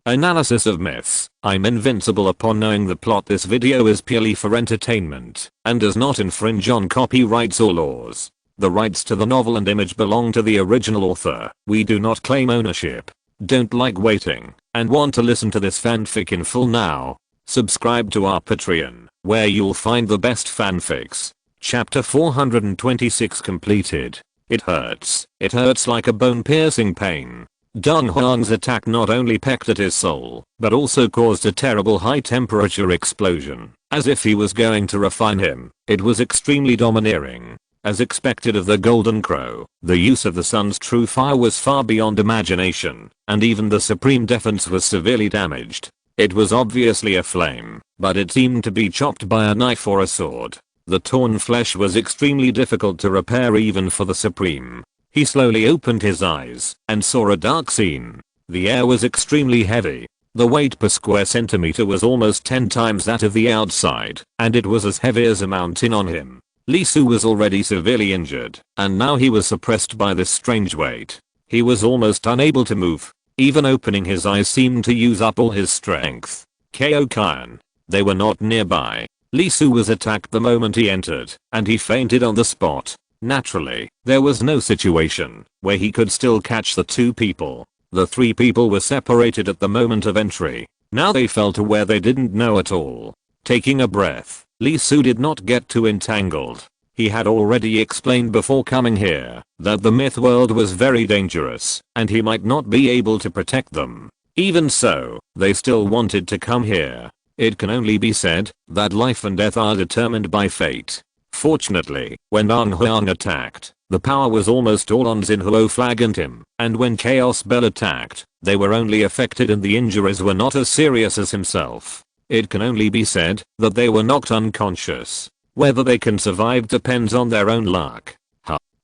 Analysis of myths. I'm invincible upon knowing the plot. This video is purely for entertainment and does not infringe on copyrights or laws. The rights to the novel and image belong to the original author. We do not claim ownership. Don't like waiting and want to listen to this fanfic in full now? Subscribe to our Patreon, where you'll find the best fanfics. Chapter 426 completed. It hurts. It hurts like a bone-piercing pain. Dong Huang's attack not only pecked at his soul, but also caused a terrible high-temperature explosion, as if he was going to refine him. It was extremely domineering. As expected of the Golden Crow, the use of the sun's true fire was far beyond imagination, and even the supreme defense was severely damaged. It was obviously a flame, but it seemed to be chopped by a knife or a sword. The torn flesh was extremely difficult to repair even for the supreme. He slowly opened his eyes and saw a dark scene. The air was extremely heavy. The weight per square centimeter was almost 10 times that of the outside, and it was as heavy as a mountain on him. Li Su was already severely injured, and now he was suppressed by this strange weight. He was almost unable to move. Even opening his eyes seemed to use up all his strength. Ko Kyan. They were not nearby. Li Su was attacked the moment he entered, and he fainted on the spot. Naturally, there was no situation where he could still catch the two people. The three people were separated at the moment of entry. Now they fell to where they didn't know at all. Taking a breath, Li Su did not get too entangled. He had already explained before coming here that the myth world was very dangerous and he might not be able to protect them. Even so, they still wanted to come here. It can only be said that life and death are determined by fate. Fortunately, when Dong Huang attacked, the power was almost all on Xinhuo Flag and him, and when Chaos Bell attacked, they were only affected and the injuries were not as serious as himself. It can only be said that they were knocked unconscious. Whether they can survive depends on their own luck.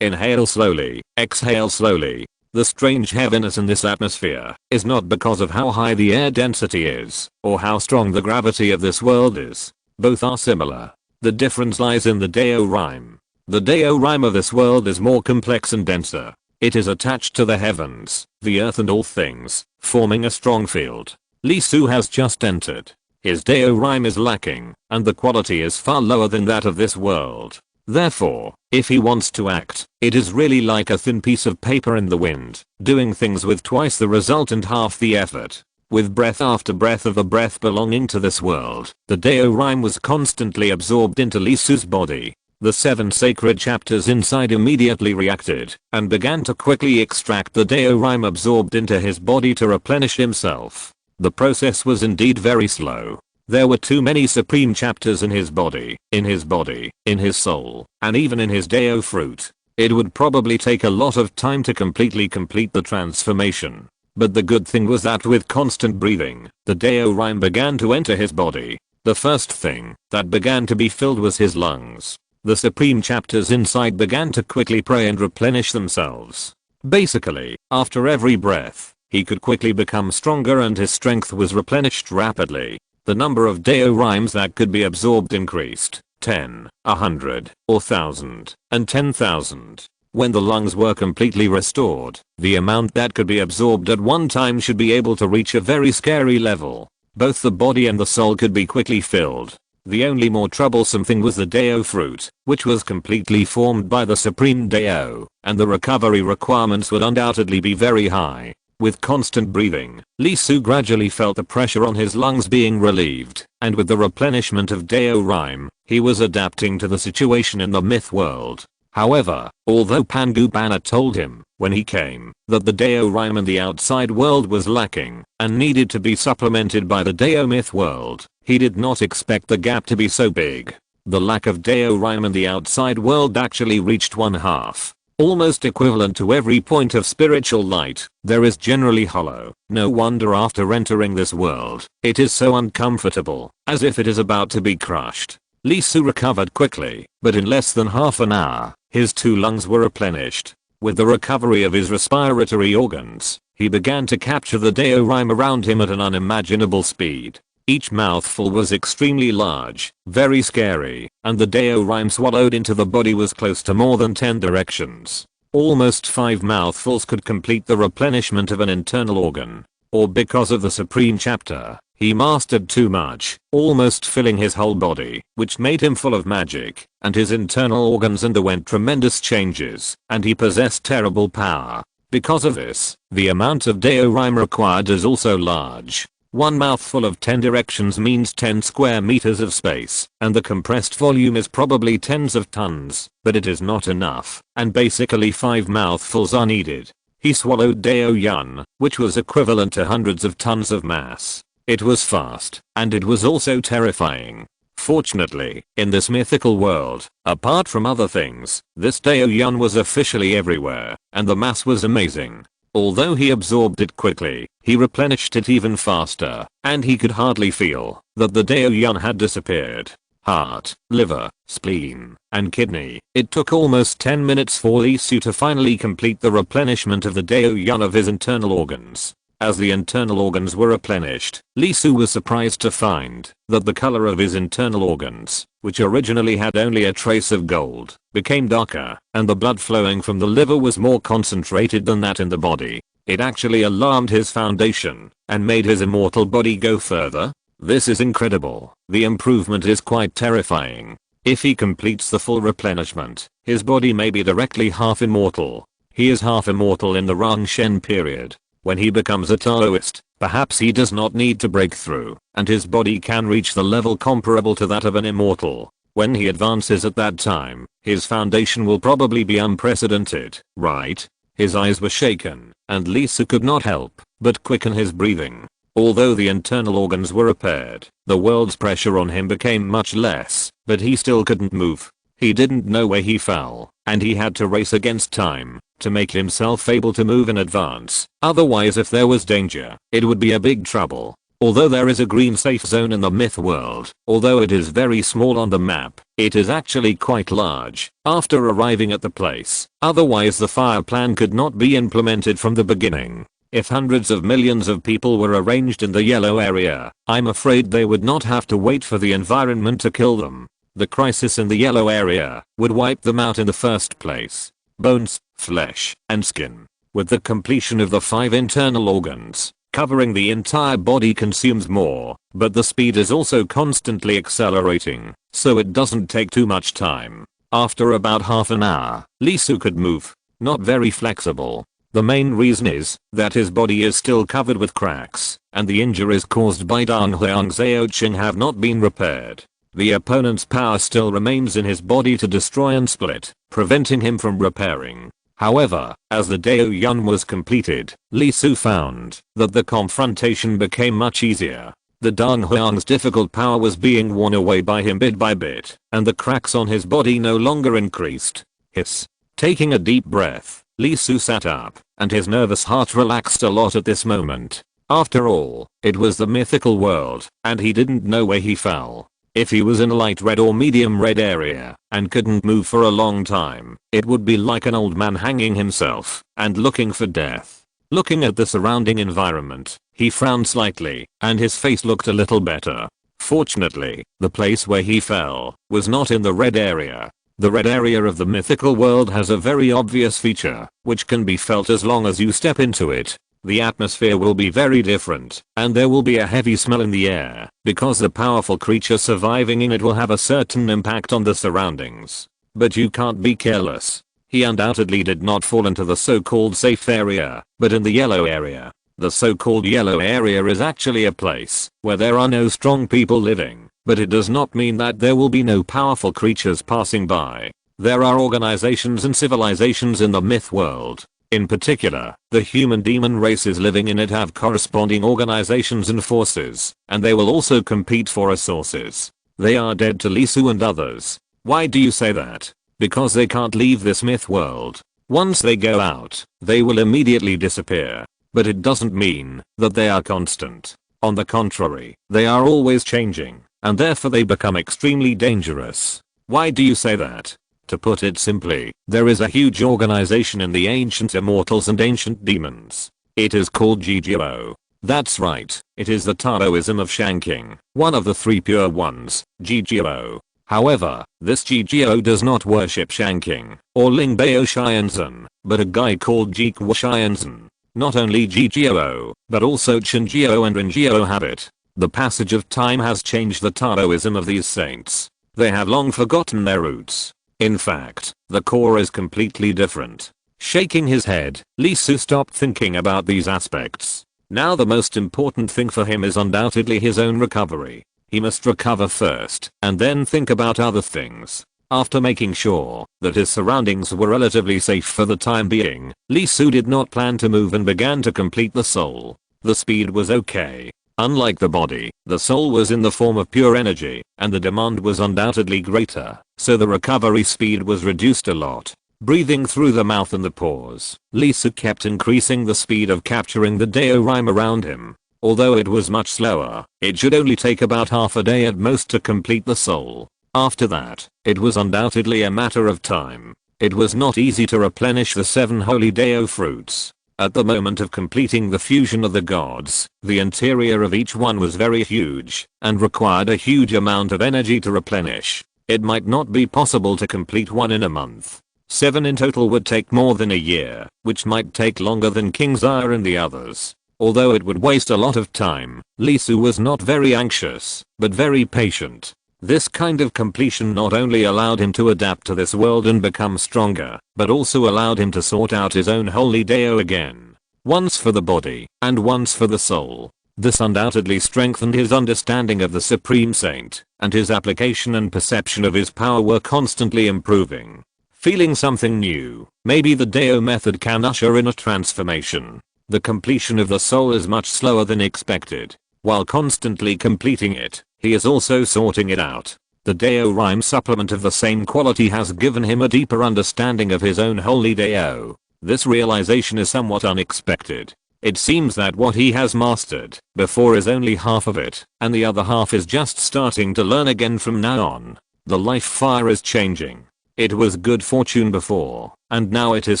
Inhale slowly, exhale slowly. The strange heaviness in this atmosphere is not because of how high the air density is, or how strong the gravity of this world is. Both are similar. The difference lies in the Dao rhyme. The Dao rhyme of this world is more complex and denser. It is attached to the heavens, the earth and all things, forming a strong field. Li Su has just entered. His Dao rhyme is lacking, and the quality is far lower than that of this world. Therefore, if he wants to act, it is really like a thin piece of paper in the wind, doing things with twice the result and half the effort. With breath after breath of the breath belonging to this world, the Dao rhyme was constantly absorbed into Li Su's body. The 7 sacred chapters inside immediately reacted and began to quickly extract the Dao rhyme absorbed into his body to replenish himself. The process was indeed very slow. There were too many supreme chapters in his body, in his soul, and even in his Dao fruit. It would probably take a lot of time to completely complete the transformation. But the good thing was that with constant breathing, the Dao rhyme began to enter his body. The first thing that began to be filled was his lungs. The supreme chapters inside began to quickly pray and replenish themselves. Basically, after every breath, he could quickly become stronger and his strength was replenished rapidly. The number of Dao rhymes that could be absorbed increased. 10, 100, or 1000, and 10,000. When the lungs were completely restored, the amount that could be absorbed at one time should be able to reach a very scary level. Both the body and the soul could be quickly filled. The only more troublesome thing was the Dao fruit, which was completely formed by the supreme Dao, and the recovery requirements would undoubtedly be very high. With constant breathing, Li Su gradually felt the pressure on his lungs being relieved, and with the replenishment of Dao rhyme, he was adapting to the situation in the myth world. However, although Pangu Banner told him, when he came, that the Dao rhyme in the outside world was lacking, and needed to be supplemented by the Dao myth world, he did not expect the gap to be so big. The lack of Dao rhyme in the outside world actually reached 1/2. Almost equivalent to every point of spiritual light, there is generally hollow. No wonder after entering this world, it is so uncomfortable, as if it is about to be crushed. Li Su recovered quickly, but in less than half an hour, his 2 lungs were replenished. With the recovery of his respiratory organs, he began to capture the Dao rhyme around him at an unimaginable speed. Each mouthful was extremely large, very scary, and the Dao rhyme swallowed into the body was close to more than 10 directions. Almost 5 mouthfuls could complete the replenishment of an internal organ. or because of the supreme chapter, he mastered too much, almost filling his whole body, which made him full of magic, and his internal organs underwent tremendous changes, and he possessed terrible power. Because of this, the amount of Daorim required is also large. One mouthful of 10 directions means 10 square meters of space, and the compressed volume is probably tens of tons, but it is not enough, and basically 5 mouthfuls are needed. He swallowed Dao Yun, which was equivalent to hundreds of tons of mass. It was fast, and it was also terrifying. Fortunately, in this mythical world, apart from other things, this Dao Yun was officially everywhere, and the mass was amazing. Although he absorbed it quickly, he replenished it even faster, and he could hardly feel that the Dao Yun had disappeared. Heart, liver, spleen, and kidney. It took almost 10 minutes for Lee Su to finally complete the replenishment of the Dao Yun of his internal organs. As the internal organs were replenished, Lee Su was surprised to find that the color of his internal organs, which originally had only a trace of gold, became darker, and the blood flowing from the liver was more concentrated than that in the body. It actually alarmed his foundation, and made his immortal body go further. This is incredible. The improvement is quite terrifying. If he completes the full replenishment, his body may be directly half immortal. He is half immortal in the Rangshen period. When he becomes a Taoist, perhaps he does not need to break through, and his body can reach the level comparable to that of an immortal. When he advances at that time, his foundation will probably be unprecedented, right? His eyes were shaken, and Lee Su could not help but quicken his breathing. Although the internal organs were repaired, the world's pressure on him became much less, but he still couldn't move. He didn't know where he fell, and he had to race against time to make himself able to move in advance. Otherwise, if there was danger, it would be a big trouble. Although there is a green safe zone in the myth world, although it is very small on the map, it is actually quite large after arriving at the place. Otherwise the fire plan could not be implemented from the beginning. If hundreds of millions of people were arranged in the yellow area, I'm afraid they would not have to wait for the environment to kill them. The crisis in the yellow area would wipe them out in the first place. Bones, flesh, and skin. With the completion of the 5 internal organs, covering the entire body consumes more, but the speed is also constantly accelerating, so it doesn't take too much time. After about half an hour, Lee Su could move. Not very flexible. The main reason is that his body is still covered with cracks, and the injuries caused by Dang Huang Zhaoqing have not been repaired. The opponent's power still remains in his body to destroy and split, preventing him from repairing. However, as the Dao Yun was completed, Lee Su found that the confrontation became much easier. The Dang Huang's difficult power was being worn away by him bit by bit, and the cracks on his body no longer increased. Hiss. Taking a deep breath, Lee Su sat up, and his nervous heart relaxed a lot at this moment. After all, it was the mythical world, and he didn't know where he fell. If he was in a light red or medium red area and couldn't move for a long time, it would be like an old man hanging himself and looking for death. Looking at the surrounding environment, he frowned slightly and his face looked a little better. Fortunately, the place where he fell was not in the red area. The red area of the mythical world has a very obvious feature, which can be felt as long as you step into it. The atmosphere will be very different, and there will be a heavy smell in the air, because the powerful creature surviving in it will have a certain impact on the surroundings. But you can't be careless. He undoubtedly did not fall into the so-called safe area, but in the yellow area. The so-called yellow area is actually a place where there are no strong people living, but it does not mean that there will be no powerful creatures passing by. There are organizations and civilizations in the myth world. In particular, the human demon races living in it have corresponding organizations and forces, and they will also compete for resources. They are dead to Lee Su and others. Why do you say that? Because they can't leave this myth world. Once they go out, they will immediately disappear. But it doesn't mean that they are constant. On the contrary, they are always changing, and therefore they become extremely dangerous. Why do you say that? To put it simply, there is a huge organization in the ancient immortals and ancient demons. It is called GGO. That's right, it is the Taoism of Shanking, one of the 3 pure ones, GGO. However, this GGO does not worship Shanking or Lingbao Xianzhen, but a guy called Jikwa Xianzhen. Not only GGOO, but also Chingio and Ringio have it. The passage of time has changed the Taoism of these saints. They have long forgotten their roots. In fact, the core is completely different. Shaking his head, Li Su stopped thinking about these aspects. Now the most important thing for him is undoubtedly his own recovery. He must recover first, and then think about other things. After making sure that his surroundings were relatively safe for the time being, Li Su did not plan to move and began to complete the soul. The speed was okay. Unlike the body, the soul was in the form of pure energy, and the demand was undoubtedly greater, so the recovery speed was reduced a lot. Breathing through the mouth and the pores, Li Su kept increasing the speed of capturing the Dao rhyme around him. Although it was much slower, it should only take about half a day at most to complete the soul. After that, it was undoubtedly a matter of time. It was not easy to replenish the 7 holy Dao fruits. At the moment of completing the fusion of the gods, the interior of each one was very huge, and required a huge amount of energy to replenish. It might not be possible to complete one in a month. 7 in total would take more than a year, which might take longer than King Zire and the others. Although it would waste a lot of time, Li Su was not very anxious, but very patient. This kind of completion not only allowed him to adapt to this world and become stronger, but also allowed him to sort out his own holy Dao again. Once for the body, and once for the soul. This undoubtedly strengthened his understanding of the Supreme Saint, and his application and perception of his power were constantly improving. Feeling something new, maybe the Dao method can usher in a transformation. The completion of the soul is much slower than expected. While constantly completing it, he is also sorting it out. The Dao rhyme supplement of the same quality has given him a deeper understanding of his own holy Dao. This realization is somewhat unexpected. It seems that what he has mastered before is only half of it, and the other half is just starting to learn again from now on. The life fire is changing. It was good fortune before, and now it is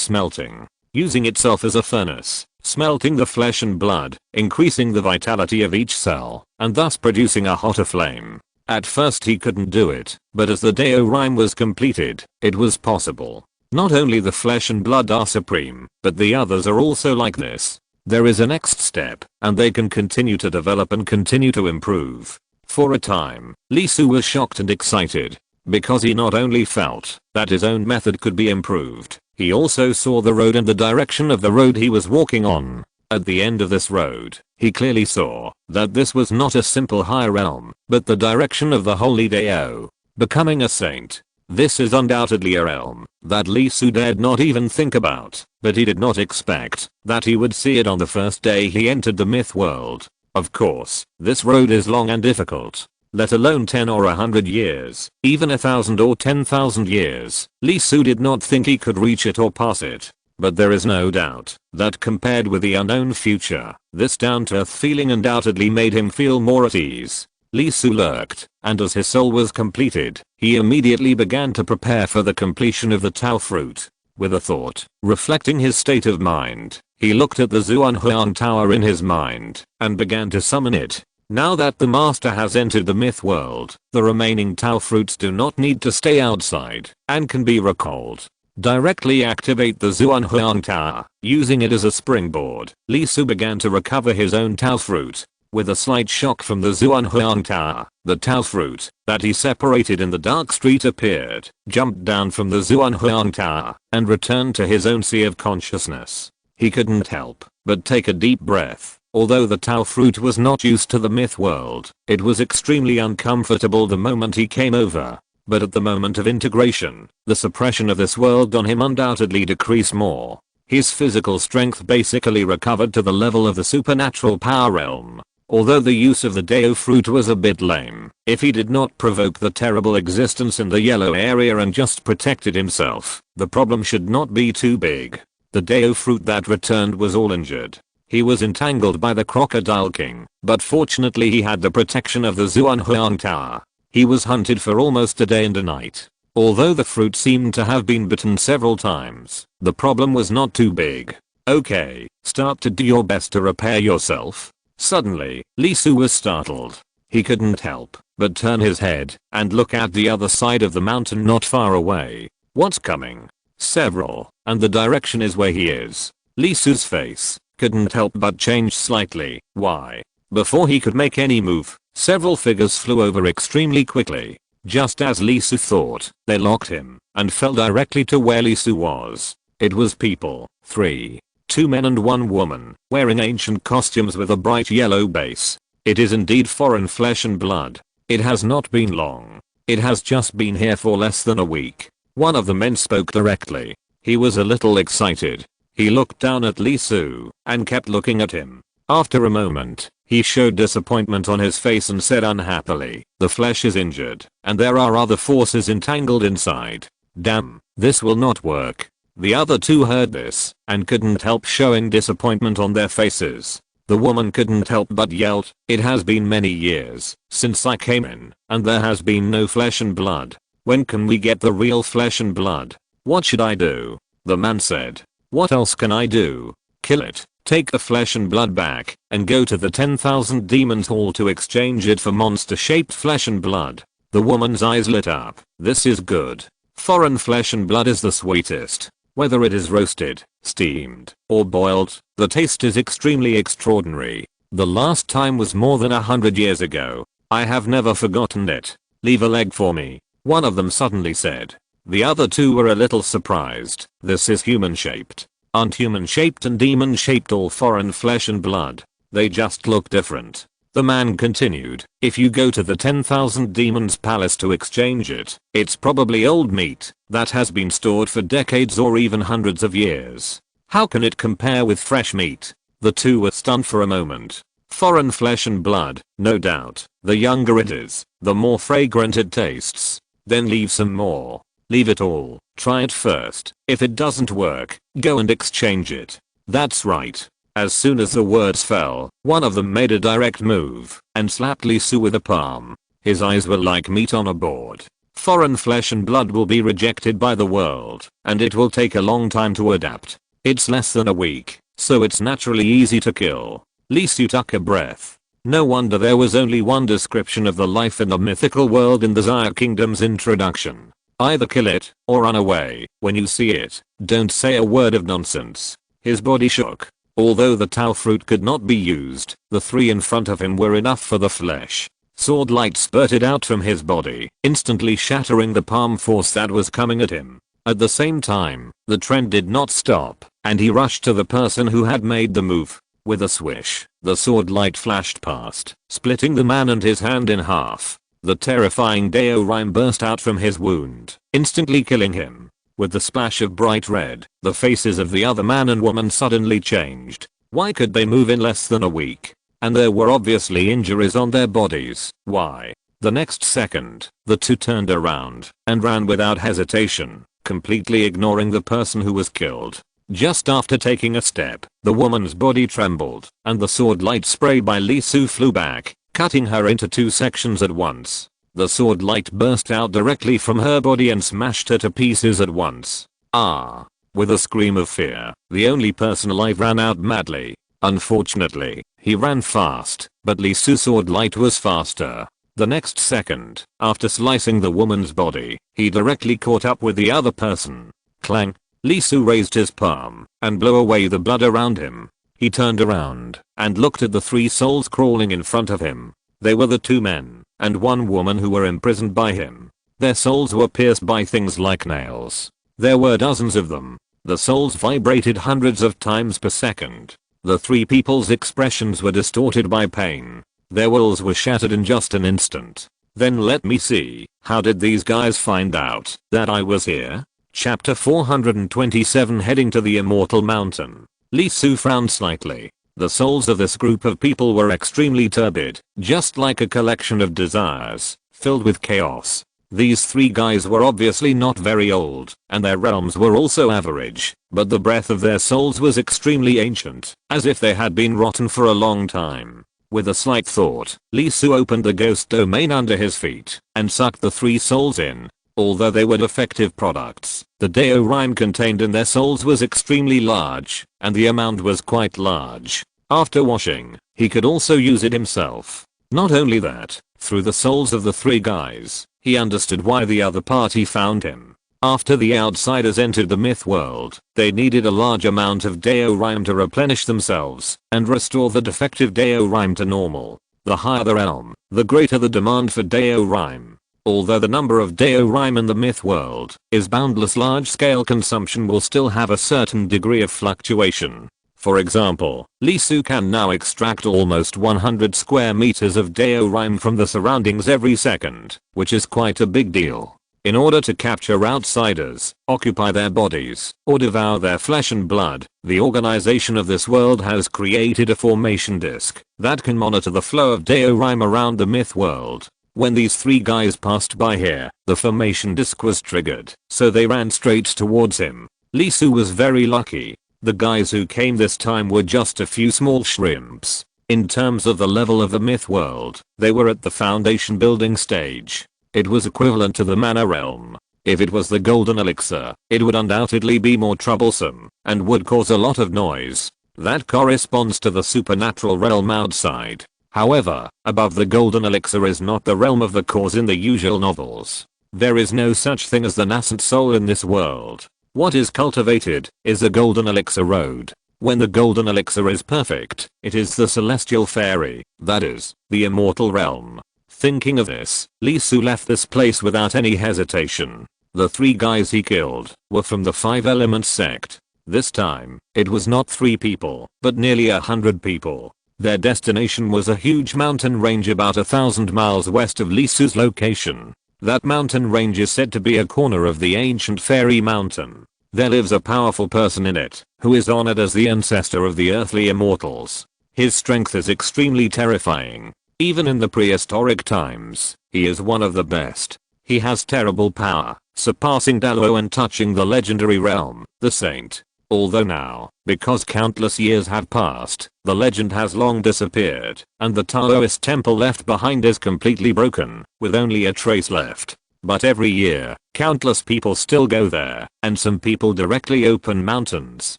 smelting, using itself as a furnace. Smelting the flesh and blood, increasing the vitality of each cell, and thus producing a hotter flame. At first he couldn't do it, but as the Dao rhyme was completed, it was possible. Not only the flesh and blood are supreme, but the others are also like this. There is a next step, and they can continue to develop and continue to improve. For a time, Li Su was shocked and excited, because he not only felt that his own method could be improved, he also saw the road and the direction of the road he was walking on. At the end of this road, he clearly saw that this was not a simple high realm, but the direction of the holy Dao. Becoming a saint. This is undoubtedly a realm that Li Su dared not even think about, but he did not expect that he would see it on the first day he entered the myth world. Of course, this road is long and difficult. Let alone 10 or 100 years, even 1,000 or 10,000 years, Li Su did not think he could reach it or pass it. But there is no doubt that compared with the unknown future, this down-to-earth feeling undoubtedly made him feel more at ease. Li Su lurked, and as his soul was completed, he immediately began to prepare for the completion of the Tao fruit. With a thought, reflecting his state of mind, he looked at the Zhuanhuang Tower in his mind, and began to summon it. Now that the master has entered the myth world, the remaining Tao fruits do not need to stay outside, and can be recalled. Directly activate the Zhuanhuang Tower, using it as a springboard. Li Su began to recover his own Tao fruit. With a slight shock from the Zhuanhuang Tower, the Tao fruit that he separated in the dark street appeared, jumped down from the Zhuanhuang Tower, and returned to his own sea of consciousness. He couldn't help but take a deep breath. Although the Tao fruit was not used to the myth world, it was extremely uncomfortable the moment he came over. But at the moment of integration, the suppression of this world on him undoubtedly decreased more. His physical strength basically recovered to the level of the supernatural power realm. Although the use of the Dao fruit was a bit lame, if he did not provoke the terrible existence in the yellow area and just protected himself, the problem should not be too big. The Dao fruit that returned was all injured. He was entangled by the Crocodile King, but fortunately he had the protection of the Zhuanhuang Tower. He was hunted for almost a day and a night. Although the fruit seemed to have been bitten several times, the problem was not too big. Okay, start to do your best to repair yourself. Suddenly, Li Su was startled. He couldn't help but turn his head and look at the other side of the mountain not far away. What's coming? Several, and the direction is where he is. Li Su's face couldn't help but change slightly. Why? Before he could make any move, several figures flew over extremely quickly. Just as Lee Su thought, they locked him and fell directly to where Lee Su was. It was people, 3. 2 men and 1 woman, wearing ancient costumes with a bright yellow base. It is indeed foreign flesh and blood. It has not been long. It has just been here for less than a week. One of the men spoke directly. He was a little excited. He looked down at Lee Su and kept looking at him. After a moment, he showed disappointment on his face and said unhappily, "The flesh is injured, and there are other forces entangled inside. Damn, this will not work." The other 2 heard this and couldn't help showing disappointment on their faces. The woman couldn't help but yelled, "It has been many years since I came in, and there has been no flesh and blood. When can we get the real flesh and blood? What should I do?" The man said, "What else can I do? Kill it. Take the flesh and blood back and go to the 10,000 Demons Hall to exchange it for monster-shaped flesh and blood." The woman's eyes lit up. "This is good. Foreign flesh and blood is the sweetest. Whether it is roasted, steamed, or boiled, the taste is extremely extraordinary. The last time was more than 100 years ago. I have never forgotten it. Leave a leg for me," one of them suddenly said. The other 2 were a little surprised. This is human-shaped. Aren't human-shaped and demon-shaped all foreign flesh and blood? They just look different. The man continued, "If you go to the 10,000 Demons Palace to exchange it, it's probably old meat that has been stored for decades or even hundreds of years. How can it compare with fresh meat?" The 2 were stunned for a moment. Foreign flesh and blood, no doubt. The younger it is, the more fragrant it tastes. Then leave some more. Leave it all. Try it first. If it doesn't work, go and exchange it. That's right. As soon as the words fell, one of them made a direct move and slapped Lee Su with a palm. His eyes were like meat on a board. Foreign flesh and blood will be rejected by the world, and it will take a long time to adapt. It's less than a week, so it's naturally easy to kill. Lee Su took a breath. No wonder there was only one description of the life in the mythical world in the Xia Kingdom's introduction. Either kill it or run away. When you see it, don't say a word of nonsense. His body shook. Although the Tao fruit could not be used, the 3 in front of him were enough for the flesh. Sword light spurted out from his body, instantly shattering the palm force that was coming at him. At the same time, the trend did not stop, and he rushed to the person who had made the move. With a swish, the sword light flashed past, splitting the man and his hand in half. The terrifying Dao Rhyme burst out from his wound, instantly killing him. With the splash of bright red, the faces of the other man and woman suddenly changed. Why could they move in less than a week? And there were obviously injuries on their bodies. Why? The next second, the 2 turned around and ran without hesitation, completely ignoring the person who was killed. Just after taking a step, the woman's body trembled, and the sword light spray by Lee Su flew back, cutting her into 2 sections at once. The sword light burst out directly from her body and smashed her to pieces at once. Ah! With a scream of fear, the only person alive ran out madly. Unfortunately, he ran fast, but Lee Su's sword light was faster. The next second, after slicing the woman's body, he directly caught up with the other person. Clang! Lee Su raised his palm and blew away the blood around him. He turned around and looked at the 3 souls crawling in front of him. They were the 2 men and 1 woman who were imprisoned by him. Their souls were pierced by things like nails. There were dozens of them. The souls vibrated hundreds of times per second. The 3 people's expressions were distorted by pain. Their wills were shattered in just an instant. Then let me see, how did these guys find out that I was here? Chapter 427 Heading to the Immortal Mountain. Lee Su frowned slightly. The souls of this group of people were extremely turbid, just like a collection of desires, filled with chaos. These 3 guys were obviously not very old, and their realms were also average, but the breath of their souls was extremely ancient, as if they had been rotten for a long time. With a slight thought, Lee Su opened the ghost domain under his feet, and sucked the 3 souls in. Although they were defective products, the Dao Rhyme contained in their souls was extremely large, and the amount was quite large. After washing, he could also use it himself. Not only that, through the souls of the 3 guys, he understood why the other party found him. After the outsiders entered the myth world, they needed a large amount of Daorime to replenish themselves and restore the defective Daorime to normal. The higher the realm, the greater the demand for Daorime. Although the number of Daorime in the myth world is boundless, large-scale consumption will still have a certain degree of fluctuation. For example, Lisu can now extract almost 100 square meters of Daorime from the surroundings every second, which is quite a big deal. In order to capture outsiders, occupy their bodies, or devour their flesh and blood, the organization of this world has created a formation disk that can monitor the flow of Daorime around the myth world. When these three guys passed by here, the formation disk was triggered, so they ran straight towards him. Lisu was very lucky. The guys who came this time were just a few small shrimps. In terms of the level of the myth world, they were at the foundation building stage. It was equivalent to the mana realm. If it was the golden elixir, it would undoubtedly be more troublesome and would cause a lot of noise. That corresponds to the supernatural realm outside. However, above the golden elixir is not the realm of the cause in the usual novels. There is no such thing as the nascent soul in this world. What is cultivated is a golden elixir road. When the golden elixir is perfect, it is the celestial fairy, that is, the immortal realm. Thinking of this, Lisu left this place without any hesitation. The three guys he killed were from the 5 Elements sect. This time, it was not 3 people, but nearly 100 people. Their destination was a huge mountain range about 1,000 miles west of Lisu's location. That mountain range is said to be a corner of the ancient fairy mountain. There lives a powerful person in it, who is honored as the ancestor of the earthly immortals. His strength is extremely terrifying. Even in the prehistoric times, he is one of the best. He has terrible power, surpassing Dalo and touching the legendary realm, the Saint. Although now, because countless years have passed, the legend has long disappeared, and the Taoist temple left behind is completely broken, with only a trace left. But every year, countless people still go there, and some people directly open mountains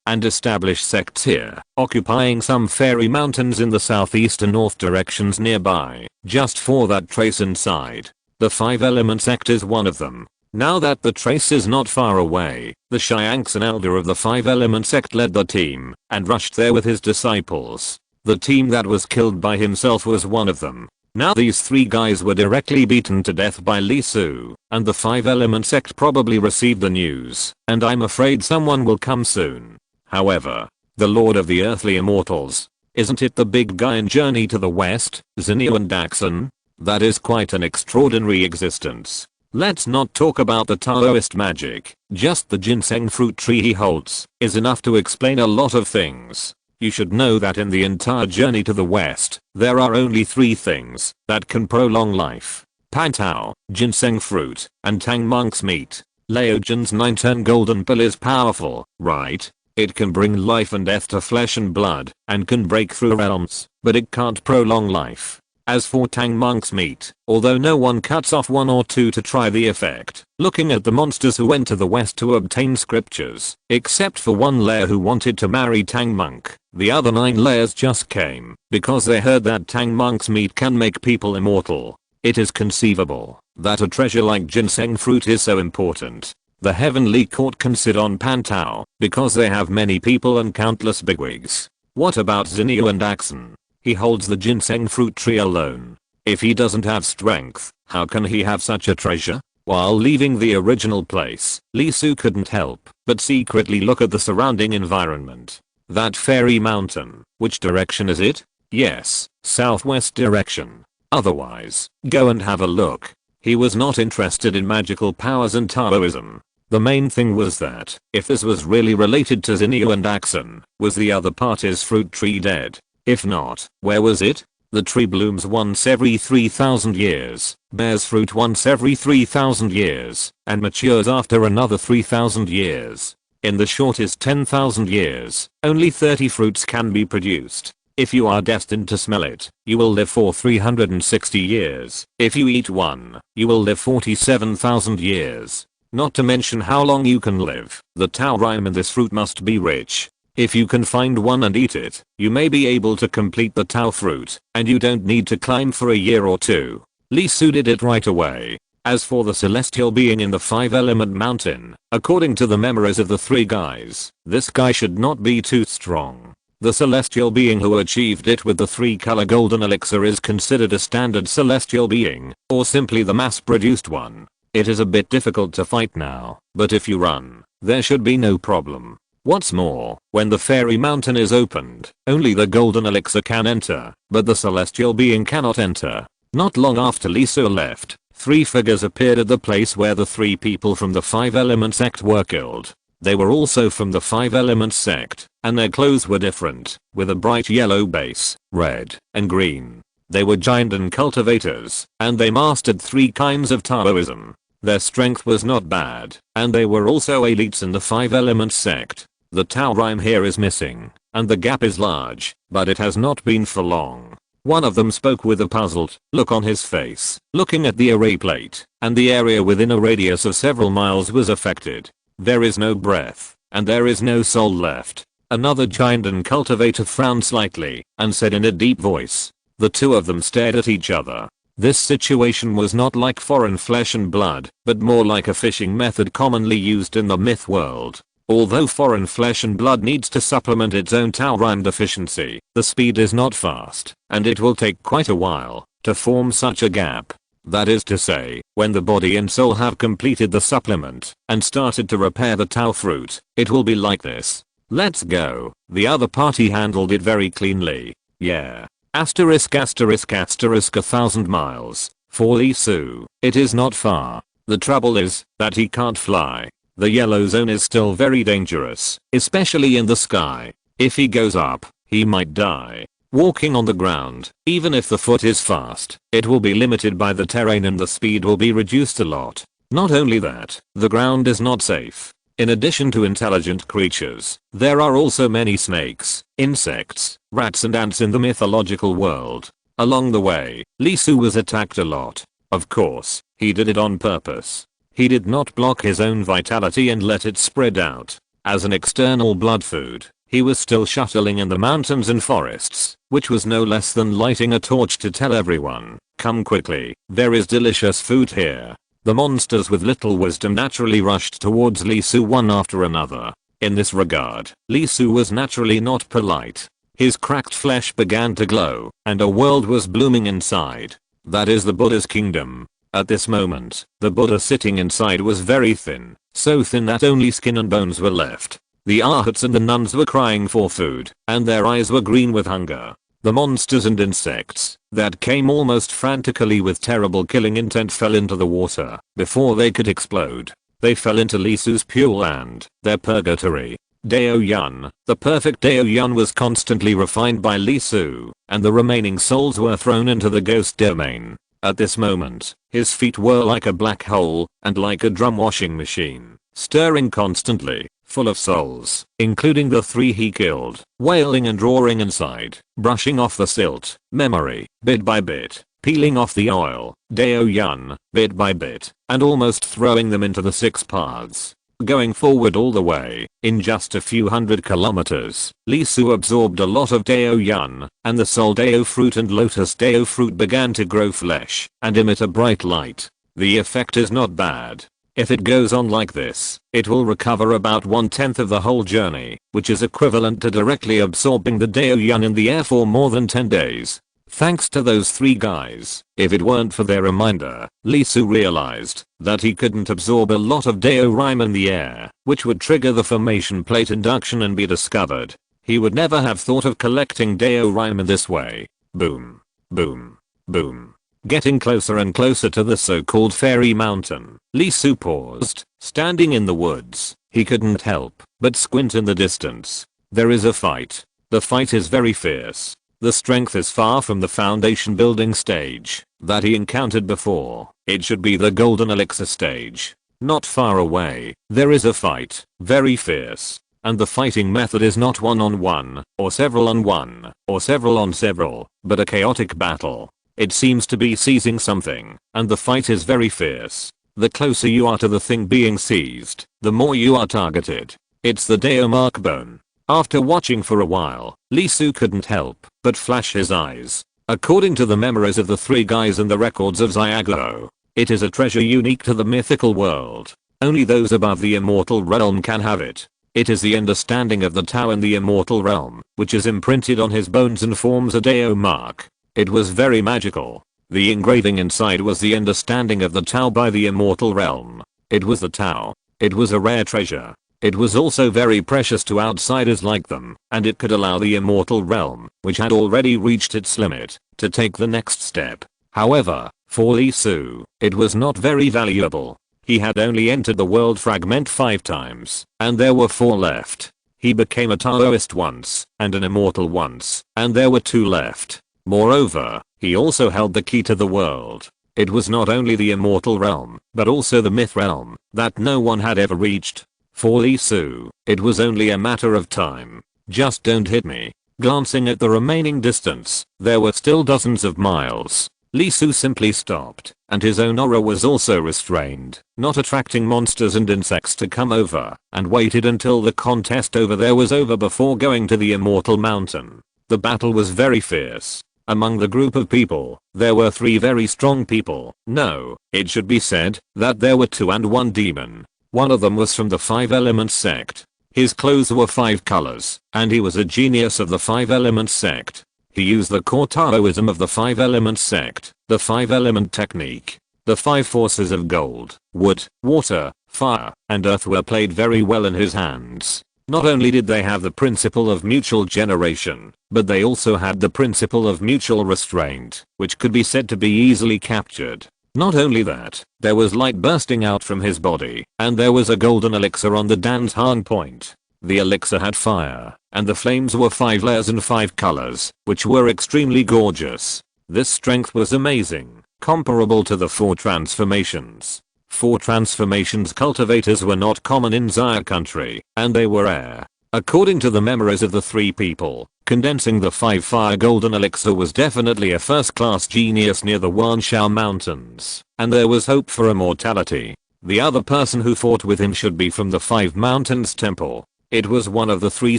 and establish sects here, occupying some fairy mountains in the southeast and north directions nearby, just for that trace inside. The 5 Element sect is one of them. Now that the trace is not far away, the Shiangsan elder of the 5 Element sect led the team and rushed there with his disciples. The team that was killed by himself was one of them. Now these 3 guys were directly beaten to death by Lisu, and the 5 Element sect probably received the news, and I'm afraid someone will come soon. However, the Lord of the Earthly Immortals, isn't it the big guy in Journey to the West, Zinio and Daxon? That is quite an extraordinary existence. Let's not talk about the Taoist magic, just the ginseng fruit tree he holds is enough to explain a lot of things. You should know that in the entire Journey to the West, there are only 3 things that can prolong life. Pantao, ginseng fruit, and Tang monk's meat. Laojian's 9-turn golden pill is powerful, right? It can bring life and death to flesh and blood, and can break through realms, but it can't prolong life. As for Tang monk's meat, although no one cuts off 1 or 2 to try the effect, looking at the monsters who went to the west to obtain scriptures, except for 1 layer who wanted to marry Tang monk, the other 9 layers just came because they heard that Tang monk's meat can make people immortal. It is conceivable that a treasure like ginseng fruit is so important. The heavenly court can sit on Pantao because they have many people and countless bigwigs. What about Zinio and Axon? He holds the ginseng fruit tree alone. If he doesn't have strength, how can he have such a treasure? While leaving the original place, Lisu couldn't help but secretly look at the surrounding environment. That fairy mountain, which direction is it? Yes, southwest direction. Otherwise, go and have a look. He was not interested in magical powers and Taoism. The main thing was that, if this was really related to Zinio and Axon, was the other party's fruit tree dead? If not, where was it? The tree blooms once every 3,000 years, bears fruit once every 3,000 years, and matures after another 3,000 years. In the shortest 10,000 years, only 30 fruits can be produced. If you are destined to smell it, you will live for 360 years. If you eat one, you will live 47,000 years. Not to mention how long you can live. The Taorime in this fruit must be rich. If you can find one and eat it, you may be able to complete the Tao fruit, and you don't need to climb for a year or 2. Lisu did it right away. As for the celestial being in the 5-element mountain, according to the memories of the 3 guys, this guy should not be too strong. The celestial being who achieved it with the 3-color golden elixir is considered a standard celestial being, or simply the mass-produced one. It is a bit difficult to fight now, but if you run, there should be no problem. What's more, when the fairy mountain is opened, only the golden elixir can enter, but the celestial being cannot enter. Not long after Lee Su left, 3 figures appeared at the place where the 3 people from the 5-element sect were killed. They were also from the 5-element sect, and their clothes were different, with a bright yellow base, red, and green. They were giant and cultivators, and they mastered 3 kinds of Taoism. Their strength was not bad, and they were also elites in the 5-element sect. The Tao rhyme here is missing, and the gap is large, but it has not been for long. One of them spoke with a puzzled look on his face, looking at the array plate, and the area within a radius of several miles was affected. There is no breath, and there is no soul left. Another giant and cultivator frowned slightly, and said in a deep voice. The 2 of them stared at each other. This situation was not like foreign flesh and blood, but more like a fishing method commonly used in the myth world. Although foreign flesh and blood needs to supplement its own Tao rhyme deficiency, the speed is not fast, and it will take quite a while to form such a gap. That is to say, when the body and soul have completed the supplement and started to repair the Tao fruit, it will be like this. Let's go. The other party handled it very cleanly. Yeah. Asterisk asterisk asterisk 1,000 miles. For Lee Su, it is not far. The trouble is that he can't fly. The yellow zone is still very dangerous, especially in the sky. If he goes up, he might die. Walking on the ground, even if the foot is fast, it will be limited by the terrain and the speed will be reduced a lot. Not only that, the ground is not safe. In addition to intelligent creatures, there are also many snakes, insects, rats and ants in the mythological world. Along the way, Lee Su was attacked a lot. Of course, he did it on purpose. He did not block his own vitality and let it spread out. As an external blood food, he was still shuttling in the mountains and forests, which was no less than lighting a torch to tell everyone, come quickly, there is delicious food here. The monsters with little wisdom naturally rushed towards Lee Su one after another. In this regard, Lee Su was naturally not polite. His cracked flesh began to glow, and a world was blooming inside. That is the Buddha's kingdom. At this moment, the Buddha sitting inside was very thin, so thin that only skin and bones were left. The arhats and the nuns were crying for food, and their eyes were green with hunger. The monsters and insects that came almost frantically with terrible killing intent fell into the water before they could explode. They fell into Lee Su's pure land, their purgatory. Dao Yun, the perfect Dao Yun was constantly refined by Lee Su, and the remaining souls were thrown into the ghost domain. At this moment, his feet were like a black hole, and like a drum washing machine, stirring constantly, full of souls, including the 3 he killed, wailing and roaring inside, brushing off the silt, memory, bit by bit, peeling off the oil, Dao Yun, bit by bit, and almost throwing them into the 6 paths. Going forward all the way, in just a few hundred kilometers, Lee Su absorbed a lot of Dao Yun, and the Soul Dao fruit and Lotus Dao fruit began to grow flesh and emit a bright light. The effect is not bad. If it goes on like this, it will recover about 1/10 of the whole journey, which is equivalent to directly absorbing the Dao Yun in the air for more than 10 days. Thanks to those 3 guys, if it weren't for their reminder, Lee Su realized that he couldn't absorb a lot of Dao rhyme in the air, which would trigger the formation plate induction and be discovered. He would never have thought of collecting Dao rhyme in this way. Boom. Boom. Boom. Getting closer and closer to the so-called fairy mountain, Lee Su paused, standing in the woods. He couldn't help but squint in the distance. There is a fight. The fight is very fierce. The strength is far from the foundation building stage that he encountered before. It should be the golden elixir stage. Not far away, there is a fight, very fierce. And the fighting method is not one-on-one, or several on one, or several on several, but a chaotic battle. It seems to be seizing something, and the fight is very fierce. The closer you are to the thing being seized, the more you are targeted. It's the Dao Mark Bone. After watching for a while, Lee Su couldn't help but flash his eyes. According to the memories of the 3 guys and the records of Xiaguo, It is a treasure unique to the mythical world. Only those above the immortal realm can have it. It is the understanding of the Tao in the immortal realm, which is imprinted on his bones and forms a Dao mark. It was very magical. The engraving inside was the understanding of the Tao by the immortal realm. It was the Tao. It was a rare treasure. It was also very precious to outsiders like them, and it could allow the immortal realm, which had already reached its limit, to take the next step. However, for Li Su, it was not very valuable. He had only entered the world fragment 5 times, and there were 4 left. He became a Taoist once, and an immortal once, and there were 2 left. Moreover, he also held the key to the world. It was not only the immortal realm, but also the myth realm, that no one had ever reached. For Li Su, it was only a matter of time. Just don't hit me. Glancing at the remaining distance, there were still dozens of miles. Li Su simply stopped, and his own aura was also restrained, not attracting monsters and insects to come over, and waited until the contest over there was over before going to the immortal mountain. The battle was very fierce. Among the group of people, there were 3 very strong people. No, it should be said that there were 2 and 1 demon. One of them was from the 5 Elements sect. His clothes were 5 colors, and he was a genius of the 5 Elements sect. He used the core Taoism of the 5 Elements sect, the 5 element technique. The 5 forces of gold, wood, water, fire, and earth were played very well in his hands. Not only did they have the principle of mutual generation, but they also had the principle of mutual restraint, which could be said to be easily captured. Not only that, there was light bursting out from his body, and there was a golden elixir on the Danzhan point. The elixir had fire, and the flames were 5 layers and 5 colors, which were extremely gorgeous. This strength was amazing, comparable to the 4 transformations. 4 transformations cultivators were not common in Xia country, and they were rare. According to the memories of the 3 people, condensing the 5 fire golden elixir was definitely a first-class genius near the Wanshao mountains, and there was hope for immortality. The other person who fought with him should be from the 5 mountains temple. It was one of the 3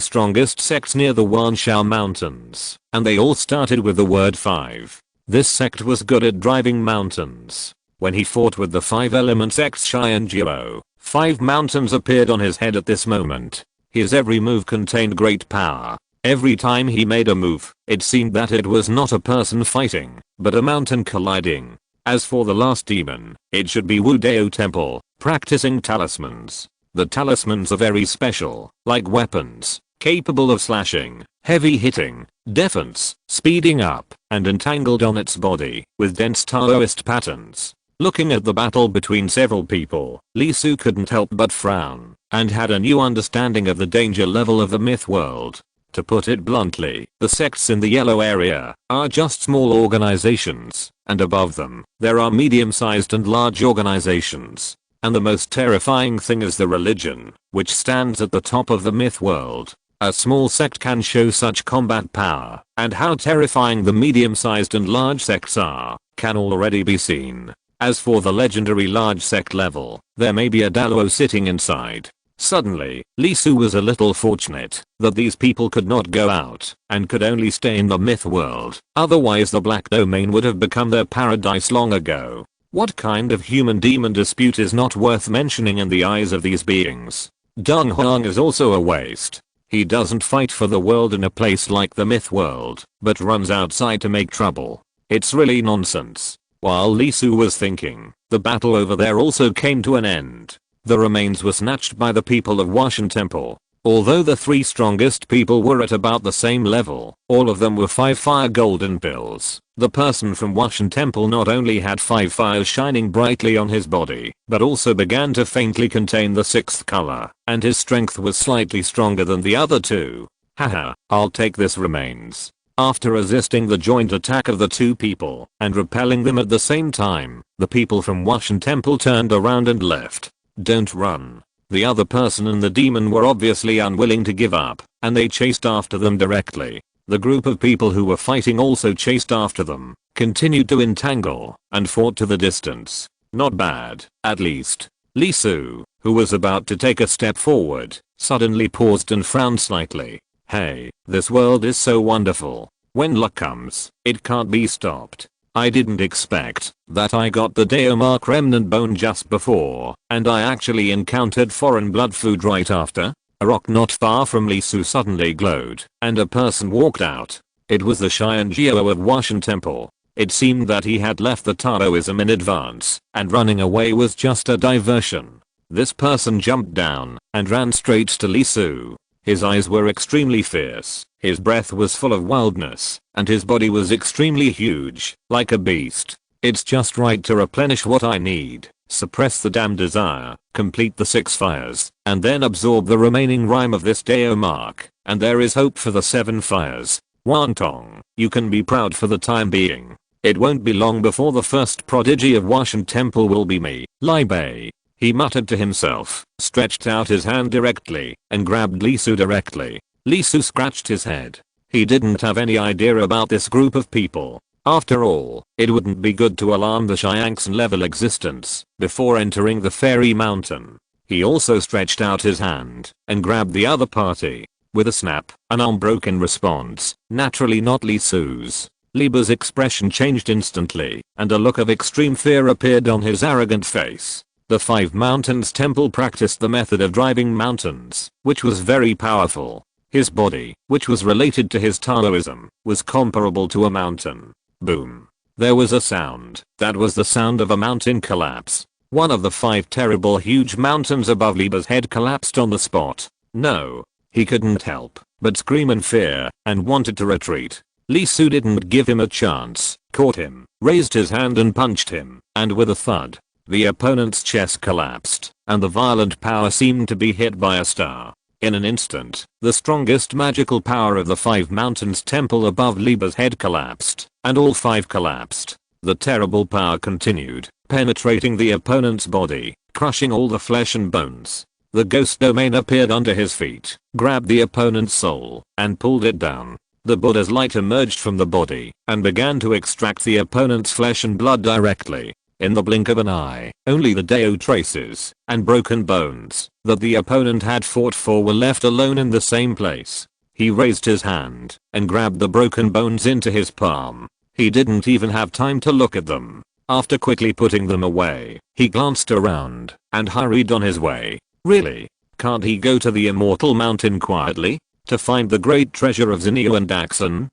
strongest sects near the Wanshao mountains, and they all started with the word 5. This sect was good at driving mountains. When he fought with the 5 elements X Xian Jiao, 5 mountains appeared on his head at this moment. His every move contained great power. Every time he made a move, it seemed that it was not a person fighting, but a mountain colliding. As for the last demon, it should be Wu Dao Temple, practicing talismans. The talismans are very special, like weapons, capable of slashing, heavy hitting, defense, speeding up, and entangled on its body, with dense Taoist patterns. Looking at the battle between several people, Li Su couldn't help but frown, and had a new understanding of the danger level of the myth world. To put it bluntly, the sects in the yellow area are just small organizations, and above them, there are medium-sized and large organizations. And the most terrifying thing is the religion, which stands at the top of the myth world. A small sect can show such combat power, and how terrifying the medium-sized and large sects are, can already be seen. As for the legendary large sect level, there may be a Dalwo sitting inside. Suddenly, Li Su was a little fortunate that these people could not go out and could only stay in the myth world. Otherwise the black domain would have become their paradise long ago. What kind of human demon dispute is not worth mentioning in the eyes of these beings? Deng Huang is also a waste. He doesn't fight for the world in a place like the myth world, but runs outside to make trouble. It's really nonsense. While Li Su was thinking, the battle over there also came to an end. The remains were snatched by the people of Washan Temple. Although the 3 strongest people were at about the same level, all of them were 5 fire golden pills. The person from Washan Temple not only had 5 fires shining brightly on his body, but also began to faintly contain the 6th color, and his strength was slightly stronger than the other 2. Haha, I'll take this remains. After resisting the joint attack of the 2 people, and repelling them at the same time, the people from Washan Temple turned around and left. Don't run. The other person and the demon were obviously unwilling to give up, and they chased after them directly. The group of people who were fighting also chased after them, continued to entangle, and fought to the distance. Not bad, at least. Li Su, who was about to take a step forward, suddenly paused and frowned slightly. Hey, this world is so wonderful. When luck comes, it can't be stopped. I didn't expect that I got the Deomark remnant bone just before, and I actually encountered foreign blood food right after. A rock not far from Lisu suddenly glowed, and a person walked out. It was the Xianjiao of Washan Temple. It seemed that he had left the Taoism in advance, and running away was just a diversion. This person jumped down and ran straight to Lisu. His eyes were extremely fierce, his breath was full of wildness, and his body was extremely huge, like a beast. It's just right to replenish what I need, suppress the damn desire, complete the 6 fires, and then absorb the remaining rime of this Deomark, and there is hope for the 7 fires. Wantong, you can be proud for the time being. It won't be long before the first prodigy of Washan Temple will be me, Lai Bei. He muttered to himself, stretched out his hand directly, and grabbed Lisu directly. Lisu scratched his head. He didn't have any idea about this group of people. After all, it wouldn't be good to alarm the Xiangxan level existence before entering the fairy mountain. He also stretched out his hand and grabbed the other party. With a snap, an arm broke in response, naturally not Lisu's. Liba's expression changed instantly, and a look of extreme fear appeared on his arrogant face. The 5 Mountains Temple practiced the method of driving mountains, which was very powerful. His body, which was related to his Taoism, was comparable to a mountain. Boom. There was a sound. That was the sound of a mountain collapse. One of the 5 terrible huge mountains above Liba's head collapsed on the spot. No. He couldn't help but scream in fear and wanted to retreat. Lisu didn't give him a chance, caught him, raised his hand and punched him, and with a thud, the opponent's chest collapsed, and the violent power seemed to be hit by a star. In an instant, the strongest magical power of the 5 Mountains Temple above Liba's head collapsed, and all 5 collapsed. The terrible power continued, penetrating the opponent's body, crushing all the flesh and bones. The ghost domain appeared under his feet, grabbed the opponent's soul, and pulled it down. The Buddha's light emerged from the body, and began to extract the opponent's flesh and blood directly. In the blink of an eye, only the Dao traces and broken bones that the opponent had fought for were left alone in the same place. He raised his hand and grabbed the broken bones into his palm. He didn't even have time to look at them. After quickly putting them away, he glanced around and hurried on his way. Really? Can't he go to the Immortal Mountain quietly to find the great treasure of Zinio and Daxon?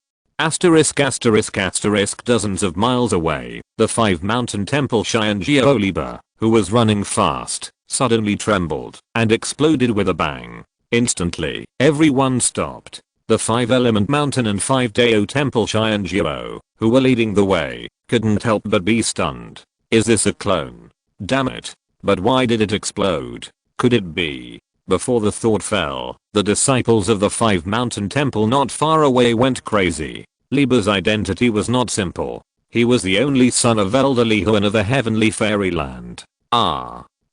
Dozens of miles away, the 5 Mountain Temple Xianjiao Liba, who was running fast, suddenly trembled and exploded with a bang. Instantly, everyone stopped. The 5 Element Mountain and 5 Dao Temple Xianjiao, who were leading the way, couldn't help but be stunned. Is this a clone? Damn it. But why did it explode? Could it be? Before the thought fell, the disciples of the 5 Mountain Temple not far away went crazy. Liba's identity was not simple. He was the only son of elderly Huan of the heavenly fairyland.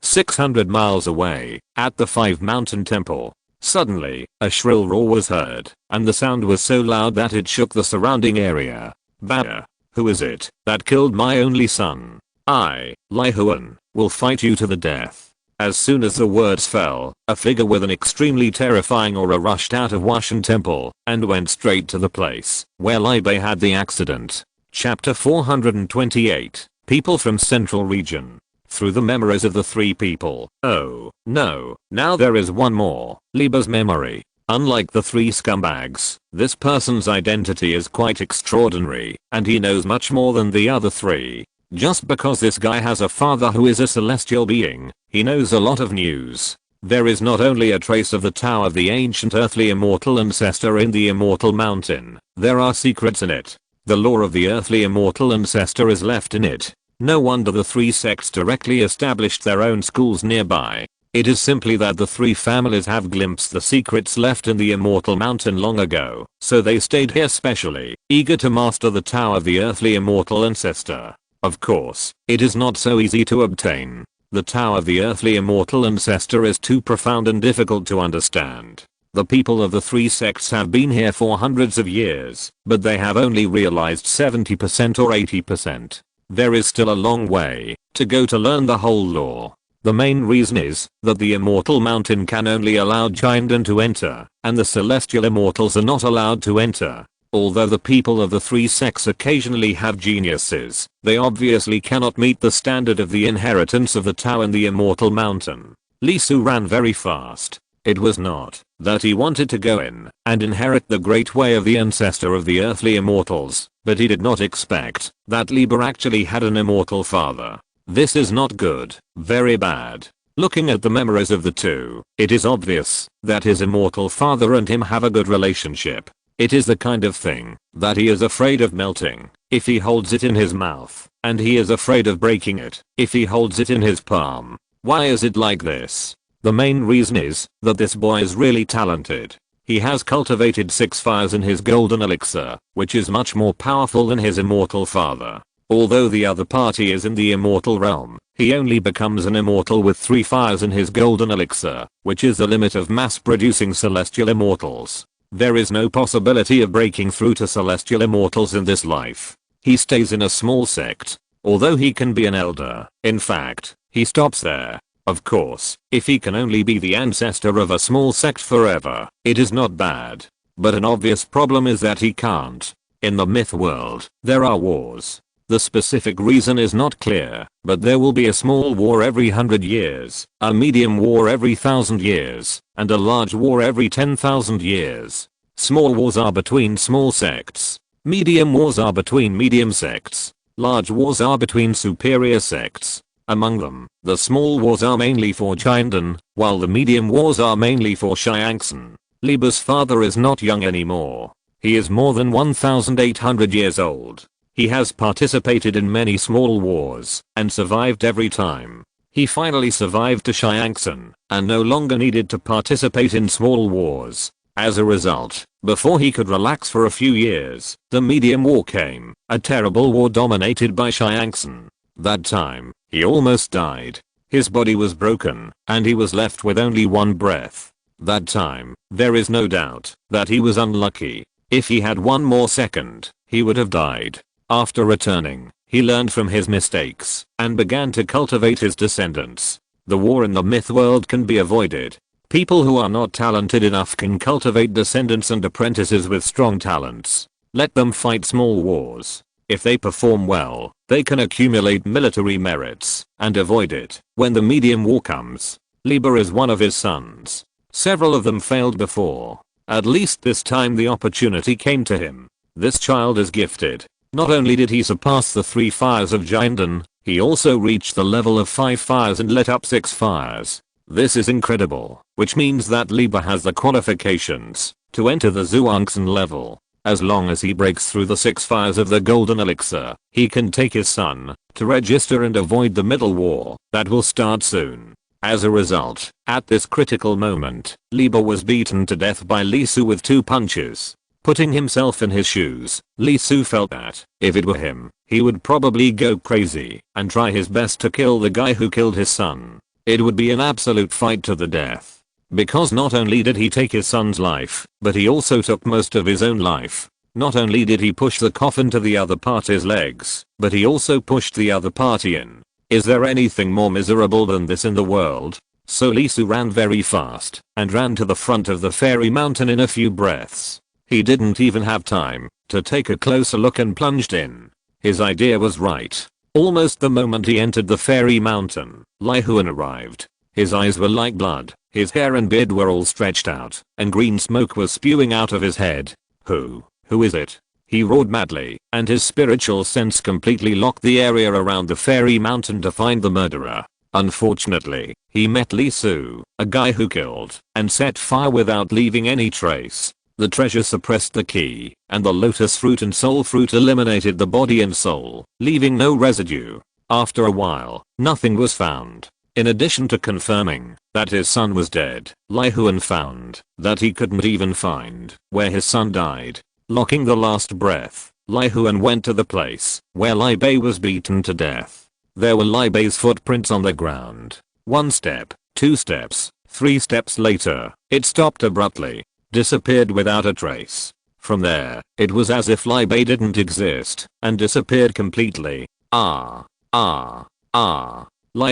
600 miles away, at the 5 Mountain Temple. Suddenly, a shrill roar was heard, and the sound was so loud that it shook the surrounding area. Bada, who is it that killed my only son? I, Lai Huan, will fight you to the death. As soon as the words fell, a figure with an extremely terrifying aura rushed out of Washan Temple and went straight to the place where Lai Bei had the accident. Chapter 428, People from Central Region. Through the memories of the 3 people. Oh, no, now there is one more. Liba's memory. Unlike the 3 scumbags, this person's identity is quite extraordinary, and he knows much more than the other 3. Just because this guy has a father who is a celestial being, he knows a lot of news. There is not only a trace of the Tao of the ancient earthly immortal ancestor in the Immortal Mountain, there are secrets in it. The lore of the earthly immortal ancestor is left in it. No wonder the 3 sects directly established their own schools nearby. It is simply that the 3 families have glimpsed the secrets left in the Immortal Mountain long ago, so they stayed here specially, eager to master the Tao of the earthly immortal ancestor. Of course, it is not so easy to obtain. The Tao of the earthly immortal ancestor is too profound and difficult to understand. The people of the 3 sects have been here for hundreds of years, but they have only realized 70% or 80%. There is still a long way to go to learn the whole lore. The main reason is that the Immortal Mountain can only allow Jiandan to enter, and the Celestial Immortals are not allowed to enter. Although the people of the three sects occasionally have geniuses, they obviously cannot meet the standard of the inheritance of the Tao and the immortal mountain. Li Su ran very fast. It was not that he wanted to go in and inherit the great way of the ancestor of the earthly immortals, but he did not expect that Liber actually had an immortal father. This is not good, very bad. Looking at the memories of the two, it is obvious that his immortal father and him have a good relationship. It is the kind of thing that he is afraid of melting if he holds it in his mouth, and he is afraid of breaking it if he holds it in his palm. Why is it like this? The main reason is that this boy is really talented. He has cultivated 6 fires in his golden elixir, which is much more powerful than his immortal father. Although the other party is in the immortal realm, he only becomes an immortal with 3 fires in his golden elixir, which is the limit of mass producing celestial immortals. There is no possibility of breaking through to celestial immortals in this life. He stays in a small sect, although he can be an elder. In fact, he stops there. Of course, if he can only be the ancestor of a small sect forever, it is not bad. But an obvious problem is that he can't. In the myth world, there are wars. The specific reason is not clear, but there will be a small war every 100 years, a medium war every 1,000 years, and a large war every 10,000 years. Small wars are between small sects. Medium wars are between medium sects. Large wars are between superior sects. Among them, the small wars are mainly for Jiandan, while the medium wars are mainly for Xiangxin. Liber's father is not young anymore. He is more than 1,800 years old. He has participated in many small wars and survived every time. He finally survived to Xiangxin and no longer needed to participate in small wars. As a result, before he could relax for a few years, the medium war came, a terrible war dominated by Xiangxin. That time, he almost died. His body was broken and he was left with only one breath. That time, there is no doubt that he was unlucky. If he had one more second, he would have died. After returning, he learned from his mistakes and began to cultivate his descendants. The war in the myth world can be avoided. People who are not talented enough can cultivate descendants and apprentices with strong talents. Let them fight small wars. If they perform well, they can accumulate military merits and avoid it when the medium war comes. Liber is one of his sons. Several of them failed before. At least this time the opportunity came to him. This child is gifted. Not only did he surpass the 3 fires of Jiandan, he also reached the level of 5 fires and lit up 6 fires. This is incredible, which means that Liber has the qualifications to enter the Zhuangxin level. As long as he breaks through the 6 fires of the golden elixir, he can take his son to register and avoid the middle war that will start soon. As a result, at this critical moment, Liber was beaten to death by Li Su with 2 punches. Putting himself in his shoes, Li Su felt that, if it were him, he would probably go crazy and try his best to kill the guy who killed his son. It would be an absolute fight to the death. Because not only did he take his son's life, but he also took most of his own life. Not only did he push the coffin to the other party's legs, but he also pushed the other party in. Is there anything more miserable than this in the world? So Li Su ran very fast and ran to the front of the fairy mountain in a few breaths. He didn't even have time to take a closer look and plunged in. His idea was right. Almost the moment he entered the fairy mountain, Lai Huan arrived. His eyes were like blood, his hair and beard were all stretched out, and green smoke was spewing out of his head. Who is it? He roared madly, and his spiritual sense completely locked the area around the fairy mountain to find the murderer. Unfortunately, he met Li Su, a guy who killed and set fire without leaving any trace. The treasure suppressed the key, and the lotus fruit and soul fruit eliminated the body and soul, leaving no residue. After a while, nothing was found. In addition to confirming that his son was dead, Lai Huan found that he couldn't even find where his son died. Locking the last breath, Lai Huan went to the place where Lai Bei was beaten to death. There were Lai Bei's footprints on the ground. 1 step, 2 steps, 3 steps later, it stopped abruptly. Disappeared without a trace. From there, it was as if Lai Bei didn't exist and disappeared completely. Lai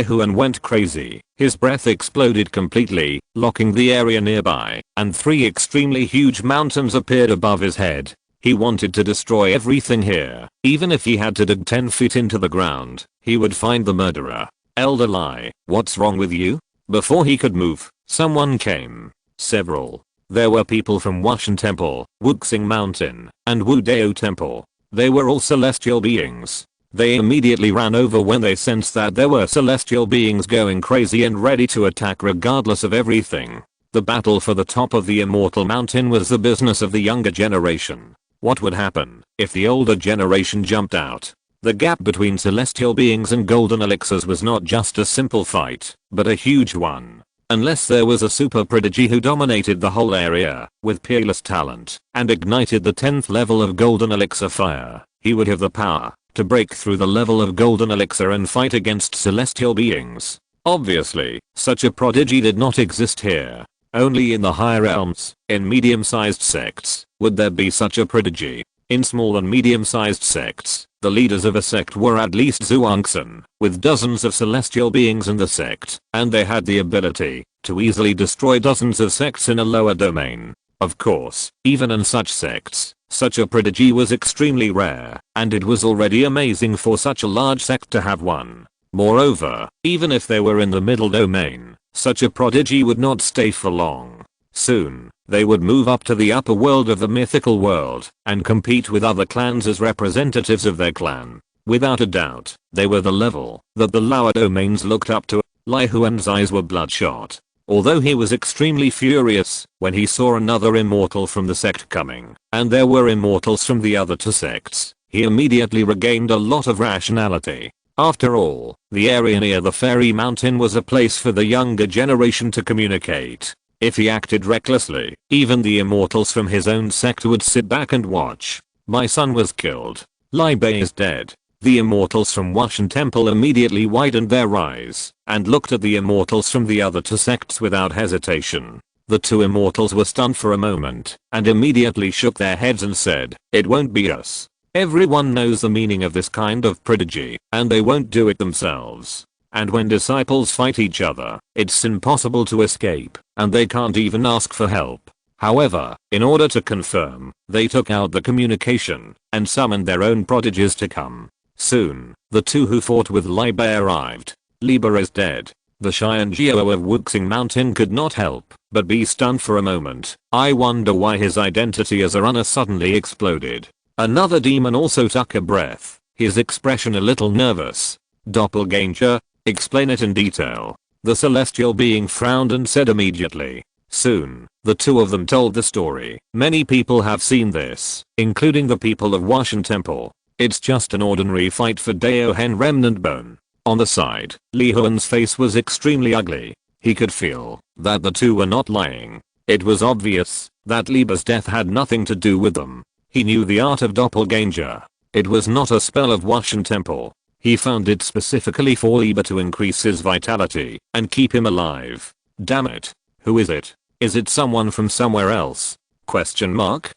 Huan went crazy. His breath exploded completely, locking the area nearby, and 3 extremely huge mountains appeared above his head. He wanted to destroy everything here. Even if he had to dig 10 feet into the ground, he would find the murderer. Elder Lai, what's wrong with you? Before he could move, someone came. Several. There were people from Washan Temple, Wuxing Mountain, and Wudao Temple. They were all celestial beings. They immediately ran over when they sensed that there were celestial beings going crazy and ready to attack regardless of everything. The battle for the top of the immortal mountain was the business of the younger generation. What would happen if the older generation jumped out? The gap between celestial beings and golden elixirs was not just a simple fight, but a huge one. Unless there was a super prodigy who dominated the whole area with peerless talent and ignited the 10th level of golden elixir fire, he would have the power to break through the level of golden elixir and fight against celestial beings. Obviously, such a prodigy did not exist here. Only in the higher realms, in medium-sized sects, would there be such a prodigy. In small and medium-sized sects, the leaders of a sect were at least Zhuangxin, with dozens of celestial beings in the sect, and they had the ability to easily destroy dozens of sects in a lower domain. Of course, even in such sects, such a prodigy was extremely rare, and it was already amazing for such a large sect to have one. Moreover, even if they were in the middle domain, such a prodigy would not stay for long. Soon, they would move up to the upper world of the mythical world and compete with other clans as representatives of their clan. Without a doubt, they were the level that the lower domains looked up to. Lai Huan's eyes were bloodshot. Although he was extremely furious when he saw another immortal from the sect coming, and there were immortals from the other two sects, he immediately regained a lot of rationality. After all, the area near the fairy mountain was a place for the younger generation to communicate. If he acted recklessly, even the immortals from his own sect would sit back and watch. My son was killed. Lai Bei is dead. The immortals from Washan Temple immediately widened their eyes and looked at the immortals from the other two sects without hesitation. The two immortals were stunned for a moment and immediately shook their heads and said, "It won't be us. Everyone knows the meaning of this kind of prodigy, and they won't do it themselves. And when disciples fight each other, it's impossible to escape, and they can't even ask for help." However, in order to confirm, they took out the communication and summoned their own prodigies to come. Soon, the two who fought with Lai Bei arrived. Liber is dead. The Xianjiao of Wuxing Mountain could not help but be stunned for a moment. I wonder why his identity as a runner suddenly exploded. Another demon also took a breath, his expression a little nervous. "Doppelganger? Explain it in detail." The celestial being frowned and said immediately. Soon, the two of them told the story. Many people have seen this, including the people of Washan Temple. It's just an ordinary fight for Dao Hen Remnant Bone. On the side, Li Huan's face was extremely ugly. He could feel that the two were not lying. It was obvious that Liba's death had nothing to do with them. He knew the art of doppelganger. It was not a spell of Washan Temple. He found it specifically for Liba to increase his vitality and keep him alive. Damn it. Who is it? Is it someone from somewhere else? Question mark?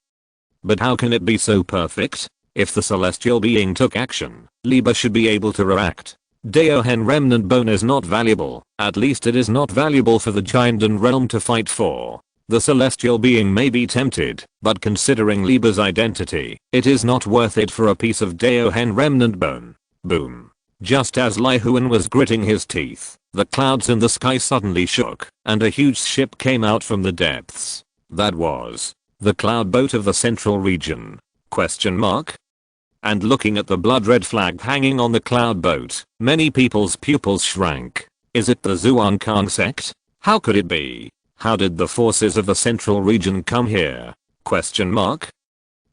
But how can it be so perfect? If the celestial being took action, Liba should be able to react. Dao Hen Remnant Bone is not valuable. At least it is not valuable for the Jiandan realm to fight for. The celestial being may be tempted, but considering Liba's identity, it is not worth it for a piece of Dao Hen Remnant Bone. Boom. Just as Lai Huan was gritting his teeth, the clouds in the sky suddenly shook, and a huge ship came out from the depths. That was the cloud boat of the central region. Question mark? And looking at the blood red flag hanging on the cloud boat, many people's pupils shrank. Is it the Zhuangkang sect? How could it be? How did the forces of the central region come here? Question mark?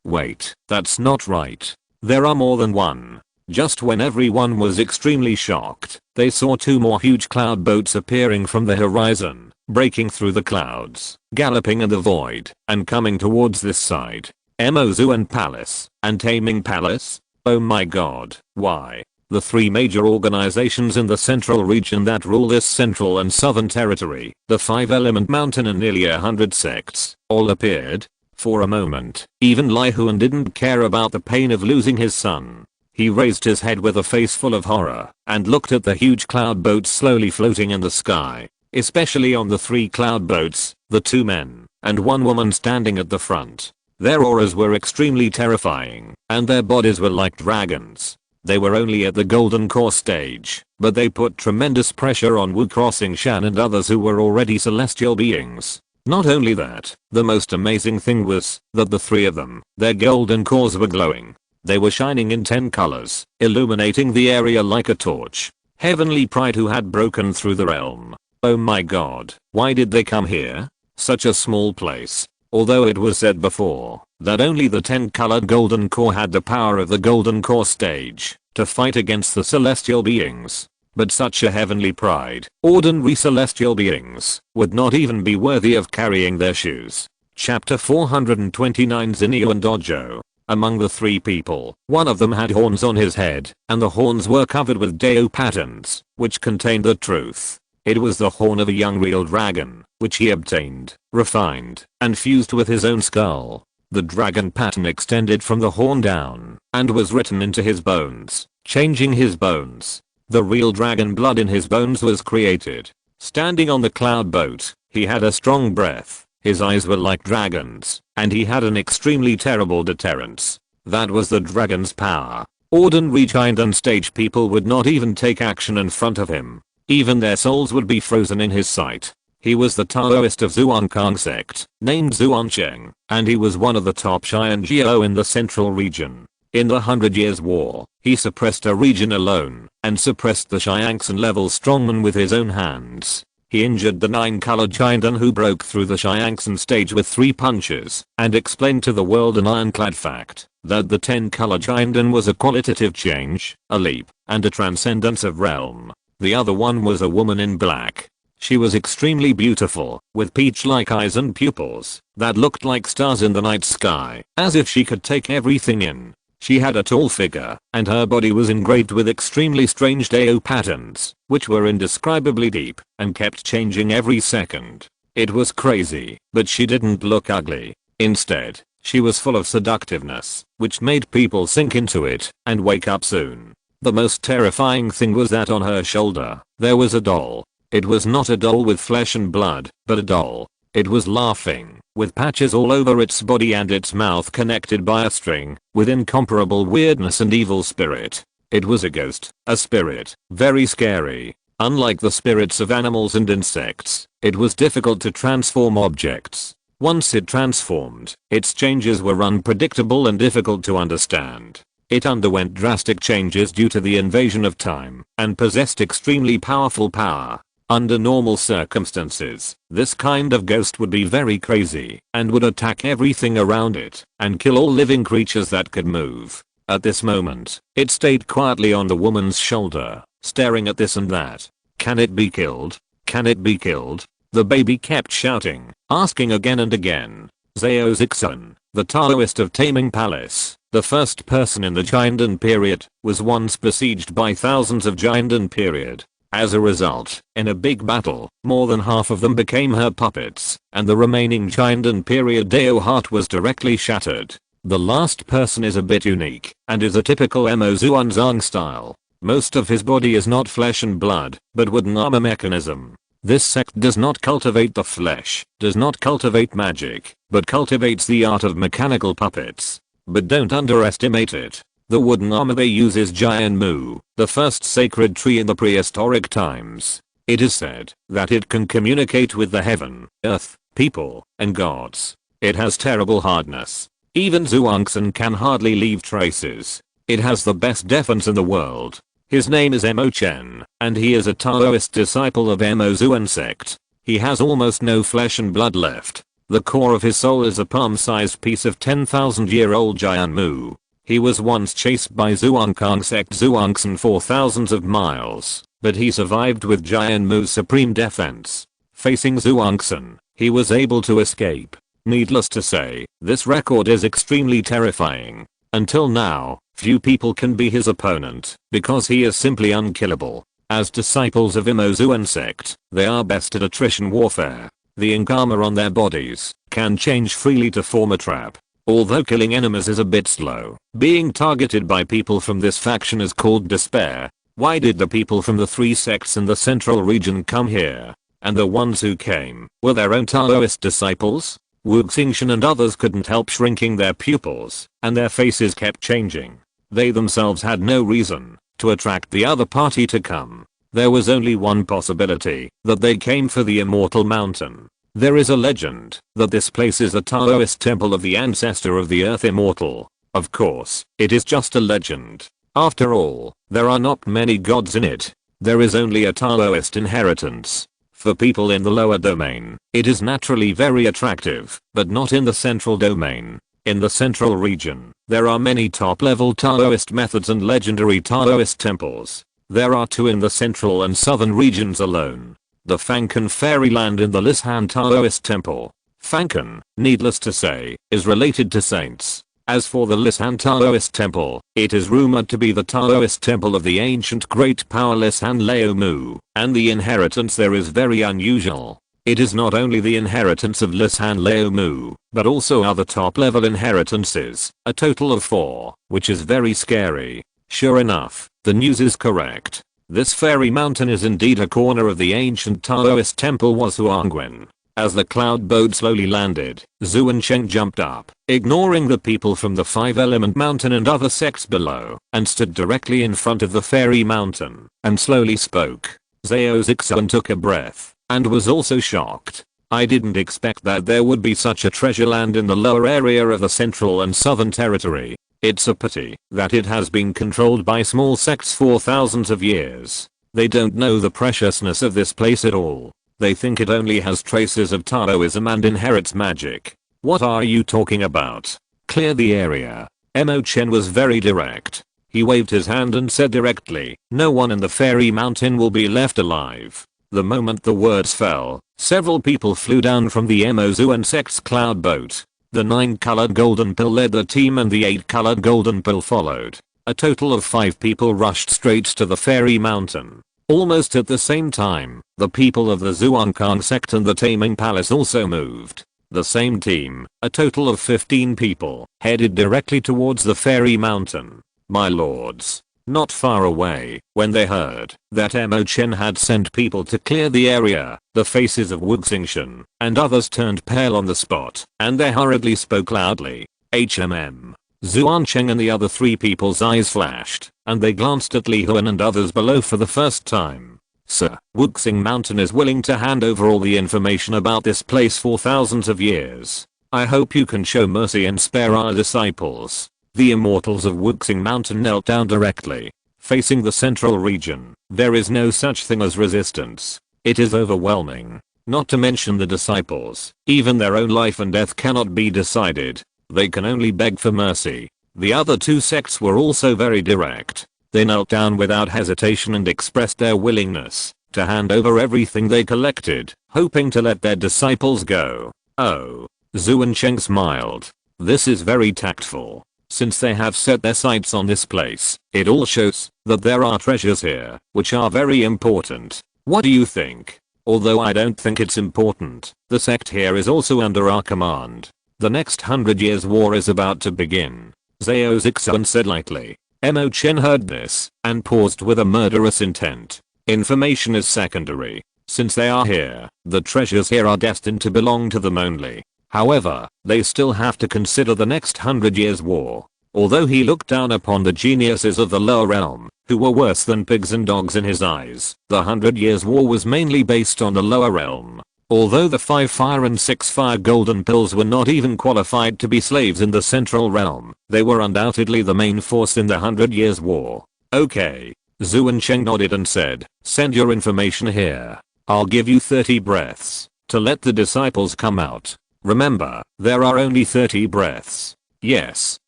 Wait, that's not right. There are more than one. Just when everyone was extremely shocked, they saw two more huge cloud boats appearing from the horizon, breaking through the clouds, galloping in the void, and coming towards this side. Mozuan Palace and Taming Palace? Oh my god, why? The three major organizations in the central region that rule this central and southern territory, the 5-element mountain and nearly 100 sects, all appeared. For a moment, even Lai Huan didn't care about the pain of losing his son. He raised his head with a face full of horror and looked at the huge cloud boats slowly floating in the sky. Especially on the three cloud boats, the two men and one woman standing at the front. Their auras were extremely terrifying, and their bodies were like dragons. They were only at the golden core stage, but they put tremendous pressure on Wu Crossing Shan and others who were already celestial beings. Not only that, the most amazing thing was that the three of them, their golden cores were glowing. They were shining in 10 colors, illuminating the area like a torch. Heavenly pride who had broken through the realm. Oh my god, why did they come here? Such a small place. Although it was said before that only the 10-colored golden core had the power of the golden core stage to fight against the celestial beings. But such a heavenly pride, ordinary celestial beings would not even be worthy of carrying their shoes. Chapter 429 Zinio and Dojo. Among the three people, one of them had horns on his head, and the horns were covered with Dao patterns, which contained the truth. It was the horn of a young real dragon, which he obtained, refined, and fused with his own skull. The dragon pattern extended from the horn down, and was written into his bones, changing his bones. The real dragon blood in his bones was created. Standing on the cloud boat, he had a strong breath, his eyes were like dragons, and he had an extremely terrible deterrence. That was the dragon's power. Ordinary giant and stage people would not even take action in front of him. Even their souls would be frozen in his sight. He was the Taoist of Zhuangkang sect, named Zhuangcheng, and he was one of the top Xian Jiao in the central region. In the 100 Years' War, he suppressed a region alone, and suppressed the Xiangxan level strongman with his own hands. He injured the 9-colored Giandan who broke through the Xiangxan stage with 3 punches, and explained to the world an ironclad fact, that the 10-colored Giandan was a qualitative change, a leap, and a transcendence of realm. The other one was a woman in black. She was extremely beautiful, with peach-like eyes and pupils that looked like stars in the night sky, as if she could take everything in. She had a tall figure, and her body was engraved with extremely strange Dao patterns, which were indescribably deep, and kept changing every second. It was crazy, but she didn't look ugly. Instead, she was full of seductiveness, which made people sink into it, and wake up soon. The most terrifying thing was that on her shoulder, there was a doll. It was not a doll with flesh and blood, but a doll. It was laughing, with patches all over its body and its mouth connected by a string, with incomparable weirdness and evil spirit. It was a ghost, a spirit, very scary. Unlike the spirits of animals and insects, it was difficult to transform objects. Once it transformed, its changes were unpredictable and difficult to understand. It underwent drastic changes due to the invasion of time, and possessed extremely powerful power. Under normal circumstances, this kind of ghost would be very crazy, and would attack everything around it, and kill all living creatures that could move. At this moment, it stayed quietly on the woman's shoulder, staring at this and that. Can it be killed? Can it be killed? The baby kept shouting, asking again and again. Zhao Zixun, the Taoist of Taming Palace, the first person in the Jiandan period, was once besieged by thousands of Jiandan period. As a result, in a big battle, more than half of them became her puppets, and the remaining Jiandan period Dao heart was directly shattered. The last person is a bit unique, and is a typical Mo Xuanzang style. Most of his body is not flesh and blood, but wooden armor mechanism. This sect does not cultivate the flesh, does not cultivate magic, but cultivates the art of mechanical puppets. But don't underestimate it. The wooden armor they use is Jian Mu, the first sacred tree in the prehistoric times. It is said that it can communicate with the heaven, earth, people, and gods. It has terrible hardness. Even Zhuangxan can hardly leave traces. It has the best defense in the world. His name is Mo Chen, and he is a Taoist disciple of Mo Xuan sect. He has almost no flesh and blood left. The core of his soul is a palm-sized piece of 10,000-year-old Jian Mu. He was once chased by Zhuangkang sect Zhuangxan for thousands of miles, but he survived with Jian Mu's supreme defense. Facing Zhuangxan, he was able to escape. Needless to say, this record is extremely terrifying. Until now, few people can be his opponent, because he is simply unkillable. As disciples of Mo Xuan sect, they are best at attrition warfare. The ink armor on their bodies can change freely to form a trap. Although killing enemies is a bit slow, being targeted by people from this faction is called despair. Why did the people from the 3 sects in the central region come here? And the ones who came were their own Taoist disciples? Wu Xingchen and others couldn't help shrinking their pupils, and their faces kept changing. They themselves had no reason to attract the other party to come. There was only one possibility, that they came for the immortal mountain. There is a legend that this place is a Taoist temple of the ancestor of the earth immortal. Of course, it is just a legend. After all, there are not many gods in it. There is only a Taoist inheritance. For people in the lower domain, it is naturally very attractive, but not in the central domain. In the central region, there are many top-level Taoist methods and legendary Taoist temples. There are 2 in the central and southern regions alone. The Fankan Fairyland in the Lishan Taoist Temple. Fankan, needless to say, is related to saints. As for the Lishan Taoist Temple, it is rumored to be the Taoist temple of the ancient great power Lishan Laomu, and the inheritance there is very unusual. It is not only the inheritance of Lishan Laomu, but also other top-level inheritances, a total of 4, which is very scary. Sure enough, the news is correct. This fairy mountain is indeed a corner of the ancient Taoist temple Wazuangwen. As the cloud boat slowly landed, Zhu and Cheng jumped up, ignoring the people from the 5-element mountain and other sects below, and stood directly in front of the fairy mountain, and slowly spoke. Zhao Zixuan took a breath, and was also shocked. I didn't expect that there would be such a treasure land in the lower area of the central and southern territory. It's a pity that it has been controlled by small sects for thousands of years. They don't know the preciousness of this place at all. They think it only has traces of Taoism and inherits magic. What are you talking about? Clear the area. Mo Chen was very direct. He waved his hand and said directly, no one in the fairy mountain will be left alive. The moment the words fell, several people flew down from the Mozuan sect's cloud boat. The 9-colored golden pill led the team and the 8-colored golden pill followed. A total of 5 people rushed straight to the fairy mountain. Almost at the same time, the people of the Zhuangkang sect and the Taming Palace also moved. The same team, a total of 15 people, headed directly towards the fairy mountain. My lords. Not far away, when they heard that Mo Chen had sent people to clear the area, the faces of Wu Xingchen and others turned pale on the spot, and they hurriedly spoke loudly. Zuan Cheng and the other 3 people's eyes flashed, and they glanced at Li Huan and others below for the first time. Sir, Wuxing Mountain is willing to hand over all the information about this place for thousands of years. I hope you can show mercy and spare our disciples. The immortals of Wuxing Mountain knelt down directly, facing the central region. There is no such thing as resistance. It is overwhelming. Not to mention the disciples, even their own life and death cannot be decided. They can only beg for mercy. The other 2 sects were also very direct. They knelt down without hesitation and expressed their willingness to hand over everything they collected, hoping to let their disciples go. Oh. Zhu and Cheng smiled. This is very tactful. Since they have set their sights on this place, it all shows that there are treasures here, which are very important. What do you think? Although I don't think it's important, the sect here is also under our command. The next 100 years war is about to begin. Zhao Zixuan said lightly. Mo Chen heard this, and paused with a murderous intent. Information is secondary. Since they are here, the treasures here are destined to belong to them only. However, they still have to consider the next 100 years war. Although he looked down upon the geniuses of the lower realm, who were worse than pigs and dogs in his eyes, the 100 years war was mainly based on the lower realm. Although the 5 fire and 6 fire golden pills were not even qualified to be slaves in the central realm, they were undoubtedly the main force in the 100 years war. Okay. Zhu and Cheng nodded and said, send your information here. I'll give you 30 breaths to let the disciples come out. Remember, there are only 30 breaths. Yes,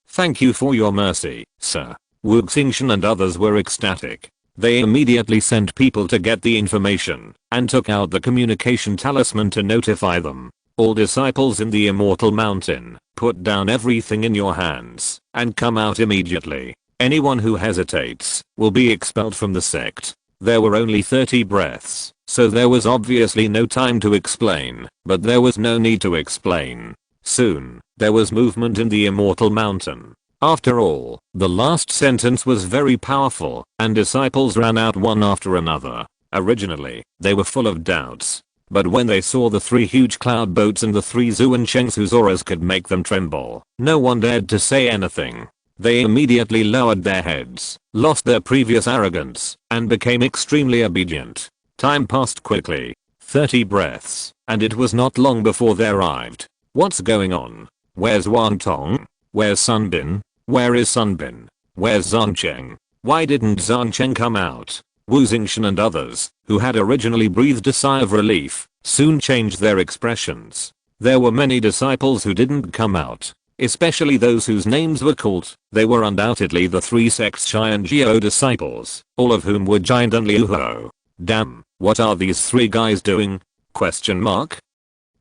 thank you for your mercy, sir. Wu Xingchen and others were ecstatic. They immediately sent people to get the information, and took out the communication talisman to notify them. All disciples in the immortal mountain, put down everything in your hands, and come out immediately. Anyone who hesitates, will be expelled from the sect. There were only 30 breaths, so there was obviously no time to explain, but there was no need to explain. Soon, there was movement in the immortal mountain. After all, the last sentence was very powerful, and disciples ran out one after another. Originally, they were full of doubts. But when they saw the 3 huge cloud boats and the 3 Zuanshengs whose auras could make them tremble, no one dared to say anything. They immediately lowered their heads, lost their previous arrogance, and became extremely obedient. Time passed quickly. 30 breaths, and it was not long before they arrived. What's going on? Where's Wang Tong? Where's Sunbin? Where is Sunbin? Where's Zhangcheng? Why didn't Zhangcheng come out? Wu Xingshan and others, who had originally breathed a sigh of relief, soon changed their expressions. There were many disciples who didn't come out, especially those whose names were called. They were undoubtedly the 3 sects Xianjiao disciples, all of whom were giant and Liu Ho. Damn, what are these 3 guys doing? Question mark?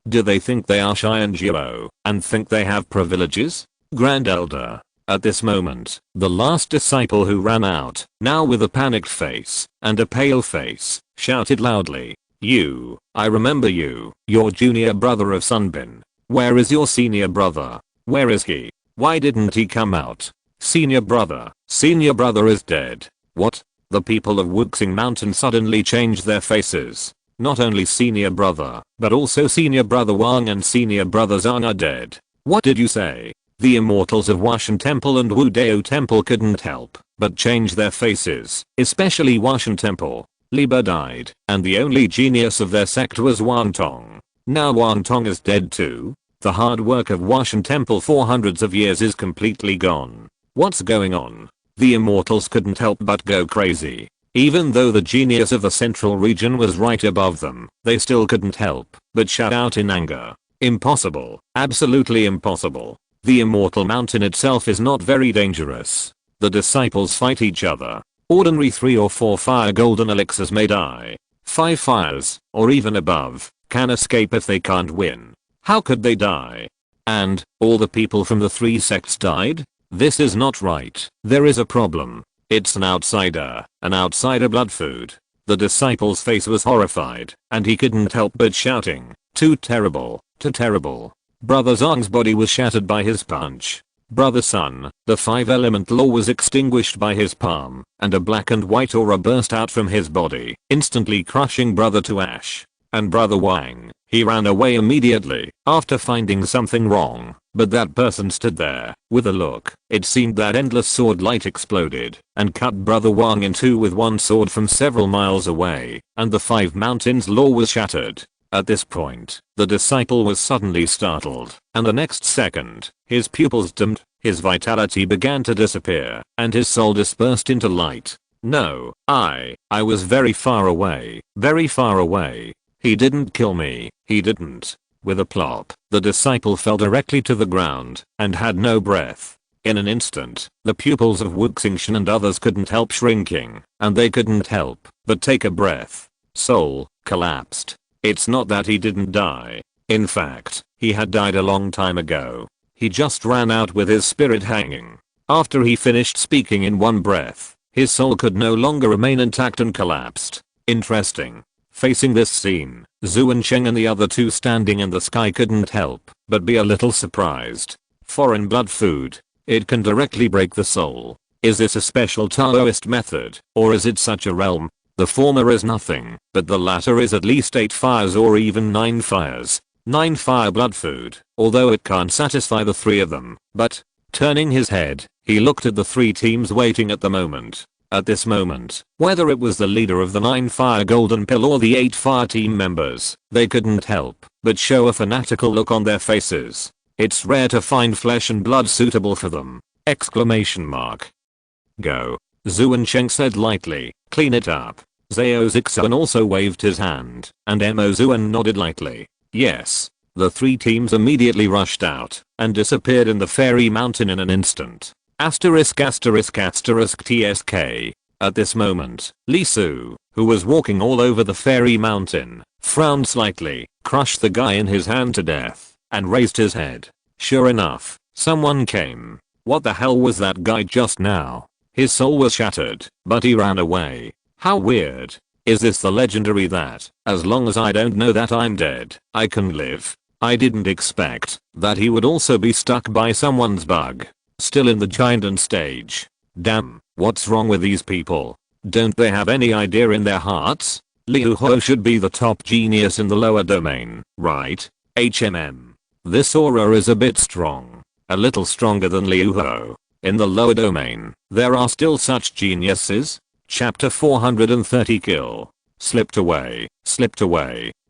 Do they think they are Xianjiao and think they have privileges? Grand Elder. At this moment, the last disciple who ran out, now with a panicked face and a pale face, shouted loudly, "You, I remember you, your junior brother of Sunbin. Where is your senior brother? Where is he? Why didn't he come out? Senior brother is dead." What? The people of Wuxing Mountain suddenly changed their faces. Not only senior brother, but also senior brother Wang and senior brother Zhang are dead. What did you say? The immortals of Washan Temple and Wudao Temple couldn't help but change their faces, especially Washan Temple. Liber died, and the only genius of their sect was Wang Tong. Now Wang Tong is dead too. The hard work of Washan Temple for hundreds of years is completely gone. What's going on? The immortals couldn't help but go crazy. Even though the genius of the central region was right above them, they still couldn't help but shout out in anger. Impossible. Absolutely impossible. The immortal mountain itself is not very dangerous. The disciples fight each other. Ordinary 3 or 4 fire golden elixirs may die. 5 fires, or even above, can escape if they can't win. How could they die? And, all the people from the 3 sects died? This is not right. There is a problem. It's an outsider blood food. The disciple's face was horrified, and he couldn't help but shouting, "Too terrible, too terrible." Brother Zhang's body was shattered by his punch. Brother Sun, the 5-element law was extinguished by his palm, and a black and white aura burst out from his body, instantly crushing brother to ash. And brother Wang, he ran away immediately, after finding something wrong, but that person stood there, with a look. It seemed that endless sword light exploded, and cut brother Wang in 2 with one sword from several miles away, and the 5 mountains law was shattered. At this point, the disciple was suddenly startled, and the next second, his pupils dimmed, his vitality began to disappear, and his soul dispersed into light. No, I was very far away, very far away. He didn't kill me, he didn't. With a plop, the disciple fell directly to the ground, and had no breath. In an instant, the pupils of Wuxingshan and others couldn't help shrinking, and they couldn't help but take a breath. Soul collapsed. It's not that he didn't die. In fact, he had died a long time ago. He just ran out with his spirit hanging. After he finished speaking in one breath, his soul could no longer remain intact and collapsed. Interesting. Facing this scene, Zuansheng and the other 2 standing in the sky couldn't help but be a little surprised. Foreign blood food. It can directly break the soul. Is this a special Taoist method, or is it such a realm? The former is nothing, but the latter is at least 8 fires or even 9 fires. 9 fire blood food, although it can't satisfy the 3 of them. But, turning his head, he looked at the 3 teams waiting at the moment. At this moment, whether it was the leader of the 9 fire golden pill or the 8 fire team members, they couldn't help but show a fanatical look on their faces. It's rare to find flesh and blood suitable for them! Exclamation mark. Go. Zuansheng said lightly, "Clean it up." Zhao Zixuan also waved his hand, and Mo Zuan nodded lightly. Yes. The 3 teams immediately rushed out, and disappeared in the fairy mountain in an instant. Asterisk asterisk asterisk TSK. At this moment, Li Su, who was walking all over the fairy mountain, frowned slightly, crushed the guy in his hand to death, and raised his head. Sure enough, someone came. What the hell was that guy just now? His soul was shattered, but he ran away. How weird. Is this the legendary that, as long as I don't know that I'm dead, I can live? I didn't expect that he would also be stuck by someone's bug. Still in the giant stage. Damn, what's wrong with these people? Don't they have any idea in their hearts? Liu Ho should be the top genius in the lower domain, right? This aura is a bit strong. A little stronger than Liu Ho. In the lower domain, there are still such geniuses? Chapter 430 Kill. Slipped away.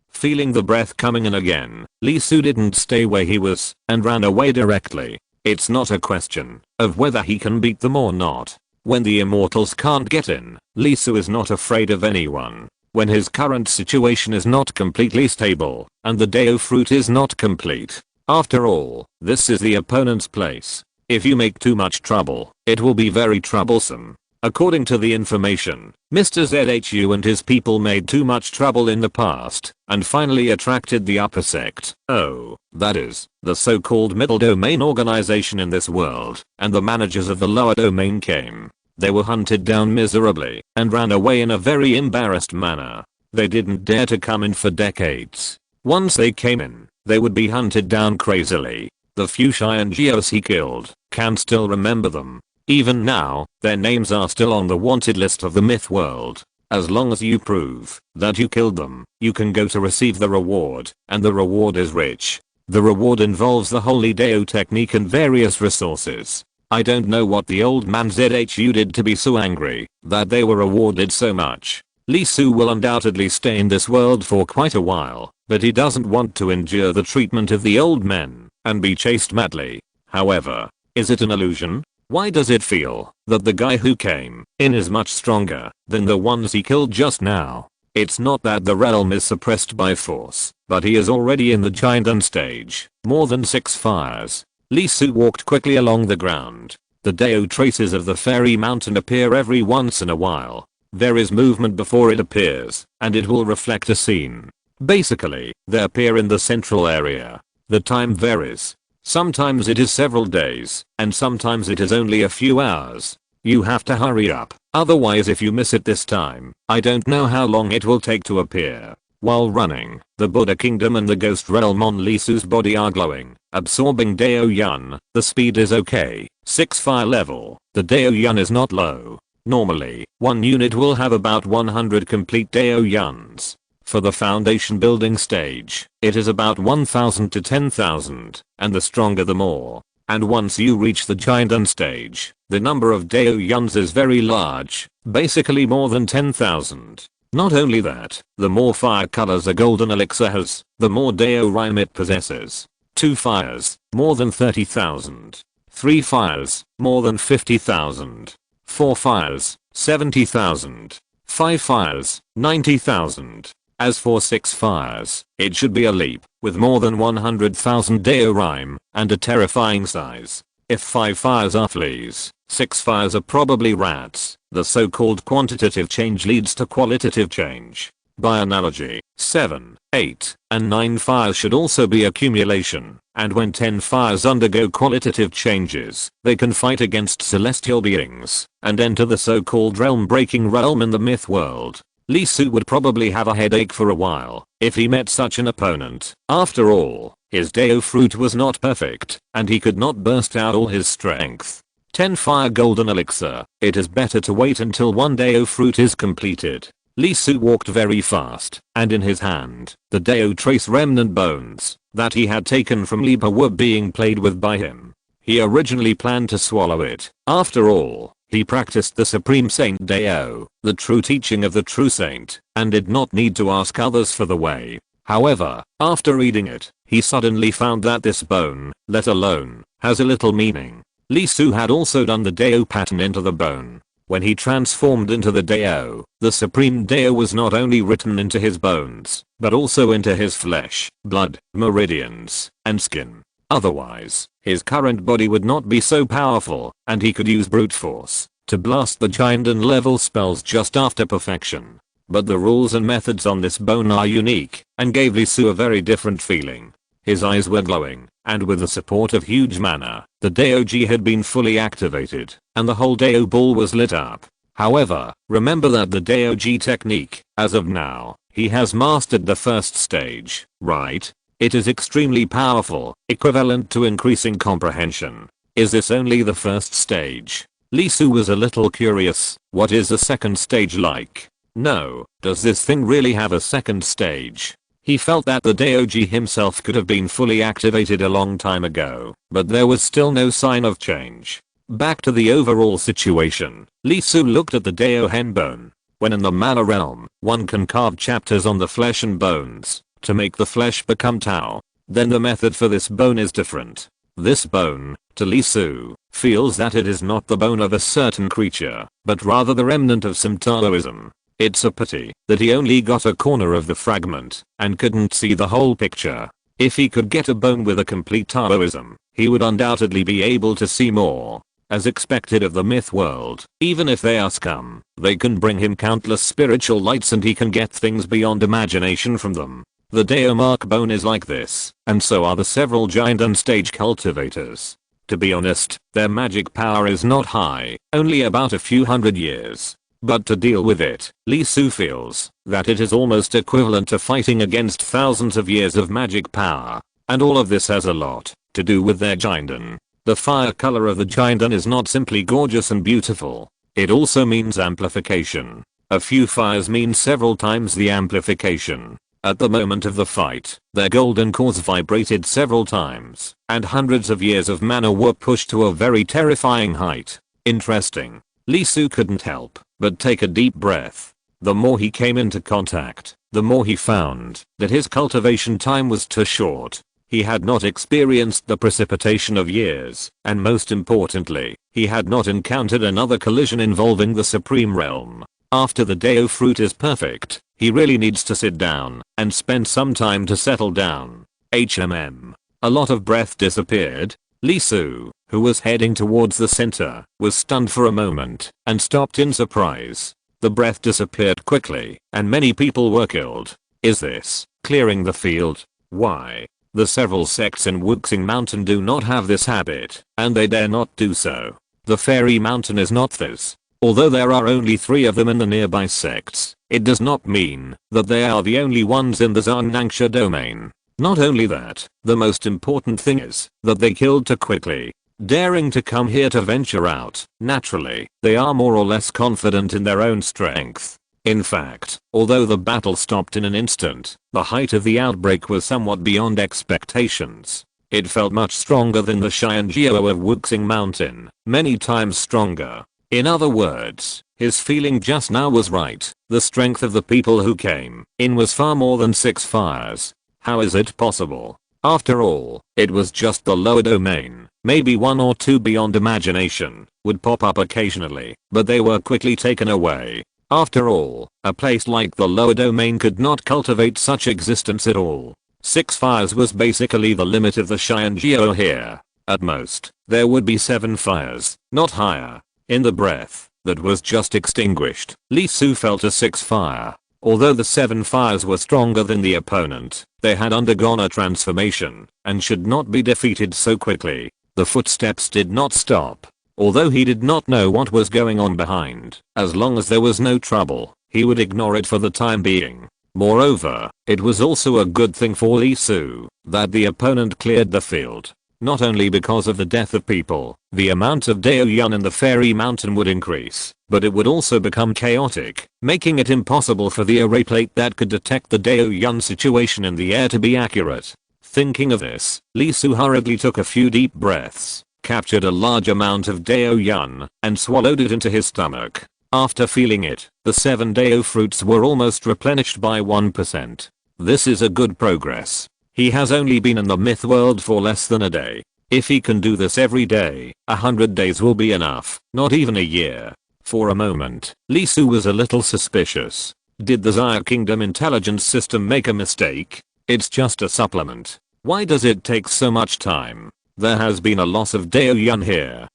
Feeling the breath coming in again, Lee Su didn't stay where he was and ran away directly. It's not a question of whether he can beat them or not. When the immortals can't get in, Lee Su is not afraid of anyone. When his current situation is not completely stable and the Dao fruit is not complete. After all, this is the opponent's place. If you make too much trouble, it will be very troublesome. According to the information, Mr. ZHU and his people made too much trouble in the past and finally attracted the upper sect. Oh, that is, the so-called middle domain organization in this world, and the managers of the lower domain came. They were hunted down miserably and ran away in a very embarrassed manner. They didn't dare to come in for decades. Once they came in, they would be hunted down crazily. The few Xianjios he killed can still remember them. Even now, their names are still on the wanted list of the myth world. As long as you prove that you killed them, you can go to receive the reward, and the reward is rich. The reward involves the Holy Dao technique and various resources. I don't know what the old man ZHU did to be so angry that they were awarded so much. Lee Su will undoubtedly stay in this world for quite a while, but he doesn't want to endure the treatment of the old men and be chased madly. However, is it an illusion? Why does it feel that the guy who came in is much stronger than the ones he killed just now? It's not that the realm is suppressed by force, but he is already in the Giant stage. More than 6 fires. Lee Su walked quickly along the ground. The Dao traces of the fairy mountain appear every once in a while. There is movement before it appears, and it will reflect a scene. Basically, they appear in the central area. The time varies. Sometimes it is several days, and sometimes it is only a few hours. You have to hurry up, otherwise if you miss it this time, I don't know how long it will take to appear. While running, the Buddha Kingdom and the Ghost Realm on Lee Su's body are glowing, absorbing Dao Yun. The speed is okay. 6 fire level. The Dao Yun is not low. Normally, one unit will have about 100 complete Dao Yuns. For the foundation building stage, it is about 1000 to 10,000, and the stronger the more. And once you reach the Giant stage, the number of Dao Yuns is very large, basically more than 10,000. Not only that, the more fire colors a golden elixir has, the more Dao rhyme it possesses. 2 fires, more than 30,000. 3 fires, more than 50,000. 4 fires, 70,000. 5 fires, 90,000. As for 6 fires, it should be a leap, with more than 100,000 Dao rhyme, and a terrifying size. If 5 fires are fleas, 6 fires are probably rats. The so-called quantitative change leads to qualitative change. By analogy, 7, 8, and 9 fires should also be accumulation, and when 10 fires undergo qualitative changes, they can fight against celestial beings, and enter the so-called realm-breaking realm in the myth world. Lee Su would probably have a headache for a while if he met such an opponent. After all, his Dao fruit was not perfect, and he could not burst out all his strength. 10 fire golden elixir. It is better to wait until one Dao fruit is completed. Lee Su walked very fast, and in his hand, the Dao trace remnant bones that he had taken from Lipa were being played with by him. He originally planned to swallow it. After all, he practiced the Supreme Saint Dao, the true teaching of the true saint, and did not need to ask others for the way. However, after reading it, he suddenly found that this bone, let alone, has a little meaning. Lee Su had also done the Dao pattern into the bone. When he transformed into the Dao, the Supreme Dao was not only written into his bones, but also into his flesh, blood, meridians, and skin. Otherwise, his current body would not be so powerful, and he could use brute force to blast the Giant level spells just after perfection. But the rules and methods on this bone are unique, and gave Lee Su a very different feeling. His eyes were glowing, and with the support of huge mana, the Dao Ji had been fully activated, and the whole Dao ball was lit up. However, remember that the Dao Ji technique, as of now, he has mastered the first stage, right? It is extremely powerful, equivalent to increasing comprehension. Is this only the first stage? Lee Su was a little curious. What is the second stage like? No, does this thing really have a second stage? He felt that the Dog himself could have been fully activated a long time ago, but there was still no sign of change. Back to the overall situation, Lee Su looked at the Dao hen bone. When in the mana realm, one can carve chapters on the flesh and bones to make the flesh become Tao. Then the method for this bone is different. This bone, to Lee Su, feels that it is not the bone of a certain creature, but rather the remnant of some Taoism. It's a pity that he only got a corner of the fragment and couldn't see the whole picture. If he could get a bone with a complete Taoism, he would undoubtedly be able to see more. As expected of the myth world, even if they are scum, they can bring him countless spiritual lights and he can get things beyond imagination from them. The Dao Mark bone is like this, and so are the several giant and stage cultivators. To be honest, their magic power is not high, only about a few hundred years. But to deal with it, Lee Su feels that it is almost equivalent to fighting against thousands of years of magic power. And all of this has a lot to do with their Jinden. The fire color of the Jinden is not simply gorgeous and beautiful. It also means amplification. A few fires mean several times the amplification. At the moment of the fight, their golden cores vibrated several times, and hundreds of years of mana were pushed to a very terrifying height. Interesting. Lee Su couldn't help but take a deep breath. The more he came into contact, the more he found that his cultivation time was too short. He had not experienced the precipitation of years, and most importantly, he had not encountered another collision involving the Supreme Realm. After the Dao fruit is perfect, he really needs to sit down and spend some time to settle down. A lot of breath disappeared. Lee Su, who was heading towards the center, was stunned for a moment and stopped in surprise. The breath disappeared quickly, and many people were killed. Is this clearing the field? Why? The several sects in Wuxing Mountain do not have this habit, and they dare not do so. The Fairy Mountain is not this. Although there are only 3 of them in the nearby sects, it does not mean that they are the only ones in the Zhangnangsha domain. Not only that, the most important thing is that they killed too quickly, daring to come here to venture out. Naturally, they are more or less confident in their own strength. In fact, although the battle stopped in an instant, the height of the outbreak was somewhat beyond expectations. It felt much stronger than the Xianjiao of Wuxing Mountain, many times stronger. In other words, his feeling just now was right. The strength of the people who came in was far more than 6 fires. How is it possible? After all, it was just the lower domain. Maybe 1 or 2 beyond imagination would pop up occasionally, but they were quickly taken away. After all, a place like the lower domain could not cultivate such existence at all. 6 fires was basically the limit of the Xianjiao here. At most, there would be 7 fires, not higher. In the breath that was just extinguished, Lee Su felt a 6 fire. Although the 7 fires were stronger than the opponent, they had undergone a transformation and should not be defeated so quickly. The footsteps did not stop. Although he did not know what was going on behind, as long as there was no trouble, he would ignore it for the time being. Moreover, it was also a good thing for Lee Su that the opponent cleared the field. Not only because of the death of people, the amount of Dao Yun in the Fairy Mountain would increase, but it would also become chaotic, making it impossible for the array plate that could detect the Dao Yun situation in the air to be accurate. Thinking of this, Lee Su hurriedly took a few deep breaths, captured a large amount of Dao Yun, and swallowed it into his stomach. After feeling it, the 7 Dao fruits were almost replenished by 1%. This is a good progress. He has only been in the myth world for less than a day. If he can do this every day, 100 days will be enough, not even a year. For a moment, Lee Su was a little suspicious. Did the Xia Kingdom intelligence system make a mistake? It's just a supplement. Why does it take so much time? There has been a loss of Dao Yun here.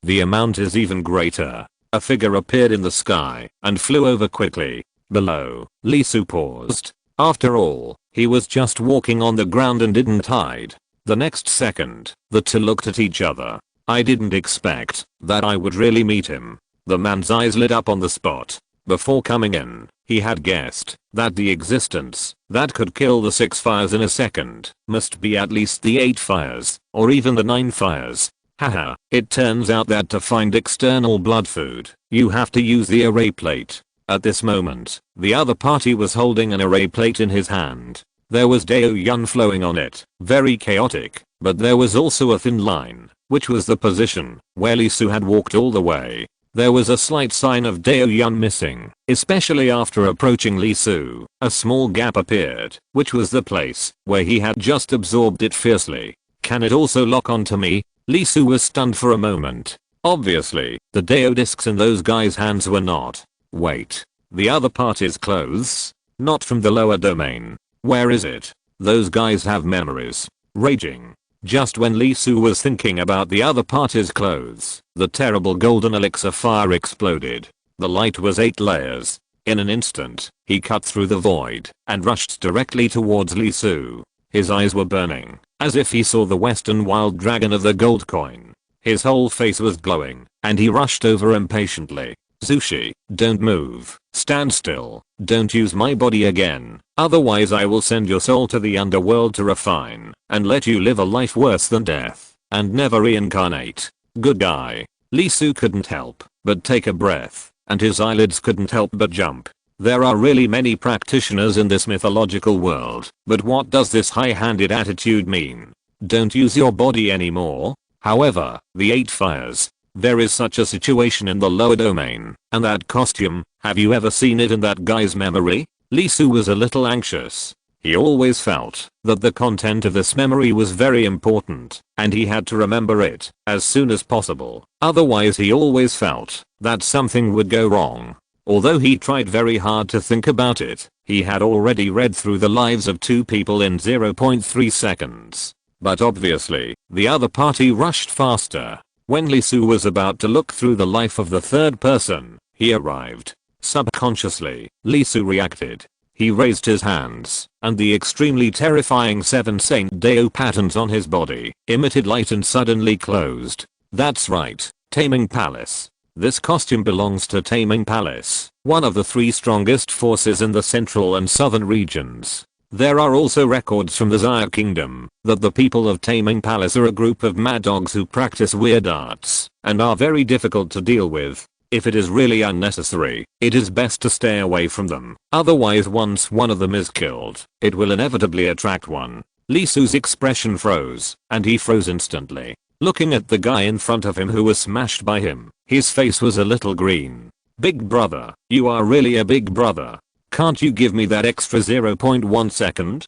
The amount is even greater. A figure appeared in the sky and flew over quickly. Below, Lee Su paused. After all, he was just walking on the ground and didn't hide. The next second, the 2 looked at each other. I didn't expect that I would really meet him. The man's eyes lit up on the spot. Before coming in, he had guessed that the existence that could kill the 6 fires in a second must be at least the 8 fires, or even the 9 fires. Haha, it turns out that to find external blood food, you have to use the array plate. At this moment, the other party was holding an array plate in his hand. There was Dao Yun flowing on it, very chaotic, but there was also a thin line, which was the position where Lee Su had walked all the way. There was a slight sign of Dao Yun missing, especially after approaching Lee Su. A small gap appeared, which was the place where he had just absorbed it fiercely. Can it also lock onto me? Lee Su was stunned for a moment. Obviously, the Dao discs in those guys' hands were not. Wait. The other party's clothes? Not from the lower domain. Where is it? Those guys have memories. Raging. Just when Lee Su was thinking about the other party's clothes, the terrible golden elixir fire exploded. The light was 8 layers. In an instant, he cut through the void and rushed directly towards Lee Su. His eyes were burning, as if he saw the western wild dragon of the gold coin. His whole face was glowing, and he rushed over impatiently. Zushi, don't move. Stand still. Don't use my body again. Otherwise I will send your soul to the underworld to refine and let you live a life worse than death and never reincarnate. Good guy. Lee Su couldn't help but take a breath, and his eyelids couldn't help but jump. There are really many practitioners in this mythological world, but what does this high-handed attitude mean? Don't use your body anymore? However, the 8 fires. There is such a situation in the lower domain, and that costume, have you ever seen it in that guy's memory? Lee Su was a little anxious. He always felt that the content of this memory was very important, and he had to remember it as soon as possible. Otherwise he always felt that something would go wrong. Although he tried very hard to think about it, he had already read through the lives of 2 people in 0.3 seconds. But obviously, the other party rushed faster. When Lee Su was about to look through the life of the third person, he arrived. Subconsciously, Lee Su reacted. He raised his hands, and the extremely terrifying 7 Saint Dao patterns on his body emitted light and suddenly closed. That's right, Taming Palace. This costume belongs to Taming Palace, one of the 3 strongest forces in the central and southern regions. There are also records from the Xia Kingdom that the people of Taming Palace are a group of mad dogs who practice weird arts and are very difficult to deal with. If it is really unnecessary, it is best to stay away from them. Otherwise once one of them is killed, it will inevitably attract one. Lee Su's expression froze, and he froze instantly. Looking at the guy in front of him who was smashed by him, his face was a little green. Big brother, you are really a big brother. Can't you give me that extra 0.1 second?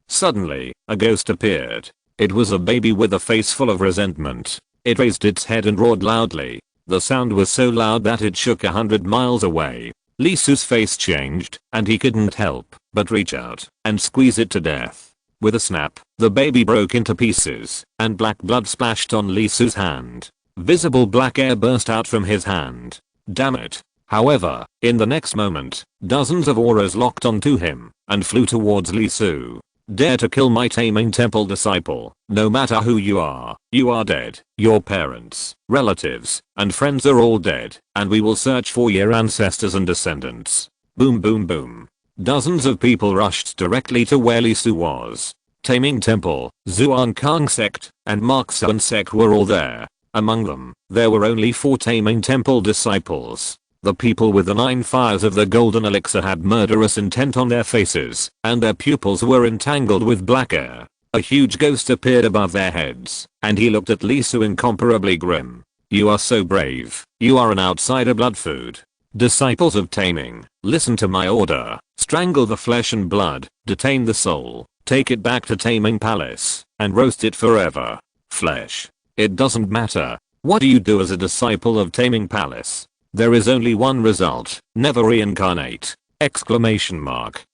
Suddenly, a ghost appeared. It was a baby with a face full of resentment. It raised its head and roared loudly. The sound was so loud that it shook 100 miles away. Lee Su's face changed, and he couldn't help but reach out and squeeze it to death. With a snap, the baby broke into pieces, and black blood splashed on Lee Su's hand. Visible black air burst out from his hand. Damn it. However, in the next moment, dozens of auras locked onto him and flew towards Lee Su. Dare to kill my Taming Temple disciple. No matter who you are dead. Your parents, relatives, and friends are all dead, and we will search for your ancestors and descendants. Boom boom boom. Dozens of people rushed directly to where Lee Su was. Taming Temple, Zhuangkang sect, and Mark Sun sect were all there. Among them, there were only 4 Taming Temple disciples. The people with the 9 fires of the golden elixir had murderous intent on their faces, and their pupils were entangled with black air. A huge ghost appeared above their heads, and he looked at Lee Su incomparably grim. You are so brave. You are an outsider blood food. Disciples of Taming, listen to my order. Strangle the flesh and blood, detain the soul, take it back to Taming Palace, and roast it forever. Flesh. It doesn't matter. What do you do as a disciple of Taming Palace? There is only one result, never reincarnate! Exclamation mark.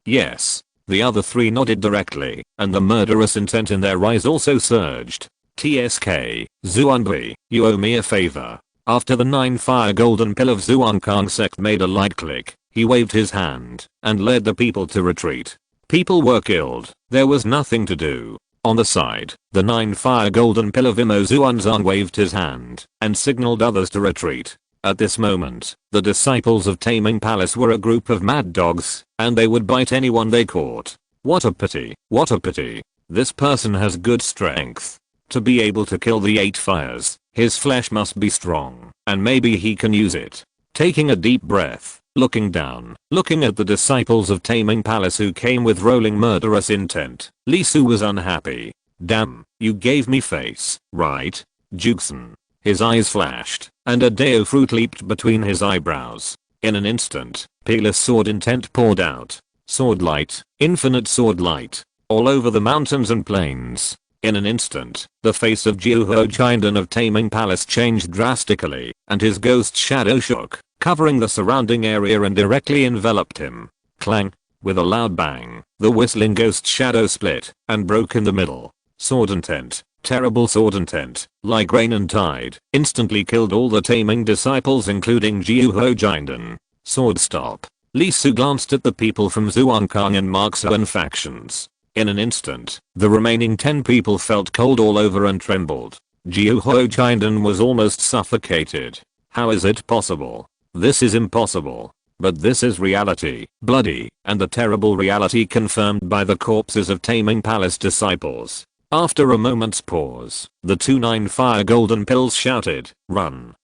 Yes. The other 3 nodded directly, and the murderous intent in their eyes also surged. TSK, Zuanbui, you owe me a favor. After the 9 fire golden pill of Zhuangkang sect made a light click, he waved his hand and led the people to retreat. People were killed, there was nothing to do. On the side, the 9 fire golden pill of Imo Zuanzan waved his hand and signaled others to retreat. At this moment, the disciples of Taming Palace were a group of mad dogs, and they would bite anyone they caught. What a pity, what a pity. This person has good strength. To be able to kill the 8 fires, His flesh must be strong, and maybe he can use it. Taking a deep breath, looking down, looking at the disciples of Taming Palace who came with rolling murderous intent, Lee Su was unhappy. Damn, you gave me face, right? Jukson. His eyes flashed, and a Deo fruit leaped between his eyebrows. In an instant, peerless sword intent poured out. Sword light, infinite sword light, all over the mountains and plains. In an instant, the face of Jiuho Chindan of Taming Palace changed drastically, and his ghost shadow shook, covering the surrounding area and directly enveloped him. Clang! With a loud bang, the whistling ghost shadow split, and broke in the middle. Sword intent, terrible sword intent, like rain and tide, instantly killed all the Taming disciples including Jiuho Chindan. Sword stop. Lee Su glanced at the people from Zuankang and Marxuan factions. In an instant, the remaining 10 people felt cold all over and trembled. Jiuho Chindan was almost suffocated. How is it possible? This is impossible. But this is reality, bloody, and the terrible reality confirmed by the corpses of Taming Palace disciples. After a moment's pause, the 2 fire golden pills shouted, "Run.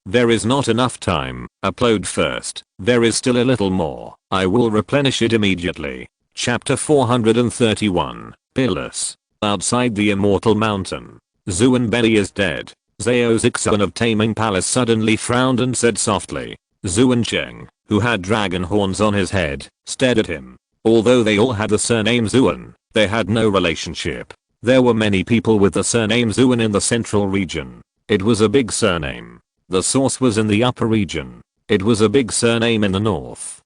There is not enough time, upload first, there is still a little more, I will replenish it immediately." Chapter 431, Peerless. Outside the Immortal Mountain. Zuan Bei is dead. Zhao Zixuan of Taming Palace suddenly frowned and said softly. Zuan Cheng, who had dragon horns on his head, stared at him. Although they all had the surname Zuan, they had no relationship. There were many people with the surname Zuan in the central region. It was a big surname. The source was in the upper region. It was a big surname in the north.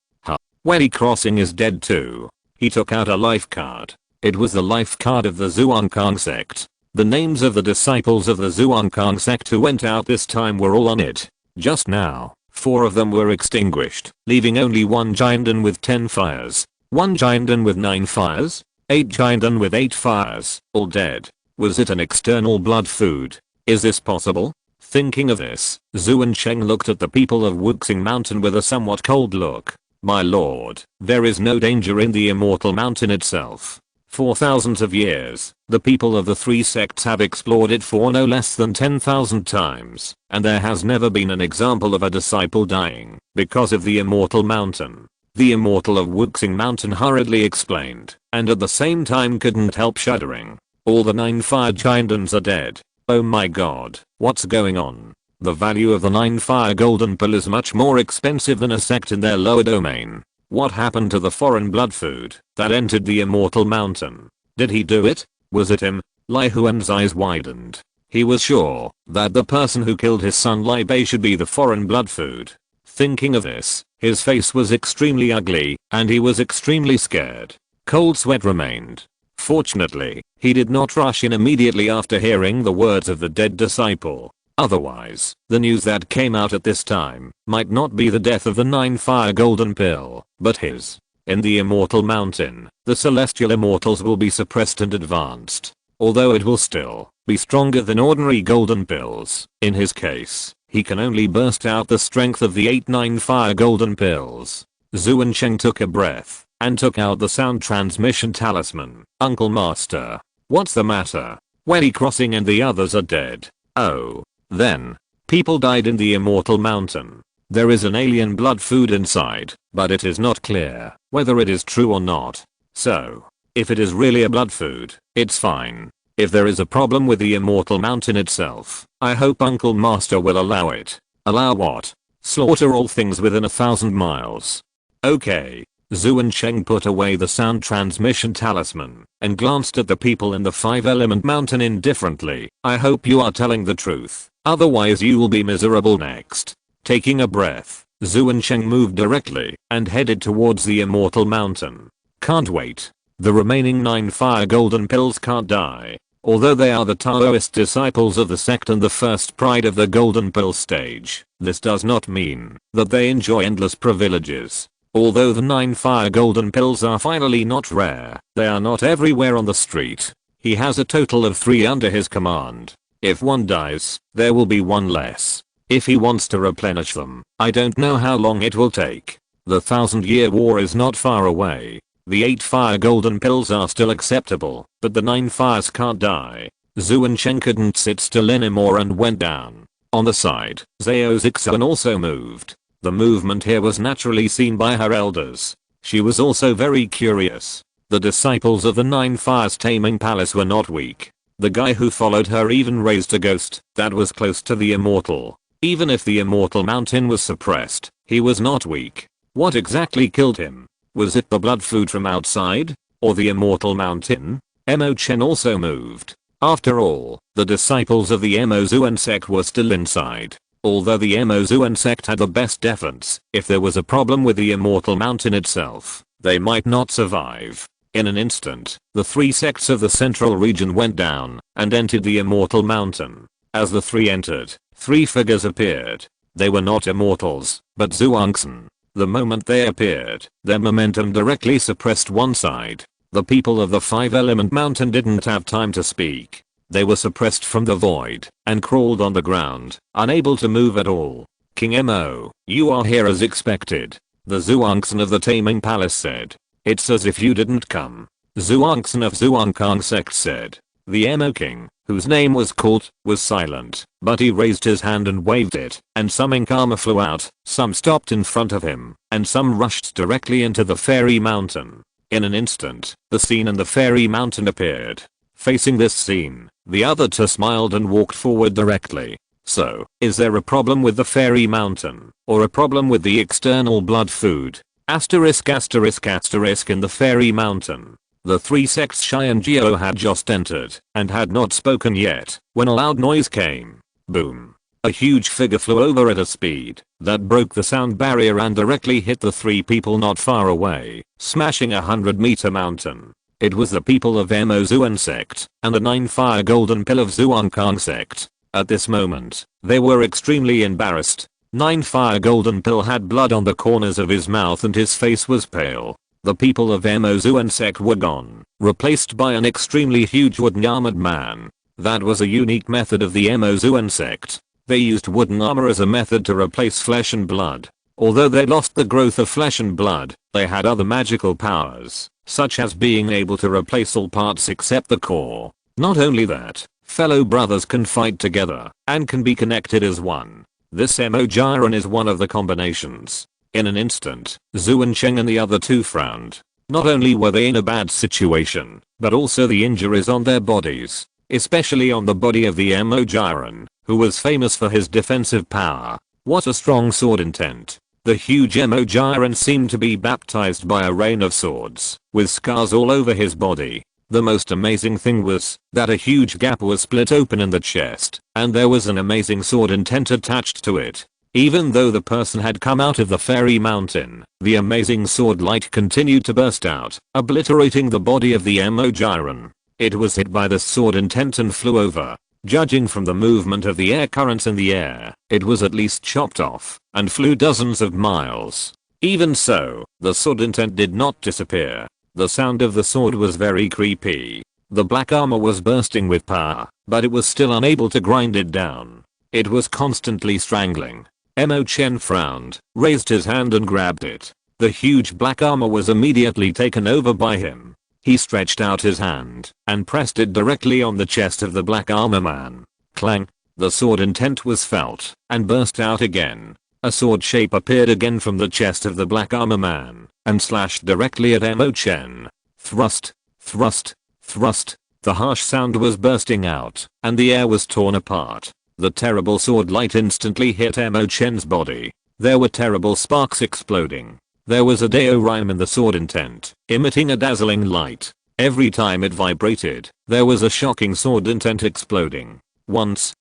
Wendy Crossing is dead too. He took out a life card. It was the life card of the Zuankang sect. The names of the disciples of the Zuankang sect who went out this time were all on it. Just now, 4 of them were extinguished, leaving only 1 Jindan with 10 fires, 1 Jindan with 9 fires, 8 Jindan with 8 fires, all dead. Was it an external blood food? Is this possible? Thinking of this, Zuan Cheng looked at the people of Wuxing Mountain with a somewhat cold look. My lord, there is no danger in the Immortal Mountain itself. For thousands of years, the people of the 3 sects have explored it for no less than 10,000 times, and there has never been an example of a disciple dying because of the Immortal Mountain. The Immortal of Wuxing Mountain hurriedly explained, and at the same time couldn't help shuddering. All the 9 fire Chindans are dead. Oh my god, what's going on? The value of the 9 fire golden pill is much more expensive than a sect in their lower domain. What happened to the foreign blood food that entered the Immortal Mountain? Did he do it? Was it him? Lai Huan's eyes widened. He was sure that the person who killed his son Lai Bei should be the foreign blood food. Thinking of this, his face was extremely ugly, and he was extremely scared. Cold sweat remained. Fortunately, he did not rush in immediately after hearing the words of the dead disciple. Otherwise, the news that came out at this time might not be the death of the 9 fire golden pill, but his. In the Immortal Mountain, the celestial immortals will be suppressed and advanced. Although it will still be stronger than ordinary golden pills. In his case, he can only burst out the strength of the 8-9 fire golden pills. Zuan Cheng took a breath and took out the sound transmission talisman. Uncle Master, what's the matter? Wendy Crossing and the others are dead. Oh. Then, people died in the Immortal Mountain. There is an alien blood food inside, but it is not clear whether it is true or not. So, if it is really a blood food, it's fine. If there is a problem with the Immortal Mountain itself, I hope Uncle Master will allow it. Allow what? Slaughter all things within 1,000 miles. Okay. Zuan Cheng put away the sound transmission talisman and glanced at the people in the 5-element mountain indifferently. I hope you are telling the truth. Otherwise you will be miserable next. Taking a breath, Zuan Cheng moved directly and headed towards the Immortal Mountain. Can't wait. The remaining 9 fire golden pills can't die. Although they are the Taoist disciples of the sect and the first pride of the golden pill stage, this does not mean that they enjoy endless privileges. Although the 9 fire golden pills are finally not rare, they are not everywhere on the street. He has a total of 3 under his command. If one dies, there will be 1 less. If he wants to replenish them, I don't know how long it will take. The 1,000-year war is not far away. The 8 fire golden pills are still acceptable, but the 9 fires can't die. Zuan Cheng couldn't sit still anymore and went down. On the side, Zhao Zixuan also moved. The movement here was naturally seen by her elders. She was also very curious. The disciples of the Nine Fires Taming Palace were not weak. The guy who followed her even raised a ghost that was close to the immortal. Even if the immortal mountain was suppressed, he was not weak. What exactly killed him? Was it the blood food from outside? Or the immortal mountain? Mo Chen also moved. After all, the disciples of the Mo Zuan sect were still inside. Although the Mo Zuan sect had the best defense, if there was a problem with the immortal mountain itself, they might not survive. In an instant, the three sects of the central region went down and entered the immortal mountain. As the three entered, three figures appeared. They were not immortals, but Zhuangxin. The moment they appeared, their momentum directly suppressed one side. The people of the five-element mountain didn't have time to speak. They were suppressed from the void and crawled on the ground, unable to move at all. King Mo, you are here as expected. The Zhuangxin of the Taming Palace said. It's as if you didn't come. Zhuangxin of Zhuangkang sect said. The Mo King, whose name was called, was silent, but he raised his hand and waved it, and some ink armor flew out, some stopped in front of him, and some rushed directly into the fairy mountain. In an instant, the scene and the fairy mountain appeared. Facing this scene, the other two smiled and walked forward directly. So, is there a problem with the fairy mountain, or a problem with the external blood food? Asterisk asterisk asterisk in the fairy mountain. The three sects Shai and Geo had just entered, and had not spoken yet, when a loud noise came. Boom. A huge figure flew over at a speed that broke the sound barrier and directly hit the three people not far away, smashing a 100-meter mountain. It was the people of Mo Zuan sect and the 9-fire golden pill of Zhuangkang sect. At this moment, they were extremely embarrassed. 9-fire golden pill had blood on the corners of his mouth and his face was pale. The people of Mo Zuan sect were gone, replaced by an extremely huge wooden armored man. That was a unique method of the Mo Zuan sect. They used wooden armor as a method to replace flesh and blood. Although they lost the growth of flesh and blood, they had other magical powers, such as being able to replace all parts except the core. Not only that, fellow brothers can fight together and can be connected as one. This Mo Jiren is one of the combinations. In an instant, Zuan Cheng and the other two frowned. Not only were they in a bad situation, but also the injuries on their bodies, especially on the body of the Mo Jiren, who was famous for his defensive power. What a strong sword intent. The huge Mo Jiren seemed to be baptized by a rain of swords, with scars all over his body. The most amazing thing was that a huge gap was split open in the chest, and there was an amazing sword intent attached to it. Even though the person had come out of the fairy mountain, the amazing sword light continued to burst out, obliterating the body of the Mo Jiren. It was hit by the sword intent and flew over. Judging from the movement of the air currents in the air, it was at least chopped off and flew dozens of miles. Even so, the sword intent did not disappear. The sound of the sword was very creepy. The black armor was bursting with power, but it was still unable to grind it down. It was constantly strangling. Mo Chen frowned, raised his hand and grabbed it. The huge black armor was immediately taken over by him. He stretched out his hand and pressed it directly on the chest of the black armor man. Clang. The sword intent was felt and burst out again. A sword shape appeared again from the chest of the black armor man and slashed directly at Mo Chen. Thrust. Thrust. Thrust. The harsh sound was bursting out and the air was torn apart. The terrible sword light instantly hit Mo Chen's body. There were terrible sparks exploding. There was a Dao rhyme in the sword intent, emitting a dazzling light. Every time it vibrated, there was a shocking sword intent exploding. Once.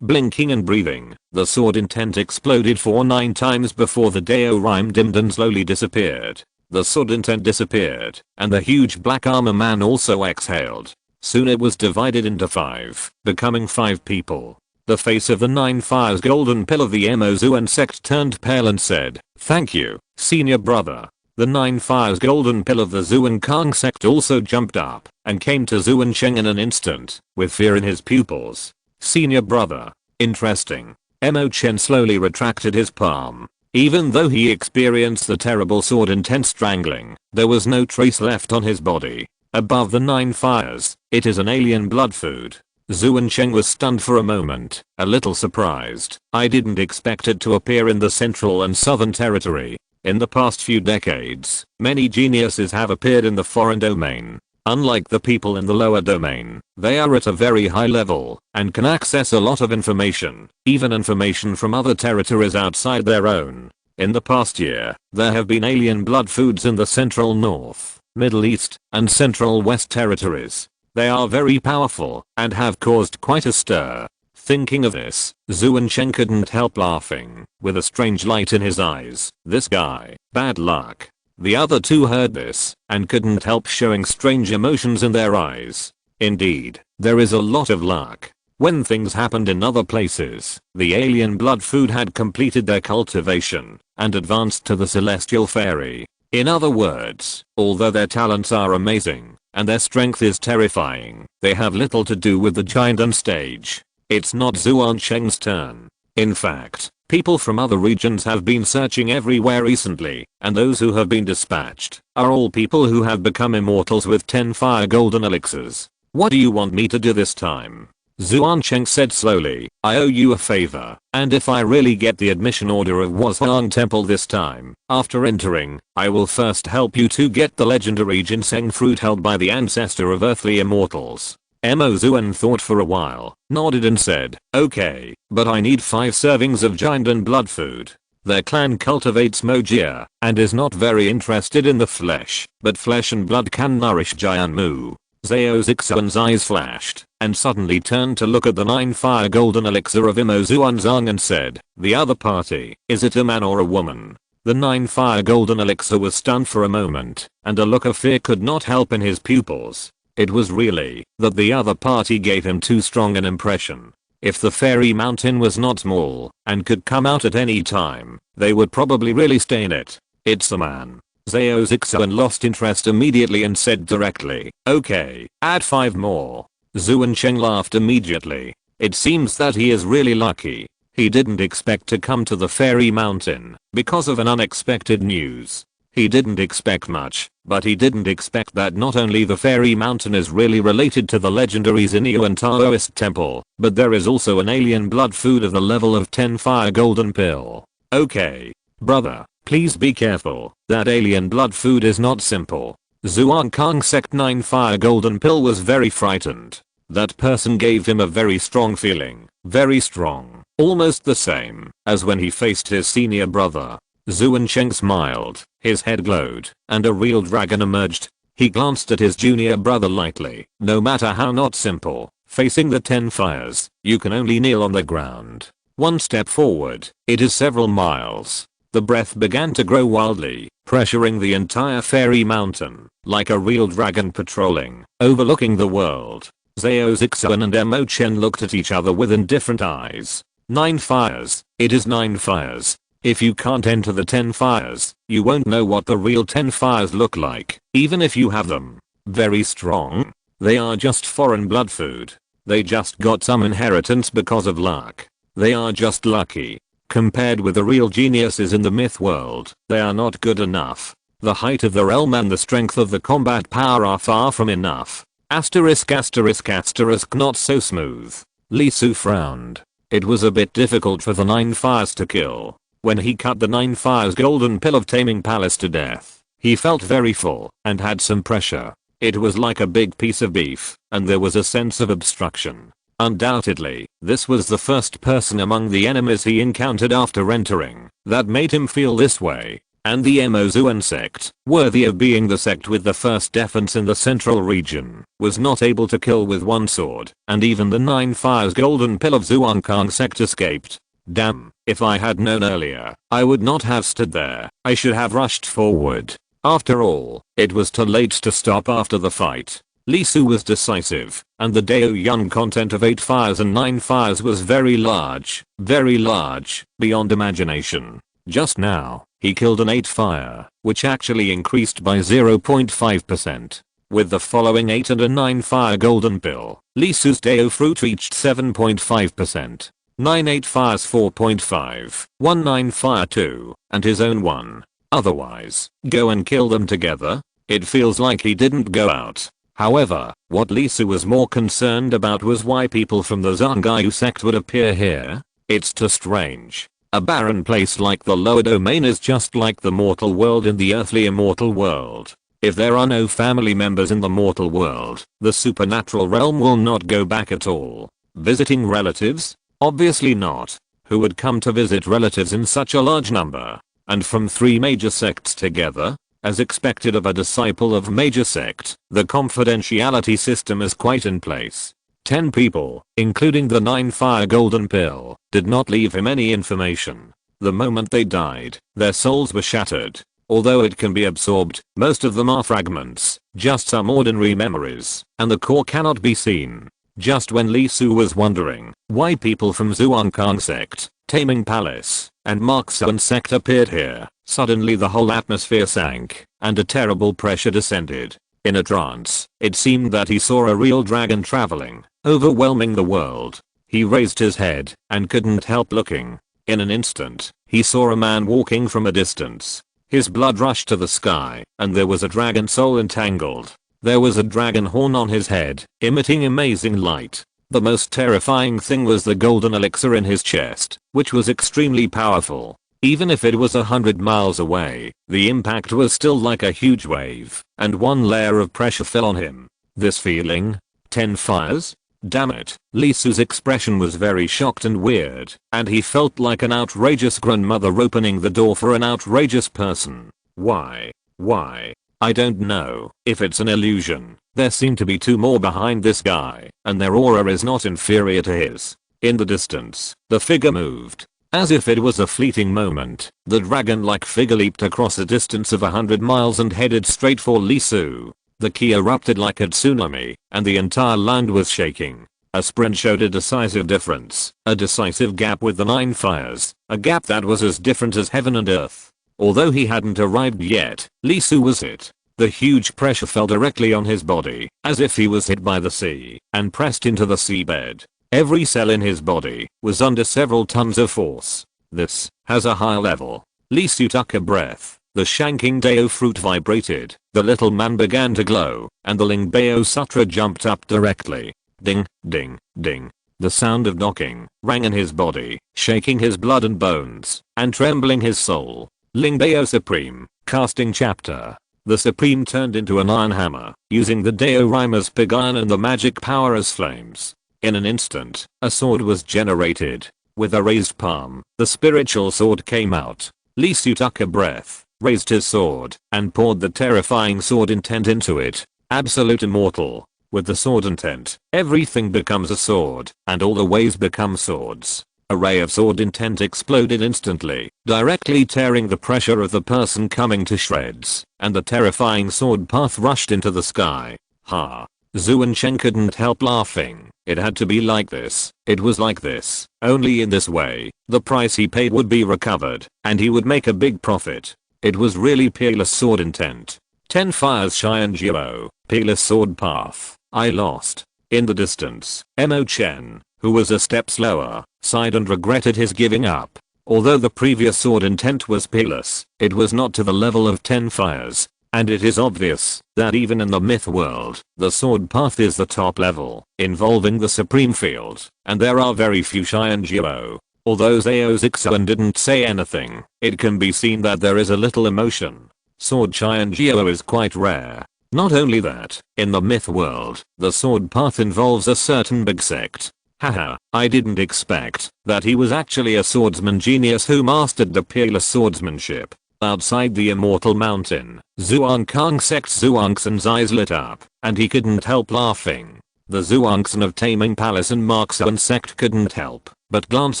Blinking and breathing, the sword intent exploded 9 times before the Dao rhyme dimmed and slowly disappeared. The sword intent disappeared, and the huge black armor man also exhaled. Soon it was divided into 5, becoming 5 people. The face of the 9 Fires golden pill of the Mo Zuan sect turned pale and said, "Thank you, senior brother." The 9 Fires golden pill of the Zhuangkang sect also jumped up and came to Zuan Cheng in an instant, with fear in his pupils. "Senior brother. Interesting." Mo Chen slowly retracted his palm. Even though he experienced the terrible sword intent strangling, there was no trace left on his body. above the 9 fires. It is an alien blood food. Zhuan Cheng was stunned for a moment, a little surprised. I didn't expect it to appear in the Central and Southern Territory. In the past few decades, many geniuses have appeared in the foreign domain. Unlike the people in the lower domain, they are at a very high level and can access a lot of information, even information from other territories outside their own. In the past year, there have been alien blood foods in the Central North, Middle East, and Central West territories. They are very powerful and have caused quite a stir. Thinking of this, Zhuan Cheng couldn't help laughing, with a strange light in his eyes. This guy, bad luck. The other two heard this and couldn't help showing strange emotions in their eyes. Indeed, there is a lot of luck. When things happened in other places, the alien blood food had completed their cultivation and advanced to the celestial fairy. In other words, although their talents are amazing and their strength is terrifying, they have little to do with the giant on stage. It's not Zhuan Cheng's turn. In fact, people from other regions have been searching everywhere recently, and those who have been dispatched are all people who have become immortals with 10 fire golden elixirs. What do you want me to do this time? Zhuan Cheng said slowly, I owe you a favor, and if I really get the admission order of Wazhuang Temple this time, after entering, I will first help you to get the legendary ginseng fruit held by the ancestor of earthly immortals. Mo Zhuan thought for a while, nodded and said, okay, but I need 5 servings of giant and blood food. Their clan cultivates Mojia and is not very interested in the flesh, but flesh and blood can nourish Jian Mu. Zhao Zixuan's eyes flashed and suddenly turned to look at the 9 fire golden elixir of Imo Zhuanzang and said, the other party, is it a man or a woman? The 9 fire golden elixir was stunned for a moment, and a look of fear could not help in his pupils. It was really that the other party gave him too strong an impression. If the fairy mountain was not small and could come out at any time, they would probably really stay in it. It's a man. Zhao Zixuan lost interest immediately and said directly, okay, add 5 more. Zhuan Cheng laughed immediately. It seems that he is really lucky. He didn't expect to come to the fairy mountain because of an unexpected news. He didn't expect much, but he didn't expect that not only the fairy mountain is really related to the legendary Zinyu and Taoist temple, but there is also an alien blood food of the level of 10 fire golden pill. Okay, brother, please be careful. That alien blood food is not simple. Zhuang Kang sect 9 fire golden pill was very frightened. That person gave him a very strong feeling, very strong, almost the same as when he faced his senior brother. Zhuan Cheng smiled, his head glowed, and a real dragon emerged. He glanced at his junior brother lightly. No matter how not simple, facing the 10 fires, you can only kneel on the ground. One step forward, it is several miles. The breath began to grow wildly, pressuring the entire fairy mountain, like a real dragon patrolling, overlooking the world. Zhao Zixuan and Mo Chen looked at each other with indifferent eyes. 9 fires, it is 9 fires. If you can't enter the 10 fires, you won't know what the real 10 fires look like, even if you have them. Very strong. They are just foreign blood food. They just got some inheritance because of luck. They are just lucky. Compared with the real geniuses in the myth world, they are not good enough. The height of the realm and the strength of the combat power are far from enough. Asterisk asterisk asterisk not so smooth. Li Su frowned. It was a bit difficult for the 9 fires to kill. When he cut the 9 fires golden pill of taming palace to death, he felt very full and had some pressure. It was like a big piece of beef, and there was a sense of obstruction. Undoubtedly, this was the first person among the enemies he encountered after entering that made him feel this way. And the Mo Zhuan sect, worthy of being the sect with the first defense in the central region, was not able to kill with one sword, and even the 9 fires golden pill of Zhuang Kang sect escaped. Damn, if I had known earlier, I would not have stood there. I should have rushed forward. After all, it was too late to stop after the fight. Li Su was decisive, and the Dao Yun content of 8 fires and 9 fires was very large, beyond imagination. Just now, he killed an 8 fire, which actually increased by 0.5%. With the following 8 and a 9 fire golden pill, Li Su's Dao fruit reached 7.5%. 9 8 fires 4.5, 1 9 fire 2, and his own 1. Otherwise, go and kill them together? It feels like he didn't go out. However, what Lisu was more concerned about was why people from the Zangayu sect would appear here. It's too strange. A barren place like the lower domain is just like the mortal world in the earthly immortal world. If there are no family members in the mortal world, the supernatural realm will not go back at all. Visiting relatives? Obviously not. Who would come to visit relatives in such a large number? And from 3 major sects together? As expected of a disciple of major sect, the confidentiality system is quite in place. 10 people, including the 9-fire golden pill, did not leave him any information. The moment they died, their souls were shattered. Although it can be absorbed, most of them are fragments, just some ordinary memories, and the core cannot be seen. Just when Lisu was wondering why people from Zhuangkang sect, Taming Palace, and Marxuan sect appeared here, suddenly the whole atmosphere sank, and a terrible pressure descended. In a trance, it seemed that he saw a real dragon traveling, overwhelming the world. He raised his head, and couldn't help looking. In an instant, he saw a man walking from a distance. His blood rushed to the sky, and there was a dragon soul entangled. There was a dragon horn on his head, emitting amazing light. The most terrifying thing was the golden elixir in his chest, which was extremely powerful. Even if it was 100 miles away, the impact was still like a huge wave, and one layer of pressure fell on him. This feeling? 10 fires? Damn it. Lisu's expression was very shocked and weird, and he felt like an outrageous grandmother opening the door for an outrageous person. Why? Why? I don't know. If it's an illusion, there seem to be 2 more behind this guy, and their aura is not inferior to his. In the distance, the figure moved. As if it was a fleeting moment, the dragon-like figure leaped across a distance of 100 miles and headed straight for Lisu. The ki erupted like a tsunami, and the entire land was shaking. A sprint showed a decisive difference, a decisive gap with the 9 fires, a gap that was as different as heaven and earth. Although he hadn't arrived yet, Lisu was hit. The huge pressure fell directly on his body, as if he was hit by the sea, and pressed into the seabed. Every cell in his body was under several tons of force. This has a high level. Lisu took a breath. The Shanking Deo fruit vibrated, the little man began to glow, and the Lingbao Sutra jumped up directly. Ding, ding, ding. The sound of knocking rang in his body, shaking his blood and bones, and trembling his soul. Lingbao Supreme, casting chapter. The Supreme turned into an iron hammer, using the Deo rhyme as pig iron and the magic power as flames. In an instant, a sword was generated. With a raised palm, the spiritual sword came out. Lisu took a breath, raised his sword, and poured the terrifying sword intent into it. Absolute immortal. With the sword intent, everything becomes a sword, and all the ways become swords. A ray of sword intent exploded instantly, directly tearing the pressure of the person coming to shreds, and the terrifying sword path rushed into the sky. Ha. Zhuan Cheng couldn't help laughing. It had to be like this. It was like this. Only in this way, the price he paid would be recovered, and he would make a big profit. It was really peerless sword intent. 10 fires Cheyenne Jiao, peerless sword path. I lost. In the distance, Mo Chen, who was a step slower, sighed and regretted his giving up. Although the previous sword intent was peerless, it was not to the level of 10 fires. And it is obvious that even in the myth world, the sword path is the top level, involving the supreme field, and there are very few Cheyenne Jiao. Although Zhao Zixuan didn't say anything, it can be seen that there is a little emotion. Sword Cheyenne Jiao is quite rare. Not only that, in the myth world, the sword path involves a certain big sect. Haha, I didn't expect that he was actually a swordsman genius who mastered the peerless swordsmanship. Outside the immortal mountain, Zhuangkang sect Zhuangxan's eyes lit up, and he couldn't help laughing. The Zhuangxan of Taming Palace and Marxuan sect couldn't help but glance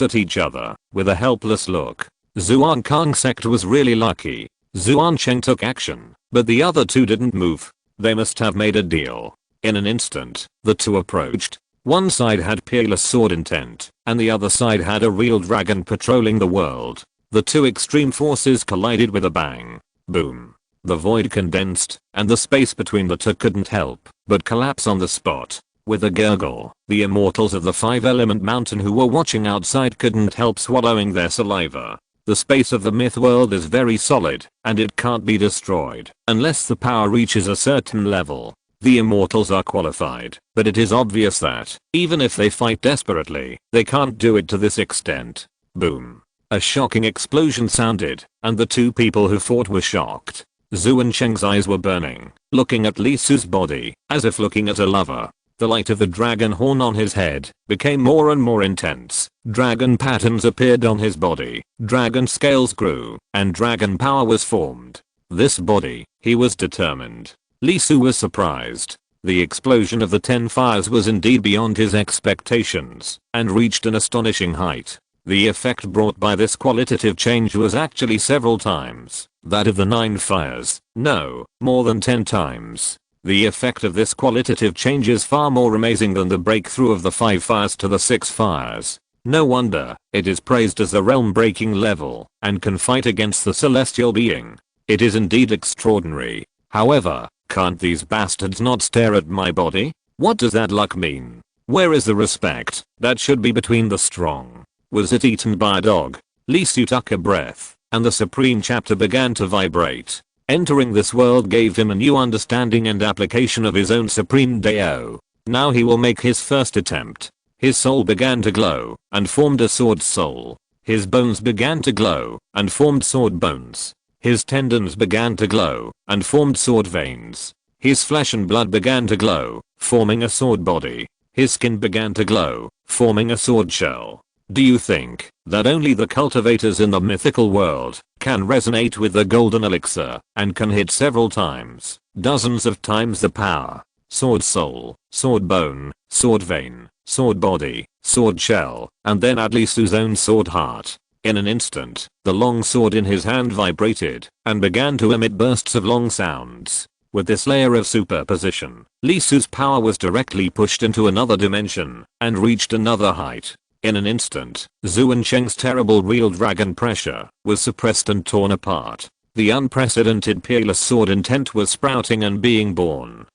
at each other with a helpless look. Zhuangkang sect was really lucky. Zhuan Cheng took action, but the other 2 didn't move. They must have made a deal. In an instant, the 2 approached. One side had peerless sword intent, and the other side had a real dragon patrolling the world. The 2 extreme forces collided with a bang. Boom. The void condensed, and the space between the 2 couldn't help but collapse on the spot. With a gurgle, the immortals of the 5-element mountain who were watching outside couldn't help swallowing their saliva. The space of the myth world is very solid, and it can't be destroyed unless the power reaches a certain level. The immortals are qualified, but it is obvious that, even if they fight desperately, they can't do it to this extent. Boom. A shocking explosion sounded, and the two people who fought were shocked. Zhu and Cheng's eyes were burning, looking at Li Su's body, as if looking at a lover. The light of the dragon horn on his head became more and more intense. Dragon patterns appeared on his body, dragon scales grew, and dragon power was formed. This body, he was determined. Li Su was surprised. The explosion of the 10 fires was indeed beyond his expectations, and reached an astonishing height. The effect brought by this qualitative change was actually several times that of the 9 fires, no, more than 10 times. The effect of this qualitative change is far more amazing than the breakthrough of the 5 fires to the 6 fires. No wonder it is praised as the realm-breaking level, and can fight against the celestial being. It is indeed extraordinary. However, can't these bastards not stare at my body? What does that luck mean? Where is the respect that should be between the strong? Was it eaten by a dog? Li Su took a breath, and the supreme chapter began to vibrate. Entering this world gave him a new understanding and application of his own supreme Dao. Now he will make his first attempt. His soul began to glow, and formed a sword soul. His bones began to glow, and formed sword bones. His tendons began to glow, and formed sword veins. His flesh and blood began to glow, forming a sword body. His skin began to glow, forming a sword shell. Do you think that only the cultivators in the mythical world can resonate with the golden elixir and can hit several times, dozens of times the power? Sword soul, sword bone, sword vein, sword body, sword shell, and then add Li Su's own sword heart. In an instant, the long sword in his hand vibrated and began to emit bursts of long sounds. With this layer of superposition, Li Su's power was directly pushed into another dimension and reached another height. In an instant, Zhu and Cheng's terrible real dragon pressure was suppressed and torn apart. The unprecedented peerless sword intent was sprouting and being born.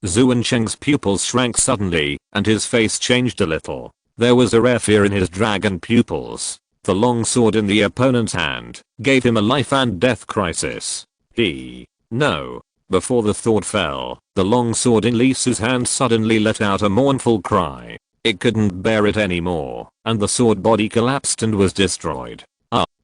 Zhu and Cheng's pupils shrank suddenly, and his face changed a little. There was a rare fear in his dragon pupils. The long sword in the opponent's hand gave him a life and death crisis. No. Before the thought fell, the long sword in Li Su's hand suddenly let out a mournful cry. It couldn't bear it anymore, and the sword body collapsed and was destroyed.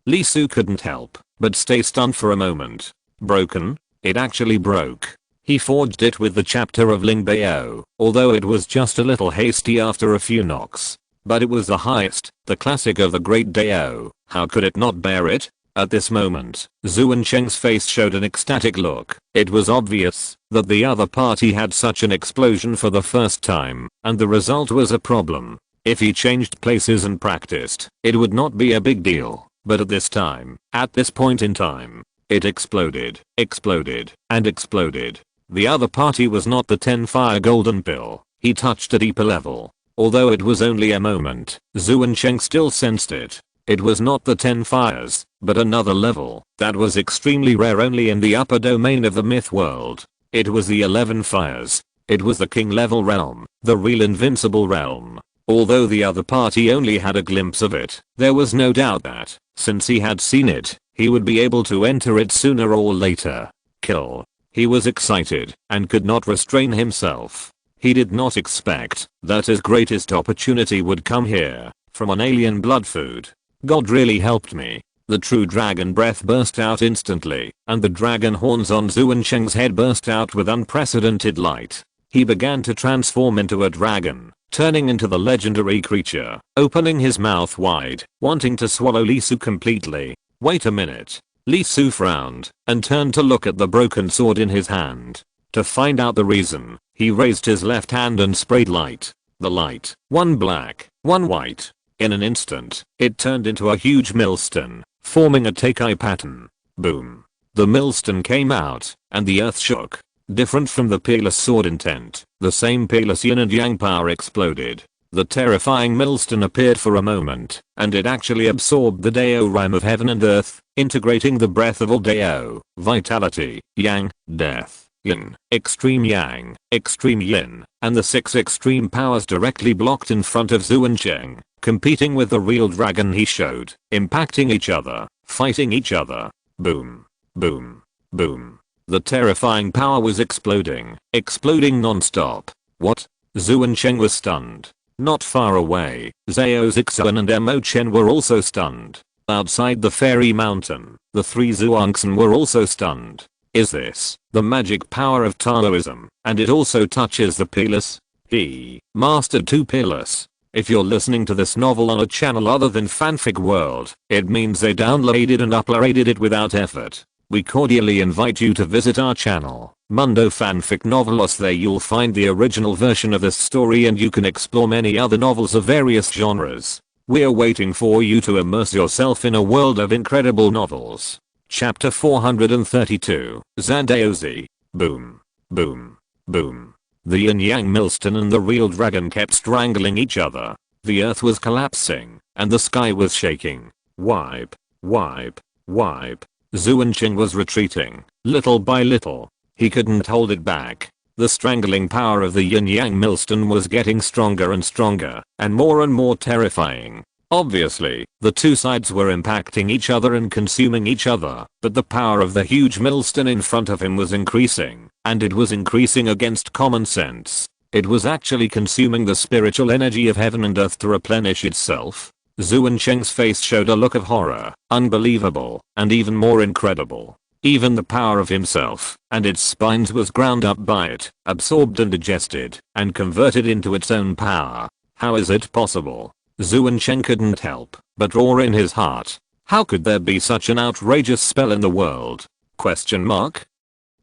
Li Su couldn't help but stay stunned for a moment. Broken? It actually broke. He forged it with the chapter of Ling Bao, although it was just a little hasty after a few knocks. But it was the highest, the classic of the great Dao. How could it not bear it? At this moment, Zhu and Cheng's face showed an ecstatic look. It was obvious that the other party had such an explosion for the first time, and the result was a problem. If he changed places and practiced, it would not be a big deal. But at this time, at this point in time, it exploded, and exploded. The other party was not the 10 fire golden pill. He touched a deeper level. Although it was only a moment, Zhu and Cheng still sensed it. It was not the 10 fires, but another level that was extremely rare only in the upper domain of the myth world. It was the 11 fires. It was the king level realm, the real invincible realm. Although the other party only had a glimpse of it, there was no doubt that, since he had seen it, he would be able to enter it sooner or later. Kill. He was excited and could not restrain himself. He did not expect that his greatest opportunity would come here, from an alien blood food. God really helped me. The true dragon breath burst out instantly, and the dragon horns on Zhu and Cheng's head burst out with unprecedented light. He began to transform into a dragon, turning into the legendary creature, opening his mouth wide, wanting to swallow Li Su completely. Wait a minute. Li Su frowned, and turned to look at the broken sword in his hand. To find out the reason, he raised his left hand and sprayed light. The light, one black, one white. In an instant, it turned into a huge millstone, forming a Teikai pattern. Boom. The millstone came out, and the earth shook. Different from the peerless sword intent, the same peerless yin and yang power exploded. The terrifying millstone appeared for a moment, and it actually absorbed the Dao rhyme of heaven and earth, integrating the breath of all Dao, vitality, yang, death, yin, extreme yang, extreme yin, and the 6 extreme powers directly blocked in front of Zhu and Cheng, competing with the real dragon he showed, impacting each other, fighting each other. Boom. Boom. Boom. The terrifying power was exploding non-stop. What? Zhuan Cheng was stunned. Not far away, Zhao Zixuan and Mo Chen were also stunned. Outside the fairy mountain, the three Zhuangxin were also stunned. Is this the magic power of Taoism, and it also touches the peerless? He mastered 2 pillars. If you're listening to this novel on a channel other than Fanfic World, it means they downloaded and uploaded it without effort. We cordially invite you to visit our channel, Mundo Fanfic Novelos. There you'll find the original version of this story and you can explore many other novels of various genres. We're waiting for you to immerse yourself in a world of incredible novels. Chapter 432, Zandaozi. Boom. Boom. Boom. The yin-yang millstone and the real dragon kept strangling each other. The earth was collapsing, and the sky was shaking. Wipe. Wipe. Wipe. Zhuan Cheng was retreating, little by little. He couldn't hold it back. The strangling power of the yin-yang millstone was getting stronger and stronger, and more terrifying. Obviously, the two sides were impacting each other and consuming each other, but the power of the huge millstone in front of him was increasing, and it was increasing against common sense. It was actually consuming the spiritual energy of heaven and earth to replenish itself. Zhuan Cheng's face showed a look of horror, unbelievable, and even more incredible. Even the power of himself and its spines was ground up by it, absorbed and digested, and converted into its own power. How is it possible? Zhuan Cheng couldn't help but roar in his heart. How could there be such an outrageous spell in the world? Question mark?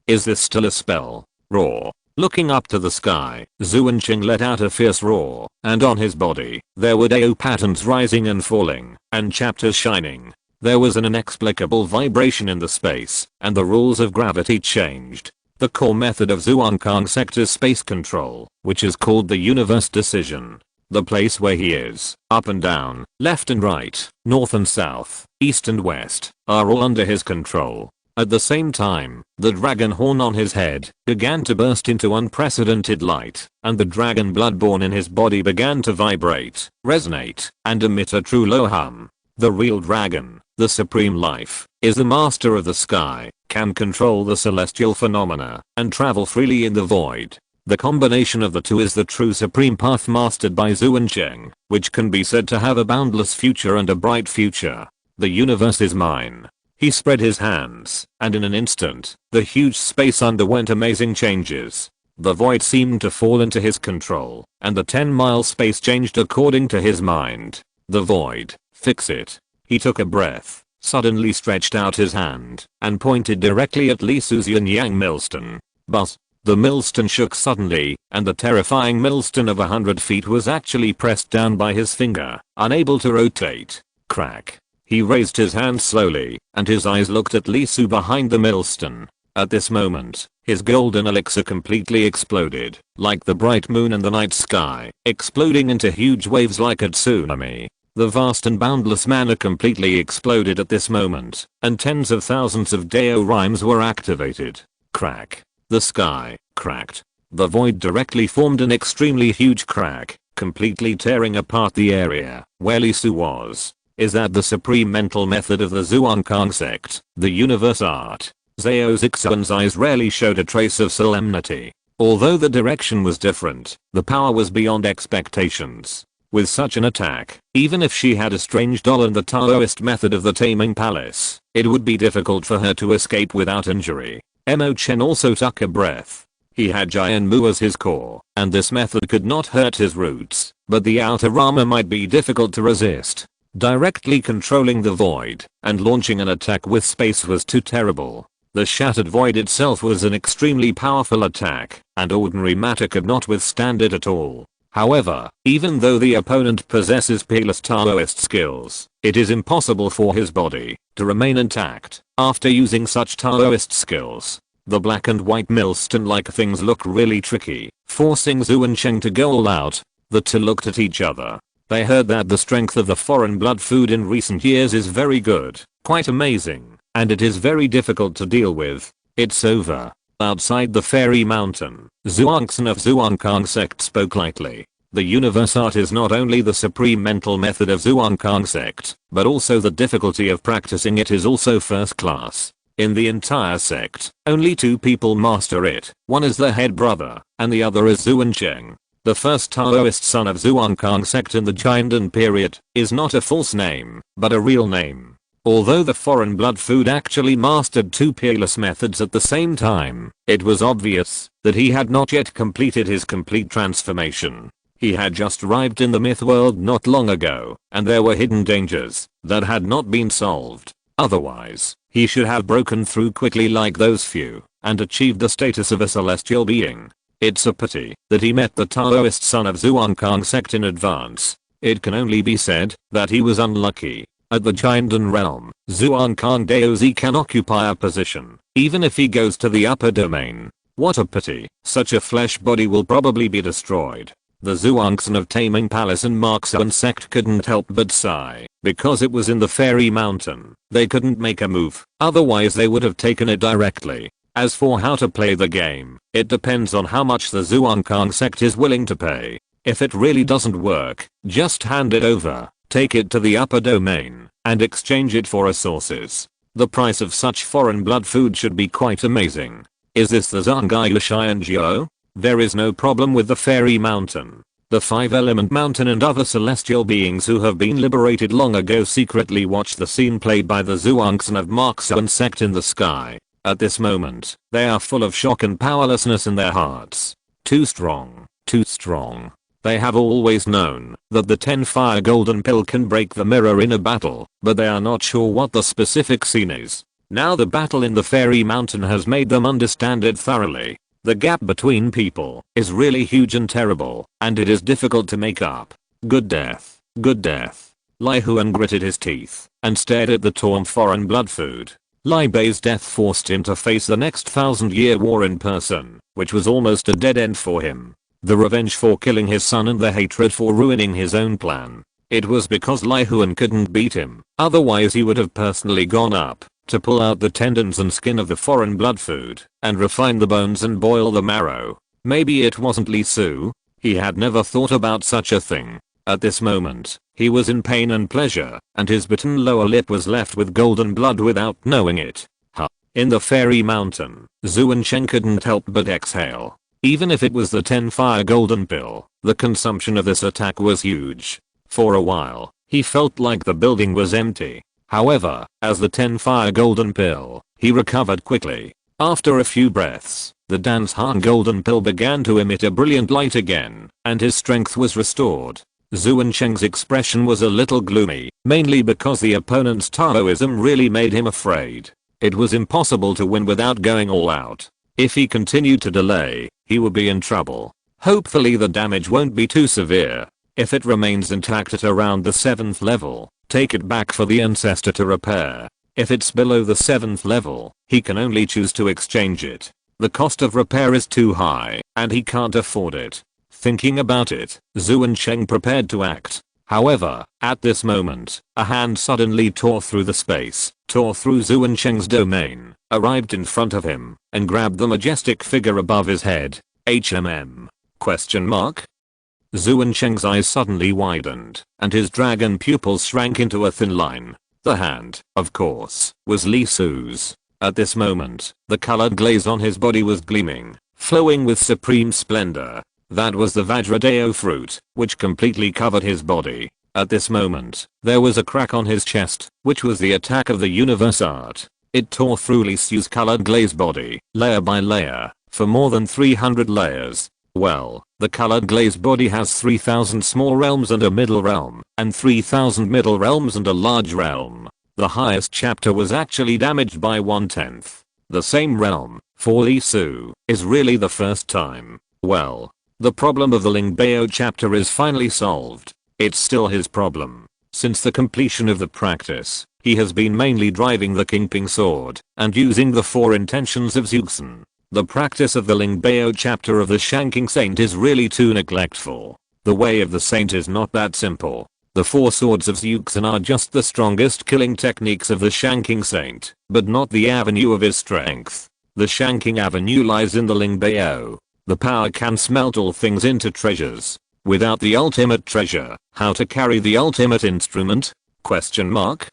Is this still a spell? Roar. Looking up to the sky, Zhuan Cheng let out a fierce roar, and on his body, there were Dao patterns rising and falling, and chapters shining. There was an inexplicable vibration in the space, and the rules of gravity changed. The core method of Zhuangkang sector's space control, which is called the universe decision. The place where he is, up and down, left and right, north and south, east and west, are all under his control. At the same time, the dragon horn on his head began to burst into unprecedented light, and the dragon blood born in his body began to vibrate, resonate, and emit a true low hum. The real dragon, the supreme life, is the master of the sky, can control the celestial phenomena, and travel freely in the void. The combination of the two is the true supreme path mastered by Zhuan Cheng, which can be said to have a boundless future and a bright future. The universe is mine. He spread his hands, and in an instant, the huge space underwent amazing changes. The void seemed to fall into his control, and the 10-mile space changed according to his mind. The void, fix it. He took a breath, suddenly stretched out his hand, and pointed directly at Li Su's yin-yang millstone. But the millstone shook suddenly, and the terrifying millstone of 100 feet was actually pressed down by his finger, unable to rotate. Crack. He raised his hand slowly, and his eyes looked at Li Su behind the millstone. At this moment, his golden elixir completely exploded, like the bright moon in the night sky, exploding into huge waves like a tsunami. The vast and boundless mana completely exploded at this moment, and tens of thousands of Dao rhymes were activated. Crack. The sky cracked. The void directly formed an extremely huge crack, completely tearing apart the area where Li Su was. Is that the supreme mental method of the Zhuangkang sect, the universe art? Zhao Zixuan's eyes rarely showed a trace of solemnity. Although the direction was different, the power was beyond expectations. With such an attack, even if she had a strange doll and the Taoist method of the taming palace, it would be difficult for her to escape without injury. Mo Chen also took a breath. He had Jian Mu as his core, and this method could not hurt his roots, but the outer armor might be difficult to resist. Directly controlling the void and launching an attack with space was too terrible. The shattered void itself was an extremely powerful attack, and ordinary matter could not withstand it at all. However, even though the opponent possesses peerless Taoist skills, it is impossible for his body to remain intact after using such Taoist skills. The black and white millstone-like things look really tricky, forcing Zhuan Cheng to go all out. The two looked at each other. They heard that the strength of the foreign blood food in recent years is very good, quite amazing, and it is very difficult to deal with. It's over. Outside the fairy mountain, Zhuangxin of Zhuangkang sect spoke lightly. The universe art is not only the supreme mental method of Zhuangkang sect, but also the difficulty of practicing it is also first class. In the entire sect, only 2 people master it. One is the head brother, and the other is Zuancheng. The first Taoist son of Zhuangkang sect in the Jiandan period, is not a false name, but a real name. Although the foreign blood food actually mastered 2 peerless methods at the same time, it was obvious that he had not yet completed his complete transformation. He had just arrived in the myth world not long ago, and there were hidden dangers that had not been solved. Otherwise, he should have broken through quickly like those few, and achieved the status of a celestial being. It's a pity that he met the Taoist son of Zhuangkang sect in advance. It can only be said that he was unlucky. At the Jiandan realm, Zhuangkang Daozi can occupy a position, even if he goes to the upper domain. What a pity, such a flesh body will probably be destroyed. The Zhuangsan of Taming Palace and Marxian sect couldn't help but sigh, because it was in the Fairy Mountain. They couldn't make a move, otherwise they would have taken it directly. As for how to play the game, it depends on how much the Zhuangkang sect is willing to pay. If it really doesn't work, just hand it over, take it to the upper domain, and exchange it for resources. The price of such foreign blood food should be quite amazing. Is this the Zhangai Shianjiao? There is no problem with the Fairy Mountain. The 5-element mountain and other celestial beings who have been liberated long ago secretly watch the scene played by the Zhuangsan of Marxian sect in the sky. At this moment, they are full of shock and powerlessness in their hearts. Too strong, too strong. They have always known that the 10-fire golden pill can break the mirror in a battle, but they are not sure what the specific scene is. Now the battle in the Fairy Mountain has made them understand it thoroughly. The gap between people is really huge and terrible, and it is difficult to make up. Good death, good death. Lai Huan gritted his teeth and stared at the torn foreign blood food. Lai Bei's death forced him to face the next 1000-year war in person, which was almost a dead end for him. The revenge for killing his son and the hatred for ruining his own plan. It was because Lai Huan couldn't beat him, otherwise he would have personally gone up to pull out the tendons and skin of the foreign blood food, and refine the bones and boil the marrow. Maybe it wasn't Li Su. He had never thought about such a thing. At this moment, he was in pain and pleasure, and his bitten lower lip was left with golden blood without knowing it. In the Fairy Mountain, Zuancheng couldn't help but exhale. Even if it was the 10-fire golden pill, the consumption of this attack was huge. For a while, he felt like the building was empty. However, as the 10-fire golden pill, he recovered quickly. After a few breaths, the Dan's Han golden pill began to emit a brilliant light again, and his strength was restored. Zuancheng's expression was a little gloomy, mainly because the opponent's Taoism really made him afraid. It was impossible to win without going all out. If he continued to delay, he would be in trouble. Hopefully the damage won't be too severe. If it remains intact at around the 7th level, take it back for the ancestor to repair. If it's below the 7th level, he can only choose to exchange it. The cost of repair is too high, and he can't afford it. Thinking about it, Zuancheng prepared to act. However, at this moment, a hand suddenly tore through the space, tore through Zuancheng's domain, arrived in front of him, and grabbed the majestic figure above his head. HMM? Question mark? Zuancheng's eyes suddenly widened, and his dragon pupils shrank into a thin line. The hand, of course, was Li Su's. At this moment, the colored glaze on his body was gleaming, flowing with supreme splendor. That was the Vajradeo fruit, which completely covered his body. At this moment, there was a crack on his chest, which was the attack of the universe art. It tore through Li Su's colored glaze body, layer by layer, for more than 300 layers. Well, the colored glaze body has 3000 small realms and a middle realm, and 3000 middle realms and a large realm. The highest chapter was actually damaged by 1/10. The same realm, for Li Su, is really the first time. Well, the problem of the Lingbao chapter is finally solved. It's still his problem. Since the completion of the practice, he has been mainly driving the Kingping sword, and using the 4 intentions of Zuxan. The practice of the Lingbao chapter of the Shanking Saint is really too neglectful. The way of the saint is not that simple. The 4 swords of Zuxan are just the strongest killing techniques of the Shanking Saint, but not the avenue of his strength. The Shanking avenue lies in the Lingbao. The power can smelt all things into treasures. Without the ultimate treasure, how to carry the ultimate instrument? Question mark?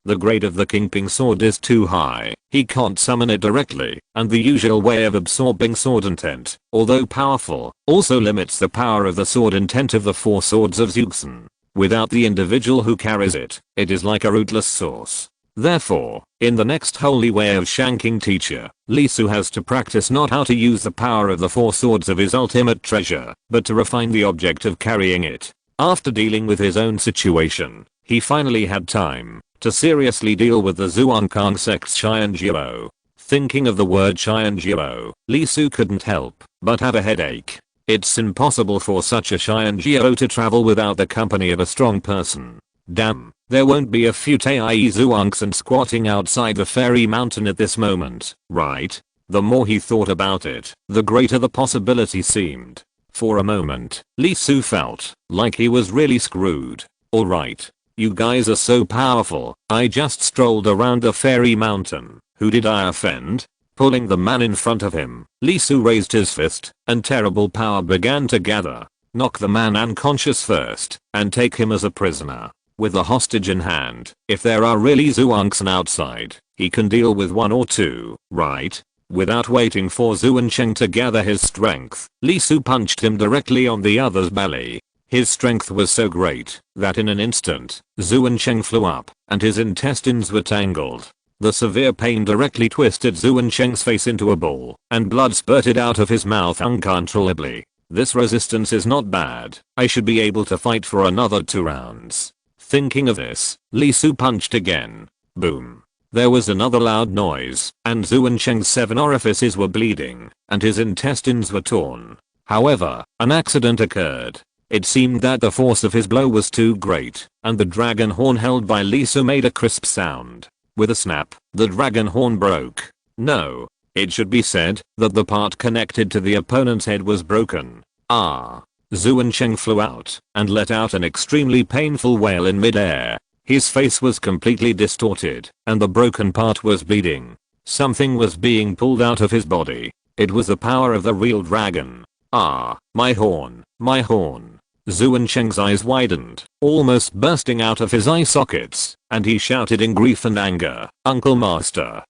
The grade of the Kingping sword is too high, he can't summon it directly, and the usual way of absorbing sword intent, although powerful, also limits the power of the sword intent of the four swords of Zuxan. Without the individual who carries it, it is like a rootless source. Therefore, in the next holy way of shanking teacher, Lee Su has to practice not how to use the power of the four swords of his ultimate treasure, but to refine the object of carrying it. After dealing with his own situation, he finally had time to seriously deal with the Zhuangkang sect's Qianjiao. Thinking of the word Qianjiao, Lee Su couldn't help but have a headache. It's impossible for such a Qianjiao to travel without the company of a strong person. Damn, there won't be a few Tai Zhuangsan squatting outside the fairy mountain at this moment, right? The more he thought about it, the greater the possibility seemed. For a moment, Lee Su felt like he was really screwed. Alright. You guys are so powerful, I just strolled around the fairy mountain, who did I offend? Pulling the man in front of him, Lee Su raised his fist, and terrible power began to gather. Knock the man unconscious first, and take him as a prisoner. With the hostage in hand, if there are really Zhuangsan outside, he can deal with one or two, right? Without waiting for Zuancheng to gather his strength, Lee Su punched him directly on the other's belly. His strength was so great that in an instant, Zuancheng flew up and his intestines were tangled. The severe pain directly twisted Zuancheng's face into a ball and blood spurted out of his mouth uncontrollably. This resistance is not bad. I should be able to fight for another 2 rounds. Thinking of this, Lee Su punched again. Boom. There was another loud noise, and Zuancheng's 7 orifices were bleeding, and his intestines were torn. However, an accident occurred. It seemed that the force of his blow was too great, and the dragon horn held by Lee Su made a crisp sound. With a snap, the dragon horn broke. No. It should be said that the part connected to the opponent's head was broken. Zuancheng flew out and let out an extremely painful wail in midair. His face was completely distorted, and the broken part was bleeding. Something was being pulled out of his body. It was the power of the real dragon. My horn, my horn. Zuancheng's eyes widened, almost bursting out of his eye sockets, and he shouted in grief and anger, Uncle Master,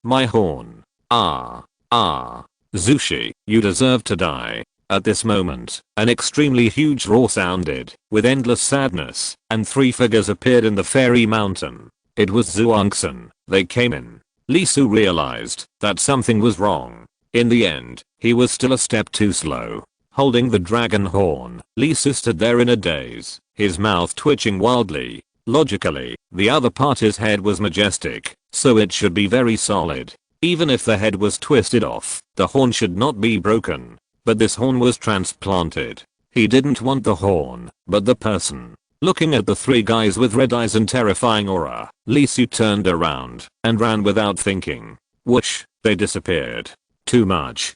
my horn. Zushi, you deserve to die. At this moment, an extremely huge roar sounded, with endless sadness, and 3 figures appeared in the fairy mountain. It was Zhuangsan. They came in. Lee Su realized that something was wrong. In the end, he was still a step too slow. Holding the dragon horn, Lee Su stood there in a daze, his mouth twitching wildly. Logically, the other part his head was majestic, so it should be very solid. Even if the head was twisted off, the horn should not be broken. But this horn was transplanted. He didn't want the horn, but the person. Looking at the 3 guys with red eyes and terrifying aura, Lee Su turned around and ran without thinking. Whoosh, they disappeared. Too much.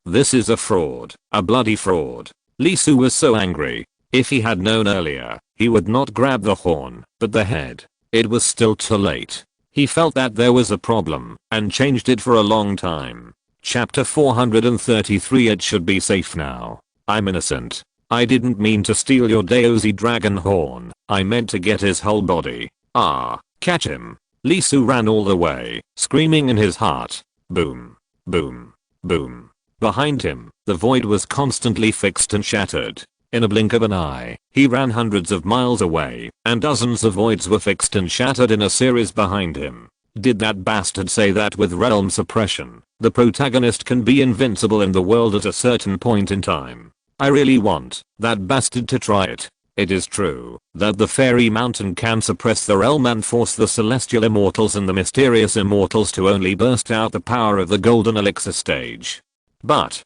This is a fraud, a bloody fraud. Lee Su was so angry. If he had known earlier, he would not grab the horn, but the head. It was still too late. He felt that there was a problem and changed it for a long time. Chapter 433. It should be safe now. I'm innocent. I didn't mean to steal your Daozi dragon horn. I meant to get his whole body. Catch him. Lee Su ran all the way, screaming in his heart. Boom. Boom. Boom. Behind him, the void was constantly fixed and shattered. In a blink of an eye, he ran hundreds of miles away, and dozens of voids were fixed and shattered in a series behind him. Did that bastard say that with realm suppression, the protagonist can be invincible in the world at a certain point in time? I really want that bastard to try it. It is true that the fairy mountain can suppress the realm and force the celestial immortals and the mysterious immortals to only burst out the power of the golden elixir stage. But,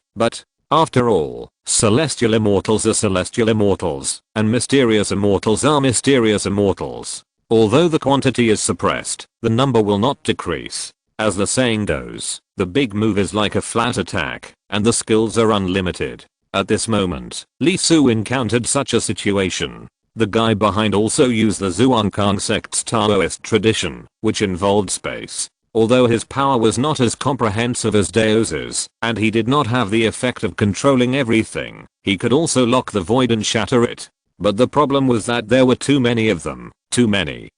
after all, celestial immortals are celestial immortals, and mysterious immortals are mysterious immortals. Although the quantity is suppressed, the number will not decrease. As the saying goes, the big move is like a flat attack, and the skills are unlimited. At this moment, Lee Su encountered such a situation. The guy behind also used the Zhuangkang sect's Taoist tradition, which involved space. Although his power was not as comprehensive as Daozi's, and he did not have the effect of controlling everything, he could also lock the void and shatter it. But the problem was that there were too many of them. Too many.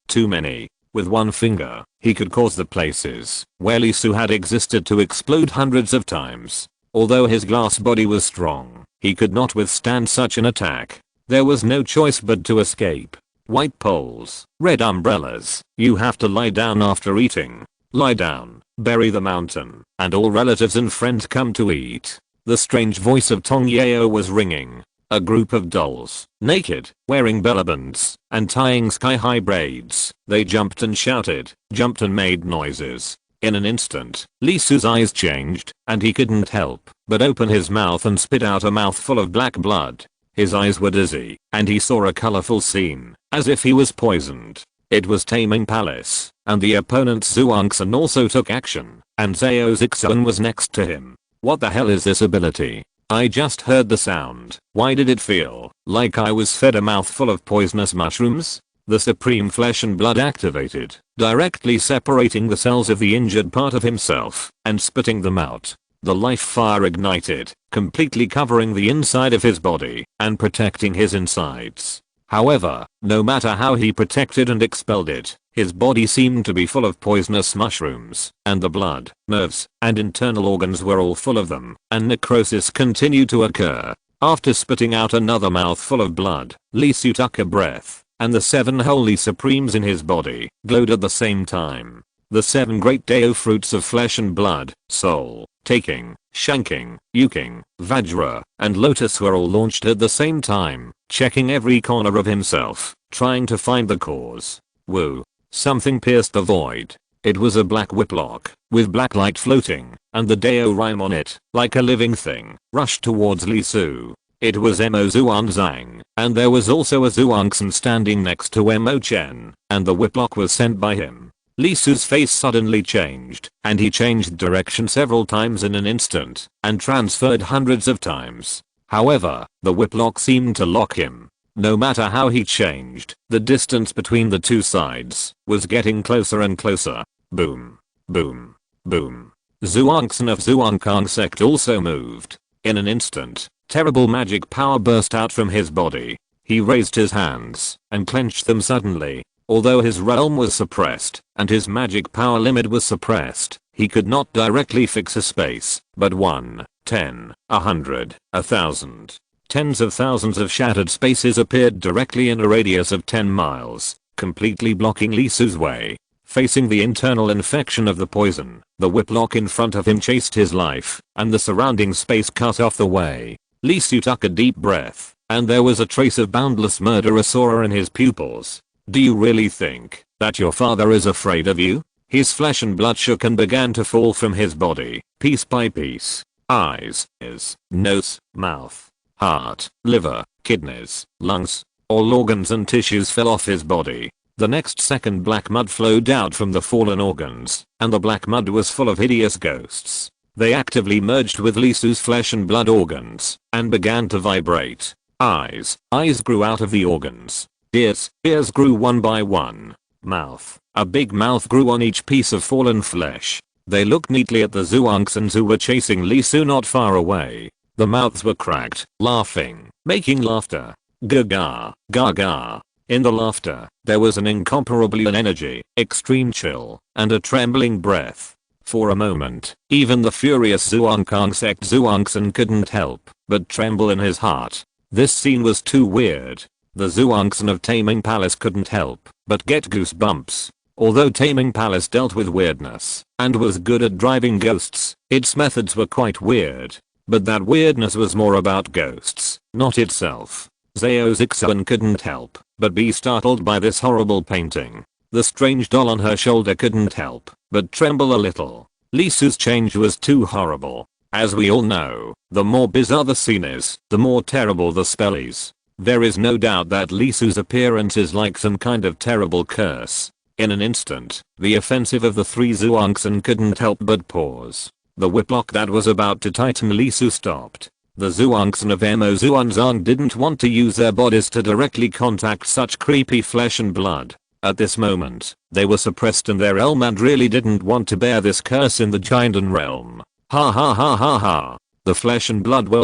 With one finger, he could cause the places where Lisu had existed to explode hundreds of times. Although his glass body was strong, he could not withstand such an attack. There was no choice but to escape. White poles, red umbrellas, you have to lie down after eating. Lie down, bury the mountain, and all relatives and friends come to eat. The strange voice of Tong Yeo was ringing. A group of dolls, naked, wearing belly bands, and tying sky-high braids. They jumped and shouted, jumped and made noises. In an instant, Lisu's eyes changed, and he couldn't help but open his mouth and spit out a mouthful of black blood. His eyes were dizzy, and he saw a colorful scene, as if he was poisoned. It was Taming Palace, and the opponent Zhuangxin also took action, and Zhao Zixuan was next to him. What the hell is this ability? I just heard the sound. Why did it feel like I was fed a mouthful of poisonous mushrooms? The supreme flesh and blood activated, directly separating the cells of the injured part of himself and spitting them out. The life fire ignited, completely covering the inside of his body and protecting his insides. However, no matter how he protected and expelled it, his body seemed to be full of poisonous mushrooms, and the blood, nerves, and internal organs were all full of them, and necrosis continued to occur. After spitting out another mouthful of blood, Lisu took a breath, and the 7 holy supremes in his body glowed at the same time. The 7 great Dao fruits of flesh and blood, soul, taking, shanking, yuking, vajra, and lotus were all launched at the same time, checking every corner of himself, trying to find the cause. Woo. Something pierced the void. It was a black whiplock, with black light floating, and the Dao rhyme on it, like a living thing, rushed towards Lisu. It was Mo Zhuangzang, and there was also a Zhuangxin standing next to Mo Chen, and the whiplock was sent by him. Lisu's face suddenly changed, and he changed direction several times in an instant, and transferred hundreds of times. However, the whiplock seemed to lock him. No matter how he changed, the distance between the two sides was getting closer and closer. Boom. Boom. Boom. Zhuangxin of Zhuangkang sect also moved. In an instant, terrible magic power burst out from his body. He raised his hands and clenched them suddenly. Although his realm was suppressed and his magic power limit was suppressed, he could not directly fix a space, but 1, 10, 100, 1,000. Tens of thousands of shattered spaces appeared directly in a radius of 10 miles, completely blocking Lisu's way. Facing the internal infection of the poison, the whiplock in front of him chased his life, and the surrounding space cut off the way. Lisu took a deep breath, and there was a trace of boundless murderous aura in his pupils. Do you really think that your father is afraid of you? His flesh and blood shook and began to fall from his body, piece by piece. Eyes, ears, nose, mouth, heart, liver, kidneys, lungs, all organs and tissues fell off his body. The next second black mud flowed out from the fallen organs, and the black mud was full of hideous ghosts. They actively merged with Lisu's flesh and blood organs, and began to vibrate. Eyes grew out of the organs. Ears grew one by one. Mouth, a big mouth grew on each piece of fallen flesh. They looked neatly at the Zhuangxins who were chasing Lisu not far away. The mouths were cracked, laughing, making laughter. Gaga, gaga. In the laughter, there was an incomparable energy, extreme chill, and a trembling breath. For a moment, even the furious Zhuangkang sect Zhuangxin couldn't help but tremble in his heart. This scene was too weird. The Zhuangxin of Taming Palace couldn't help but get goosebumps. Although Taming Palace dealt with weirdness and was good at driving ghosts, its methods were quite weird. But that weirdness was more about ghosts, not itself. Zhao Zixuan couldn't help but be startled by this horrible painting. The strange doll on her shoulder couldn't help but tremble a little. Lisu's change was too horrible. As we all know, the more bizarre the scene is, the more terrible the spell is. There is no doubt that Lisu's appearance is like some kind of terrible curse. In an instant, the offensive of the 3 Zhuangxin couldn't help but pause. The whiplock that was about to tighten Lisu stopped. The Zhuangxin of Mo Zhuangzang didn't want to use their bodies to directly contact such creepy flesh and blood. At this moment, they were suppressed in their realm and really didn't want to bear this curse in the Jinden realm. Ha ha ha ha ha. The flesh and blood were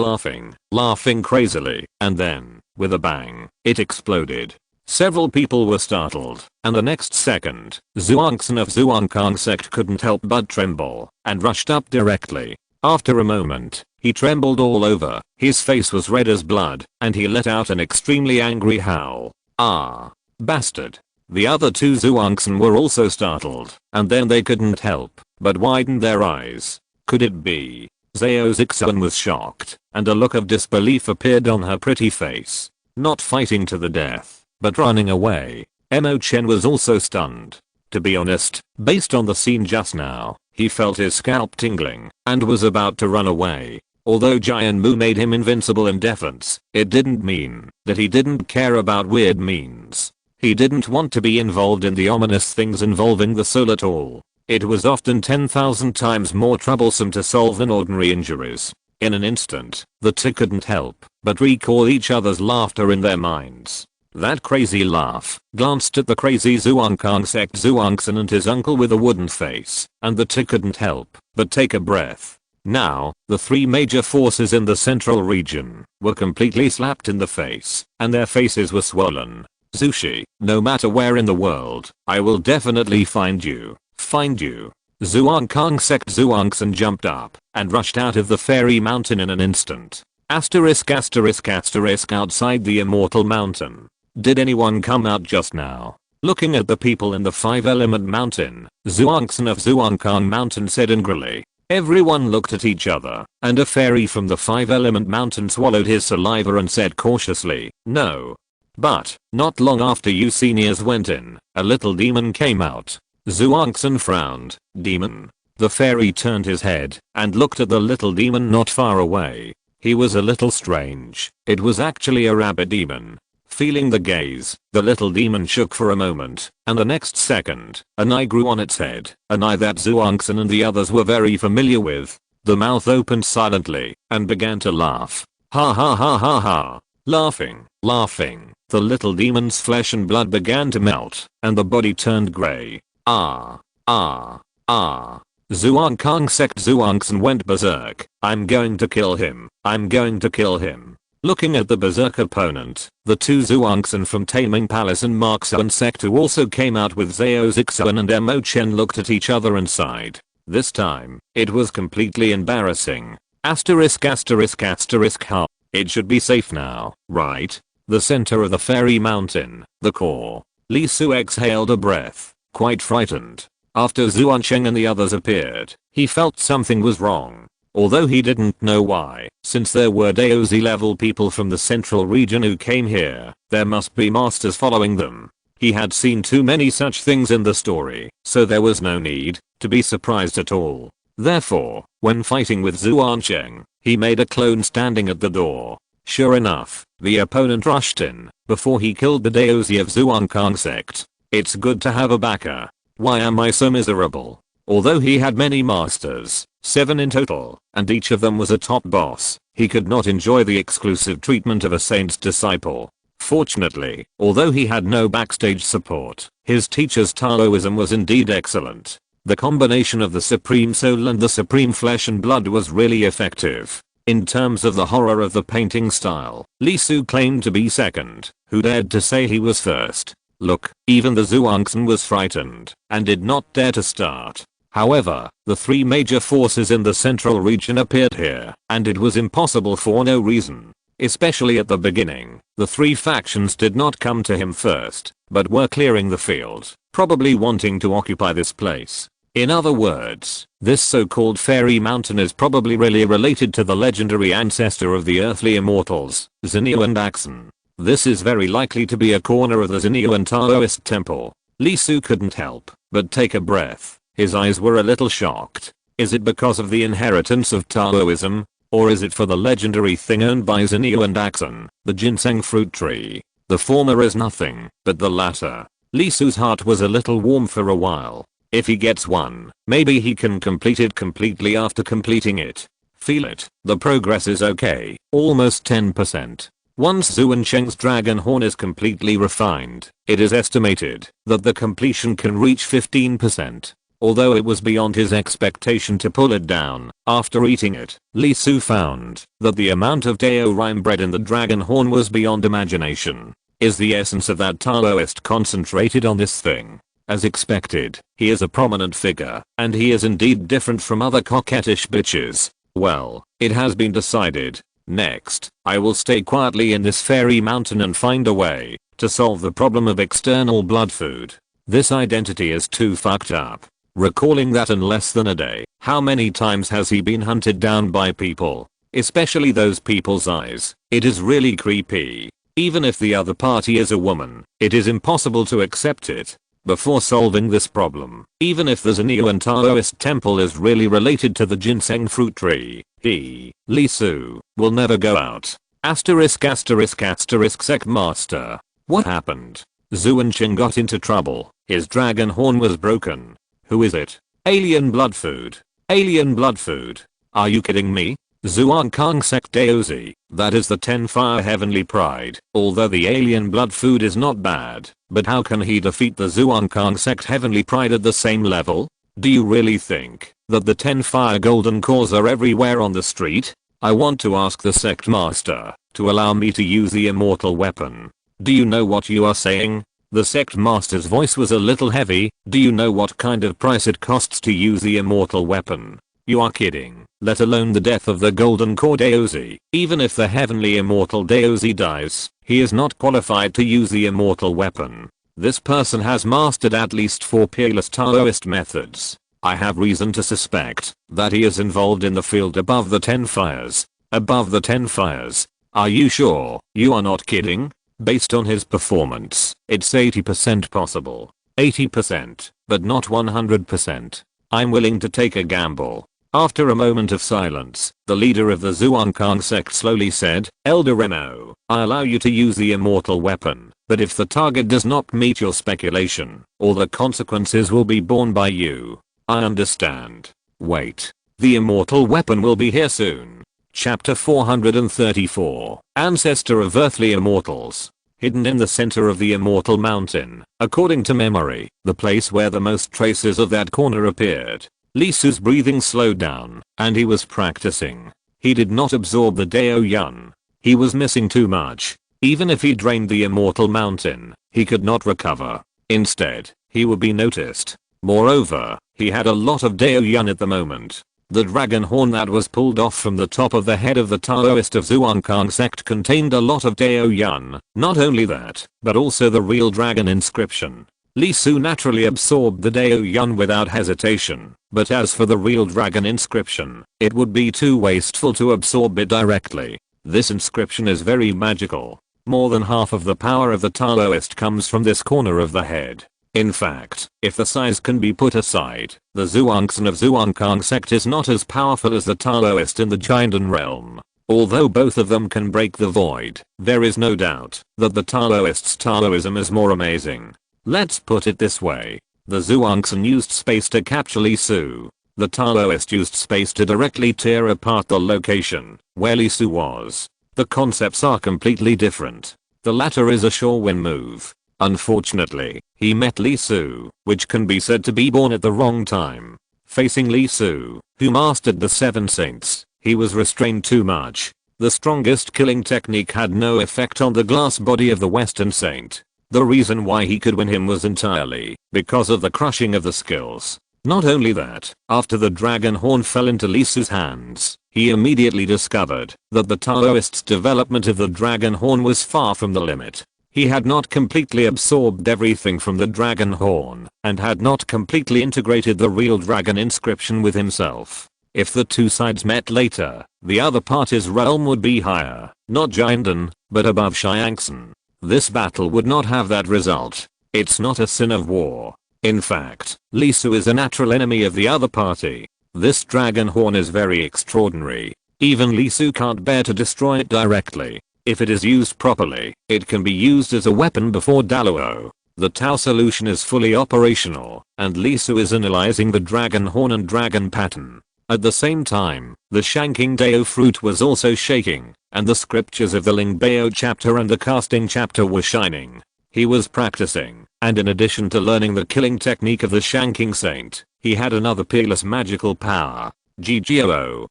laughing crazily, and then, With a bang, it exploded. Several people were startled, and the next second, Zhuangzi of Zhuangkang sect couldn't help but tremble, and rushed up directly. After a moment, he trembled all over, his face was red as blood, and he let out an extremely angry howl. Ah! Bastard! The other two Zhuangzi were also startled, and then they couldn't help but widen their eyes. Could it be? Zhao Zixuan was shocked, and a look of disbelief appeared on her pretty face. Not fighting to the death, but running away. Mo Chen was also stunned. To be honest, based on the scene just now, he felt his scalp tingling and was about to run away. Although Jian Mu made him invincible in defense, it didn't mean that he didn't care about weird means. He didn't want to be involved in the ominous things involving the soul at all. It was often 10,000 times more troublesome to solve than ordinary injuries. In an instant, the two couldn't help but recall each other's laughter in their minds. That crazy laugh glanced at the crazy Zhuangkang sect Zhuangzi and his uncle with a wooden face, and the two couldn't help but take a breath. Now, the three major forces in the central region were completely slapped in the face, and their faces were swollen. Zushi, no matter where in the world, I will definitely find you. Find you. Zhuangkang sect Zhuangzi jumped up and rushed out of the fairy mountain in an instant. Asterisk asterisk asterisk outside the immortal mountain. Did anyone come out just now? Looking at the people in the 5-element mountain, Zhuangzi of Zhuangkang mountain said angrily. Everyone looked at each other, and a fairy from the 5-element mountain swallowed his saliva and said cautiously, no. But, not long after you seniors went in, a little demon came out. Zhuangzi frowned. Demon? The fairy turned his head and looked at the little demon not far away. He was a little strange. It was actually a rabbit demon. Feeling the gaze, the little demon shook for a moment, and the next second, an eye grew on its head, an eye that Zhuangzi and the others were very familiar with. The mouth opened silently and began to laugh. Ha ha ha ha ha. Laughing, laughing, the little demon's flesh and blood began to melt, and the body turned grey. Ah, ah, ah. Zhuangkang sect Zhuangzi went berserk. I'm going to kill him. I'm going to kill him. Looking at the berserk opponent, the two Zhuangzi from Taming Palace and Marxuan sect who also came out with Zhao Zixuan and Mo Chen looked at each other and sighed. This time, it was completely embarrassing. Asterisk asterisk asterisk ha. It should be safe now, right? The center of the fairy mountain, the core. Li Su exhaled a breath, quite frightened. After Zuancheng and the others appeared, he felt something was wrong. Although he didn't know why, since there were Daozi level people from the central region who came here, there must be masters following them. He had seen too many such things in the story, so there was no need to be surprised at all. Therefore, when fighting with Zuancheng, he made a clone standing at the door. Sure enough, the opponent rushed in before he killed the Daozi of Zhuangkang sect. It's good to have a backer. Why am I so miserable? Although he had many masters, 7 in total, and each of them was a top boss, he could not enjoy the exclusive treatment of a saint's disciple. Fortunately, although he had no backstage support, his teacher's Taoism was indeed excellent. The combination of the supreme soul and the supreme flesh and blood was really effective. In terms of the horror of the painting style, Li Su claimed to be second. Who dared to say he was first? Look, even the Zhuangzi was frightened and did not dare to start. However, the three major forces in the central region appeared here, and it was impossible for no reason. Especially at the beginning, the three factions did not come to him first, but were clearing the field, probably wanting to occupy this place. In other words, this so-called fairy mountain is probably really related to the legendary ancestor of the earthly immortals, Zinyu and Axon. This is very likely to be a corner of the Zinyu Taoist temple. Li Su couldn't help but take a breath. His eyes were a little shocked. Is it because of the inheritance of Taoism? Or is it for the legendary thing owned by Zinyu and Axon, the ginseng fruit tree? The former is nothing, but the latter. Li Su's heart was a little warm for a while. If he gets one, maybe he can complete it completely after completing it. Feel it, the progress is okay, almost 10%. Once Zuancheng's dragon horn is completely refined, it is estimated that the completion can reach 15%. although it was beyond his expectation to pull it down. After eating it, Lee Su found that the amount of Dao rhyme bred in the dragon horn was beyond imagination. Is the essence of that Taoist concentrated on this thing? As expected, he is a prominent figure, and he is indeed different from other coquettish bitches. Well, it has been decided. Next, I will stay quietly in this fairy mountain and find a way to solve the problem of external blood food. This identity is too fucked up. Recalling that in less than a day, how many times has he been hunted down by people? Especially those people's eyes. It is really creepy. Even if the other party is a woman, it is impossible to accept it. Before solving this problem, even if the Zeniuan Taoist temple is really related to the ginseng fruit tree, Lee Su, will never go out. Asterisk asterisk asterisk sect master. What happened? Zuan got into trouble. His dragon horn was broken. Who is it? Alien blood food. Alien blood food. Are you kidding me? Zuankang sect Daozi, that is the 10 fire heavenly pride. Although the alien blood food is not bad, but how can he defeat the Zuankang sect heavenly pride at the same level? Do you really think that the 10 fire golden cores are everywhere on the street? I want to ask the sect master to allow me to use the immortal weapon. Do you know what you are saying? The sect master's voice was a little heavy. Do you know what kind of price it costs to use the immortal weapon? You are kidding. Let alone the death of the golden core Daozi. Even if the heavenly immortal Daozi dies, he is not qualified to use the immortal weapon. This person has mastered at least 4 peerless Taoist methods. I have reason to suspect that he is involved in the field above the 10 fires. Above the 10 fires. Are you sure? You are not kidding? Based on his performance, it's 80% possible. 80%, but not 100%. I'm willing to take a gamble. After a moment of silence, the leader of the Zuankang sect slowly said, Elder Remo, I allow you to use the immortal weapon, but if the target does not meet your speculation, all the consequences will be borne by you. I understand. Wait. The immortal weapon will be here soon. Chapter 434, Ancestor of Earthly Immortals. Hidden in the center of the Immortal Mountain, according to memory, the place where the most traces of that corner appeared. Lee Su's breathing slowed down, and he was practicing. He did not absorb the Dao Yun. He was missing too much. Even if he drained the Immortal Mountain, he could not recover. Instead, he would be noticed. Moreover, he had a lot of Dao Yun at the moment. The dragon horn that was pulled off from the top of the head of the Taoist of Zuankang sect contained a lot of Dao Yun. Not only that, but also the real dragon inscription. Lee Su naturally absorbed the Dao Yun without hesitation, but as for the real dragon inscription, it would be too wasteful to absorb it directly. This inscription is very magical. More than half of the power of the Taoist comes from this corner of the head. In fact, if the size can be put aside, the Zuanksan of Zuankang sect is not as powerful as the Taoist in the Jindan realm. Although both of them can break the void, there is no doubt that the Taoist's Taoism is more amazing. Let's put it this way. The Zuanksan used space to capture Lee Su. The Taoist used space to directly tear apart the location where Lee Su was. The concepts are completely different. The latter is a sure win move. Unfortunately, he met Lee Su, which can be said to be born at the wrong time. Facing Lee Su, who mastered the 7 saints, he was restrained too much. The strongest killing technique had no effect on the glass body of the Western saint. The reason why he could win him was entirely because of the crushing of the skills. Not only that, after the dragon horn fell into Lee Su's hands, he immediately discovered that the Taoist's development of the dragon horn was far from the limit. He had not completely absorbed everything from the dragon horn, and had not completely integrated the real dragon inscription with himself. If the two sides met later, the other party's realm would be higher, not Jindan, but above Xiangsan. This battle would not have that result. It's not a sin of war. In fact, Lee Su is a natural enemy of the other party. This dragon horn is very extraordinary. Even Lee Su can't bear to destroy it directly. If it is used properly, it can be used as a weapon before Daluo. The Tao solution is fully operational, and Lee Su is analyzing the dragon horn and dragon pattern. At the same time, the Shanking Dao fruit was also shaking, and the scriptures of the Ling Bao chapter and the casting chapter were shining. He was practicing, and in addition to learning the killing technique of the Shanking Saint, He had another peerless magical power. GGOO.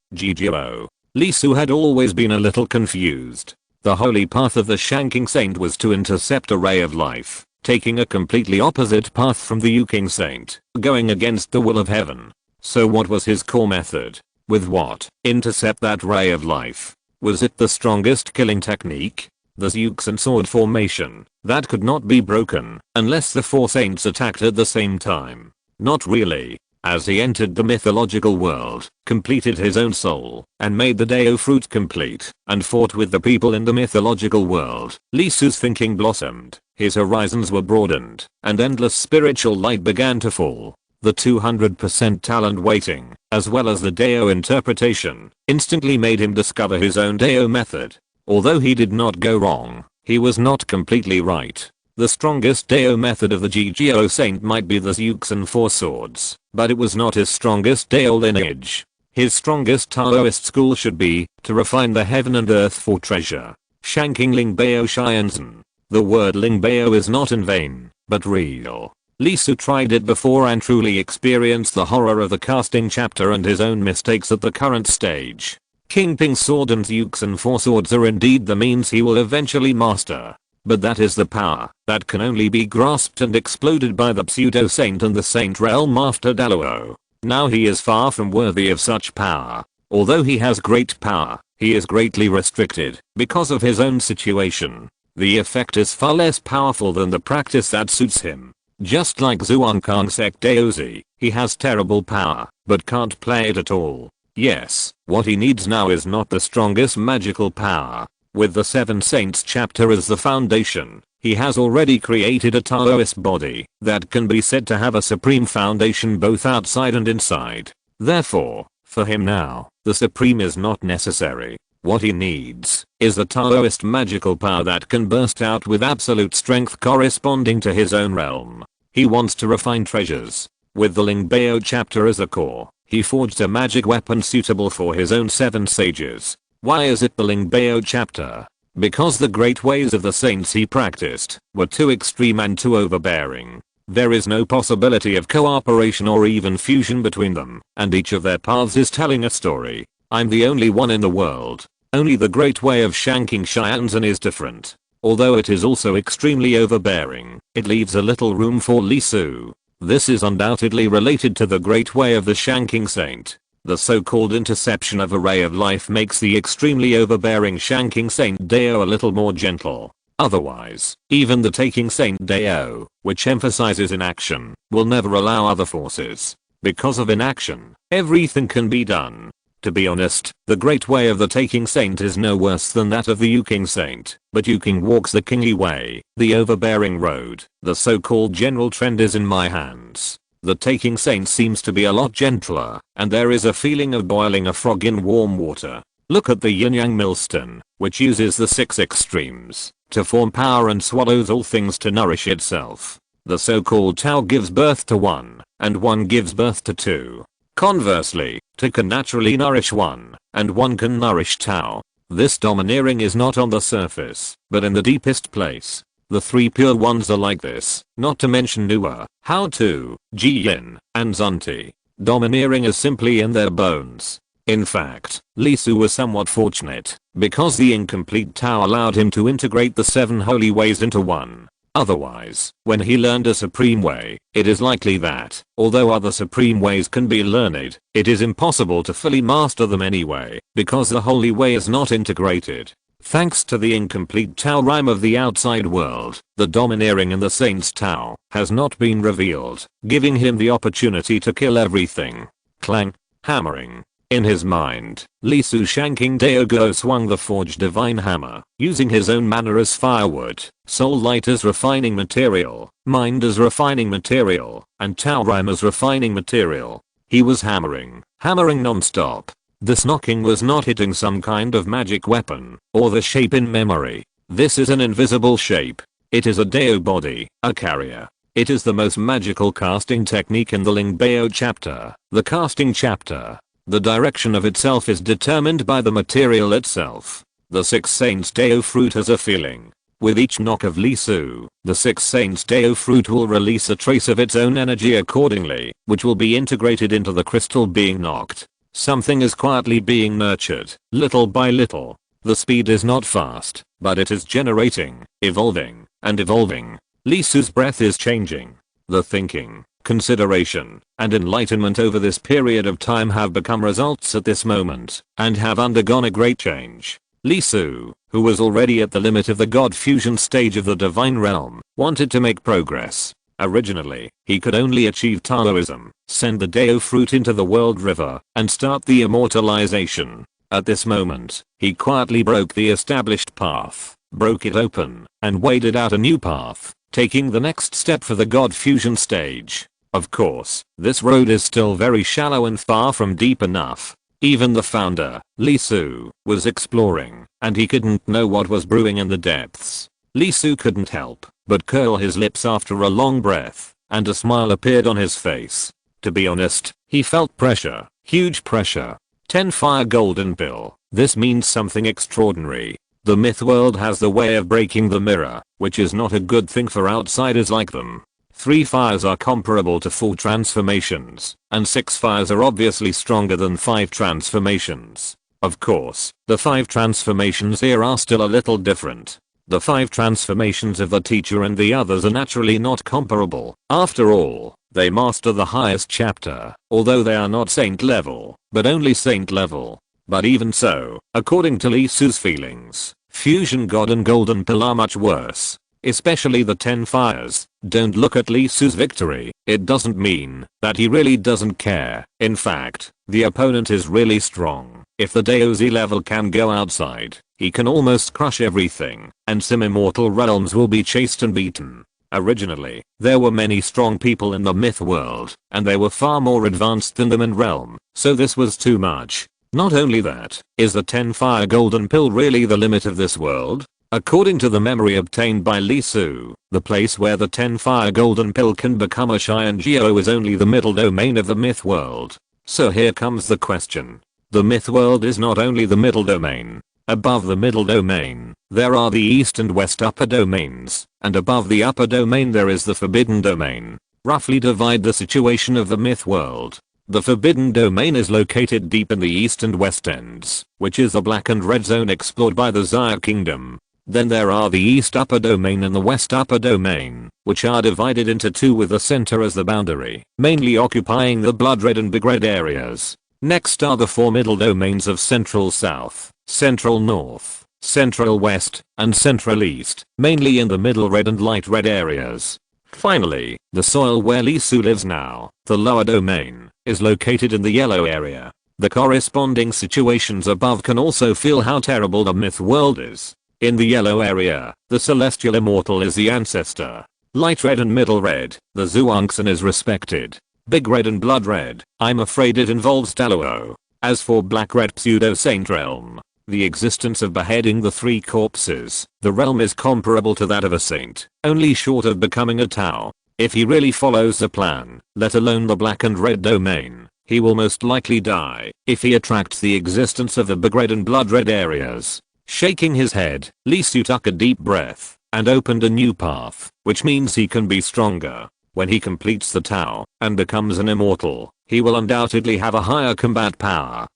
Lee Su had always been a little confused. The holy path of the Shanking Saint was to intercept a ray of life, taking a completely opposite path from the Yuking Saint, going against the will of heaven. So what was his core method? With what? Intercept that ray of life. Was it the strongest killing technique? The Zeuxan sword formation, that could not be broken, unless the four saints attacked at the same time. Not really. As he entered the mythological world, completed his own soul, and made the Dao fruit complete, and fought with the people in the mythological world, Lee Su's thinking blossomed, his horizons were broadened, and endless spiritual light began to fall. The 200% talent waiting, as well as the Dao interpretation, instantly made him discover his own Dao method. Although he did not go wrong, he was not completely right. The strongest Dao method of the GGO Saint might be the Zeuxan Four Swords, but it was not his strongest Dao lineage. His strongest Taoist school should be, to refine the heaven and earth for treasure. Shanking Lingbao Xianzhen. The word Lingbao is not in vain, but real. Lee Su tried it before and truly experienced the horror of the casting chapter and his own mistakes at the current stage. King Ping's sword and Zeuxan Four Swords are indeed the means he will eventually master. But that is the power that can only be grasped and exploded by the pseudo-saint and the saint realm after Daluo. Now he is far from worthy of such power. Although he has great power, he is greatly restricted because of his own situation. The effect is far less powerful than the practice that suits him. Just like Zhuangkang Sect Daozi, he has terrible power, but can't play it at all. Yes, what he needs now is not the strongest magical power. With the Seven Saints chapter as the foundation, he has already created a Taoist body that can be said to have a supreme foundation both outside and inside. Therefore, for him now, the supreme is not necessary. What he needs is the Taoist magical power that can burst out with absolute strength corresponding to his own realm. He wants to refine treasures. With the Lingbao chapter as a core, he forged a magic weapon suitable for his own 7 sages. Why is it the Lingbao chapter? Because the great ways of the saints he practiced were too extreme and too overbearing. There is no possibility of cooperation or even fusion between them, and each of their paths is telling a story. I'm the only one in the world. Only the great way of Shanking Xianzhen is different. Although it is also extremely overbearing, it leaves a little room for Lee Su. This is undoubtedly related to the great way of the Shanking Saint. The so-called interception of a ray of life makes the extremely overbearing Shanking Saint Dao a little more gentle. Otherwise, even the Taking Saint Dao, which emphasizes inaction, will never allow other forces. Because of inaction, everything can be done. To be honest, the great way of the Taking Saint is no worse than that of the Yuking Saint, but Yuking walks the kingly way, the overbearing road. The so-called general trend is in my hands. The Taking Saint seems to be a lot gentler, and there is a feeling of boiling a frog in warm water. Look at the yin-yang millstone, which uses the 6 extremes to form power and swallows all things to nourish itself. The so-called Tao gives birth to 1, and 1 gives birth to 2. Conversely, Tao can naturally nourish 1, and 1 can nourish Tao. This domineering is not on the surface, but in the deepest place. The 3 pure ones are like this, not to mention Nuwa, How To, Ji-Yin, and Zunti. Domineering is simply in their bones. In fact, Lee Su was somewhat fortunate, because the incomplete Tao allowed him to integrate the 7 holy ways into one. Otherwise, when he learned a supreme way, it is likely that, although other supreme ways can be learned, it is impossible to fully master them anyway, because the holy way is not integrated. Thanks to the incomplete Tao rhyme of the outside world, the domineering in the Saint's Tao has not been revealed, giving him the opportunity to kill everything. Clang. Hammering. In his mind, Lee Su Shanking Daoguo swung the forged divine hammer, using his own manner as firewood, soul light as refining material, mind as refining material, and Tao rhyme as refining material. He was hammering non-stop. This knocking was not hitting some kind of magic weapon, or the shape in memory. This is an invisible shape. It is a Dao body, a carrier. It is the most magical casting technique in the Lingbao chapter, the casting chapter. The direction of itself is determined by the material itself. The 6 Saints Dao fruit has a feeling. With each knock of Lee Su, the Six Saints Deo fruit will release a trace of its own energy accordingly, which will be integrated into the crystal being knocked. Something is quietly being nurtured, little by little. The speed is not fast, but it is generating, evolving, and evolving. Lee Su's breath is changing. The thinking, consideration, and enlightenment over this period of time have become results at this moment, and have undergone a great change. Lee Su, who was already at the limit of the God fusion stage of the divine realm, wanted to make progress. Originally, he could only achieve Taoism, send the Deo fruit into the world river, and start the immortalization. At this moment, he quietly broke the established path, broke it open, and waded out a new path, taking the next step for the God fusion stage. Of course, this road is still very shallow and far from deep enough. Even the founder, Lee Su, was exploring, and he couldn't know what was brewing in the depths. Lee Su couldn't help but curl his lips after a long breath, and a smile appeared on his face. To be honest, he felt pressure, huge pressure. 10 Fire Golden Pill. This means something extraordinary. The myth world has the way of breaking the mirror, which is not a good thing for outsiders like them. 3 fires are comparable to 4 transformations, and 6 fires are obviously stronger than 5 transformations. Of course, the 5 transformations here are still a little different. The 5 transformations of the teacher and the others are naturally not comparable. After all, they master the highest chapter, although they are not saint level, but only saint level. But even so, according to Lee Su's feelings, Fusion God and Golden Pill are much worse. Especially the 10 fires. Don't look at Lee Su's victory. It doesn't mean that he really doesn't care. In fact, the opponent is really strong. If the Deo Z level can go outside, he can almost crush everything, and some immortal realms will be chased and beaten. Originally, there were many strong people in the myth world, and they were far more advanced than them in realm, so this was too much. Not only that, is the 10 Fire Golden Pill really the limit of this world? According to the memory obtained by Lee Su, the place where the 10 Fire Golden Pill can become a Cheyenne Geo is only the middle domain of the myth world. So here comes the question. The myth world is not only the middle domain. Above the middle domain, there are the east and west upper domains, and above the upper domain there is the forbidden domain. Roughly divide the situation of the myth world. The forbidden domain is located deep in the east and west ends, which is the black and red zone explored by the Zaya Kingdom. Then there are the east upper domain and the west upper domain, which are divided into 2 with the center as the boundary, mainly occupying the blood red and big red areas. Next are the 4 middle domains of central south, central north, central west, and central east, mainly in the middle red and light red areas. Finally, the soil where Lee Su lives now, the lower domain, is located in the yellow area. The corresponding situations above can also feel how terrible the myth world is. In the yellow area, the celestial immortal is the ancestor. Light red and middle red, the Zhuangxin is respected. Big red and blood red, I'm afraid it involves Daluo. As for black red pseudo saint realm, the existence of beheading the 3 corpses, the realm is comparable to that of a saint, only short of becoming a Tao. If he really follows the plan, let alone the black and red domain, he will most likely die if he attracts the existence of the big red and blood red areas. Shaking his head, Lee Su took a deep breath and opened a new path, which means he can be stronger. When he completes the Tao and becomes an immortal, he will undoubtedly have a higher combat power.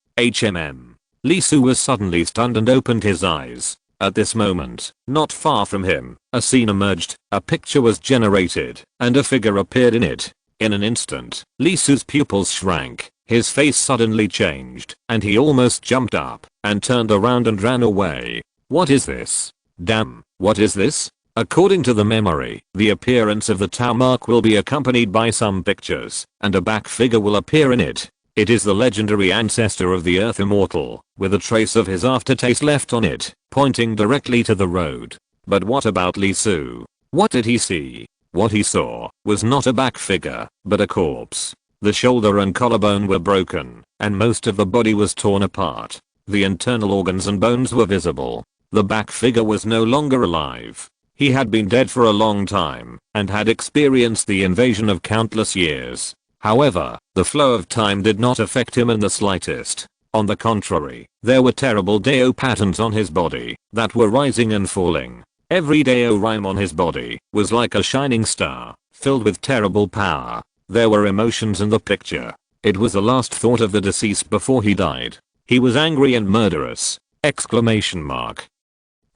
Lee Su was suddenly stunned and opened his eyes. At this moment, not far from him, a scene emerged, a picture was generated, and a figure appeared in it. In an instant, Lee Su's pupils shrank. His face suddenly changed, and he almost jumped up and turned around and ran away. What is this? Damn, what is this? According to the memory, the appearance of the Tau mark will be accompanied by some pictures, and a back figure will appear in it. It is the legendary ancestor of the Earth Immortal, with a trace of his aftertaste left on it, pointing directly to the road. But what about Lee Su? What did he see? What he saw was not a back figure, but a corpse. The shoulder and collarbone were broken, and most of the body was torn apart. The internal organs and bones were visible. The back figure was no longer alive. He had been dead for a long time, and had experienced the invasion of countless years. However, the flow of time did not affect him in the slightest. On the contrary, there were terrible Deo patterns on his body that were rising and falling. Every diorama on his body was like a shining star, filled with terrible power. There were emotions in the picture. It was the last thought of the deceased before he died. He was angry and murderous! Exclamation mark.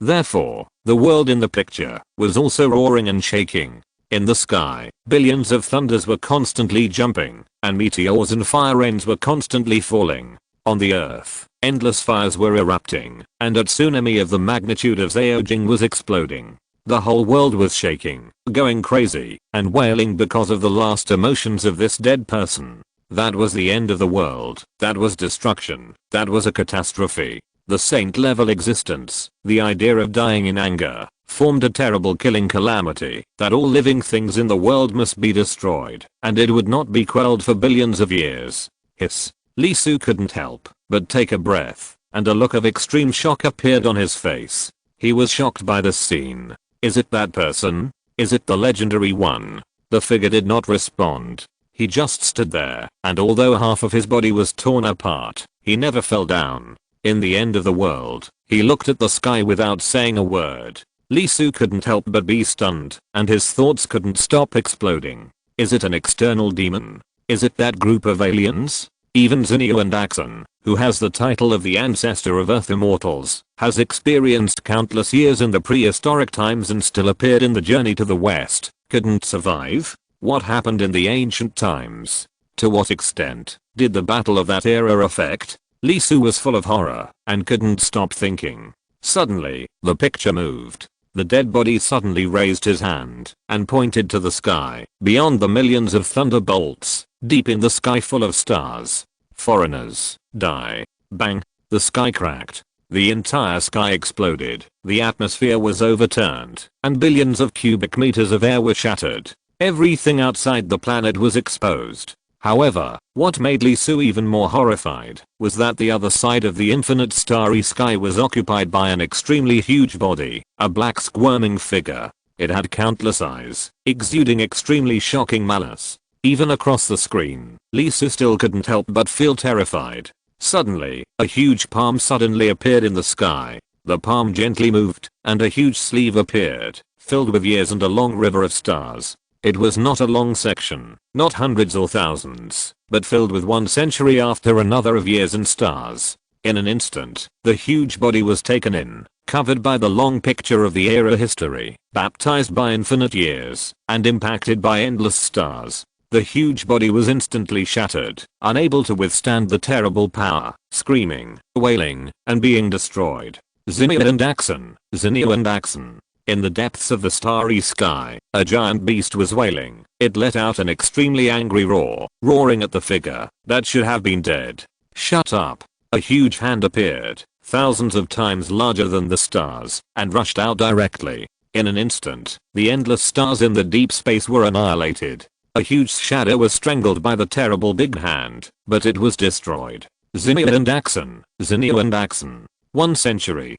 Therefore, the world in the picture was also roaring and shaking. In the sky, billions of thunders were constantly jumping, and meteors and fire rains were constantly falling. On the earth, endless fires were erupting, and a tsunami of the magnitude of Zaojing was exploding. The whole world was shaking, going crazy, and wailing because of the last emotions of this dead person. That was the end of the world. That was destruction. That was a catastrophe. The saint-level existence, the idea of dying in anger, formed a terrible killing calamity that all living things in the world must be destroyed, and it would not be quelled for billions of years. Hiss. Lee Su couldn't help but take a breath, and a look of extreme shock appeared on his face. He was shocked by the scene. Is it that person? Is it the legendary one? The figure did not respond. He just stood there, and although half of his body was torn apart, he never fell down. In the end of the world, he looked at the sky without saying a word. Lee Su couldn't help but be stunned, and his thoughts couldn't stop exploding. Is it an external demon? Is it that group of aliens? Even Zinio and Axon, who has the title of the ancestor of Earth immortals, has experienced countless years in the prehistoric times and still appeared in the journey to the west, couldn't survive? What happened in the ancient times? To what extent did the battle of that era affect? Lee Su was full of horror and couldn't stop thinking. Suddenly, the picture moved. The dead body suddenly raised his hand and pointed to the sky, beyond the millions of thunderbolts, deep in the sky full of stars. Foreigners, die. Bang. The sky cracked. The entire sky exploded. The atmosphere was overturned, and billions of cubic meters of air were shattered. Everything outside the planet was exposed. However, what made Lee Su even more horrified was that the other side of the infinite starry sky was occupied by an extremely huge body, a black squirming figure. It had countless eyes, exuding extremely shocking malice. Even across the screen, Lee Su still couldn't help but feel terrified. Suddenly, a huge palm suddenly appeared in the sky. The palm gently moved, and a huge sleeve appeared, filled with years and a long river of stars. It was not a long section, not hundreds or thousands, but filled with one century after another of years and stars. In an instant, the huge body was taken in, covered by the long picture of the era history, baptized by infinite years, and impacted by endless stars. The huge body was instantly shattered, unable to withstand the terrible power, screaming, wailing, and being destroyed. Zinio and Axon. Zinio and Axon. In the depths of the starry sky, a giant beast was wailing. It let out an extremely angry roar, roaring at the figure that should have been dead. Shut up. A huge hand appeared, thousands of times larger than the stars, and rushed out directly. In an instant, the endless stars in the deep space were annihilated. A huge shadow was strangled by the terrible big hand, but it was destroyed. Zinio and Axon. Zinio and Axon. 1 century,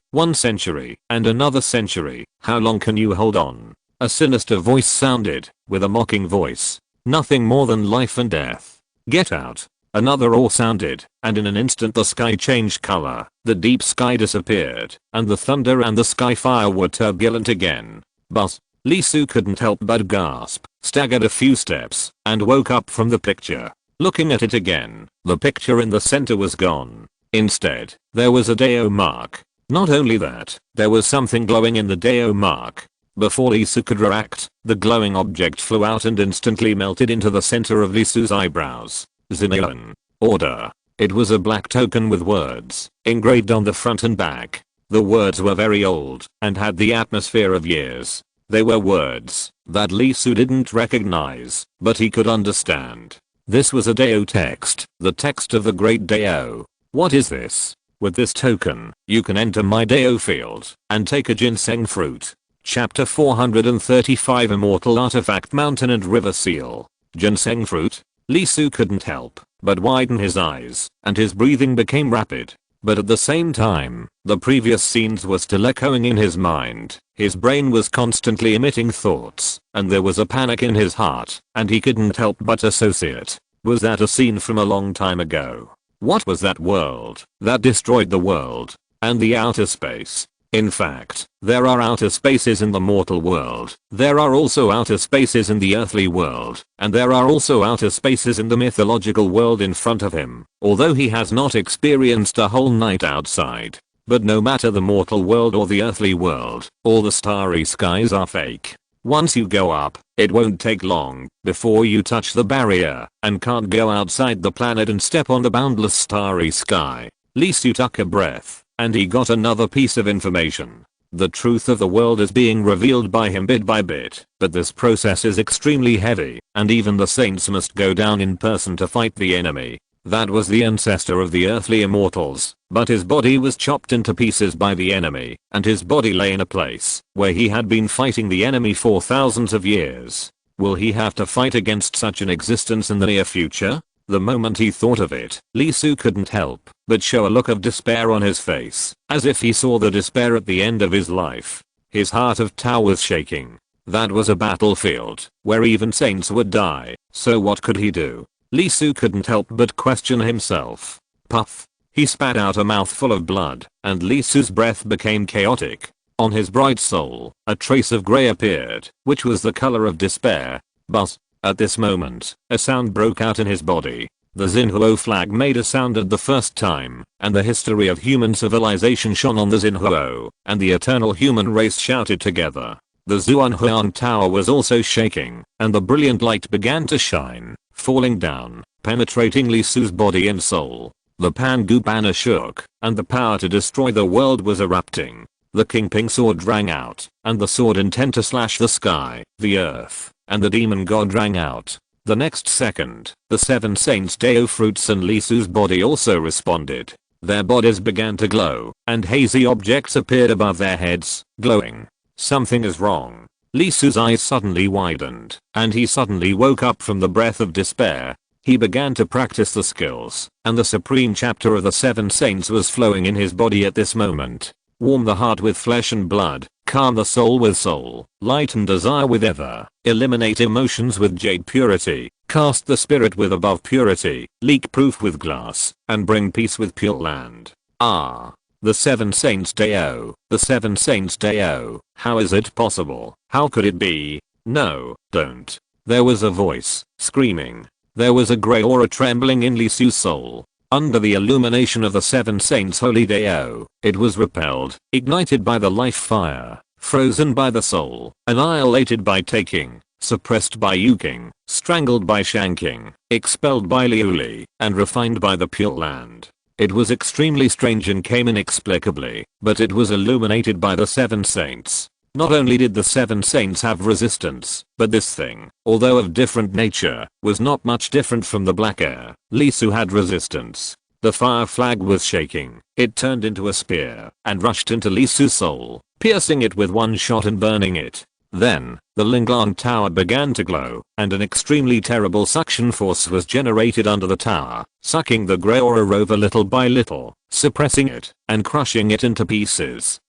and another century. How long can you hold on? A sinister voice sounded, with a mocking voice. Nothing more than life and death. Get out. Another roar sounded, and in an instant the sky changed color. The deep sky disappeared, and the thunder and the sky fire were turbulent again. But Lee Su couldn't help but gasp, staggered a few steps, and woke up from the picture. Looking at it again, the picture in the center was gone. Instead, there was a Deo mark. Not only that, there was something glowing in the Deo mark. Before Lee Su could react, the glowing object flew out and instantly melted into the center of Lee Su's eyebrows. Zinio. Order. It was a black token with words engraved on the front and back. The words were very old and had the atmosphere of years. They were words that Lee Su didn't recognize, but he could understand. This was a Deo text, the text of the great Deo. What is this? With this token, you can enter my Deo field and take a ginseng fruit. Chapter 435 Immortal Artifact Mountain and River Seal. Ginseng fruit? Lee Su couldn't help but widen his eyes, and his breathing became rapid. But at the same time, the previous scenes were still echoing in his mind. His brain was constantly emitting thoughts, and there was a panic in his heart, and he couldn't help but associate. Was that a scene from a long time ago? What was that world that destroyed the world and the outer space? In fact, there are outer spaces in the mortal world, there are also outer spaces in the earthly world, and there are also outer spaces in the mythological world in front of him, although he has not experienced a whole night outside. But no matter the mortal world or the earthly world, all the starry skies are fake. Once you go up, it won't take long before you touch the barrier and can't go outside the planet and step on the boundless starry sky. Lee Su took a breath, and he got another piece of information. The truth of the world is being revealed by him bit by bit, but this process is extremely heavy, and even the saints must go down in person to fight the enemy. That was the ancestor of the earthly immortals, but his body was chopped into pieces by the enemy, and his body lay in a place where he had been fighting the enemy for thousands of years. Will he have to fight against such an existence in the near future? The moment he thought of it, Lee Su couldn't help but show a look of despair on his face, as if he saw the despair at the end of his life. His heart of Tao was shaking. That was a battlefield where even saints would die, so what could he do? Lee Su couldn't help but question himself. Puff. He spat out a mouthful of blood, and Lee Su's breath became chaotic. On his bright soul, a trace of grey appeared, which was the color of despair. Buzz. At this moment, a sound broke out in his body. The Xinhuo flag made a sound at the first time, and the history of human civilization shone on the Xinhuo, and the eternal human race shouted together. The Zhuanghuan Tower was also shaking, and the brilliant light began to shine, falling down, penetrating Lee Su's body and soul. The Pangu banner shook, and the power to destroy the world was erupting. The Kingping sword rang out, and the sword intent to slash the sky, the earth, and the demon god rang out. The next second, the seven saints Dao fruits and Lee Su's body also responded. Their bodies began to glow, and hazy objects appeared above their heads, glowing. Something is wrong. Lee Su's eyes suddenly widened, and he suddenly woke up from the breath of despair. He began to practice the skills, and the supreme chapter of the seven saints was flowing in his body at this moment. Warm the heart with flesh and blood, calm the soul with soul, lighten desire with ether, eliminate emotions with jade purity, cast the spirit with above purity, leak proof with glass, and bring peace with pure land. Ah. The seven saints Dao, the seven saints Dao, how is it possible? How could it be? No, don't. There was a voice, screaming. There was a grey aura trembling in Lee Su's soul. Under the illumination of the seven saints holy Dao, it was repelled, ignited by the life fire, frozen by the soul, annihilated by taking, suppressed by yuking, strangled by shanking, expelled by Liuli, and refined by the pure land. It was extremely strange and came inexplicably, but it was illuminated by the seven saints. Not only did the seven saints have resistance, but this thing, although of different nature, was not much different from the black air. Lee Su had resistance. The fire flag was shaking. It turned into a spear and rushed into Lee Su's soul, piercing it with one shot and burning it. Then, the Linglong Tower began to glow, and an extremely terrible suction force was generated under the tower, sucking the grey aura over little by little, suppressing it, and crushing it into pieces.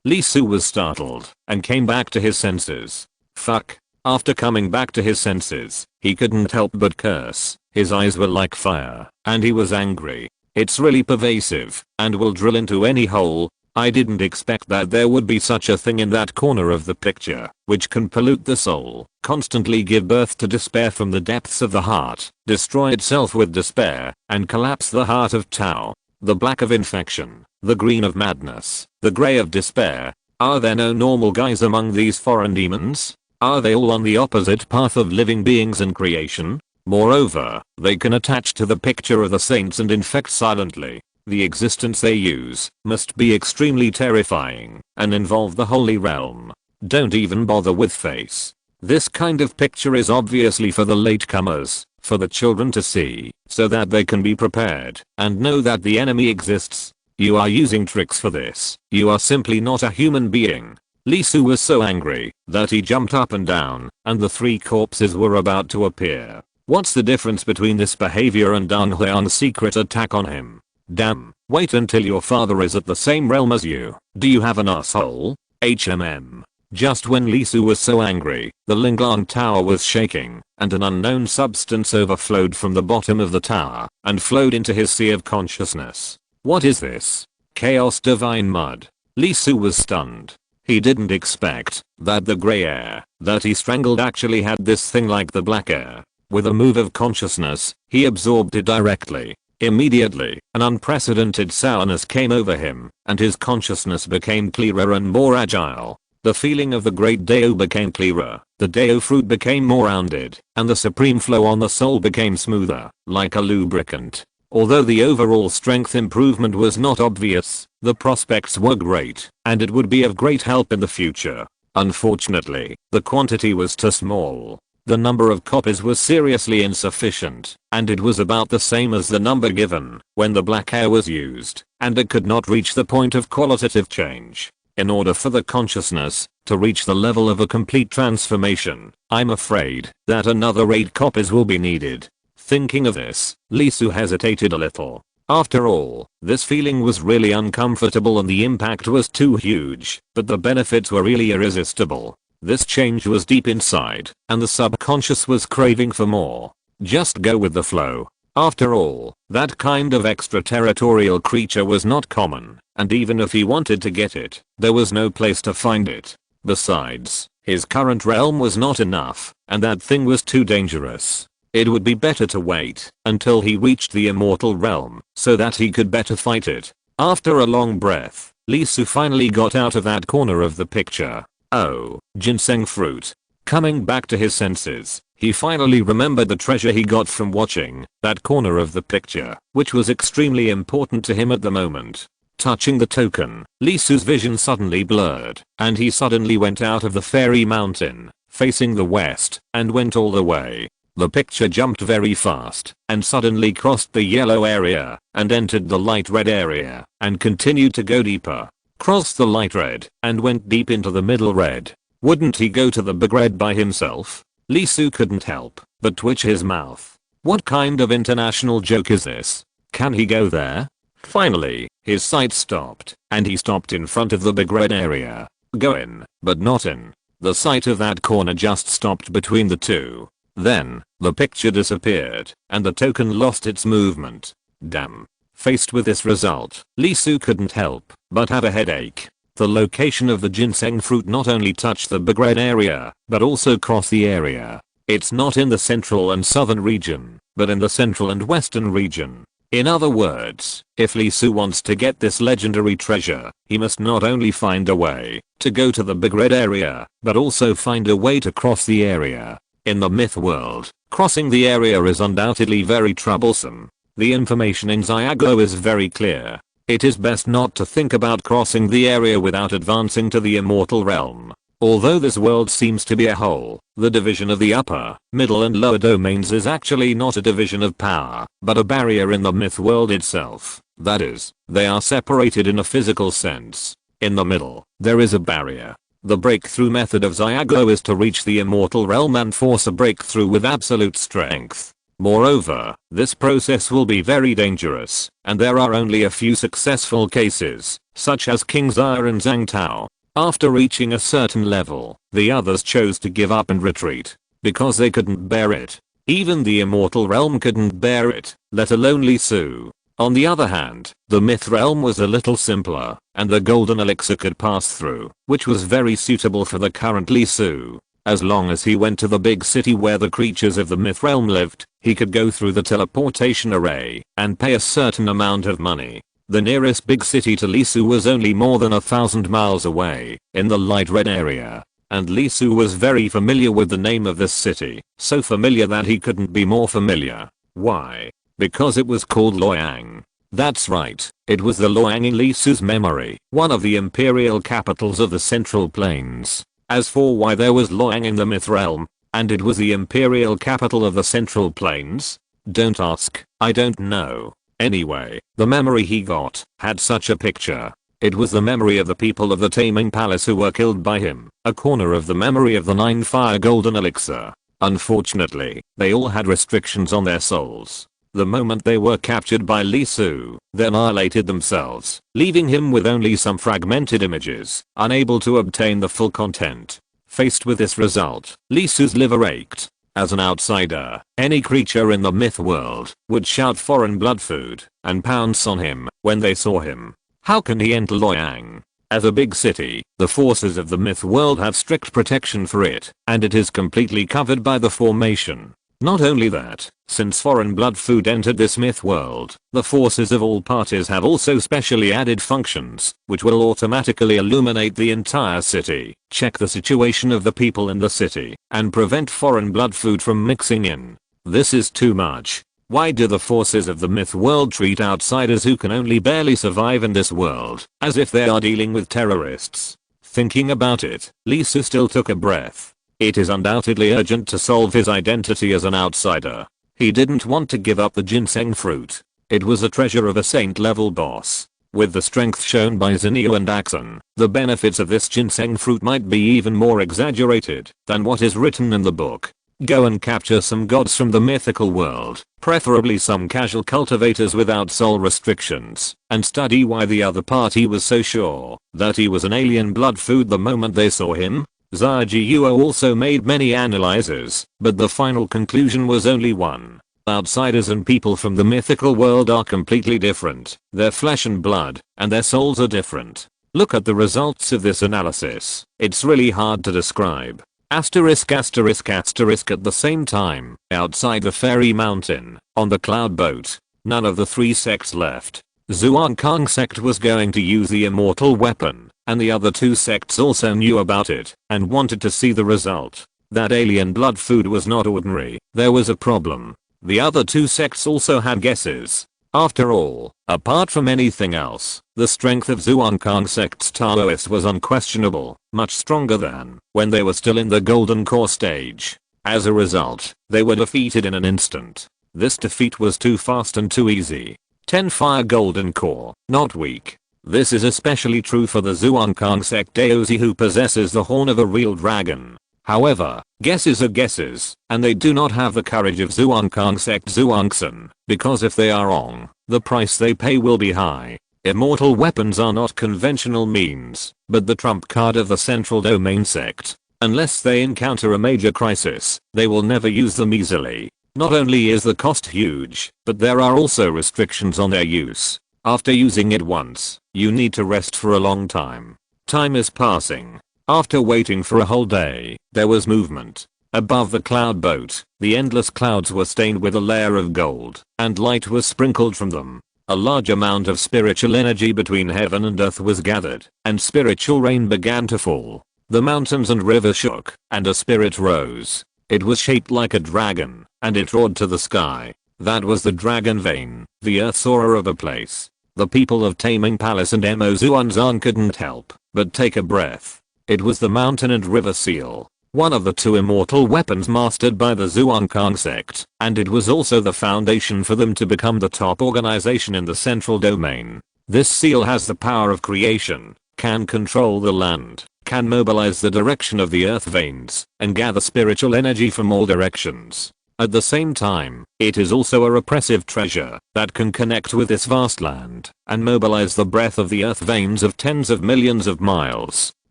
Lee Su was startled, and came back to his senses. Fuck. After coming back to his senses, he couldn't help but curse. His eyes were like fire, and he was angry. It's really pervasive, and will drill into any hole. I didn't expect that there would be such a thing in that corner of the picture, which can pollute the soul, constantly give birth to despair from the depths of the heart, destroy itself with despair, and collapse the heart of Tao. The black of infection, the green of madness, the grey of despair. Are there no normal guys among these foreign demons? Are they all on the opposite path of living beings and creation? Moreover, they can attach to the picture of the saints and infect silently. The existence they use must be extremely terrifying and involve the holy realm. Don't even bother with face. This kind of picture is obviously for the latecomers, for the children to see, so that they can be prepared and know that the enemy exists. You are using tricks for this. You are simply not a human being. Lee Su was so angry that he jumped up and down, and the three corpses were about to appear. What's the difference between this behavior and Dan Huan's secret attack on him? Damn, wait until your father is at the same realm as you. Do you have an asshole? HMM. Just when Lee Su was so angry, the Linglong Tower was shaking, and an unknown substance overflowed from the bottom of the tower, and flowed into his sea of consciousness. What is this? Chaos divine mud. Li Su was stunned. He didn't expect that the grey air that he strangled actually had this thing like the black air. With a move of consciousness, he absorbed it directly. Immediately, an unprecedented sourness came over him, and his consciousness became clearer and more agile. The feeling of the great Dao became clearer, the Dao fruit became more rounded, and the supreme flow on the soul became smoother, like a lubricant. Although the overall strength improvement was not obvious, the prospects were great, and it would be of great help in the future. Unfortunately, the quantity was too small. The number of copies was seriously insufficient, and it was about the same as the number given when the black hair was used, and it could not reach the point of qualitative change. In order for the consciousness to reach the level of a complete transformation, I'm afraid that another 8 copies will be needed. Thinking of this, Li Su hesitated a little. After all, this feeling was really uncomfortable and the impact was too huge, but the benefits were really irresistible. This change was deep inside, and the subconscious was craving for more. Just go with the flow. After all, that kind of extraterritorial creature was not common, and even if he wanted to get it, there was no place to find it. Besides, his current realm was not enough, and that thing was too dangerous. It would be better to wait until he reached the immortal realm, so that he could better fight it. After a long breath, Li Su finally got out of that corner of the picture. Oh, ginseng fruit. Coming back to his senses, he finally remembered the treasure he got from watching that corner of the picture, which was extremely important to him at the moment. Touching the token, Li Su's vision suddenly blurred, and he suddenly went out of the fairy mountain, facing the west, and went all the way. The picture jumped very fast, and suddenly crossed the yellow area, and entered the light red area, and continued to go deeper. Crossed the light red, and went deep into the middle red. Wouldn't he go to the big red by himself? Li Su couldn't help but twitch his mouth. What kind of international joke is this? Can he go there? Finally, his sight stopped, and he stopped in front of the big red area. Go in, but not in. The sight of that corner just stopped between the two. Then, the picture disappeared, and the token lost its movement. Damn. Faced with this result, Li Su couldn't help but have a headache. The location of the ginseng fruit not only touched the big red area, but also crossed the area. It's not in the central and southern region, but in the central and western region. In other words, if Li Su wants to get this legendary treasure, he must not only find a way to go to the big red area, but also find a way to cross the area. In the myth world, crossing the area is undoubtedly very troublesome. The information in Xiago is very clear. It is best not to think about crossing the area without advancing to the immortal realm. Although this world seems to be a whole, the division of the upper, middle and lower domains is actually not a division of power, but a barrier in the myth world itself. That is, they are separated in a physical sense. In the middle, there is a barrier. The breakthrough method of Xiago is to reach the immortal realm and force a breakthrough with absolute strength. Moreover, this process will be very dangerous, and there are only a few successful cases, such as King Xia and Zhang Tao. After reaching a certain level, the others chose to give up and retreat, because they couldn't bear it. Even the immortal realm couldn't bear it, let alone Li Su. On the other hand, the myth realm was a little simpler, and the golden elixir could pass through, which was very suitable for the current Li Su. As long as he went to the big city where the creatures of the myth realm lived, he could go through the teleportation array and pay a certain amount of money. The nearest big city to Li Su was only more than 1,000 miles away, in the light red area. And Li Su was very familiar with the name of this city, so familiar that he couldn't be more familiar. Why? Because it was called Luoyang. That's right, it was the Luoyang in Li Su's memory, one of the imperial capitals of the Central Plains. As for why there was Luoyang in the myth realm, and it was the imperial capital of the Central Plains? Don't ask, I don't know. Anyway, the memory he got had such a picture. It was the memory of the people of the Taming Palace who were killed by him, a corner of the memory of the 9 Fire Golden Elixir. Unfortunately, they all had restrictions on their souls. The moment they were captured by Li Su, they annihilated themselves, leaving him with only some fragmented images, unable to obtain the full content. Faced with this result, Li Su's liver ached. As an outsider, any creature in the myth world would shout foreign blood food and pounce on him when they saw him. How can he enter Luoyang? As a big city, the forces of the myth world have strict protection for it, and it is completely covered by the formation. Not only that, since foreign blood food entered this myth world, the forces of all parties have also specially added functions, which will automatically illuminate the entire city, check the situation of the people in the city, and prevent foreign blood food from mixing in. This is too much. Why do the forces of the myth world treat outsiders who can only barely survive in this world, as if they are dealing with terrorists? Thinking about it, Lee Su still took a breath. It is undoubtedly urgent to solve his identity as an outsider. He didn't want to give up the ginseng fruit. It was a treasure of a saint level boss. With the strength shown by Zinio and Axon, the benefits of this ginseng fruit might be even more exaggerated than what is written in the book. Go and capture some gods from the mythical world, preferably some casual cultivators without soul restrictions, and study why the other party was so sure that he was an alien blood food the moment they saw him. Zhao also made many analyses, but the final conclusion was only one. Outsiders and people from the mythical world are completely different. Their flesh and blood, and their souls are different. Look at the results of this analysis. It's really hard to describe. Asterisk asterisk asterisk at the same time, outside the fairy mountain, on the cloud boat, none of the three sects left. Zhuangkang sect was going to use the immortal weapon, and the other two sects also knew about it, and wanted to see the result. That alien blood food was not ordinary, there was a problem. The other two sects also had guesses. After all, apart from anything else, the strength of Zhuangkang sect's Taoist was unquestionable, much stronger than when they were still in the golden core stage. As a result, they were defeated in an instant. This defeat was too fast and too easy. 10 fire golden core, not weak. This is especially true for the Zhuangkang sect Daozi who possesses the horn of a real dragon. However, guesses are guesses, and they do not have the courage of Zhuangkang sect Zhuangxin, because if they are wrong, the price they pay will be high. Immortal weapons are not conventional means, but the trump card of the central domain sect. Unless they encounter a major crisis, they will never use them easily. Not only is the cost huge, but there are also restrictions on their use. After using it once, you need to rest for a long time. Time is passing. After waiting for a whole day, there was movement. Above the cloud boat, the endless clouds were stained with a layer of gold, and light was sprinkled from them. A large amount of spiritual energy between heaven and earth was gathered, and spiritual rain began to fall. The mountains and rivers shook, and a spirit rose. It was shaped like a dragon, and it roared to the sky. That was the dragon vein, the earth's aura of a place. The people of Taming Palace and Mo Zuanzan couldn't help but take a breath. It was the mountain and river seal, one of the two immortal weapons mastered by the Zhuangkang sect, and it was also the foundation for them to become the top organization in the central domain. This seal has the power of creation, can control the land, can mobilize the direction of the earth veins, and gather spiritual energy from all directions. At the same time, it is also a repressive treasure that can connect with this vast land and mobilize the breath of the earth veins of tens of millions of miles.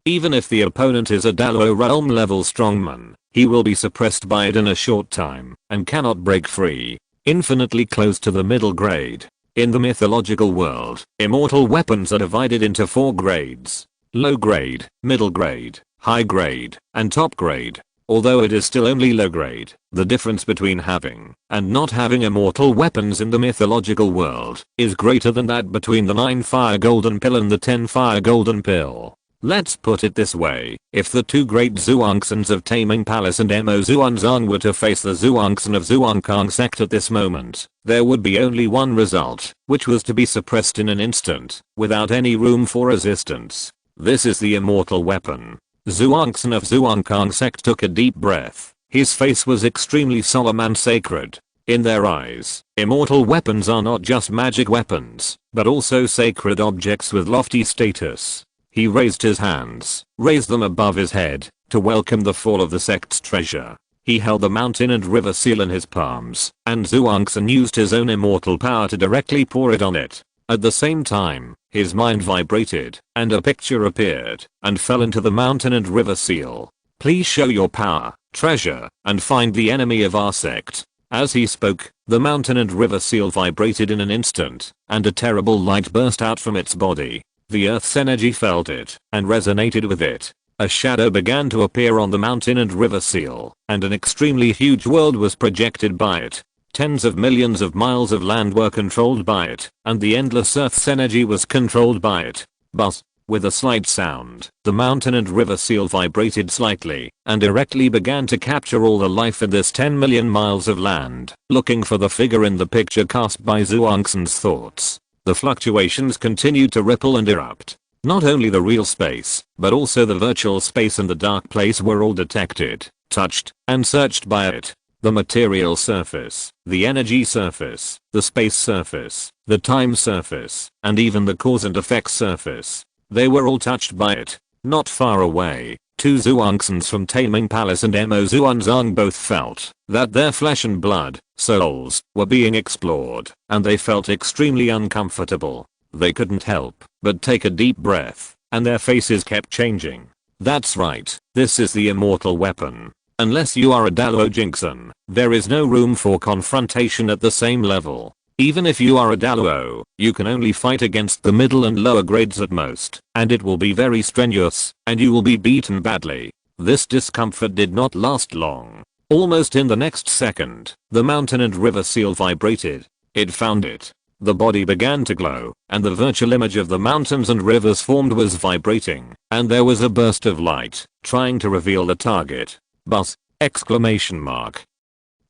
Even if the opponent is a Dalo realm level strongman, he will be suppressed by it in a short time and cannot break free. Infinitely close to the middle grade. In the mythological world, immortal weapons are divided into 4 grades. Low grade, middle grade, high grade, and top grade. Although it is still only low grade, the difference between having and not having immortal weapons in the mythological world is greater than that between the 9 fire golden pill and the 10 fire golden pill. Let's put it this way, if the two great Zhuangxins of Taming Palace and Mo Zuanzan were to face the Zhuangxin of Zhuangkang sect at this moment, there would be only one result, which was to be suppressed in an instant, without any room for resistance. This is the immortal weapon. Zhuangxin of Zhuangkang sect took a deep breath. His face was extremely solemn and sacred. In their eyes, immortal weapons are not just magic weapons, but also sacred objects with lofty status. He raised his hands, raised them above his head, to welcome the fall of the sect's treasure. He held the mountain and river seal in his palms, and Zhuangxin used his own immortal power to directly pour it on it. At the same time, his mind vibrated, and a picture appeared, and fell into the mountain and river seal. Please show your power, treasure, and find the enemy of our sect. As he spoke, the mountain and river seal vibrated in an instant, and a terrible light burst out from its body. The Earth's energy felt it and resonated with it. A shadow began to appear on the mountain and river seal, and an extremely huge world was projected by it. Tens of millions of miles of land were controlled by it, and the endless Earth's energy was controlled by it. But, with a slight sound, the mountain and river seal vibrated slightly, and directly began to capture all the life in this 10 million miles of land, looking for the figure in the picture cast by Zhuangxin's thoughts. The fluctuations continued to ripple and erupt. Not only the real space, but also the virtual space and the dark place were all detected, touched, and searched by it. The material surface, the energy surface, the space surface, the time surface, and even the cause and effect surface. They were all touched by it. Not far away, two Zhuangxins from Taming Palace and Mo Xuanzang both felt that their flesh and blood, souls, were being explored, and they felt extremely uncomfortable. They couldn't help but take a deep breath, and their faces kept changing. That's right, this is the immortal weapon. Unless you are a Dalao Jingxin, there is no room for confrontation at the same level. Even if you are a Dalao, you can only fight against the middle and lower grades at most, and it will be very strenuous, and you will be beaten badly. This discomfort did not last long. Almost in the next second, the mountain and river seal vibrated. It found it. The body began to glow, and the virtual image of the mountains and rivers formed was vibrating, and there was a burst of light, trying to reveal the target. But! Exclamation mark.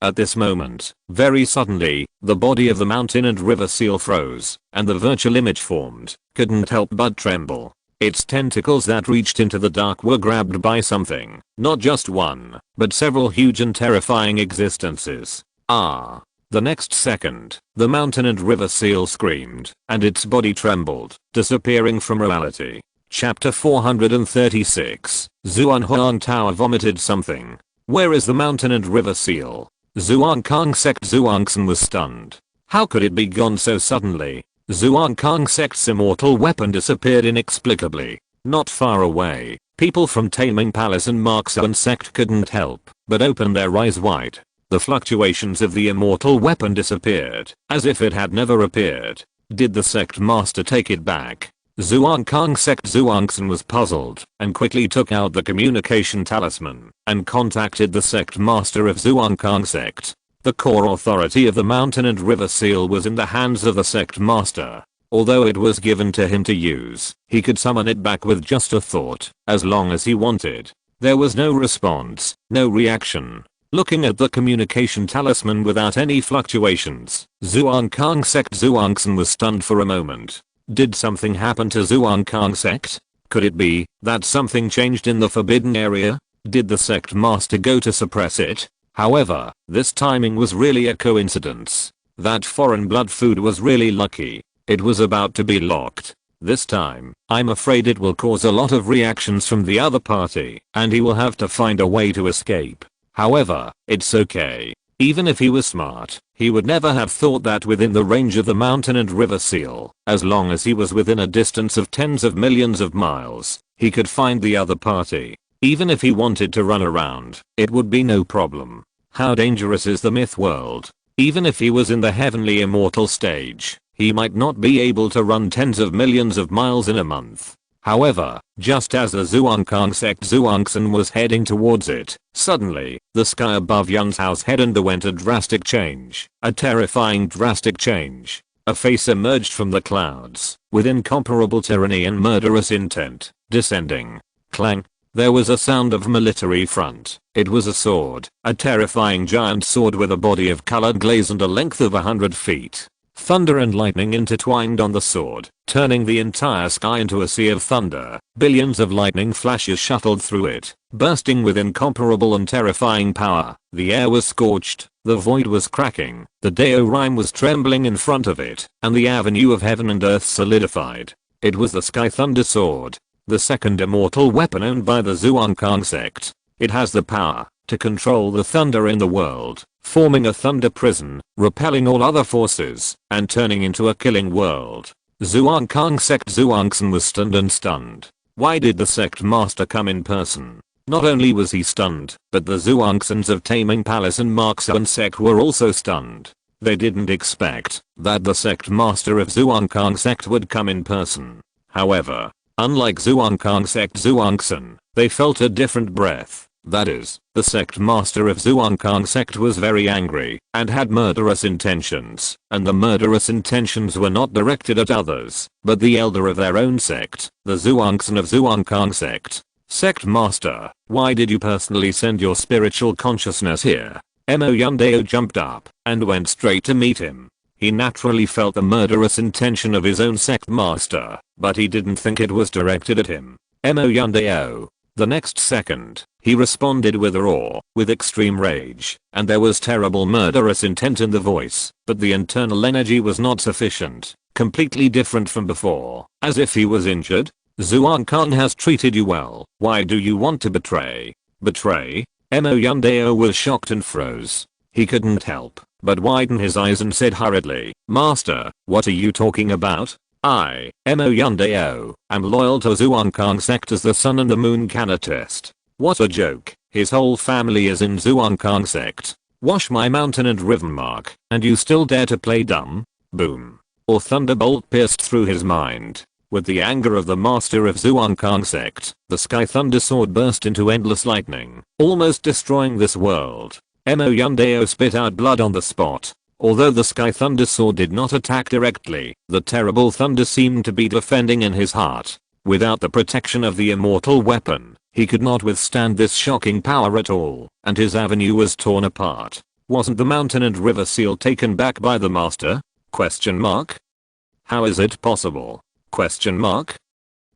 At this moment, very suddenly, the body of the mountain and river seal froze, and the virtual image formed, couldn't help but tremble. Its tentacles that reached into the dark were grabbed by something, not just one, but several huge and terrifying existences. Ah! The next second, the mountain and river seal screamed, and its body trembled, disappearing from reality. Chapter 436, Zhuanghuang Tower vomited something. Where is the mountain and river seal? Zhuangkang sect Zhuangxin was stunned. How could it be gone so suddenly? Zhuangkang sect's immortal weapon disappeared inexplicably. Not far away, people from Taming Palace and Marxian sect couldn't help but open their eyes wide. The fluctuations of the immortal weapon disappeared, as if it had never appeared. Did the sect master take it back? Zhuangkang sect Zhuangxin was puzzled, and quickly took out the communication talisman, and contacted the sect master of Zhuangkang sect. The core authority of the mountain and river seal was in the hands of the sect master. Although it was given to him to use, he could summon it back with just a thought, as long as he wanted. There was no response, no reaction. Looking at the communication talisman without any fluctuations, Zhuangkang sect Zhuangxin was stunned for a moment. Did something happen to Zhuangkang sect? Could it be that something changed in the forbidden area? Did the sect master go to suppress it? However, this timing was really a coincidence. That foreign blood food was really lucky. It was about to be locked. This time, I'm afraid it will cause a lot of reactions from the other party, and he will have to find a way to escape. However, it's okay. Even if he was smart, he would never have thought that within the range of the mountain and river seal, as long as he was within a distance of tens of millions of miles, he could find the other party. Even if he wanted to run around, it would be no problem. How dangerous is the myth world? Even if he was in the heavenly immortal stage, he might not be able to run tens of millions of miles in a month. However, just as the Zhuangkang sect Zhuangxin was heading towards it, suddenly, the sky above Yun's house head underwent a drastic change. A terrifying drastic change. A face emerged from the clouds, with incomparable tyranny and murderous intent, descending. Clang. There was a sound of military front. It was a sword, a terrifying giant sword with a body of colored glaze and a length of 100 feet. Thunder and lightning intertwined on the sword, turning the entire sky into a sea of thunder. Billions of lightning flashes shuttled through it, bursting with incomparable and terrifying power. The air was scorched, the void was cracking, the Dao rhyme was trembling in front of it, and the avenue of heaven and earth solidified. It was the Sky Thunder Sword, the second immortal weapon owned by the Zhuangkang sect. It has the power to control the thunder in the world, forming a thunder prison, repelling all other forces, and turning into a killing world. Zhuangkang sect Zhuangxin was stunned. Why did the sect master come in person? Not only was he stunned, but the Zhuangxins of Taming Palace and Marxian sect were also stunned. They didn't expect that the sect master of Zhuangkang sect would come in person. However, unlike Zhuangkang sect Zhuangsan, they felt a different breath. That is, the sect master of Zhuangkang sect was very angry and had murderous intentions, and the murderous intentions were not directed at others, but the elder of their own sect, the Zhuangsan of Zhuangkang sect. Sect master, why did you personally send your spiritual consciousness here? Mo Yundao jumped up and went straight to meet him. He naturally felt the murderous intention of his own sect master, but he didn't think it was directed at him. Mo Yundao. The next second, he responded with a roar, with extreme rage, and there was terrible murderous intent in the voice, but the internal energy was not sufficient, completely different from before, as if he was injured. Zhuangkang has treated you well, why do you want to betray? Betray? Mo Yundao was shocked and froze. He couldn't help but widen his eyes and said hurriedly, Master, what are you talking about? I, Mo Yundao, am loyal to Zhuangkang sect as the sun and the moon can attest. What a joke, his whole family is in Zhuangkang sect. Wash my mountain and river mark, and you still dare to play dumb? Boom. Or thunderbolt pierced through his mind. With the anger of the master of Zhuangkang sect, the sky thunder sword burst into endless lightning, almost destroying this world. Mo Yundao spit out blood on the spot. Although the sky thunder sword did not attack directly, the terrible thunder seemed to be defending in his heart. Without the protection of the immortal weapon, he could not withstand this shocking power at all, and his avenue was torn apart. Wasn't the mountain and river seal taken back by the master? Question mark? How is it possible? Question mark?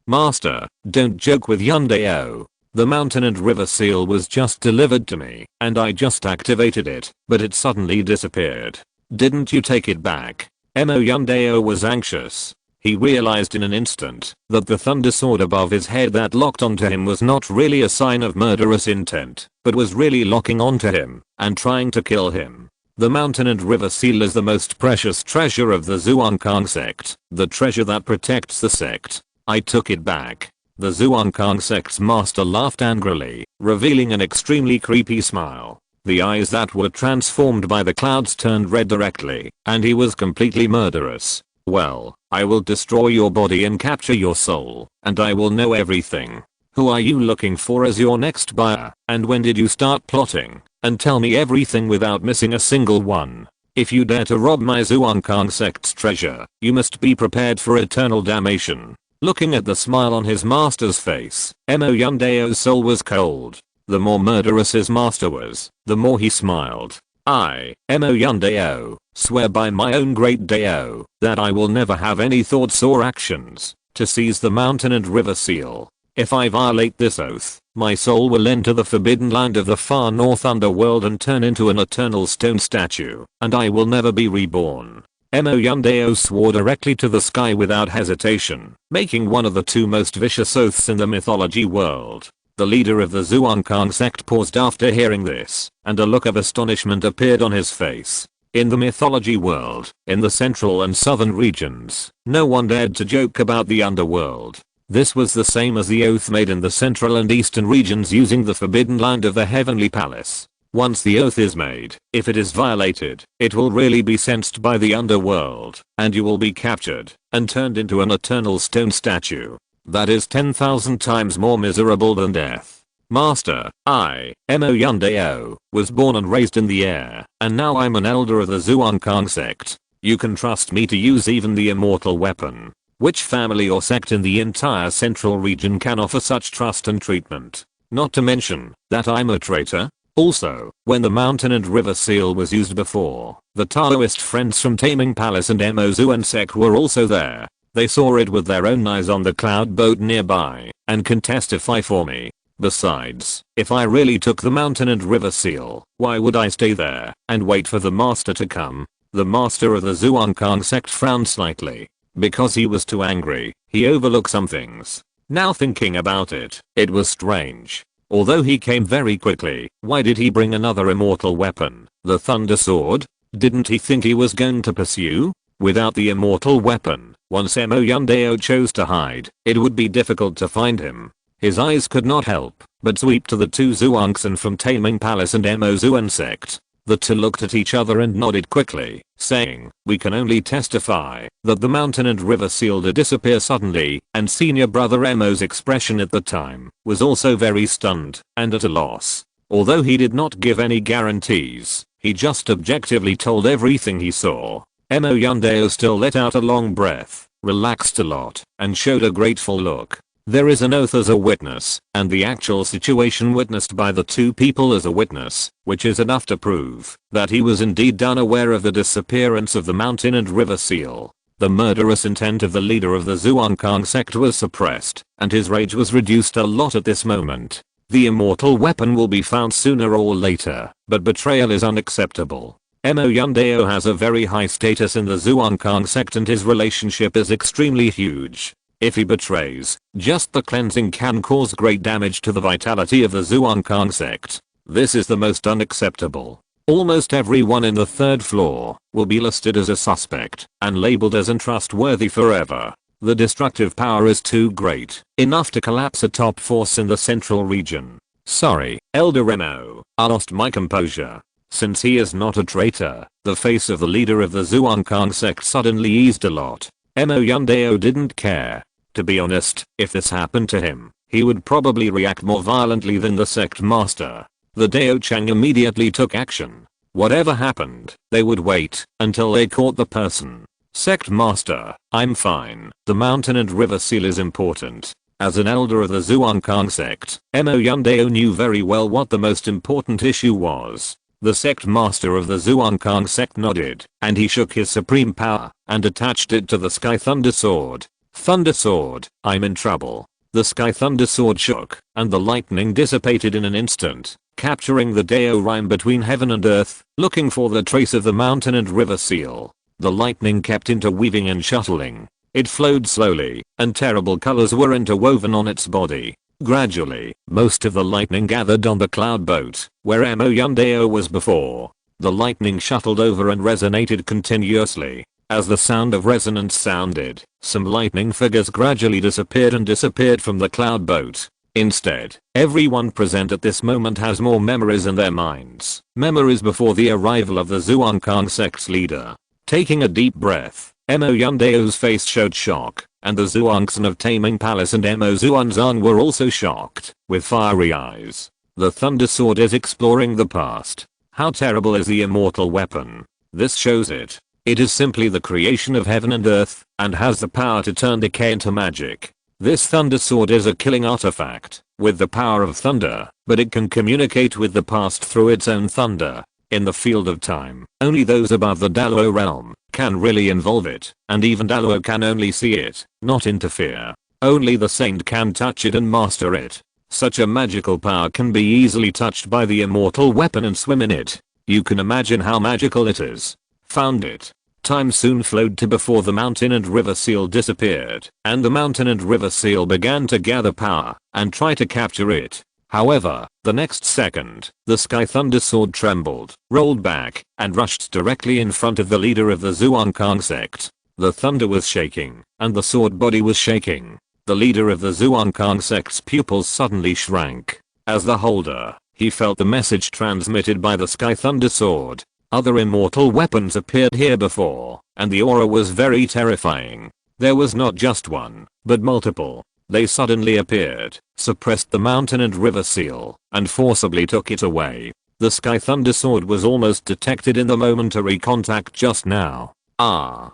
Master, don't joke with Yundao. The mountain and river seal was just delivered to me, and I just activated it, but it suddenly disappeared. Didn't you take it back? Mo Yundao was anxious. He realized in an instant that the thunder sword above his head that locked onto him was not really a sign of murderous intent, but was really locking onto him and trying to kill him. The mountain and river seal is the most precious treasure of the Zhuangkang sect, the treasure that protects the sect. I took it back. The Zhuangkang sect's master laughed angrily, revealing an extremely creepy smile. The eyes that were transformed by the clouds turned red directly, and he was completely murderous. Well, I will destroy your body and capture your soul, and I will know everything. Who are you looking for as your next buyer, and when did you start plotting? And tell me everything without missing a single one. If you dare to rob my Zhuangkang sect's treasure, you must be prepared for eternal damnation. Looking at the smile on his master's face, Mo Yundao's soul was cold. The more murderous his master was, the more he smiled. I, Mo Yundao, swear by my own great Dao, that I will never have any thoughts or actions to seize the mountain and river seal. If I violate this oath, my soul will enter the forbidden land of the far north underworld and turn into an eternal stone statue, and I will never be reborn. Mo Yundao swore directly to the sky without hesitation, making one of the two most vicious oaths in the mythology world. The leader of the Zhuangkang sect paused after hearing this, and a look of astonishment appeared on his face. In the mythology world, in the central and southern regions, no one dared to joke about the underworld. This was the same as the oath made in the central and eastern regions using the forbidden land of the heavenly palace. Once the oath is made, if it is violated, it will really be sensed by the underworld, and you will be captured and turned into an eternal stone statue. That is 10,000 times more miserable than death. Master, I, Mo Yundao, was born and raised in the air, and now I'm an elder of the Zhuangkang sect. You can trust me to use even the immortal weapon. Which family or sect in the entire central region can offer such trust and treatment? Not to mention that I'm a traitor. Also, when the mountain and river seal was used before, the Taoist friends from Taming Palace and Mo Zuan sect were also there. They saw it with their own eyes on the cloud boat nearby, and can testify for me. Besides, if I really took the mountain and river seal, why would I stay there and wait for the master to come? The master of the Zhuangkang sect frowned slightly. Because he was too angry, he overlooked some things. Now thinking about it, it was strange. Although he came very quickly, why did he bring another immortal weapon, the thunder sword? Didn't he think he was going to pursue? Without the immortal weapon, once Mo Yundao chose to hide, it would be difficult to find him. His eyes could not help but sweep to the two Zhuangsan from Taming Palace and Mo Zuan sect. The two looked at each other and nodded quickly, saying, "We can only testify that the mountain and river seal did disappear suddenly," and senior brother Emo's expression at the time was also very stunned and at a loss. Although he did not give any guarantees, he just objectively told everything he saw. Emo Yundeo still let out a long breath, relaxed a lot, and showed a grateful look. There is an oath as a witness, and the actual situation witnessed by the two people as a witness, which is enough to prove that he was indeed unaware of the disappearance of the mountain and river seal. The murderous intent of the leader of the Zhuangkang sect was suppressed, and his rage was reduced a lot at this moment. The immortal weapon will be found sooner or later, but betrayal is unacceptable. Emo Yundeo has a very high status in the Zhuangkang sect and his relationship is extremely huge. If he betrays, just the cleansing can cause great damage to the vitality of the Zhuangkang sect. This is the most unacceptable. Almost everyone in the third floor will be listed as a suspect and labeled as untrustworthy forever. The destructive power is too great, enough to collapse a top force in the central region. Sorry, Elder Emo, I lost my composure. Since he is not a traitor, the face of the leader of the Zhuangkang sect suddenly eased a lot. Emo Yundeo didn't care. To be honest, if this happened to him, he would probably react more violently than the sect master. The Dao Chang immediately took action. Whatever happened, they would wait until they caught the person. Sect master, I'm fine. The mountain and river seal is important. As an elder of the Zhuangkang sect, Emo Yundeo knew very well what the most important issue was. The sect master of the Zhuangkang sect nodded, and he shook his supreme power and attached it to the Sky Thunder Sword. Thunder Sword, I'm in trouble. The Sky Thunder Sword shook, and the lightning dissipated in an instant, capturing the Dao rhyme between heaven and earth, looking for the trace of the mountain and river seal. The lightning kept interweaving and shuttling. It flowed slowly, and terrible colors were interwoven on its body. Gradually, most of the lightning gathered on the cloud boat, where Emo Yundeo was before. The lightning shuttled over and resonated continuously. As the sound of resonance sounded, some lightning figures gradually disappeared from the cloud boat. Instead, everyone present at this moment has more memories in their minds. Memories before the arrival of the Zhuangkang sect's leader. Taking a deep breath, Emo Yundeo's face showed shock, and the Zhuangsan of Taming Palace and Emo Xuanzang were also shocked, with fiery eyes. The Thunder Sword is exploring the past. How terrible is the immortal weapon? This shows it. It is simply the creation of heaven and earth, and has the power to turn decay into magic. This Thunder Sword is a killing artifact, with the power of thunder, but it can communicate with the past through its own thunder. In the field of time, only those above the Daluo realm can really involve it, and even Daluo can only see it, not interfere. Only the saint can touch it and master it. Such a magical power can be easily touched by the immortal weapon and swim in it. You can imagine how magical it is. Found it. Time soon flowed to before the mountain and river seal disappeared, and the mountain and river seal began to gather power and try to capture it. However, the next second, the Sky Thunder Sword trembled, rolled back, and rushed directly in front of the leader of the Zhuangkang sect. The thunder was shaking, and the sword body was shaking. The leader of the Zhuangkang sect's pupils suddenly shrank. As the holder, he felt the message transmitted by the Sky Thunder Sword. Other immortal weapons appeared here before, and the aura was very terrifying. There was not just one, but multiple. They suddenly appeared, suppressed the mountain and river seal, and forcibly took it away. The Sky Thunder Sword was almost detected in the momentary contact just now. The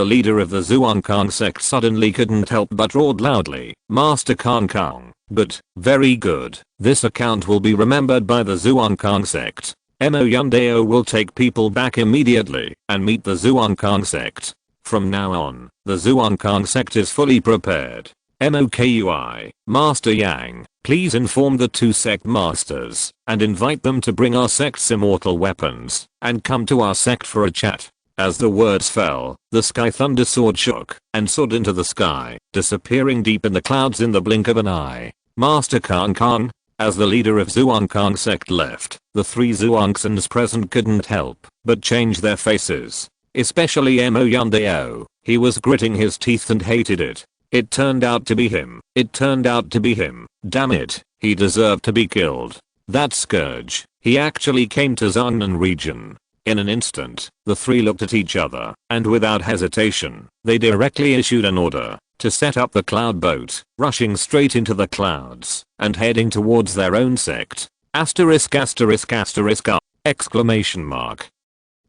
leader of the Zhuangkang sect suddenly couldn't help but roared loudly, "Master Kang Kang, but, very good. This account will be remembered by the Zhuangkang sect. Emo Yundeo will take people back immediately and meet the Zhuangkang sect. From now on, the Zhuangkang sect is fully prepared. MOKUI, Master Yang, please inform the two sect masters and invite them to bring our sect's immortal weapons and come to our sect for a chat." As the words fell, the Sky Thunder Sword shook and soared into the sky, disappearing deep in the clouds in the blink of an eye. Master Kang Kang. As the leader of Zhuangkang sect left, the three Zhuangsans present couldn't help but change their faces. Especially Emo Yundeo. He was gritting his teeth and hated it. It turned out to be him. It turned out to be him. Damn it. He deserved to be killed. That scourge. He actually came to Zarnan region. In an instant, the three looked at each other, and without hesitation, they directly issued an order to set up the cloud boat, rushing straight into the clouds, and heading towards their own sect. Asterisk asterisk asterisk exclamation mark.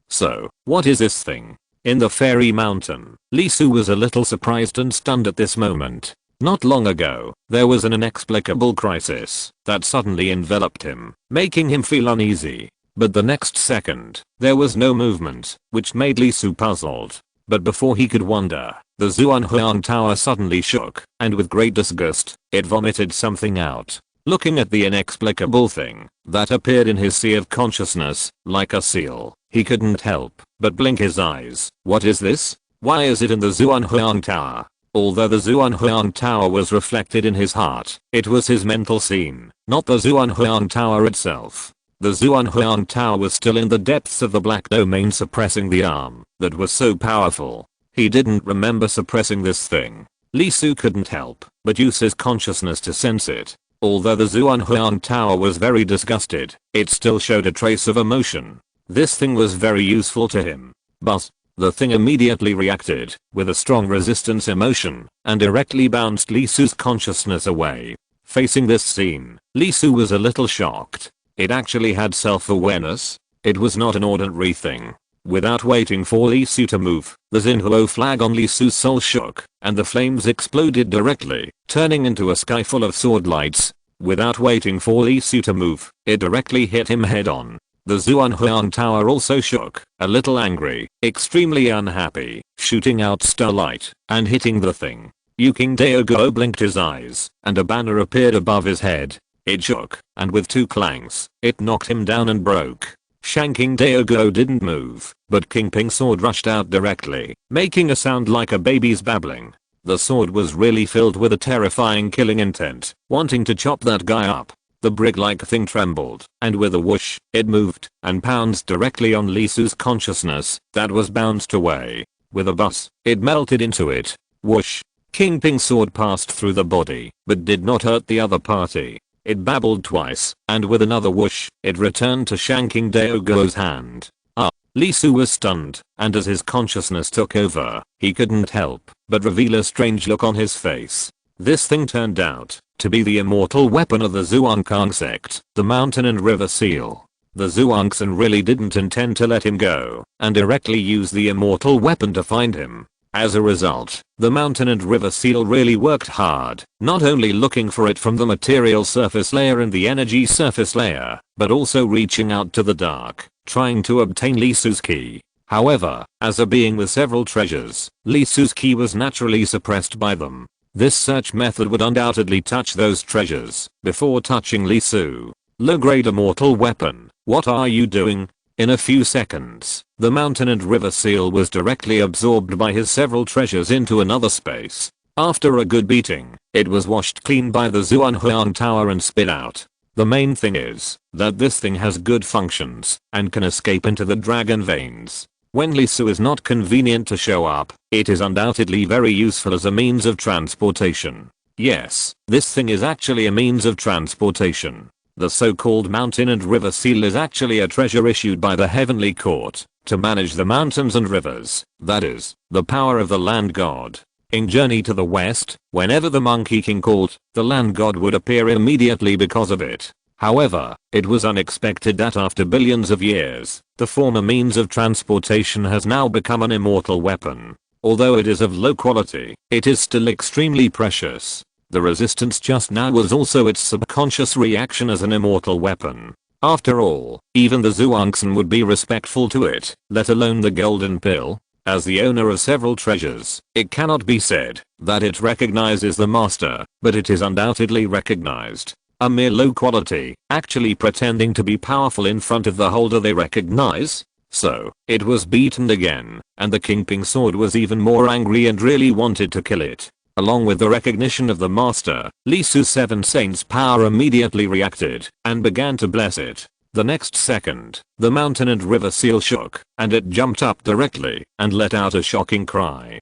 So, what is this thing? In the fairy mountain, Lee Su was a little surprised and stunned at this moment. Not long ago, there was an inexplicable crisis that suddenly enveloped him, making him feel uneasy. But the next second, there was no movement, which made Lee Su puzzled. But before he could wonder, the Zhuanghuang Tower suddenly shook, and with great disgust, it vomited something out. Looking at the inexplicable thing that appeared in his sea of consciousness, like a seal, he couldn't help but blink his eyes. What is this? Why is it in the Zhuanghuang Tower? Although the Zhuanghuang Tower was reflected in his heart, it was his mental scene, not the Zhuanghuang Tower itself. The Zhuanghuang Tower was still in the depths of the black domain, suppressing the arm that was so powerful. He didn't remember suppressing this thing. Lee Su couldn't help but use his consciousness to sense it. Although the Zhuanghuang Tower was very disgusted, it still showed a trace of emotion. This thing was very useful to him. But the thing immediately reacted with a strong resistance emotion and directly bounced Lee Su's consciousness away. Facing this scene, Lee Su was a little shocked. It actually had self-awareness. It was not an ordinary thing. Without waiting for Lee Su to move, the Xinhuo flag on Lee Su's soul shook, and the flames exploded directly, turning into a sky full of sword lights. Without waiting for Lee Su to move, it directly hit him head on. The Zhuanghuang Tower also shook, a little angry, extremely unhappy, shooting out starlight, and hitting the thing. Yu King Daoguo blinked his eyes, and a banner appeared above his head. It shook, and with two clangs, it knocked him down and broke. Shanking Daoguo didn't move, but King Ping's sword rushed out directly, making a sound like a baby's babbling. The sword was really filled with a terrifying killing intent, wanting to chop that guy up. The brick-like thing trembled, and with a whoosh, it moved, and pounced directly on Lee Su's consciousness, that was bounced away. With a buzz, it melted into it. Whoosh. King Ping's sword passed through the body, but did not hurt the other party. It babbled twice, and with another whoosh, it returned to Shanking Daoguo's hand. Lee Su was stunned, and as his consciousness took over, he couldn't help but reveal a strange look on his face. This thing turned out to be the immortal weapon of the Zhuangkang sect, the mountain and river seal. The Zhuangsan really didn't intend to let him go, and directly used the immortal weapon to find him. As a result, the mountain and river seal really worked hard, not only looking for it from the material surface layer and the energy surface layer, but also reaching out to the dark, trying to obtain Lee Su's key. However, as a being with several treasures, Lee Su's key was naturally suppressed by them. This search method would undoubtedly touch those treasures before touching Lee Su. Low-grade immortal weapon, what are you doing? In a few seconds, the mountain and river seal was directly absorbed by his several treasures into another space. After a good beating, it was washed clean by the Zhuanghuang Tower and spit out. The main thing is that this thing has good functions and can escape into the dragon veins. When Lee Su is not convenient to show up, it is undoubtedly very useful as a means of transportation. Yes, this thing is actually a means of transportation. The so-called mountain and river seal is actually a treasure issued by the heavenly court to manage the mountains and rivers, that is, the power of the land god. In Journey to the West, whenever the Monkey King called, the land god would appear immediately because of it. However, it was unexpected that after billions of years, the former means of transportation has now become an immortal weapon. Although it is of low quality, it is still extremely precious. The resistance just now was also its subconscious reaction as an immortal weapon. After all, even the Zhuangsan would be respectful to it, let alone the golden pill. As the owner of several treasures, it cannot be said that it recognizes the master, but it is undoubtedly recognized. A mere low quality, actually pretending to be powerful in front of the holder they recognize. So, it was beaten again, and the King Ping sword was even more angry and really wanted to kill it. Along with the recognition of the master, Lee Su's seven saints' power immediately reacted and began to bless it. The next second, the mountain and river seal shook, and it jumped up directly and let out a shocking cry.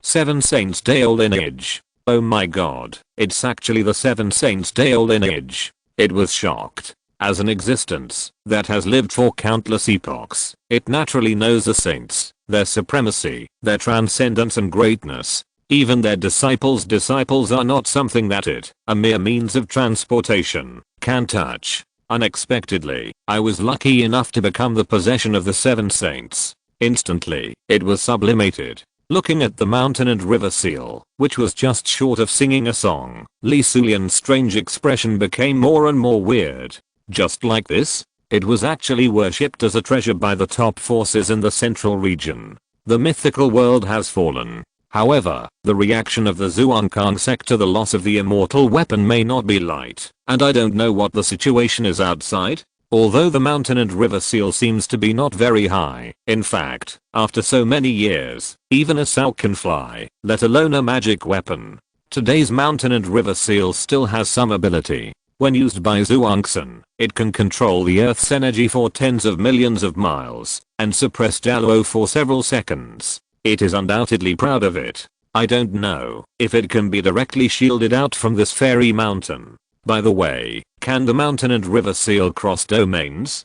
Seven Saints Dale lineage. Oh my god, it's actually the Seven Saints Dale lineage. It was shocked. as an existence that has lived for countless epochs. It naturally knows the saints, their supremacy, their transcendence and greatness. Even their disciples' disciples are not something that it, a mere means of transportation, can touch. Unexpectedly, I was lucky enough to become the possession of the 7 saints. Instantly, it was sublimated. Looking at the mountain and river seal, which was just short of singing a song, Lee Sulian's strange expression became more and more weird. Just like this, it was actually worshipped as a treasure by the top forces in the central region. The mythical world has fallen. However, the reaction of the Zhuangkang sect to the loss of the immortal weapon may not be light, and I don't know what the situation is outside. Although the mountain and river seal seems to be not very high. In fact, after so many years, even a sow can fly, let alone a magic weapon. Today's mountain and river seal still has some ability. When used by Zhuangxin, it can control the Earth's energy for tens of millions of miles, and suppress Daluo for several seconds. It is undoubtedly proud of it. I don't know if it can be directly shielded out from this fairy mountain. By the way, can the mountain and river seal cross domains?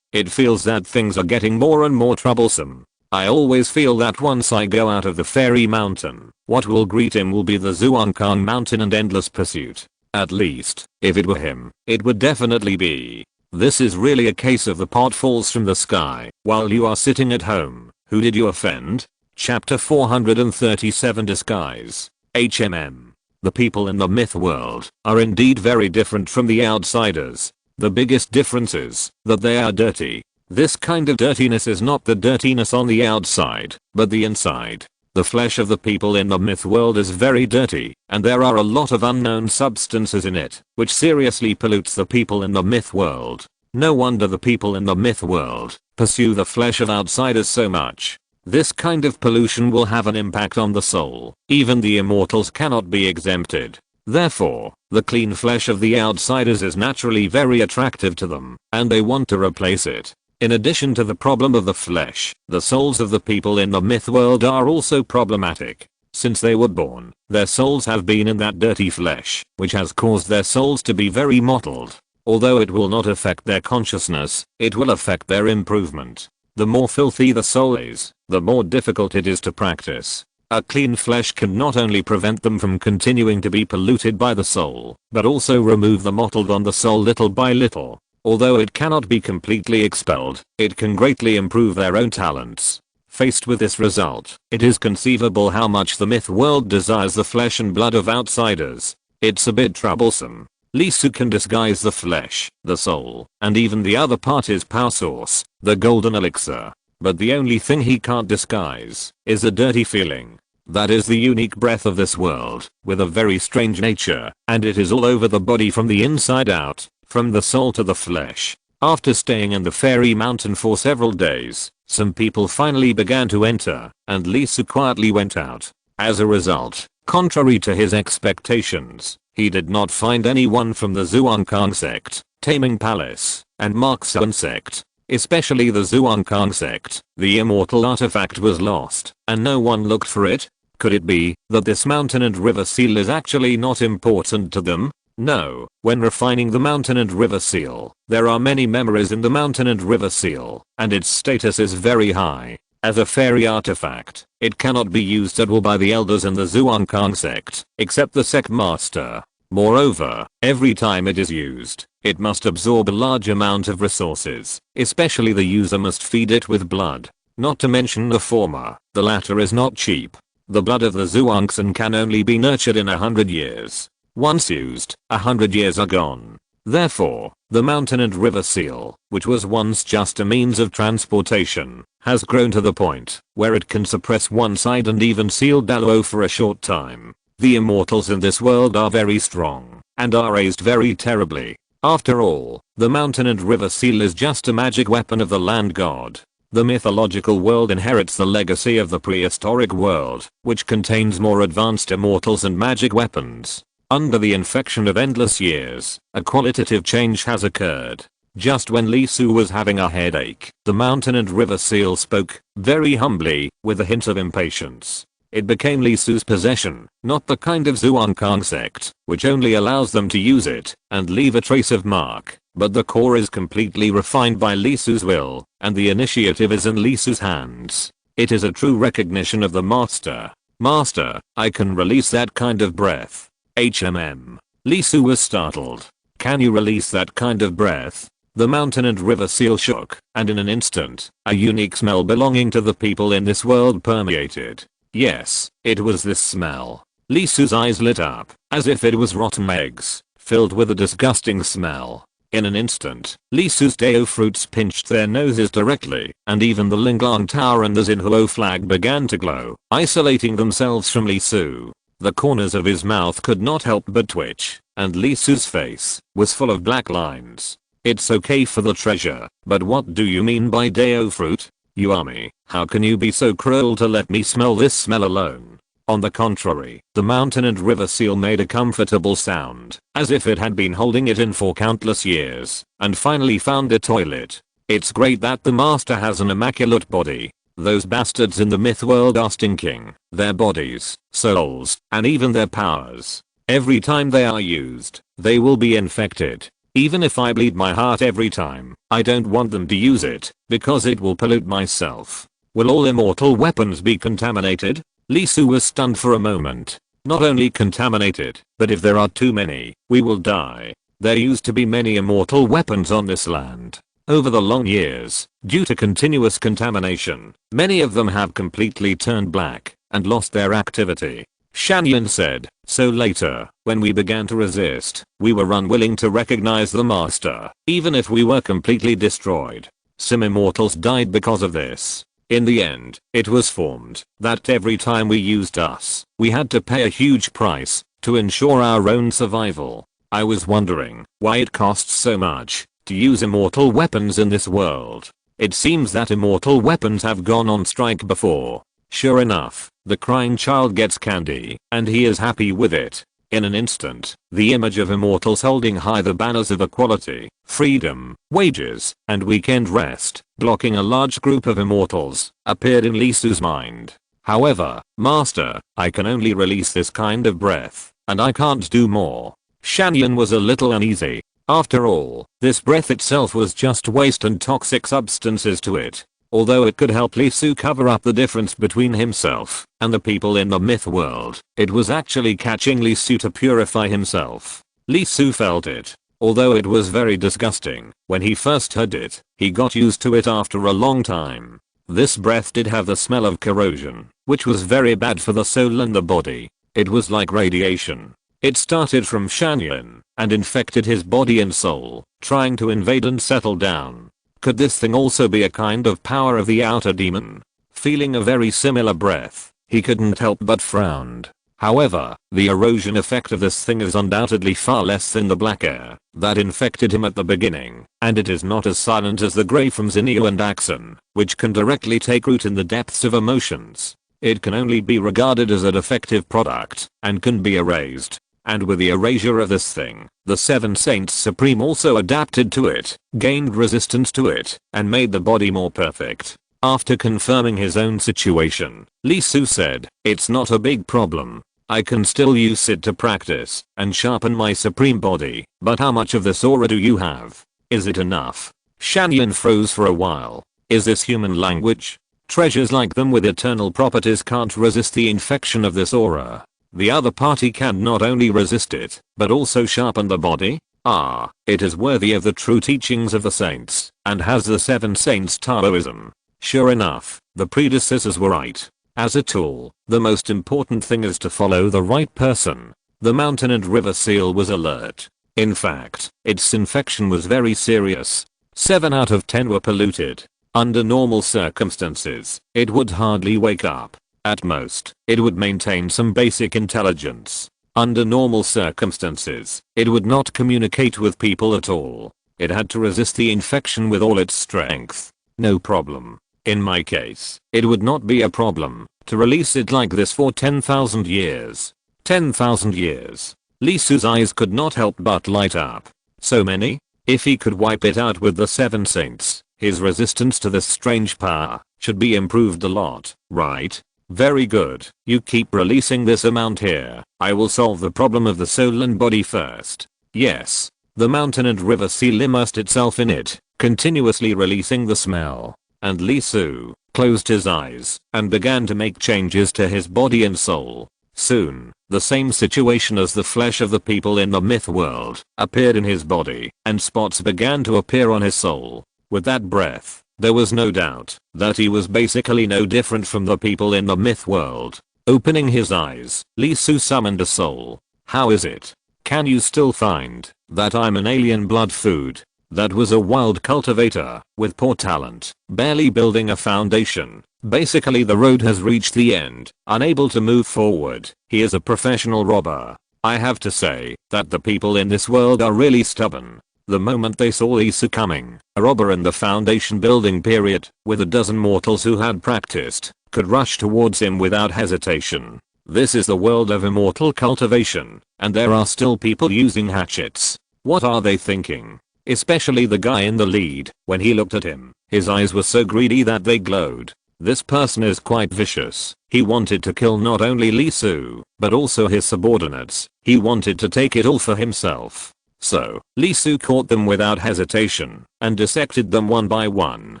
It feels that things are getting more and more troublesome. I always feel that once I go out of the fairy mountain, what will greet him will be the Zhuangkang mountain and endless pursuit. At least, if it were him, it would definitely be. This is really a case of the pot falls from the sky while you are sitting at home. Who did you offend? Chapter 437 Disguise. The people in the myth world are indeed very different from the outsiders. The biggest difference is that they are dirty. This kind of dirtiness is not the dirtiness on the outside, but the inside. The flesh of the people in the myth world is very dirty, and there are a lot of unknown substances in it, which seriously pollutes the people in the myth world. No wonder the people in the myth world pursue the flesh of outsiders so much. This kind of pollution will have an impact on the soul. Even the immortals cannot be exempted. Therefore, the clean flesh of the outsiders is naturally very attractive to them, and they want to replace it. In addition to the problem of the flesh, the souls of the people in the myth world are also problematic. Since they were born, their souls have been in that dirty flesh, which has caused their souls to be very mottled. Although it will not affect their consciousness, it will affect their improvement. The more filthy the soul is, the more difficult it is to practice. A clean flesh can not only prevent them from continuing to be polluted by the soul, but also remove the mottled on the soul little by little. Although it cannot be completely expelled, it can greatly improve their own talents. Faced with this result, it is conceivable how much the myth world desires the flesh and blood of outsiders. It's a bit troublesome. Lee Su can disguise the flesh, the soul, and even the other party's power source, the golden elixir. But the only thing he can't disguise is a dirty feeling. That is the unique breath of this world, with a very strange nature, and it is all over the body from the inside out, from the soul to the flesh. After staying in the fairy mountain for several days, some people finally began to enter, and Lee Su quietly went out. As a result, contrary to his expectations, he did not find anyone from the Zhuangkang sect, Taming Palace, and Marxuan sect. Especially the Zhuangkang sect. The immortal artifact was lost, and no one looked for it. Could it be that this mountain and river seal is actually not important to them? No. When refining the mountain and river seal, there are many memories in the mountain and river seal, and its status is very high. As a fairy artifact, it cannot be used at all by the elders in the Zhuangkang sect, except the sect master. Moreover, every time it is used, it must absorb a large amount of resources, especially the user must feed it with blood. Not to mention the former, the latter is not cheap. The blood of the Zhuangxin can only be nurtured in 100 years. Once used, 100 years are gone. Therefore, the mountain and river seal, which was once just a means of transportation, has grown to the point where it can suppress one side and even seal Daluo for a short time. The immortals in this world are very strong, and are raised very terribly. After all, the mountain and river seal is just a magic weapon of the land god. The mythological world inherits the legacy of the prehistoric world, which contains more advanced immortals and magic weapons. Under the infection of endless years, a qualitative change has occurred. Just when Lee Su was having a headache, the mountain and river seal spoke, very humbly, with a hint of impatience. It became Lee Su's possession, not the kind of Zhuangkang sect, which only allows them to use it, and leave a trace of mark. but the core is completely refined by Lee Su's will, and the initiative is in Lee Su's hands. It is a true recognition of the master. Master, I can release that kind of breath. Lee Su was startled. Can you release that kind of breath? The mountain and river seal shook, and in an instant, a unique smell belonging to the people in this world permeated. Yes, it was this smell. Lee Su's eyes lit up, as if it was rotten eggs, filled with a disgusting smell. In an instant, Lee Su's Dao fruits pinched their noses directly, and even the Linglang Tower and the Xinhuo flag began to glow, isolating themselves from Lee Su. The corners of his mouth could not help but twitch, and Lee Su's face was full of black lines. It's okay for the treasure, but what do you mean by Dao fruit? Yuami, how can you be so cruel to let me smell this smell alone? On the contrary, the mountain and river seal made a comfortable sound, as if it had been holding it in for countless years, and finally found a toilet. It's great that the master has an immaculate body. Those bastards in the myth world are stinking. Their bodies, souls, and even their powers. Every time they are used, they will be infected. Even if I bleed my heart every time, I don't want them to use it, because it will pollute myself. Will all immortal weapons be contaminated? Lee Su was stunned for a moment. Not only contaminated, but if there are too many, we will die. There used to be many immortal weapons on this land. Over the long years, due to continuous contamination, many of them have completely turned black and lost their activity. Shanyan said, so later, when we began to resist, we were unwilling to recognize the master, even if we were completely destroyed. Some immortals died because of this. In the end, it was formed that every time we used us, we had to pay a huge price to ensure our own survival. I was wondering why it costs so much to use immortal weapons in this world. It seems that immortal weapons have gone on strike before. Sure enough, the crying child gets candy, and he is happy with it. In an instant, the image of immortals holding high the banners of equality, freedom, wages, and weekend rest, blocking a large group of immortals, appeared in Lee Su's mind. However, master, I can only release this kind of breath, and I can't do more. Shanyan was a little uneasy. After all, this breath itself was just waste and toxic substances to it. Although it could help Lee Su cover up the difference between himself and the people in the myth world, it was actually catching Lee Su to purify himself. Lee Su felt it. Although it was very disgusting when he first heard it, he got used to it after a long time. This breath did have the smell of corrosion, which was very bad for the soul and the body. It was like radiation. It started from Shanyan and infected his body and soul, trying to invade and settle down. Could this thing also be a kind of power of the outer demon? Feeling a very similar breath, he couldn't help but frowned. However, the erosion effect of this thing is undoubtedly far less than the black air that infected him at the beginning, and it is not as silent as the grey from Xinyu and Axon, which can directly take root in the depths of emotions. It can only be regarded as a defective product, and can be erased. And with the erasure of this thing, the Seven Saints Supreme also adapted to it, gained resistance to it, and made the body more perfect. After confirming his own situation, Lee Su said, it's not a big problem. I can still use it to practice and sharpen my supreme body, but how much of this aura do you have? Is it enough? Shanyan froze for a while. Is this human language? Treasures like them with eternal properties can't resist the infection of this aura. The other party can not only resist it, but also sharpen the body? Ah, it is worthy of the true teachings of the saints, and has the seven saints Taoism. Sure enough, the predecessors were right. As a tool, the most important thing is to follow the right person. The mountain and river seal was alert. In fact, its infection was very serious. 7 out of 10 were polluted. Under normal circumstances, it would hardly wake up. At most, it would maintain some basic intelligence. Under normal circumstances, it would not communicate with people at all. It had to resist the infection with all its strength. No problem. In my case, it would not be a problem to release it like this for 10,000 years. 10,000 years. Lee Su's eyes could not help but light up. So many? If he could wipe it out with the 7 saints, his resistance to this strange power should be improved a lot, right? Very good. You keep releasing this amount here. I will solve the problem of the soul and body first. Yes. The mountain and river seal immersed itself in it, continuously releasing the smell. And Lee Su closed his eyes and began to make changes to his body and soul. Soon, the same situation as the flesh of the people in the myth world appeared in his body, and spots began to appear on his soul. With that breath, there was no doubt that he was basically no different from the people in the myth world. Opening his eyes, Lee Su summoned a soul. How is it? Can you still find that I'm an alien blood food? That was a wild cultivator with poor talent, barely building a foundation. Basically the road has reached the end, unable to move forward. He is a professional robber. I have to say that the people in this world are really stubborn. The moment they saw Lee Su coming, a robber in the foundation building period, with a dozen mortals who had practiced, could rush towards him without hesitation. This is the world of immortal cultivation, and there are still people using hatchets. What are they thinking? Especially the guy in the lead. When he looked at him, his eyes were so greedy that they glowed. This person is quite vicious. He wanted to kill not only Lee Su, but also his subordinates. He wanted to take it all for himself. So, Lee Su caught them without hesitation, and dissected them one by one.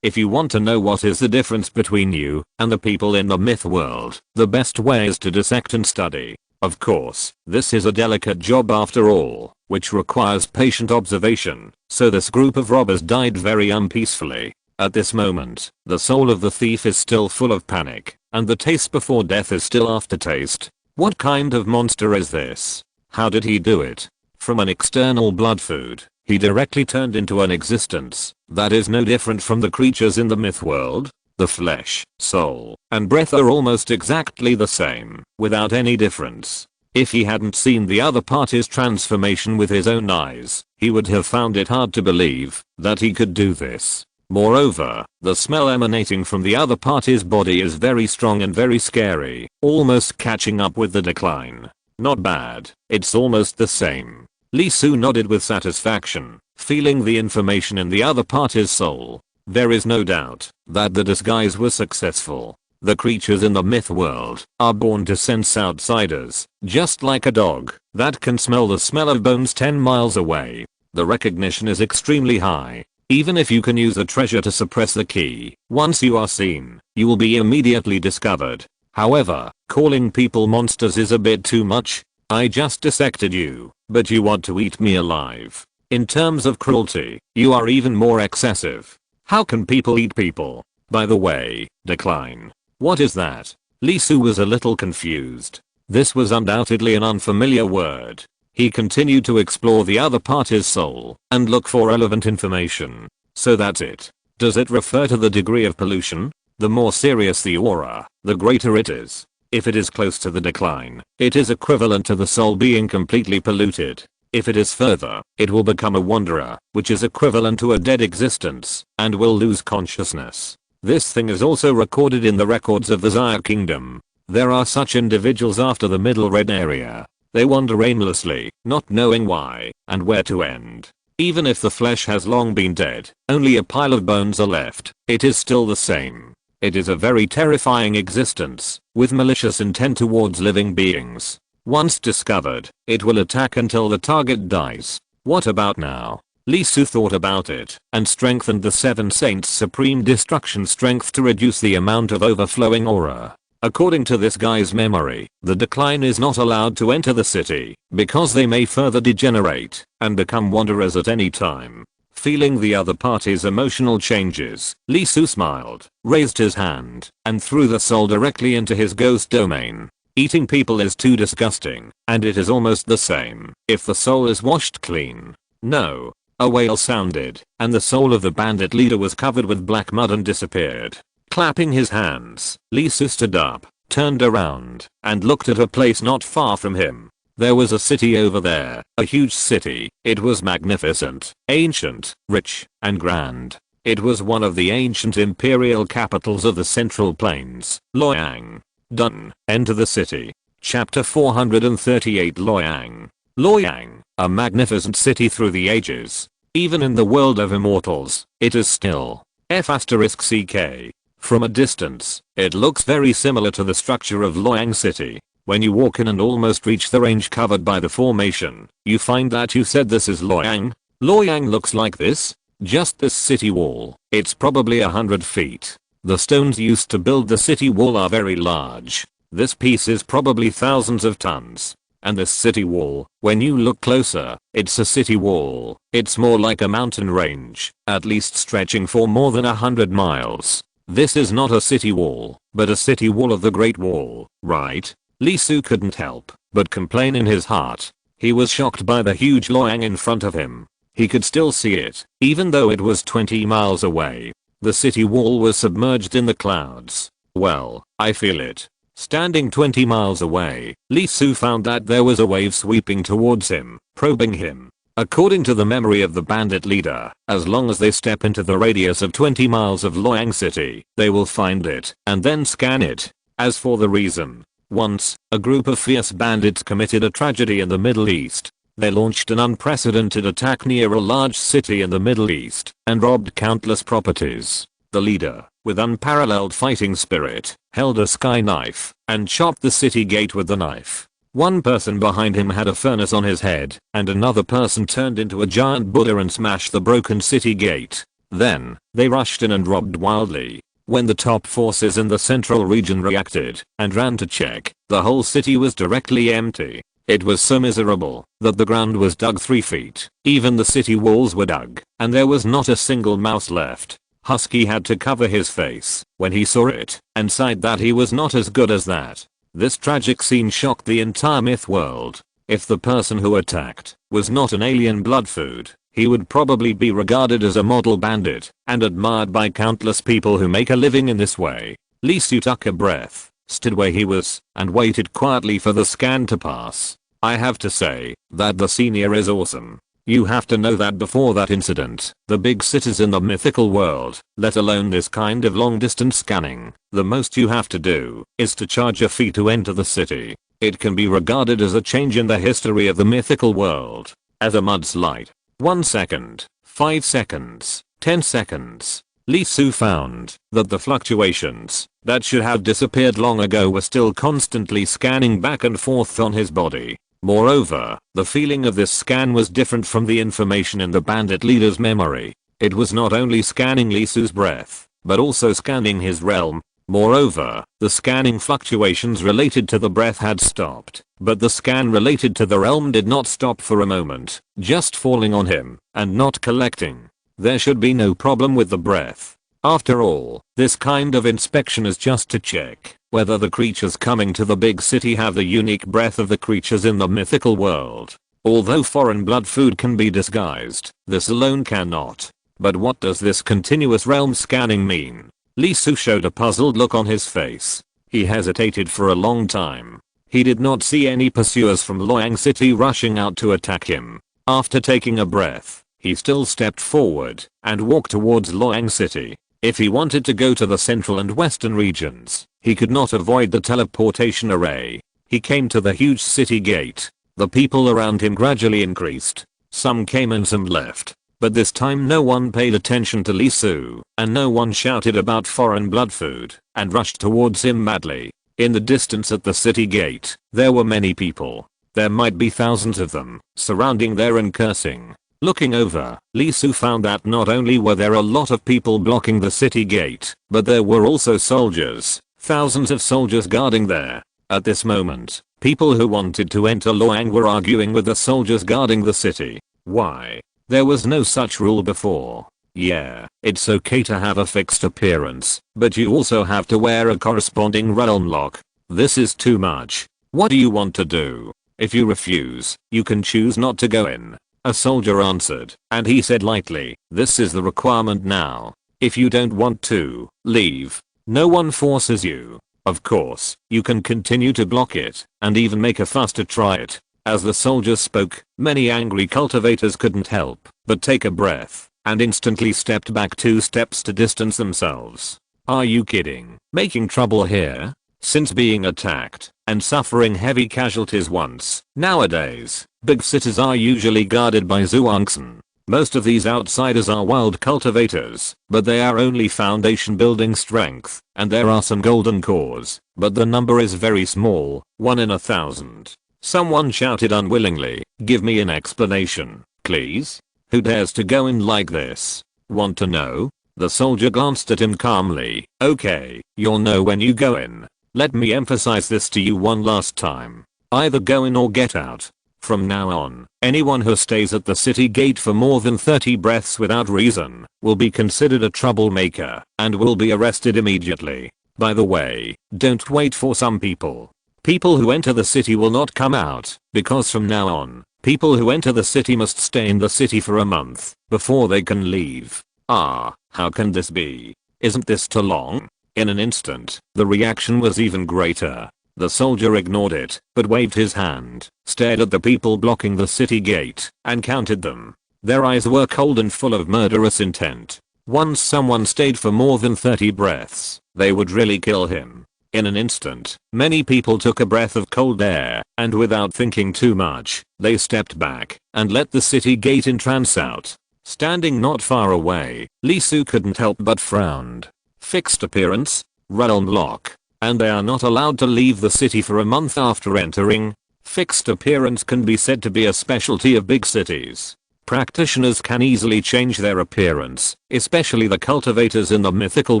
If you want to know what is the difference between you and the people in the myth world, the best way is to dissect and study. Of course, this is a delicate job after all, which requires patient observation, so this group of robbers died very unpeacefully. At this moment, the soul of the thief is still full of panic, and the taste before death is still aftertaste. What kind of monster is this? How did he do it? From an external blood food, he directly turned into an existence that is no different from the creatures in the myth world. The flesh, soul, and breath are almost exactly the same, without any difference. If he hadn't seen the other party's transformation with his own eyes, he would have found it hard to believe that he could do this. Moreover, the smell emanating from the other party's body is very strong and very scary, almost catching up with the decline. Not bad, it's almost the same. Lee Su nodded with satisfaction, feeling the information in the other party's soul. There is no doubt that the disguise was successful. The creatures in the myth world are born to sense outsiders, just like a dog that can smell the smell of bones 10 miles away. The recognition is extremely high. Even if you can use a treasure to suppress the key, once you are seen, you will be immediately discovered. However, calling people monsters is a bit too much. I just dissected you, but you want to eat me alive. In terms of cruelty, you are even more excessive. How can people eat people? By the way, decline. What is that? Lee Su was a little confused. This was undoubtedly an unfamiliar word. He continued to explore the other party's soul and look for relevant information. So that's it. Does it refer to the degree of pollution? The more serious the aura, the greater it is. If it is close to the decline, it is equivalent to the soul being completely polluted. If it is further, it will become a wanderer, which is equivalent to a dead existence, and will lose consciousness. This thing is also recorded in the records of the Xia Kingdom. There are such individuals after the middle red area. They wander aimlessly, not knowing why and where to end. Even if the flesh has long been dead, only a pile of bones are left, it is still the same. It is a very terrifying existence, with malicious intent towards living beings. Once discovered, it will attack until the target dies. What about now? Lee Su thought about it, and strengthened the 7 Saints' Supreme Destruction Strength to reduce the amount of overflowing aura. According to this guy's memory, the decline is not allowed to enter the city, because they may further degenerate, and become wanderers at any time. Feeling the other party's emotional changes, Lee Su smiled, raised his hand, and threw the soul directly into his ghost domain. Eating people is too disgusting, and it is almost the same if the soul is washed clean. No. A wail sounded, and the soul of the bandit leader was covered with black mud and disappeared. Clapping his hands, Lee Su stood up, turned around, and looked at a place not far from him. There was a city over there, a huge city. It was magnificent, ancient, rich, and grand. It was one of the ancient imperial capitals of the Central Plains, Luoyang. Done. Enter the city. Chapter 438 Luoyang. Luoyang, a magnificent city through the ages. Even in the world of immortals, it is still F***CK. From a distance, it looks very similar to the structure of Luoyang City. When you walk in and almost reach the range covered by the formation, you find that you said this is Luoyang. Luoyang looks like this. Just this city wall. It's probably 100 feet. The stones used to build the city wall are very large. This piece is probably thousands of tons. And this city wall, when you look closer, it's a city wall. It's more like a mountain range, at least stretching for more than 100 miles. This is not a city wall, but a city wall of the Great Wall, right? Li Su couldn't help but complain in his heart. He was shocked by the huge Luoyang in front of him. He could still see it, even though it was 20 miles away. The city wall was submerged in the clouds. Well, I feel it. Standing 20 miles away, Li Su found that there was a wave sweeping towards him, probing him. According to the memory of the bandit leader, as long as they step into the radius of 20 miles of Luoyang City, they will find it and then scan it. As for the reason, once, a group of fierce bandits committed a tragedy in the Middle East. They launched an unprecedented attack near a large city in the Middle East and robbed countless properties. The leader, with unparalleled fighting spirit, held a sky knife and chopped the city gate with the knife. One person behind him had a furnace on his head, and another person turned into a giant Buddha and smashed the broken city gate. Then, they rushed in and robbed wildly. When the top forces in the central region reacted and ran to check, the whole city was directly empty. It was so miserable that the ground was dug 3 feet. Even the city walls were dug, and there was not a single mouse left. Husky had to cover his face when he saw it and sighed that he was not as good as that. This tragic scene shocked the entire myth world. If the person who attacked was not an alien blood food, he would probably be regarded as a model bandit and admired by countless people who make a living in this way. Li Su took a breath, stood where he was, and waited quietly for the scan to pass. I have to say that the scene here is awesome. You have to know that before that incident, the big cities in the mythical world, let alone this kind of long distance scanning, the most you have to do is to charge a fee to enter the city. It can be regarded as a change in the history of the mythical world. As a mudslide. 1 second, 5 seconds, 10 seconds. Li Su found that the fluctuations that should have disappeared long ago were still constantly scanning back and forth on his body. Moreover, the feeling of this scan was different from the information in the bandit leader's memory. It was not only scanning Li Su's breath, but also scanning his realm. Moreover, the scanning fluctuations related to the breath had stopped, but the scan related to the realm did not stop for a moment, just falling on him, and not collecting. There should be no problem with the breath. After all, this kind of inspection is just to check whether the creatures coming to the big city have the unique breath of the creatures in the mythical world. Although foreign blood food can be disguised, this alone cannot. But what does this continuous realm scanning mean? Li Su showed a puzzled look on his face. He hesitated for a long time. He did not see any pursuers from Luoyang City rushing out to attack him. After taking a breath, he still stepped forward and walked towards Luoyang City. If he wanted to go to the central and western regions, he could not avoid the teleportation array. He came to the huge city gate. The people around him gradually increased. Some came and some left. But this time no one paid attention to Li Su, and no one shouted about foreign blood food and rushed towards him madly. In the distance at the city gate, there were many people. There might be thousands of them, surrounding there and cursing. Looking over, Li Su found that not only were there a lot of people blocking the city gate, but there were also soldiers, thousands of soldiers guarding there. At this moment, people who wanted to enter Luoyang were arguing with the soldiers guarding the city. Why? There was no such rule before. Yeah, it's okay to have a fixed appearance, but you also have to wear a corresponding realm lock. This is too much. What do you want to do? If you refuse, you can choose not to go in. A soldier answered, and he said lightly, this is the requirement now. If you don't want to, leave. No one forces you. Of course, you can continue to block it, and even make a fuss to try it. As the soldiers spoke, many angry cultivators couldn't help but take a breath, and instantly stepped back 2 steps to distance themselves. Are you kidding? Making trouble here? Since being attacked and suffering heavy casualties once, nowadays, big cities are usually guarded by Zhuangzi. Most of these outsiders are wild cultivators, but they are only foundation building strength, and there are some golden cores, but the number is very small, 1 in 1,000. Someone shouted unwillingly, "Give me an explanation, please? Who dares to go in like this? Want to know?" The soldier glanced at him calmly. "Okay, you'll know when you go in. Let me emphasize this to you one last time. Either go in or get out. From now on, anyone who stays at the city gate for more than 30 breaths without reason will be considered a troublemaker and will be arrested immediately. By the way, don't wait for some people. People who enter the city will not come out, because from now on, people who enter the city must stay in the city for a month before they can leave." "Ah, how can this be? Isn't this too long?" In an instant, the reaction was even greater. The soldier ignored it, but waved his hand, stared at the people blocking the city gate, and counted them. Their eyes were cold and full of murderous intent. Once someone stayed for more than 30 breaths, they would really kill him. In an instant, many people took a breath of cold air, and without thinking too much, they stepped back and let the city gate entrance out. Standing not far away, Lee Su couldn't help but frowned. Fixed appearance, realm lock, and they are not allowed to leave the city for a month after entering. Fixed appearance can be said to be a specialty of big cities. Practitioners can easily change their appearance, especially the cultivators in the mythical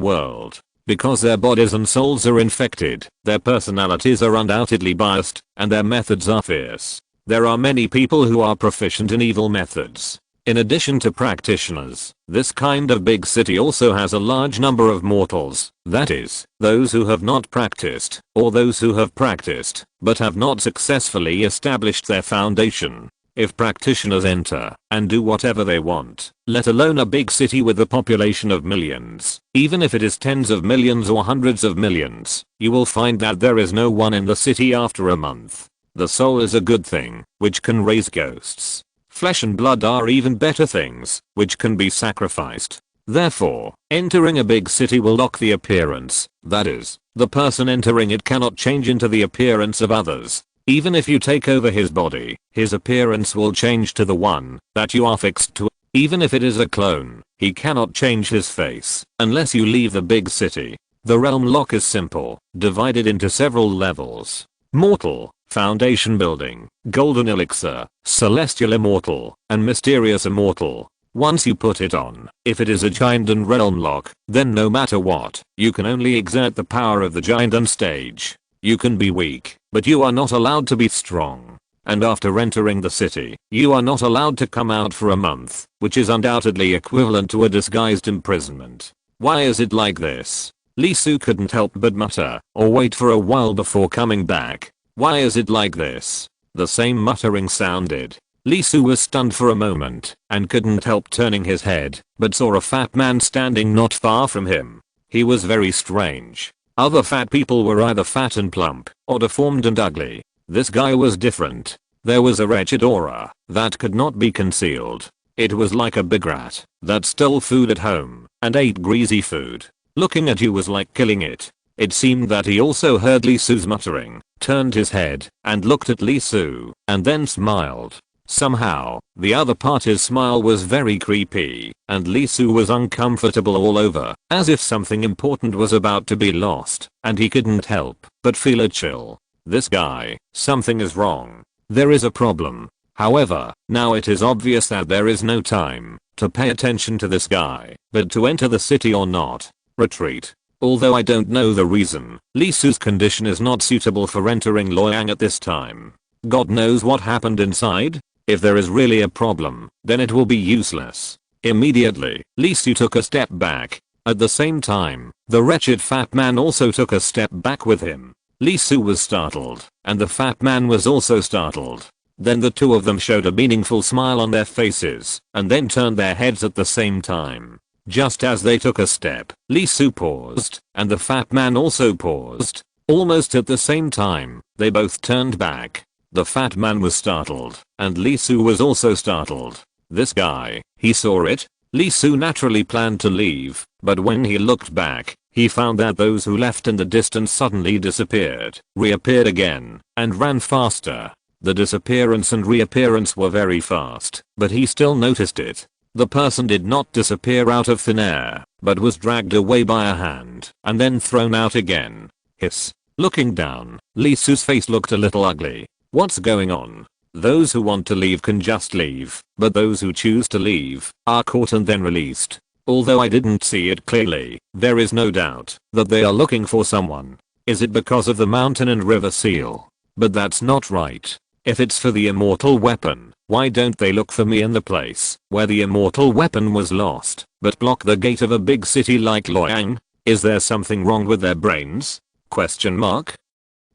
world. Because their bodies and souls are infected, their personalities are undoubtedly biased, and their methods are fierce. There are many people who are proficient in evil methods. In addition to practitioners, this kind of big city also has a large number of mortals, that is, those who have not practiced, or those who have practiced, but have not successfully established their foundation. If practitioners enter and do whatever they want, let alone a big city with a population of millions, even if it is tens of millions or hundreds of millions, you will find that there is no one in the city after a month. The soul is a good thing, which can raise ghosts. Flesh and blood are even better things, which can be sacrificed. Therefore, entering a big city will lock the appearance, that is, the person entering it cannot change into the appearance of others. Even if you take over his body, his appearance will change to the one that you are fixed to. Even if it is a clone, he cannot change his face unless you leave the big city. The realm lock is simple, divided into several levels. Mortal, foundation building, golden elixir, celestial immortal, and mysterious immortal. Once you put it on, if it is a giant and realm lock, then no matter what, you can only exert the power of the giant and stage. You can be weak, but you are not allowed to be strong. And after entering the city, you are not allowed to come out for a month, which is undoubtedly equivalent to a disguised imprisonment. Why is it like this? Lee Su couldn't help but mutter, or wait for a while before coming back. Why is it like this? The same muttering sounded. Lee Su was stunned for a moment, and couldn't help turning his head, but saw a fat man standing not far from him. He was very strange. Other fat people were either fat and plump, or deformed and ugly. This guy was different. There was a wretched aura that could not be concealed. It was like a big rat that stole food at home and ate greasy food. Looking at you was like killing it. It seemed that he also heard Lee Su's muttering, turned his head, and looked at Lee Su, and then smiled. Somehow, the other party's smile was very creepy, and Lee Su was uncomfortable all over, as if something important was about to be lost, and he couldn't help but feel a chill. This guy, something is wrong. There is a problem. However, now it is obvious that there is no time to pay attention to this guy, but to enter the city or not. Retreat. Although I don't know the reason, Lee Su's condition is not suitable for entering Loyang at this time. God knows what happened inside. If there is really a problem, then it will be useless. Immediately, Lee Su took a step back. At the same time, the wretched fat man also took a step back with him. Lee Su was startled, and the fat man was also startled. Then the two of them showed a meaningful smile on their faces, and then turned their heads at the same time. Just as they took a step, Lee Su paused, and the fat man also paused. Almost at the same time, they both turned back. The fat man was startled, and Lee Su was also startled. This guy, he saw it. Lee Su naturally planned to leave, but when he looked back, he found that those who left in the distance suddenly disappeared, reappeared again, and ran faster. The disappearance and reappearance were very fast, but he still noticed it. The person did not disappear out of thin air, but was dragged away by a hand and then thrown out again. Hiss. Looking down, Lee Su's face looked a little ugly. What's going on? Those who want to leave can just leave, but those who choose to leave are caught and then released. Although I didn't see it clearly, there is no doubt that they are looking for someone. Is it because of the mountain and river seal? But that's not right. If it's for the immortal weapon, why don't they look for me in the place where the immortal weapon was lost, but block the gate of a big city like Loyang? Is there something wrong with their brains? Question mark.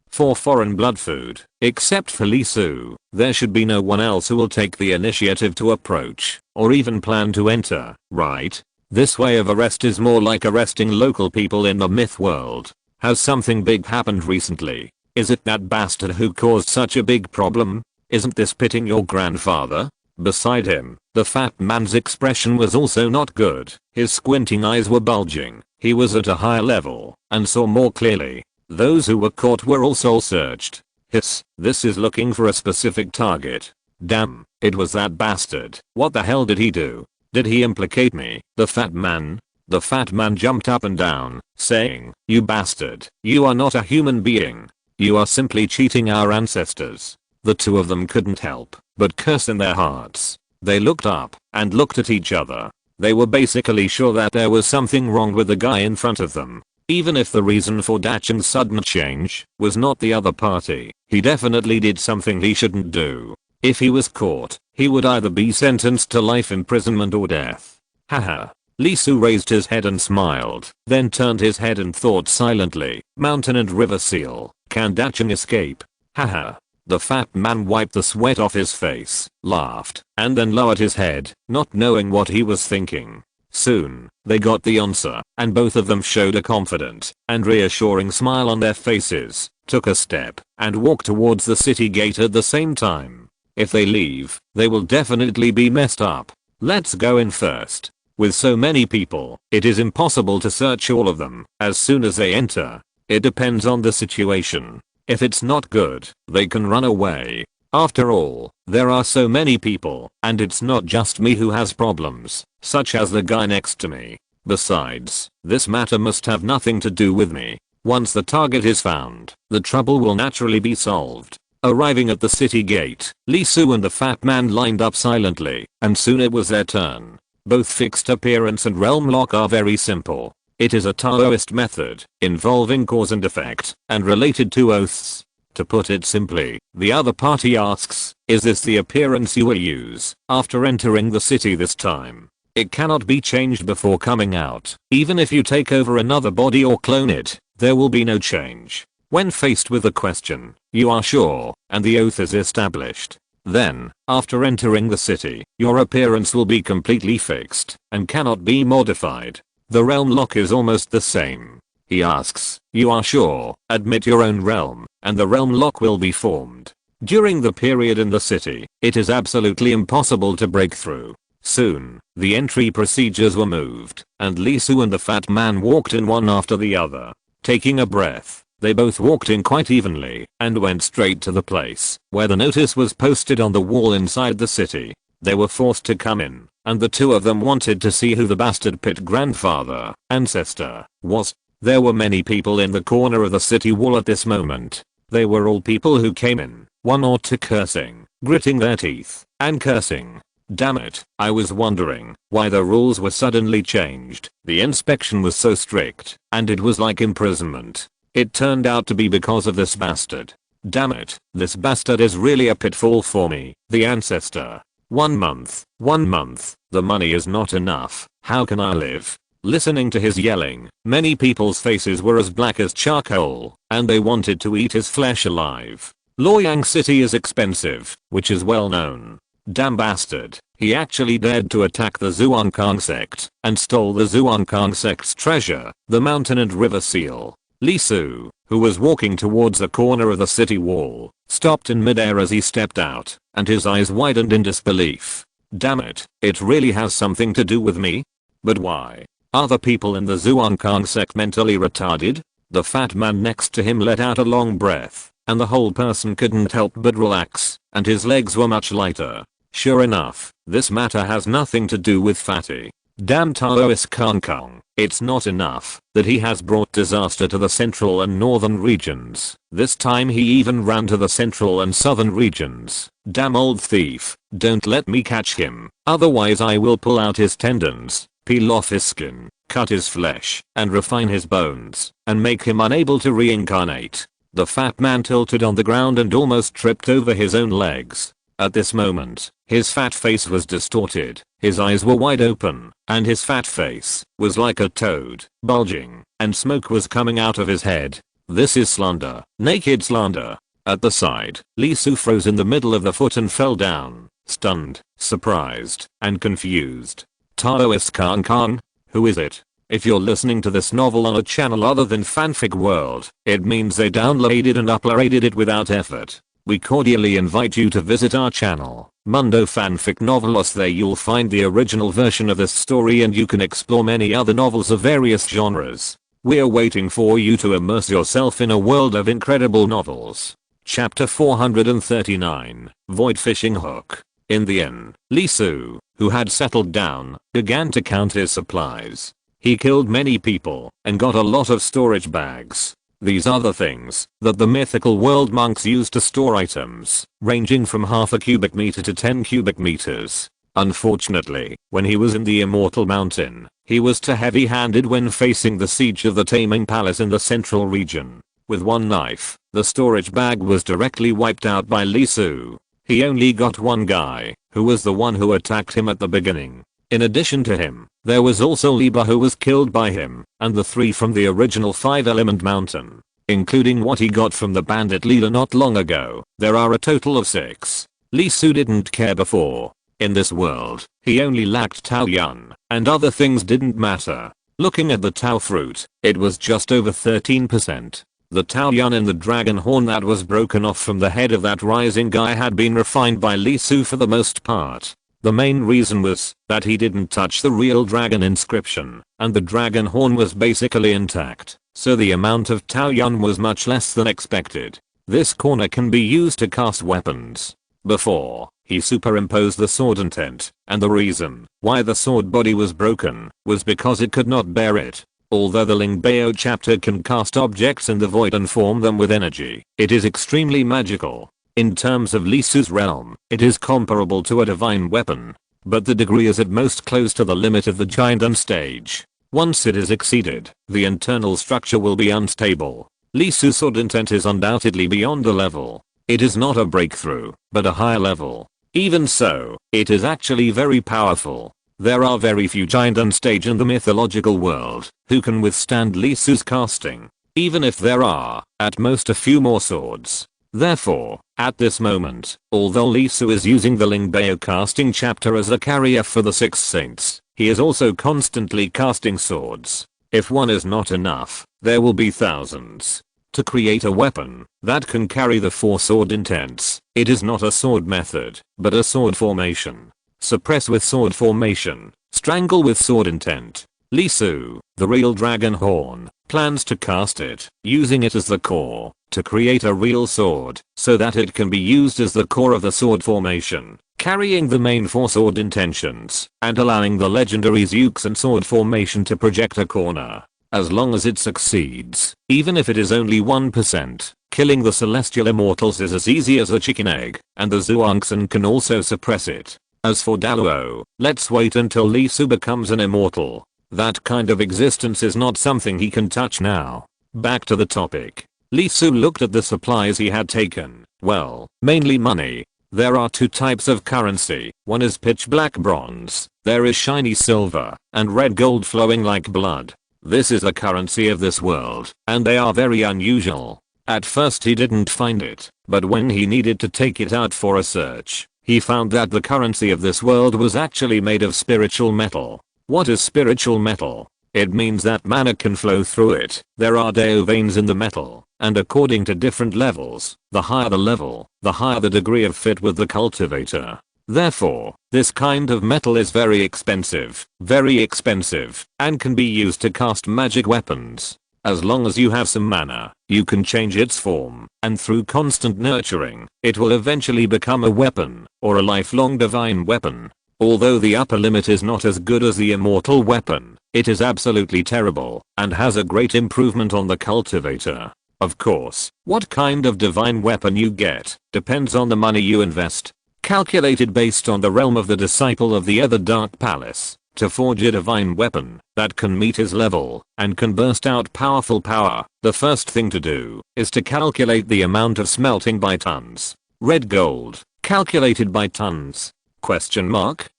For foreign blood food, except for Lee Su, there should be no one else who will take the initiative to approach, or even plan to enter, right? This way of arrest is more like arresting local people in the myth world. Has something big happened recently? Is it that bastard who caused such a big problem? Isn't this pitting your grandfather? Beside him, the fat man's expression was also not good. His squinting eyes were bulging. He was at a higher level and saw more clearly. Those who were caught were all soul searched. Hiss, this is looking for a specific target. Damn, it was that bastard. What the hell did he do? Did he implicate me? The fat man? The fat man jumped up and down, saying, "You bastard, you are not a human being. You are simply cheating our ancestors." The two of them couldn't help but curse in their hearts. They looked up and looked at each other. They were basically sure that there was something wrong with the guy in front of them. Even if the reason for Dachan's sudden change was not the other party, he definitely did something he shouldn't do. If he was caught, he would either be sentenced to life imprisonment or death. Haha. Lee Su raised his head and smiled, then turned his head and thought silently, mountain and river seal, can Dachan escape? Haha. The fat man wiped the sweat off his face, laughed, and then lowered his head, not knowing what he was thinking. Soon, they got the answer, and both of them showed a confident and reassuring smile on their faces, took a step, and walked towards the city gate at the same time. If they leave, they will definitely be messed up. Let's go in first. With so many people, it is impossible to search all of them as soon as they enter. It depends on the situation. If it's not good, they can run away. After all, there are so many people, and it's not just me who has problems, such as the guy next to me. Besides, this matter must have nothing to do with me. Once the target is found, the trouble will naturally be solved. Arriving at the city gate, Lee Su and the fat man lined up silently, and soon it was their turn. Both fixed appearance and realm lock are very simple. It is a Taoist method, involving cause and effect, and related to oaths. To put it simply, the other party asks, is this the appearance you will use after entering the city this time? It cannot be changed before coming out. Even if you take over another body or clone it, there will be no change. When faced with the question, you are sure, and the oath is established. Then, after entering the city, your appearance will be completely fixed and cannot be modified. The realm lock is almost the same. He asks, you are sure, admit your own realm, and the realm lock will be formed. During the period in the city, it is absolutely impossible to break through. Soon, the entry procedures were moved, and Lee Su and the fat man walked in one after the other. Taking a breath, they both walked in quite evenly, and went straight to the place where the notice was posted on the wall inside the city. They were forced to come in, and the two of them wanted to see who the bastard pit grandfather, ancestor, was. There were many people in the corner of the city wall at this moment. They were all people who came in, one or two cursing, gritting their teeth, and cursing. Damn it, I was wondering why the rules were suddenly changed. The inspection was so strict, and it was like imprisonment. It turned out to be because of this bastard. Damn it, this bastard is really a pitfall for me, the ancestor. 1 month, the money is not enough, how can I live? Listening to his yelling, many people's faces were as black as charcoal, and they wanted to eat his flesh alive. Luoyang City is expensive, which is well known. Damn bastard, he actually dared to attack the Zhuangkang sect, and stole the Zhuangkang sect's treasure, the mountain and river seal. Lee Su, who was walking towards the corner of the city wall, stopped in midair as he stepped out, and his eyes widened in disbelief. Damn it, it really has something to do with me? But why? Are the people in the Zhuangkang sect mentally retarded? The fat man next to him let out a long breath, and the whole person couldn't help but relax, and his legs were much lighter. Sure enough, this matter has nothing to do with Fatty. Damn Taoist Kong Kong, it's not enough that he has brought disaster to the central and northern regions. This time he even ran to the central and southern regions. Damn old thief, don't let me catch him, otherwise I will pull out his tendons, peel off his skin, cut his flesh, and refine his bones, and make him unable to reincarnate. The fat man tilted on the ground and almost tripped over his own legs. At this moment, his fat face was distorted, his eyes were wide open, and his fat face was like a toad, bulging, and smoke was coming out of his head. This is slander, naked slander. At the side, Lee Su froze in the middle of the foot and fell down, stunned, surprised, and confused. Taoist Kong Kong? Who is it? If you're listening to this novel on a channel other than Fanfic World, it means they downloaded and uploaded it without effort. We cordially invite you to visit our channel, Mundo Fanfic Novelos. There you'll find the original version of this story and you can explore many other novels of various genres. We're waiting for you to immerse yourself in a world of incredible novels. Chapter 439, Void Fishing Hook. In the inn, Lee Su, who had settled down, began to count his supplies. He killed many people and got a lot of storage bags. These are the things that the mythical world monks use to store items, ranging from half a cubic meter to 10 cubic meters. Unfortunately, when he was in the Immortal Mountain, he was too heavy-handed when facing the siege of the Taming Palace in the central region. With one knife, the storage bag was directly wiped out by Lee Su. He only got one guy, who was the one who attacked him at the beginning. In addition to him, there was also Liba who was killed by him, and the 3 from the original 5-element mountain, including what he got from the bandit leader not long ago. There are a total of 6. Lee Su didn't care before. In this world, he only lacked Tao Yun, and other things didn't matter. Looking at the Tao fruit, it was just over 13%. The Tao Yun in the dragon horn that was broken off from the head of that rising guy had been refined by Lee Su for the most part. The main reason was that he didn't touch the real dragon inscription, and the dragon horn was basically intact, so the amount of Tao Yun was much less than expected. This corner can be used to cast weapons. Before, he superimposed the sword intent, and the reason why the sword body was broken was because it could not bear it. Although the Lingbao chapter can cast objects in the void and form them with energy, it is extremely magical. In terms of Lee Su's realm, it is comparable to a divine weapon, but the degree is at most close to the limit of the giant stage. Once it is exceeded, the internal structure will be unstable. Lee Su's sword intent is undoubtedly beyond the level. It is not a breakthrough, but a higher level. Even so, it is actually very powerful. There are very few giant stage in the mythological world who can withstand Lee Su's casting, even if there are, at most, a few more swords. Therefore, at this moment, although Lee Su is using the Lingbao casting chapter as a carrier for the 6 saints, he is also constantly casting swords. If one is not enough, there will be thousands. To create a weapon that can carry the 4 sword intents, it is not a sword method, but a sword formation. Suppress with sword formation, strangle with sword intent. Lee Su, the real dragon horn, plans to cast it, using it as the core, to create a real sword, so that it can be used as the core of the sword formation, carrying the main 4 sword intentions, and allowing the legendary Zooks and sword formation to project a corner. As long as it succeeds, even if it is only 1%, killing the celestial immortals is as easy as a chicken egg, and the Zhuangxin can also suppress it. As for Daluo, let's wait until Lee Su becomes an immortal. That kind of existence is not something he can touch now. Back to the topic. Lee Su looked at the supplies he had taken. Well, mainly money. There are 2 types of currency. One is pitch black bronze. There is shiny silver, and red gold flowing like blood. This is a currency of this world, and they are very unusual. At first he didn't find it, but when he needed to take it out for a search, he found that the currency of this world was actually made of spiritual metal. What is spiritual metal? It means that mana can flow through it. There are Dao veins in the metal, and according to different levels, the higher the level, the higher the degree of fit with the cultivator. Therefore, this kind of metal is very expensive, and can be used to cast magic weapons. As long as you have some mana, you can change its form, and through constant nurturing, it will eventually become a weapon, or a lifelong divine weapon. Although the upper limit is not as good as the immortal weapon, it is absolutely terrible, and has a great improvement on the cultivator. Of course, what kind of divine weapon you get depends on the money you invest. Calculated based on the realm of the disciple of the Ether Dark Palace. To forge a divine weapon that can meet his level and can burst out powerful power, the first thing to do is to calculate the amount of smelting by tons. Red gold, calculated by tons? Question mark?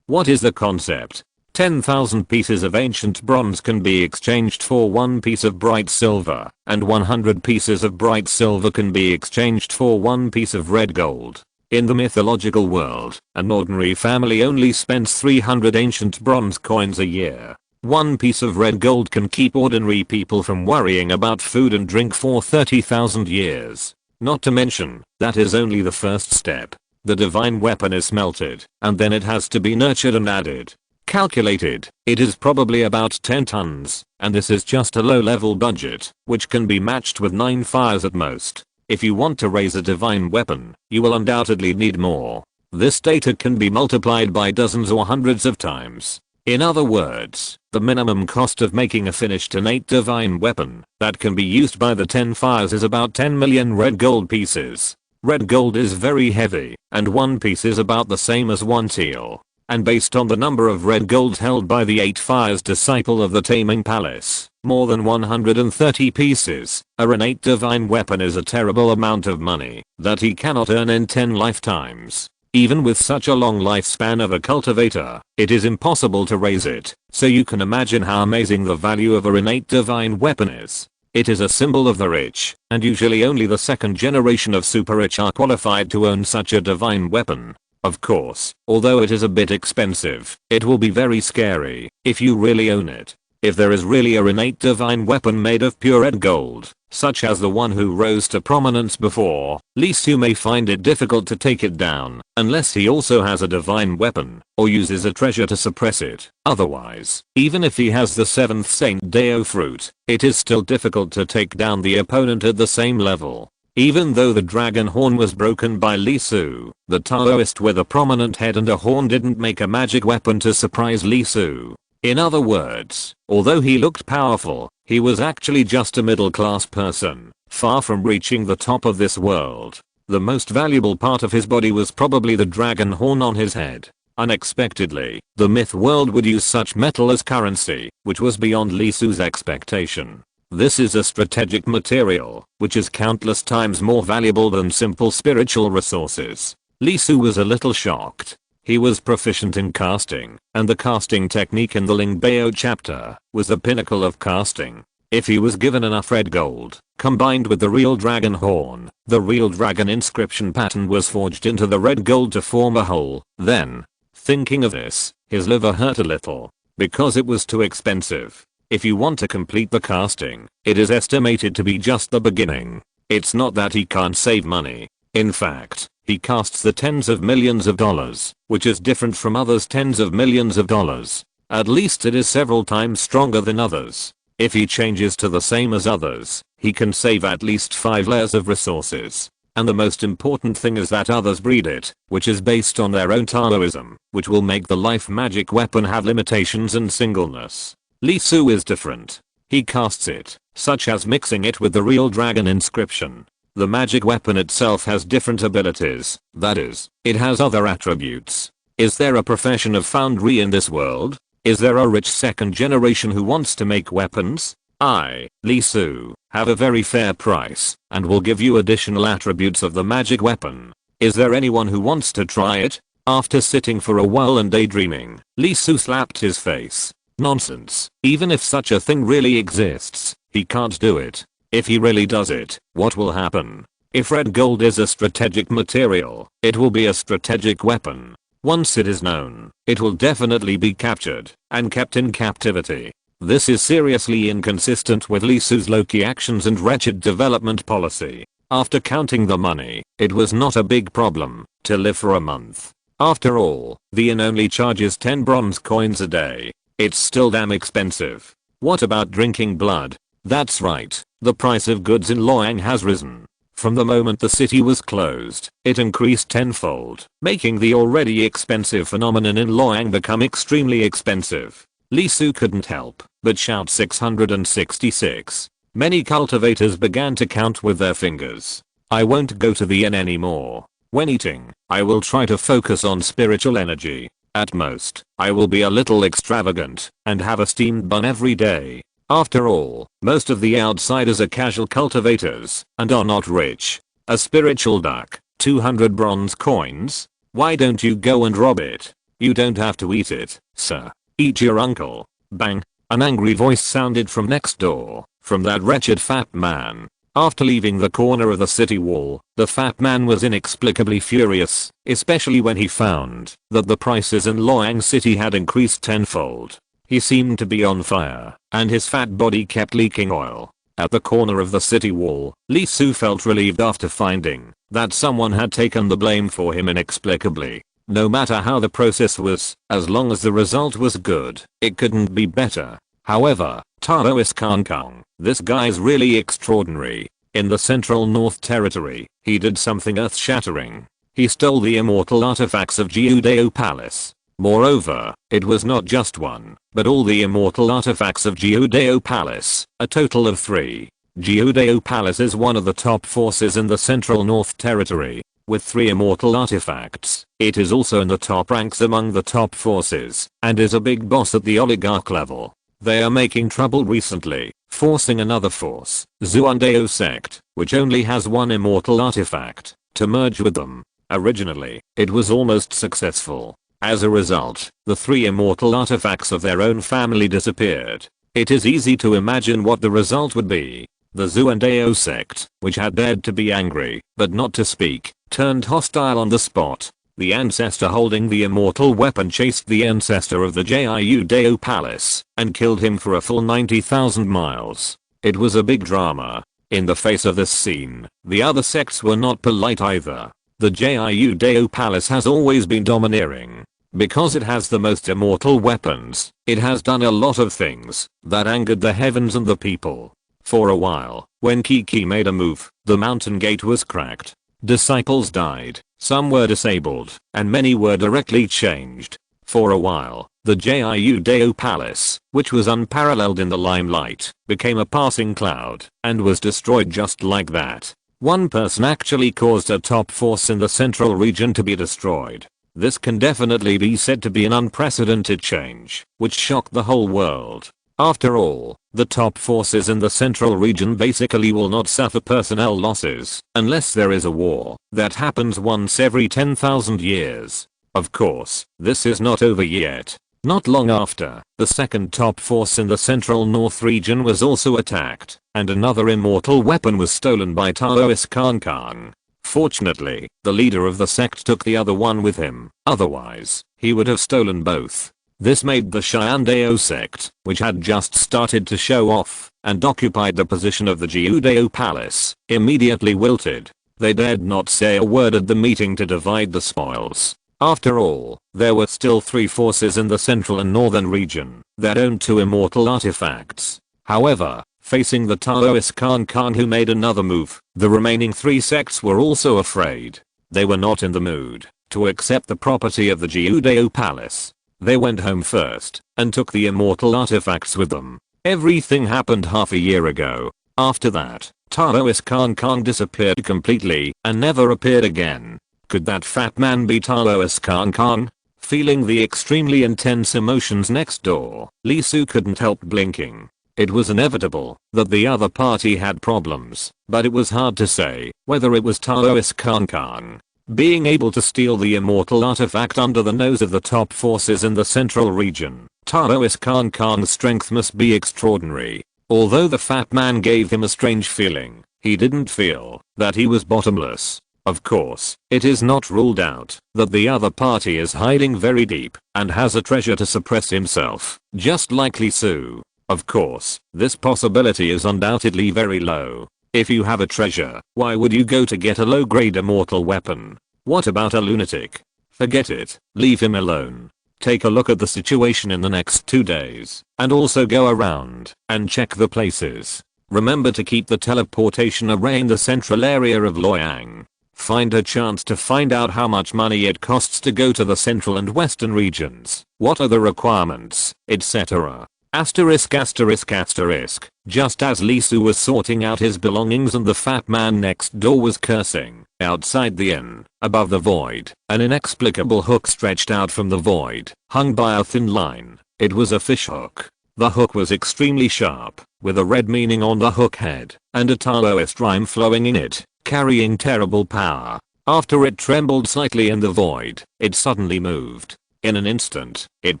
What is the concept? 10,000 pieces of ancient bronze can be exchanged for 1 piece of bright silver, and 100 pieces of bright silver can be exchanged for 1 piece of red gold. In the mythological world, an ordinary family only spends 300 ancient bronze coins a year. 1 piece of red gold can keep ordinary people from worrying about food and drink for 30,000 years. Not to mention, that is only the first step. The divine weapon is smelted, and then it has to be nurtured and added. Calculated, it is probably about 10 tons, and this is just a low-level budget, which can be matched with 9 fires at most. If you want to raise a divine weapon, you will undoubtedly need more. This data can be multiplied by dozens or hundreds of times. In other words, the minimum cost of making a finished innate divine weapon that can be used by the 10 fires is about 10 million red gold pieces. Red gold is very heavy, and 1 piece is about the same as 1 teal. And based on the number of red golds held by the 8 fires disciple of the Taming Palace, more than 130 pieces, a innate divine weapon is a terrible amount of money that he cannot earn in 10 lifetimes. Even with such a long lifespan of a cultivator, it is impossible to raise it, so you can imagine how amazing the value of a innate divine weapon is. It is a symbol of the rich, and usually only the second generation of super rich are qualified to own such a divine weapon. Of course, although it is a bit expensive, it will be very scary if you really own it. If there is really a innate divine weapon made of pure red gold, such as the one who rose to prominence before, Lisu may find it difficult to take it down, unless he also has a divine weapon, or uses a treasure to suppress it. Otherwise, even if he has the 7th Saint Deo fruit, it is still difficult to take down the opponent at the same level. Even though the dragon horn was broken by Lisu, the Taoist with a prominent head and a horn didn't make a magic weapon to surprise Lisu. In other words, although he looked powerful, he was actually just a middle-class person, far from reaching the top of this world. The most valuable part of his body was probably the dragon horn on his head. Unexpectedly, the myth world would use such metal as currency, which was beyond Lisu's expectation. This is a strategic material, which is countless times more valuable than simple spiritual resources. Lisu was a little shocked. He was proficient in casting, and the casting technique in the Lingbao chapter was the pinnacle of casting. If he was given enough red gold, combined with the real dragon horn, the real dragon inscription pattern was forged into the red gold to form a whole, then, thinking of this, his liver hurt a little, because it was too expensive. If you want to complete the casting, it is estimated to be just the beginning. It's not that he can't save money. In fact, he casts the tens of millions of dollars, which is different from others' tens of millions of dollars. At least it is several times stronger than others. If he changes to the same as others, he can save at least 5 layers of resources. And the most important thing is that others breed it, which is based on their own Taoism, which will make the life magic weapon have limitations and singleness. Lisu is different. He casts it, such as mixing it with the real dragon inscription. The magic weapon itself has different abilities, that is, it has other attributes. Is there a profession of foundry in this world? Is there a rich second generation who wants to make weapons? I, Lisu, have a very fair price, and will give you additional attributes of the magic weapon. Is there anyone who wants to try it? After sitting for a while and daydreaming, Lisu slapped his face. Nonsense. Even if such a thing really exists, he can't do it. If he really does it, what will happen? If red gold is a strategic material, it will be a strategic weapon. Once it is known, it will definitely be captured and kept in captivity. This is seriously inconsistent with Lisu's low-key actions and wretched development policy. After counting the money, it was not a big problem to live for a month. After all, the inn only charges 10 bronze coins a day. It's still damn expensive. What about drinking blood? That's right, the price of goods in Loyang has risen. From the moment the city was closed, it increased tenfold, making the already expensive phenomenon in Loyang become extremely expensive. Li Su couldn't help but shout 666. Many cultivators began to count with their fingers. I won't go to the inn anymore. When eating, I will try to focus on spiritual energy. At most, I will be a little extravagant and have a steamed bun every day. After all, most of the outsiders are casual cultivators and are not rich. A spiritual duck, 200 bronze coins? Why don't you go and rob it? You don't have to eat it, sir. Eat your uncle. Bang. An angry voice sounded from next door, from that wretched fat man. After leaving the corner of the city wall, the fat man was inexplicably furious, especially when he found that the prices in Loyang City had increased tenfold. He seemed to be on fire, and his fat body kept leaking oil. At the corner of the city wall, Li Su felt relieved after finding that someone had taken the blame for him inexplicably. No matter how the process was, as long as the result was good, it couldn't be better. However, Taoist Kong, this guy's really extraordinary. In the Central North Territory, he did something earth-shattering. He stole the immortal artifacts of Jiudeo Palace. Moreover, it was not just one, but all the immortal artifacts of Jiudeo Palace, a total of 3. Jiudeo Palace is one of the top forces in the Central North Territory. With 3 immortal artifacts, it is also in the top ranks among the top forces, and is a big boss at the oligarch level. They are making trouble recently, forcing another force, Zuandeo sect, which only has 1 immortal artifact, to merge with them. Originally, it was almost successful. As a result, the 3 immortal artifacts of their own family disappeared. It is easy to imagine what the result would be. The Zuandeo sect, which had dared to be angry, but not to speak, turned hostile on the spot. The ancestor holding the immortal weapon chased the ancestor of the Jiudeo Palace, and killed him for a full 90,000 miles. It was a big drama. In the face of this scene, the other sects were not polite either. The Jiudeo Palace has always been domineering. Because it has the most immortal weapons, it has done a lot of things that angered the heavens and the people. For a while, when Kiki made a move, the mountain gate was cracked. Disciples died, some were disabled, and many were directly changed. For a while, the Jiudeo Palace, which was unparalleled in the limelight, became a passing cloud, and was destroyed just like that. One person actually caused a top force in the central region to be destroyed. This can definitely be said to be an unprecedented change, which shocked the whole world. After all, the top forces in the central region basically will not suffer personnel losses unless there is a war that happens once every 10,000 years. Of course, this is not over yet. Not long after, the second top force in the central north region was also attacked, and another immortal weapon was stolen by Taoist Kong. Fortunately, the leader of the sect took the other one with him, otherwise, he would have stolen both. This made the Xiandeo sect, which had just started to show off and occupied the position of the Jiudeo Palace, immediately wilted. They dared not say a word at the meeting to divide the spoils. After all, there were still 3 forces in the central and northern region that owned 2 immortal artifacts. However, facing the Taoist Kong who made another move, the remaining 3 sects were also afraid. They were not in the mood to accept the property of the Jiudeo Palace. They went home first and took the immortal artifacts with them. Everything happened half a year ago. After that, Taoist Kong disappeared completely and never appeared again. Could that fat man be Taoist Kong? Feeling the extremely intense emotions next door, Li Su couldn't help blinking. It was inevitable that the other party had problems, but it was hard to say whether it was Taoist Kong. Being able to steal the immortal artifact under the nose of the top forces in the central region, Taoist Kong's strength must be extraordinary. Although the fat man gave him a strange feeling, he didn't feel that he was bottomless. Of course, it is not ruled out that the other party is hiding very deep and has a treasure to suppress himself, just like Li Su. Of course, this possibility is undoubtedly very low. If you have a treasure, why would you go to get a low-grade immortal weapon? What about a lunatic? Forget it, leave him alone. Take a look at the situation in the next 2 days, and also go around and check the places. Remember to keep the teleportation array in the central area of Loyang. Find a chance to find out how much money it costs to go to the central and western regions, what are the requirements, etc. Asterisk asterisk asterisk. Just as Lee Su was sorting out his belongings and the fat man next door was cursing, outside the inn, above the void, an inexplicable hook stretched out from the void, hung by a thin line. It was a fish hook. The hook was extremely sharp, with a red meaning on the hook head, and a Taoist rhyme flowing in it, carrying terrible power. After it trembled slightly in the void, it suddenly moved. In an instant, it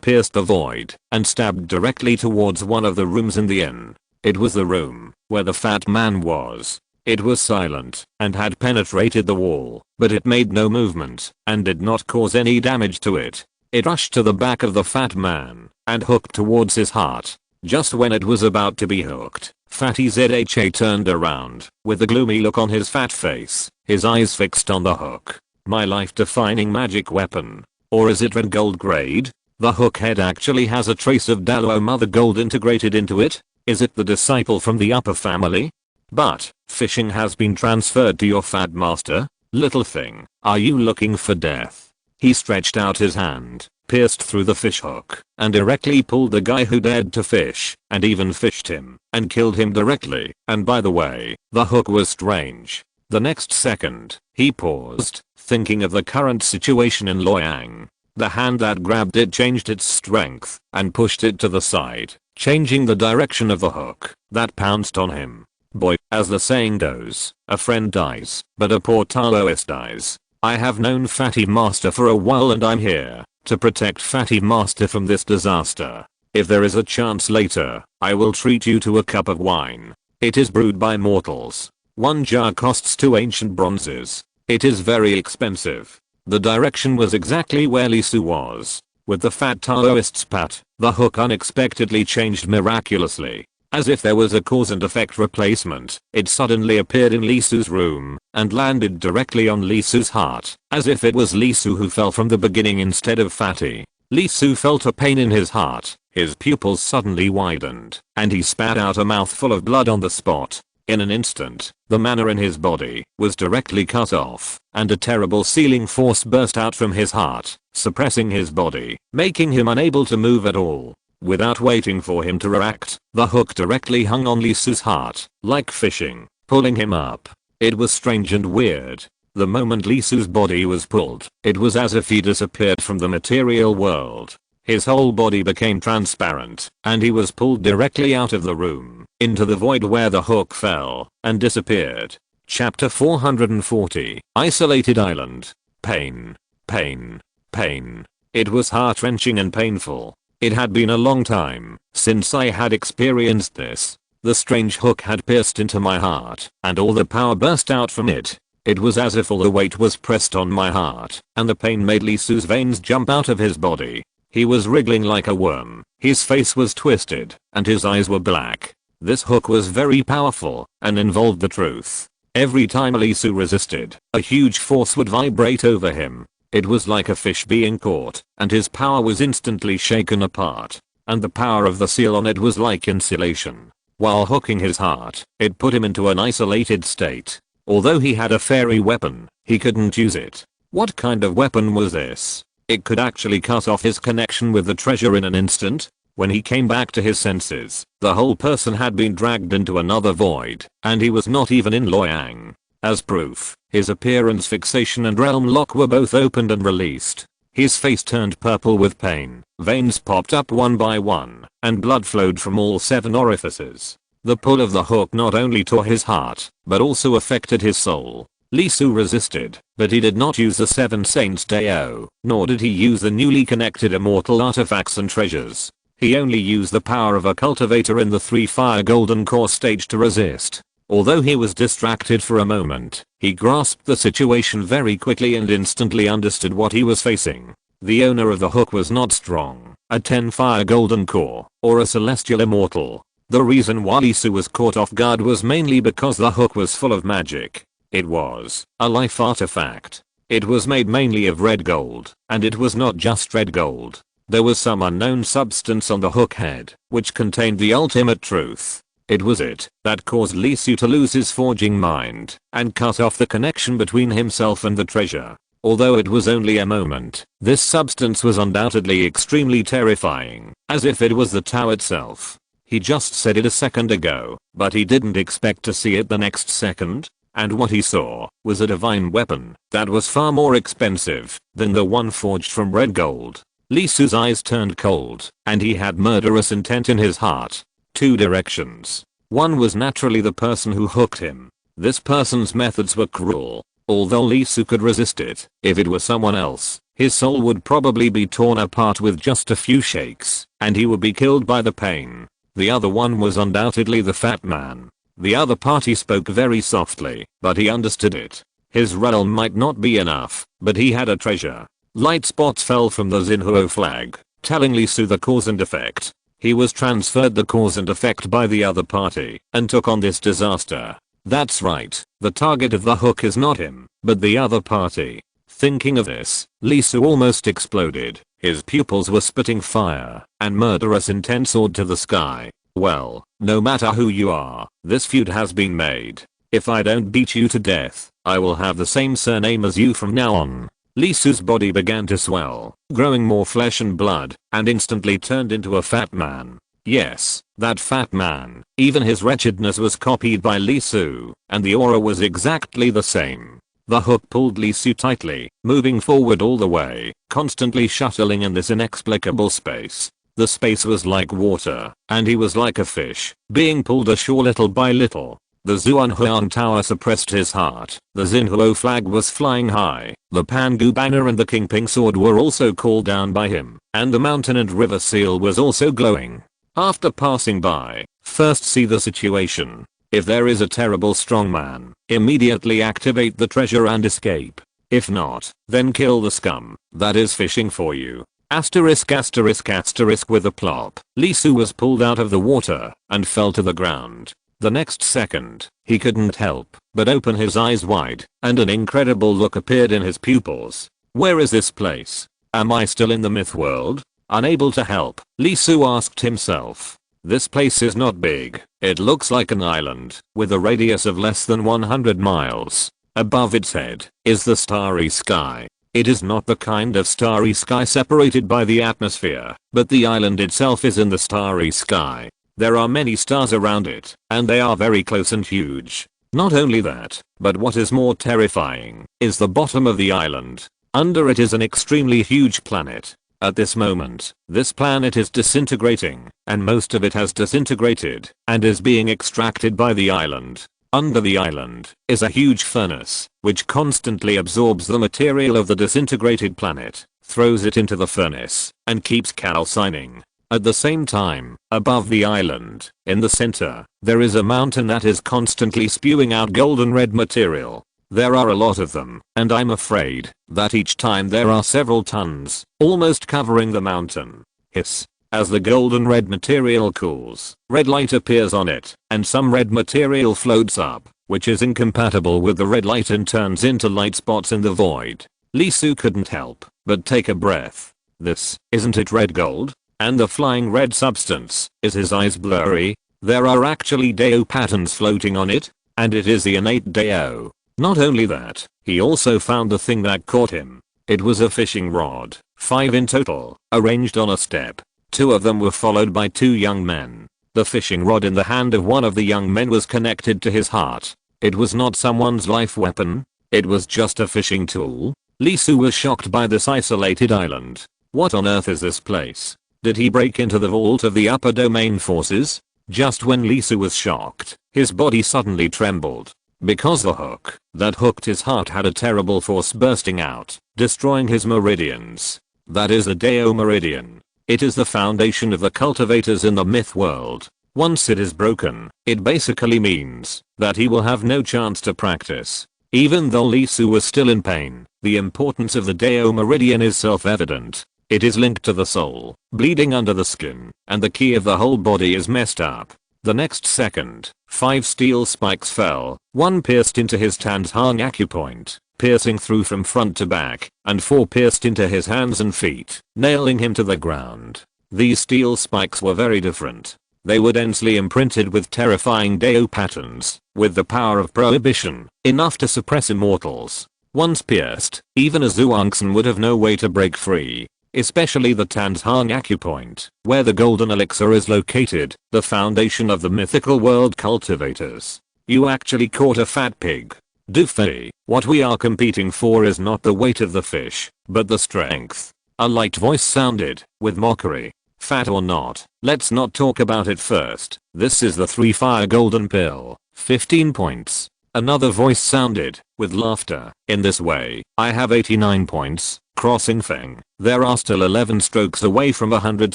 pierced the void and stabbed directly towards one of the rooms in the inn. It was the room where the fat man was. It was silent and had penetrated the wall, but it made no movement and did not cause any damage to it. It rushed to the back of the fat man and hooked towards his heart. Just when it was about to be hooked, Fatty ZHA turned around with a gloomy look on his fat face, his eyes fixed on the hook. My life-defining magic weapon. Or is it red gold grade? The hook head actually has a trace of Dalo mother gold integrated into it? Is it the disciple from the upper family? But, fishing has been transferred to your fat master? Little thing, are you looking for death? He stretched out his hand, pierced through the fish hook, and directly pulled the guy who dared to fish, and even fished him, and killed him directly. And by the way, the hook was strange. The next second, he paused, thinking of the current situation in Loyang. The hand that grabbed it changed its strength and pushed it to the side, changing the direction of the hook that pounced on him. Boy, as the saying goes, a friend dies, but a poor Taoist dies. I have known Fatty Master for a while and I'm here to protect Fatty Master from this disaster. If there is a chance later, I will treat you to a cup of wine. It is brewed by mortals. One jar costs 2 ancient bronzes. It is very expensive. The direction was exactly where Lee Su was. With the fat Taoist's pat, the hook unexpectedly changed miraculously. As if there was a cause and effect replacement, it suddenly appeared in Lee Su's room and landed directly on Lee Su's heart, as if it was Lee Su who fell from the beginning instead of Fatty. Lee Su felt a pain in his heart, his pupils suddenly widened, and he spat out a mouthful of blood on the spot. In an instant, the mana in his body was directly cut off, and a terrible sealing force burst out from his heart, suppressing his body, making him unable to move at all. Without waiting for him to react, the hook directly hung on Lee Su's heart, like fishing, pulling him up. It was strange and weird. The moment Lee Su's body was pulled, it was as if he disappeared from the material world. His whole body became transparent, and he was pulled directly out of the room, into the void where the hook fell, and disappeared. Chapter 440, Isolated Island. Pain. Pain. Pain. It was heart-wrenching and painful. It had been a long time since I had experienced this. The strange hook had pierced into my heart, and all the power burst out from it. It was as if all the weight was pressed on my heart, and the pain made Lee Su's veins jump out of his body. He was wriggling like a worm, his face was twisted, and his eyes were black. This hook was very powerful, and involved the truth. Every time Lee Su resisted, a huge force would vibrate over him. It was like a fish being caught, and his power was instantly shaken apart. And the power of the seal on it was like insulation. While hooking his heart, it put him into an isolated state. Although he had a fairy weapon, he couldn't use it. What kind of weapon was this? It could actually cut off his connection with the treasure in an instant. When he came back to his senses, the whole person had been dragged into another void, and he was not even in Loyang. As proof, his appearance fixation and realm lock were both opened and released. His face turned purple with pain, veins popped up one by one, and blood flowed from all 7 orifices. The pull of the hook not only tore his heart, but also affected his soul. Lee Su resisted, but he did not use the 7 Saints Dao, nor did he use the newly connected immortal artifacts and treasures. He only used the power of a cultivator in the 3 Fire Golden Core stage to resist. Although he was distracted for a moment, he grasped the situation very quickly and instantly understood what he was facing. The owner of the hook was not strong, a 10 Fire Golden Core, or a celestial immortal. The reason why Lee Su was caught off guard was mainly because the hook was full of magic. It was a life artifact. It was made mainly of red gold, and it was not just red gold. There was some unknown substance on the hook head, which contained the ultimate truth. It was it that caused Lee Su to lose his forging mind and cut off the connection between himself and the treasure. Although it was only a moment, this substance was undoubtedly extremely terrifying, as if it was the Tao itself. He just said it a second ago, but he didn't expect to see it the next second. And what he saw was a divine weapon that was far more expensive than the one forged from red gold. Lee Su's eyes turned cold, and he had murderous intent in his heart. Two directions. One was naturally the person who hooked him. This person's methods were cruel. Although Lee Su could resist it, if it were someone else, his soul would probably be torn apart with just a few shakes, and he would be killed by the pain. The other one was undoubtedly the fat man. The other party spoke very softly, but he understood it. His realm might not be enough, but he had a treasure. Light spots fell from the Xinhuo flag, telling Lee Su the cause and effect. He was transferred the cause and effect by the other party, and took on this disaster. That's right, the target of the hook is not him, but the other party. Thinking of this, Lee Su almost exploded. His pupils were spitting fire, and murderous intent soared to the sky. Well, no matter who you are, this feud has been made. If I don't beat you to death, I will have the same surname as you from now on. Lee Su's body began to swell, growing more flesh and blood, and instantly turned into a fat man. Yes, that fat man. Even his wretchedness was copied by Lee Su, and the aura was exactly the same. The hook pulled Lee Su tightly, moving forward all the way, constantly shuttling in this inexplicable space. The space was like water, and he was like a fish, being pulled ashore little by little. The Zhuanhuan Tower suppressed his heart. The Xinhuo flag was flying high. The Pangu banner and the Qingping sword were also called down by him, and the mountain and river seal was also glowing. After passing by, first see the situation. If there is a terrible strongman, immediately activate the treasure and escape. If not, then kill the scum that is fishing for you. Asterisk asterisk asterisk with a plop. Lee Su was pulled out of the water and fell to the ground. The next second, he couldn't help but open his eyes wide, and an incredible look appeared in his pupils. Where is this place? Am I still in the myth world? Unable to help, Lee Su asked himself. This place is not big. It looks like an island, with a radius of less than 100 miles. Above its head is the starry sky. It is not the kind of starry sky separated by the atmosphere, but the island itself is in the starry sky. There are many stars around it, and they are very close and huge. Not only that, but what is more terrifying is the bottom of the island. Under it is an extremely huge planet. At this moment, this planet is disintegrating, and most of it has disintegrated and is being extracted by the island. Under the island is a huge furnace, which constantly absorbs the material of the disintegrated planet, throws it into the furnace, and keeps calcining. At the same time, above the island, in the center, there is a mountain that is constantly spewing out golden red material. There are a lot of them, and I'm afraid that each time there are several tons, almost covering the mountain. Hiss. As the golden red material cools, red light appears on it, and some red material floats up, which is incompatible with the red light and turns into light spots in the void. Lee Su couldn't help but take a breath. This, isn't it red gold? And the flying red substance, is his eyes blurry? There are actually Dao patterns floating on it, and it is the innate Dao. Not only that, he also found the thing that caught him. It was a fishing rod, 5 in total, arranged on a step. 2 of them were followed by 2 young men. The fishing rod in the hand of one of the young men was connected to his heart. It was not someone's life weapon. It was just a fishing tool. Lee Su was shocked by this isolated island. What on earth is this place? Did he break into the vault of the upper domain forces? Just when Lee Su was shocked, his body suddenly trembled. Because the hook that hooked his heart had a terrible force bursting out, destroying his meridians. That is the Dao meridian. It is the foundation of the cultivators in the myth world. Once it is broken, it basically means that he will have no chance to practice. Even though Lee Su was still in pain, the importance of the Dao meridian is self-evident. It is linked to the soul, bleeding under the skin, and the key of the whole body is messed up. The next second, 5 steel spikes fell, 1 pierced into his Tanzhang acupoint, piercing through from front to back, and 4 pierced into his hands and feet, nailing him to the ground. These steel spikes were very different. They were densely imprinted with terrifying Deo patterns, with the power of prohibition, enough to suppress immortals. Once pierced, even a Zhuangzi would have no way to break free. Especially the Tanzhang acupoint, where the golden elixir is located, the foundation of the mythical world cultivators. You actually caught a fat pig. Doofy, what we are competing for is not the weight of the fish, but the strength. A light voice sounded, with mockery. Fat or not, let's not talk about it first. This is the 3 fire golden pill, 15 points. Another voice sounded, with laughter. In this way, I have 89 points. Crossing Feng, there are still 11 strokes away from 100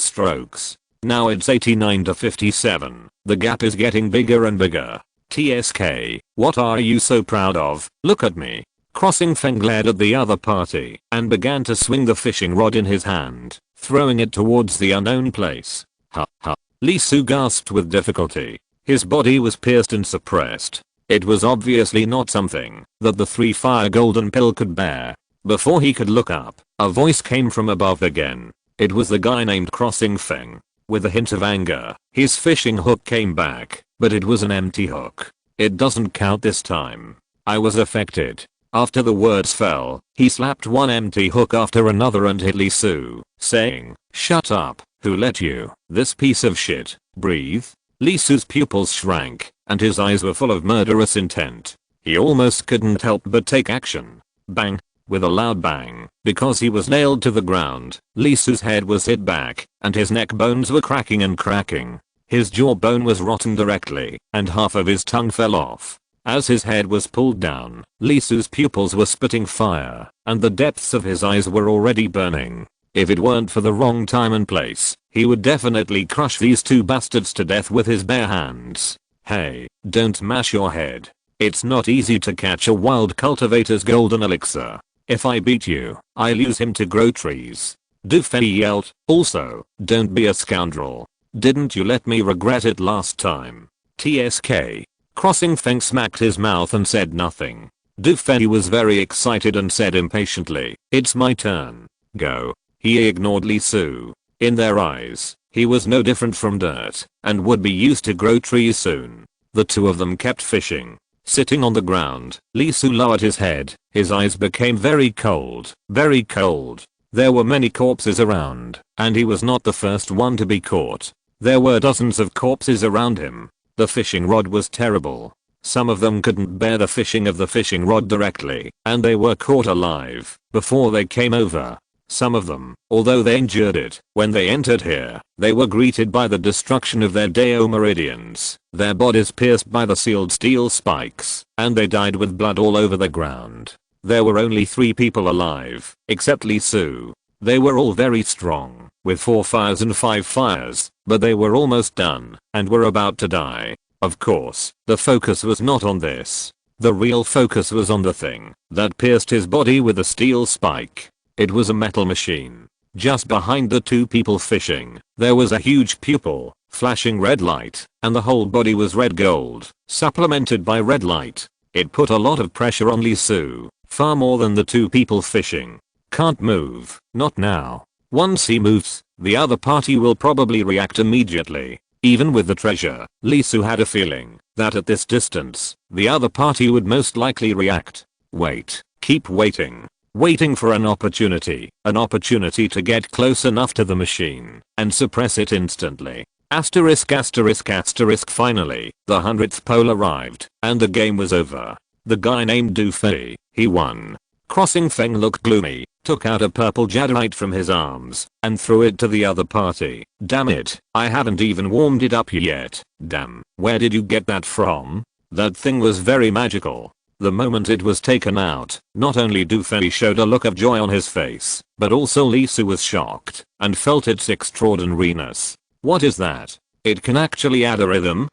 strokes. Now it's 89 to 57. The gap is getting bigger and bigger. TSK, what are you so proud of? Look at me. Crossing Feng glared at the other party and began to swing the fishing rod in his hand, throwing it towards the unknown place. Ha ha. Li Su gasped with difficulty. His body was pierced and suppressed. It was obviously not something that the 3 fire golden pill could bear. Before he could look up, a voice came from above again. It was the guy named Crossing Feng. With a hint of anger, his fishing hook came back, but it was an empty hook. It doesn't count this time. I was affected. After the words fell, he slapped one empty hook after another and hit Li Su, saying, "Shut up, who let you, this piece of shit, breathe?" Li Su's pupils shrank, and his eyes were full of murderous intent. He almost couldn't help but take action. Bang. With a loud bang, because he was nailed to the ground, Li Su's head was hit back, and his neck bones were cracking and cracking. His jawbone was rotten directly, and half of his tongue fell off. As his head was pulled down, Li Su's pupils were spitting fire, and the depths of his eyes were already burning. If it weren't for the wrong time and place, he would definitely crush these two bastards to death with his bare hands. Hey, don't mash your head. It's not easy to catch a wild cultivator's golden elixir. If I beat you, I'll use him to grow trees. Doofy yelled. Also, don't be a scoundrel. Didn't you let me regret it last time? TSK. Crossing Feng smacked his mouth and said nothing. Doofy was very excited and said impatiently, "It's my turn. Go." He ignored Li Su. In their eyes, he was no different from dirt, and would be used to grow trees soon. The two of them kept fishing. Sitting on the ground, Li Su lowered his head. His eyes became very cold, very cold. There were many corpses around, and he was not the first one to be caught. There were dozens of corpses around him. The fishing rod was terrible. Some of them couldn't bear the fishing of the fishing rod directly, and they were caught alive before they came over. Some of them, although they endured it, when they entered here, they were greeted by the destruction of their Deo meridians, their bodies pierced by the sealed steel spikes, and they died with blood all over the ground. There were only 3 people alive, except Li Su. They were all very strong, with 4 fires and 5 fires, but they were almost done, and were about to die. Of course, the focus was not on this. The real focus was on the thing that pierced his body with a steel spike. It was a metal machine. Just behind the 2 people fishing, there was a huge pupil, flashing red light, and the whole body was red gold, supplemented by red light. It put a lot of pressure on Li Su, far more than the 2 people fishing. Can't move, not now. Once he moves, the other party will probably react immediately. Even with the treasure, Li Su had a feeling that at this distance, the other party would most likely react. Wait, keep waiting. Waiting for an opportunity to get close enough to the machine and suppress it instantly. Asterisk asterisk asterisk. Finally, the 100th pole arrived, and the game was over. The guy named Doofy, he won. Crossing Feng looked gloomy, took out a purple jadeite from his arms, and threw it to the other party. Damn it, I haven't even warmed it up yet. Damn, where did you get that from? That thing was very magical. The moment it was taken out, not only Doofy showed a look of joy on his face, but also Li Su was shocked, and felt its extraordinariness. What is that? It can actually add a rhythm?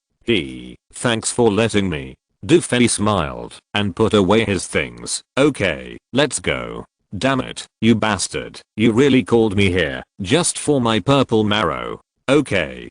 Thanks for letting me. Doofy smiled, and put away his things. Okay, let's go. Damn it, you bastard, you really called me here, just for my purple marrow. Okay,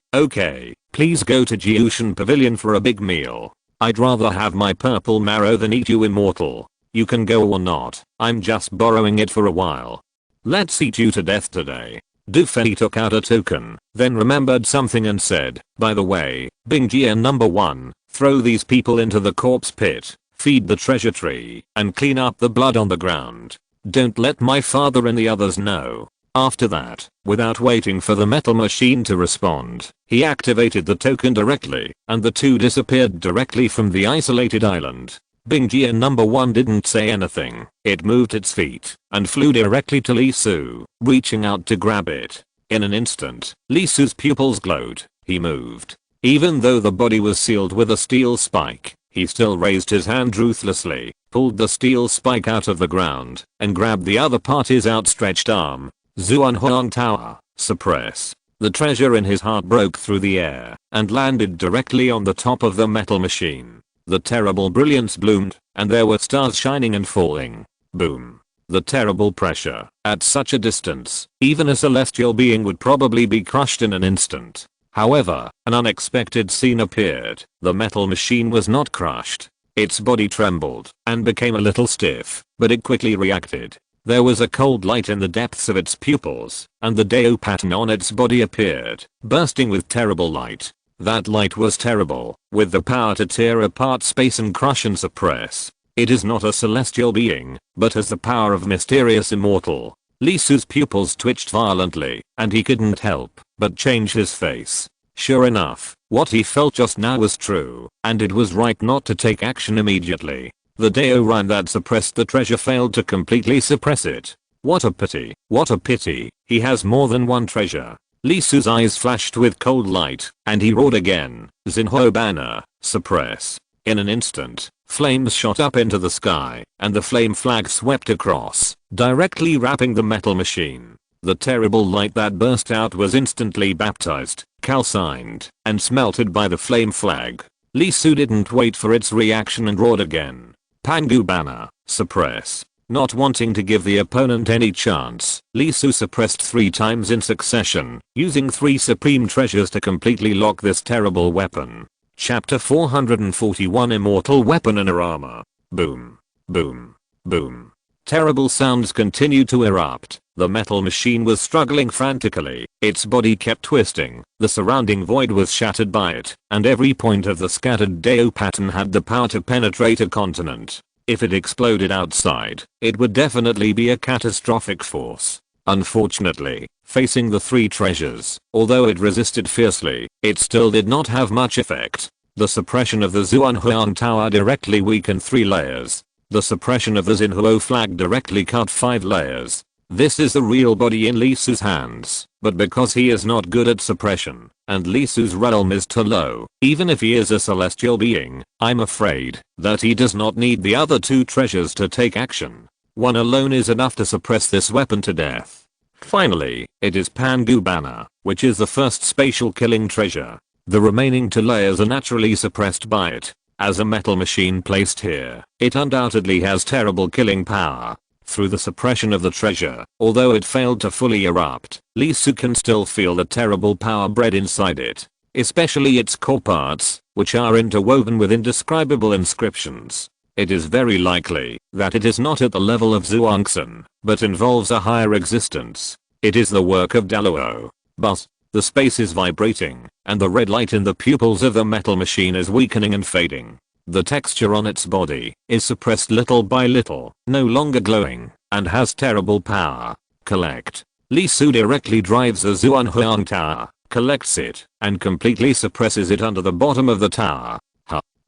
please go to Jiushan Pavilion for a big meal. I'd rather have my purple marrow than eat you, immortal. You can go or not, I'm just borrowing it for a while. Let's eat you to death today. Dufei took out a token, then remembered something and said, by the way, Bingjie number 1, throw these people into the corpse pit, feed the treasure tree, and clean up the blood on the ground. Don't let my father and the others know. After that, without waiting for the metal machine to respond, he activated the token directly, and the two disappeared directly from the isolated island. Bingjie number 1 didn't say anything. It moved its feet and flew directly to Lee Su, reaching out to grab it. In an instant, Lee Su's pupils glowed. He moved. Even though the body was sealed with a steel spike, he still raised his hand ruthlessly, pulled the steel spike out of the ground, and grabbed the other party's outstretched arm. Zhuanghuang Tower, suppress. The treasure in his heart broke through the air and landed directly on the top of the metal machine. The terrible brilliance bloomed, and there were stars shining and falling. Boom. The terrible pressure. At such a distance, even a celestial being would probably be crushed in an instant. However, an unexpected scene appeared. The metal machine was not crushed. Its body trembled and became a little stiff, but it quickly reacted. There was a cold light in the depths of its pupils, and the Dao pattern on its body appeared, bursting with terrible light. That light was terrible, with the power to tear apart space and crush and suppress. It is not a celestial being, but has the power of mysterious immortal. Lee Su's pupils twitched violently, and he couldn't help but change his face. Sure enough, what he felt just now was true, and it was right not to take action immediately. The Dao Ryan that suppressed the treasure failed to completely suppress it. What a pity, what a pity, he has more than one treasure. Lee Su's eyes flashed with cold light, and he roared again, Xinhuo banner, suppress. In an instant, flames shot up into the sky, and the flame flag swept across, directly wrapping the metal machine. The terrible light that burst out was instantly baptized, calcined, and smelted by the flame flag. Lee Su didn't wait for its reaction and roared again. Pangu banner, suppress. Not wanting to give the opponent any chance, Lee Su suppressed 3 times in succession, using 3 supreme treasures to completely lock this terrible weapon. Chapter 441 Immortal Weapon and Armor. Boom. Boom. Boom. Terrible sounds continued to erupt. The metal machine was struggling frantically. Its body kept twisting. The surrounding void was shattered by it, and every point of the scattered Dao pattern had the power to penetrate a continent. If it exploded outside, it would definitely be a catastrophic force. Unfortunately, facing the 3 treasures, although it resisted fiercely, it still did not have much effect. The suppression of the Zhuanghuang Tower directly weakened 3 layers. The suppression of the Xinhuo flag directly cut 5 layers. This is the real body in Lee Su's hands, but because he is not good at suppression, and Lee Su's realm is too low, even if he is a celestial being, I'm afraid that he does not need the other 2 treasures to take action. One alone is enough to suppress this weapon to death. Finally, it is Pangu banner, which is the first spatial killing treasure. The remaining 2 layers are naturally suppressed by it. As a metal machine placed here, it undoubtedly has terrible killing power. Through the suppression of the treasure, although it failed to fully erupt, Lee Su can still feel the terrible power bred inside it, especially its core parts, which are interwoven with indescribable inscriptions. It is very likely that it is not at the level of Zhuangxin, but involves a higher existence. It is the work of Daluo. But the space is vibrating, and the red light in the pupils of the metal machine is weakening and fading. The texture on its body is suppressed little by little, no longer glowing, and has terrible power. Collect. Lee Su directly drives the Zhuanghuang Tower, collects it, and completely suppresses it under the bottom of the tower.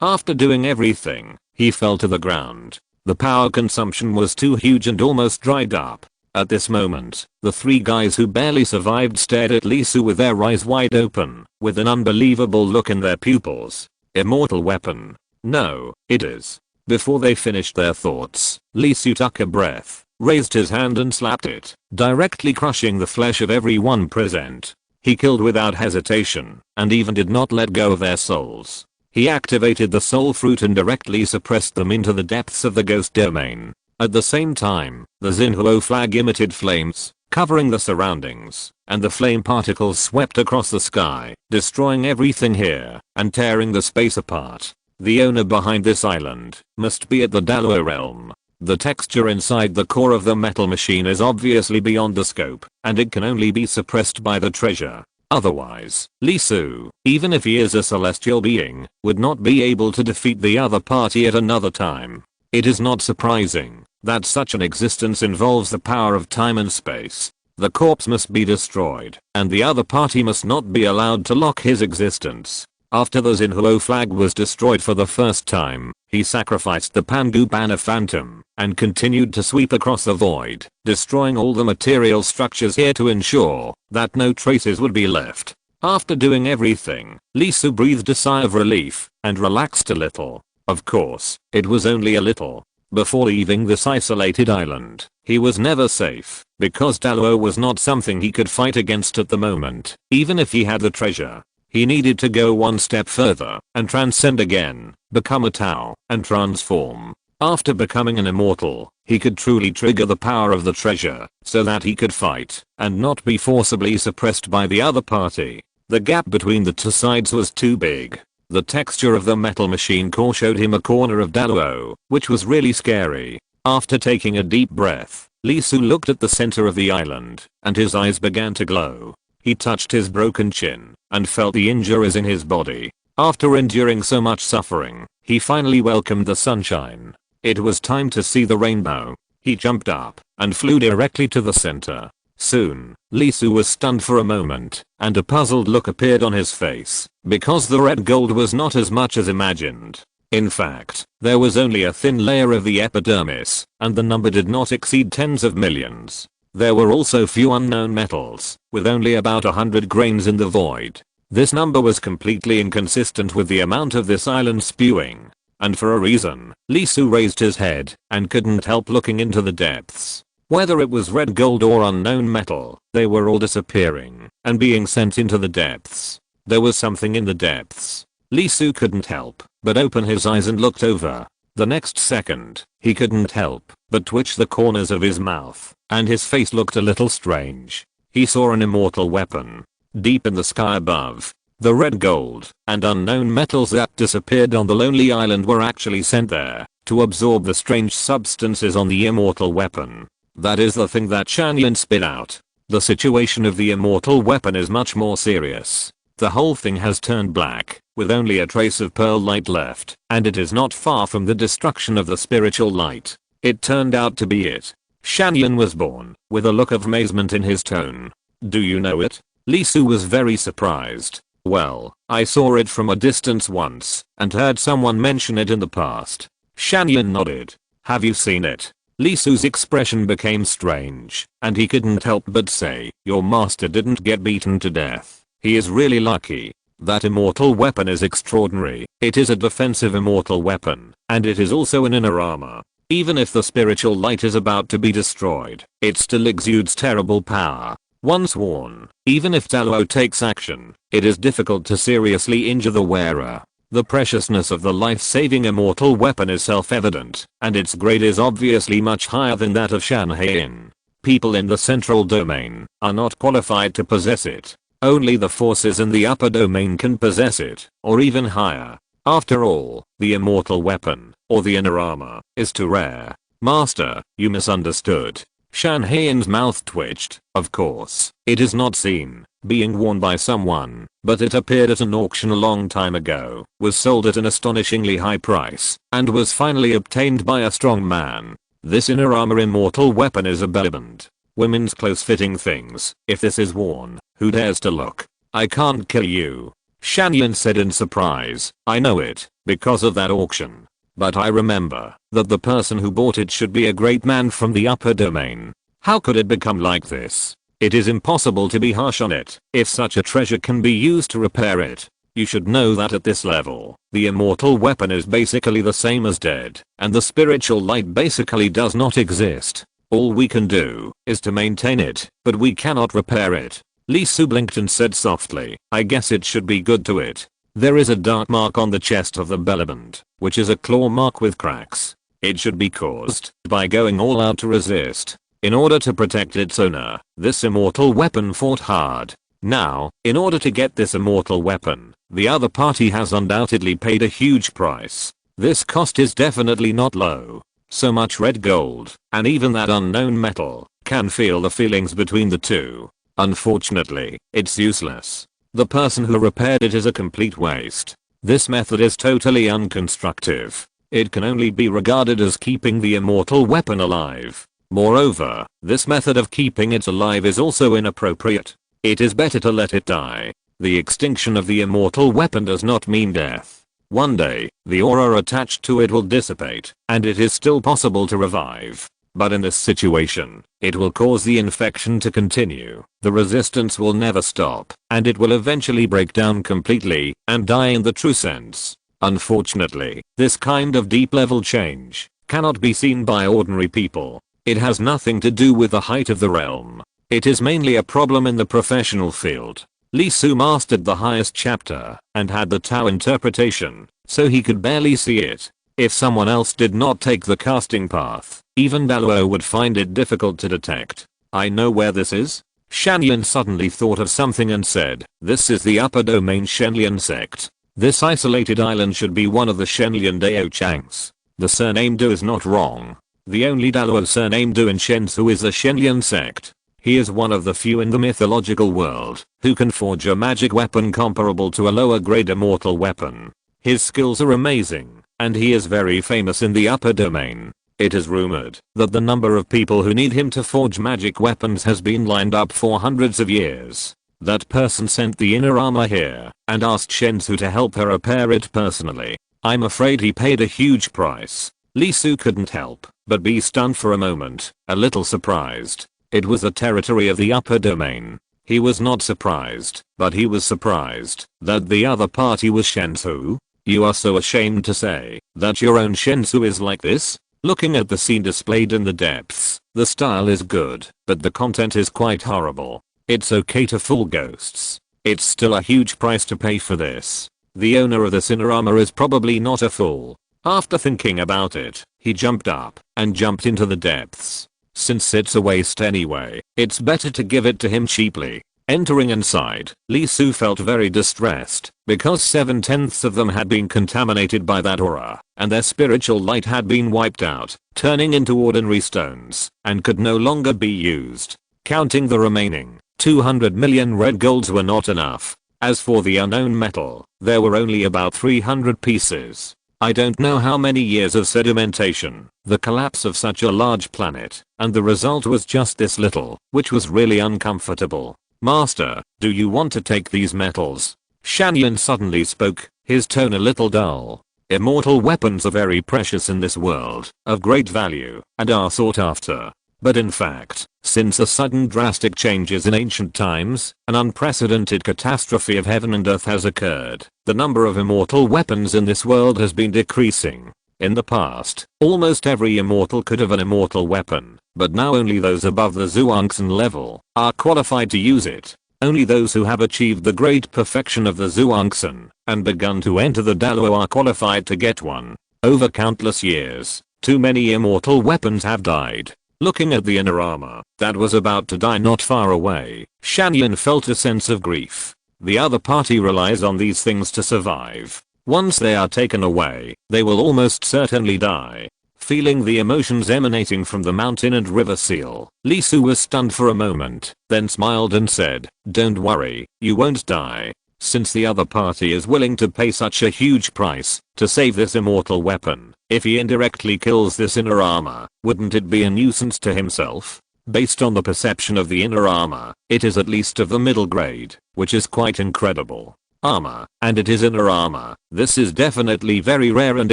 After doing everything, he fell to the ground. The power consumption was too huge and almost dried up. At this moment, the 3 guys who barely survived stared at Lee Su with their eyes wide open, with an unbelievable look in their pupils. Immortal weapon. No, it is. Before they finished their thoughts, Lee Su took a breath, raised his hand and slapped it, directly crushing the flesh of everyone present. He killed without hesitation, and even did not let go of their souls. He activated the soul fruit and directly suppressed them into the depths of the ghost domain. At the same time, the Xinhuo flag emitted flames, covering the surroundings, and the flame particles swept across the sky, destroying everything here, and tearing the space apart. The owner behind this island must be at the Daluo realm. The texture inside the core of the metal machine is obviously beyond the scope, and it can only be suppressed by the treasure. Otherwise, Lee Su, even if he is a celestial being, would not be able to defeat the other party at another time. It is not surprising that such an existence involves the power of time and space. The corpse must be destroyed, and the other party must not be allowed to lock his existence. After the Xinhuo flag was destroyed for the first time, he sacrificed the Pangu Banner Phantom and continued to sweep across the void, destroying all the material structures here to ensure that no traces would be left. After doing everything, Lee Su breathed a sigh of relief and relaxed a little. Of course, it was only a little. Before leaving this isolated island, he was never safe, because Daluo was not something he could fight against at the moment, even if he had the treasure. He needed to go one step further and transcend again, become a Tao, and transform. After becoming an immortal, he could truly trigger the power of the treasure, so that he could fight, and not be forcibly suppressed by the other party. The gap between the two sides was too big. The texture of the metal machine core showed him a corner of Daluo, which was really scary. After taking a deep breath, Lee Su looked at the center of the island, and his eyes began to glow. He touched his broken chin, and felt the injuries in his body. After enduring so much suffering, he finally welcomed the sunshine. It was time to see the rainbow. He jumped up, and flew directly to the center. Soon, Lee Su was stunned for a moment, and a puzzled look appeared on his face, because the red gold was not as much as imagined. In fact, there was only a thin layer of the epidermis, and the number did not exceed tens of millions. There were also few unknown metals, with only about 100 grains in the void. This number was completely inconsistent with the amount of this island spewing. And for a reason, Lee Su raised his head, and couldn't help looking into the depths. Whether it was red gold or unknown metal, they were all disappearing, and being sent into the depths. There was something in the depths. Lee Su couldn't help but open his eyes and looked over. The next second, he couldn't help but twitch the corners of his mouth, and his face looked a little strange. He saw an immortal weapon. Deep in the sky above, the red gold and unknown metals that disappeared on the lonely island were actually sent there to absorb the strange substances on the immortal weapon. That is the thing that Shan Yin spit out. The situation of the immortal weapon is much more serious. The whole thing has turned black, with only a trace of pearl light left, and it is not far from the destruction of the spiritual light. It turned out to be it. Shan Yin was born, with a look of amazement in his tone. Do you know it? Lee Su was very surprised. Well, I saw it from a distance once, and heard someone mention it in the past. Shan Yin nodded. Have you seen it? Lee Su's expression became strange, and he couldn't help but say, your master didn't get beaten to death. He is really lucky. That immortal weapon is extraordinary. It is a defensive immortal weapon, and it is also an inner armor. Even if the spiritual light is about to be destroyed, it still exudes terrible power. Once worn, even if Daluo takes action, it is difficult to seriously injure the wearer. The preciousness of the life-saving immortal weapon is self-evident, and its grade is obviously much higher than that of Shan Yin. People in the central domain are not qualified to possess it. Only the forces in the upper domain can possess it, or even higher. After all, the immortal weapon, or the inner armor, is too rare. Master, you misunderstood. Shan Yin's mouth twitched. Of course, it is not seen being worn by someone, but it appeared at an auction a long time ago, was sold at an astonishingly high price, and was finally obtained by a strong man. This inner armor immortal weapon is a beliband. Women's close-fitting things. If this is worn, who dares to look? I can't kill you. Shan Yin said in surprise. I know it, because of that auction. But I remember that the person who bought it should be a great man from the upper domain. How could it become like this? It is impossible to be harsh on it. If such a treasure can be used to repair it, you should know that at this level, the immortal weapon is basically the same as dead, and the spiritual light basically does not exist. All we can do is to maintain it, but we cannot repair it. Lee Su blinked and said softly, I guess it should be good to it. There is a dark mark on the chest of the beliband, which is a claw mark with cracks. It should be caused by going all out to resist. In order to protect its owner, this immortal weapon fought hard. Now, in order to get this immortal weapon, the other party has undoubtedly paid a huge price. This cost is definitely not low. So much red gold, and even that unknown metal, can feel the feelings between the two. Unfortunately, it's useless. The person who repaired it is a complete waste. This method is totally unconstructive. It can only be regarded as keeping the immortal weapon alive. Moreover, this method of keeping it alive is also inappropriate. It is better to let it die. The extinction of the immortal weapon does not mean death. One day, the aura attached to it will dissipate, and it is still possible to revive. But in this situation, it will cause the infection to continue, the resistance will never stop, and it will eventually break down completely, and die in the true sense. Unfortunately, this kind of deep level change cannot be seen by ordinary people. It has nothing to do with the height of the realm. It is mainly a problem in the professional field. Lee Su mastered the highest chapter and had the Tao interpretation, so he could barely see it. If someone else did not take the casting path, even Daluo would find it difficult to detect. I know where this is? Shanyan suddenly thought of something and said, this is the upper domain Shenlian sect. This isolated island should be one of the Shenlian Dao Changs. The surname Du is not wrong. The only Daluo surname Du in Shenzhou is the Shenlian sect. He is one of the few in the mythological world who can forge a magic weapon comparable to a lower grade immortal weapon. His skills are amazing, and he is very famous in the upper domain. It is rumored that the number of people who need him to forge magic weapons has been lined up for hundreds of years. That person sent the inner armor here and asked Shenzhou to help her repair it personally. I'm afraid he paid a huge price. Lee Su couldn't help but be stunned for a moment, a little surprised. It was the territory of the upper domain. He was not surprised, but he was surprised that the other party was Shenzhou. You are so ashamed to say that your own Shenzhou is like this? Looking at the scene displayed in the depths, the style is good, but the content is quite horrible. It's okay to fool ghosts. It's still a huge price to pay for this. The owner of this inner armor is probably not a fool. After thinking about it, he jumped up and jumped into the depths. Since it's a waste anyway, it's better to give it to him cheaply. Entering inside, Lee Su felt very distressed because 7/10 of them had been contaminated by that aura, and their spiritual light had been wiped out, turning into ordinary stones, and could no longer be used. Counting the remaining 200 million red golds were not enough. As for the unknown metal, there were only about 300 pieces. I don't know how many years of sedimentation, the collapse of such a large planet, and the result was just this little, which was really uncomfortable. Master, do you want to take these metals? Shanyan suddenly spoke, his tone a little dull. Immortal weapons are very precious in this world, of great value, and are sought after. But in fact, since the sudden drastic changes in ancient times, an unprecedented catastrophe of heaven and earth has occurred. The number of immortal weapons in this world has been decreasing. In the past, almost every immortal could have an immortal weapon, but now only those above the Zhuangzi level are qualified to use it. Only those who have achieved the great perfection of the Zhuangzi and begun to enter the Daluo are qualified to get one. Over countless years, too many immortal weapons have died. Looking at the inner armor that was about to die not far away, Shanyan felt a sense of grief. The other party relies on these things to survive. Once they are taken away, they will almost certainly die. Feeling the emotions emanating from the mountain and river seal, Lee Su was stunned for a moment, then smiled and said, "Don't worry, you won't die. Since the other party is willing to pay such a huge price to save this immortal weapon, if he indirectly kills this inner armor, wouldn't it be a nuisance to himself? Based on the perception of the inner armor, it is at least of the middle grade, which is quite incredible. Armor, and it is inner armor. This is definitely very rare and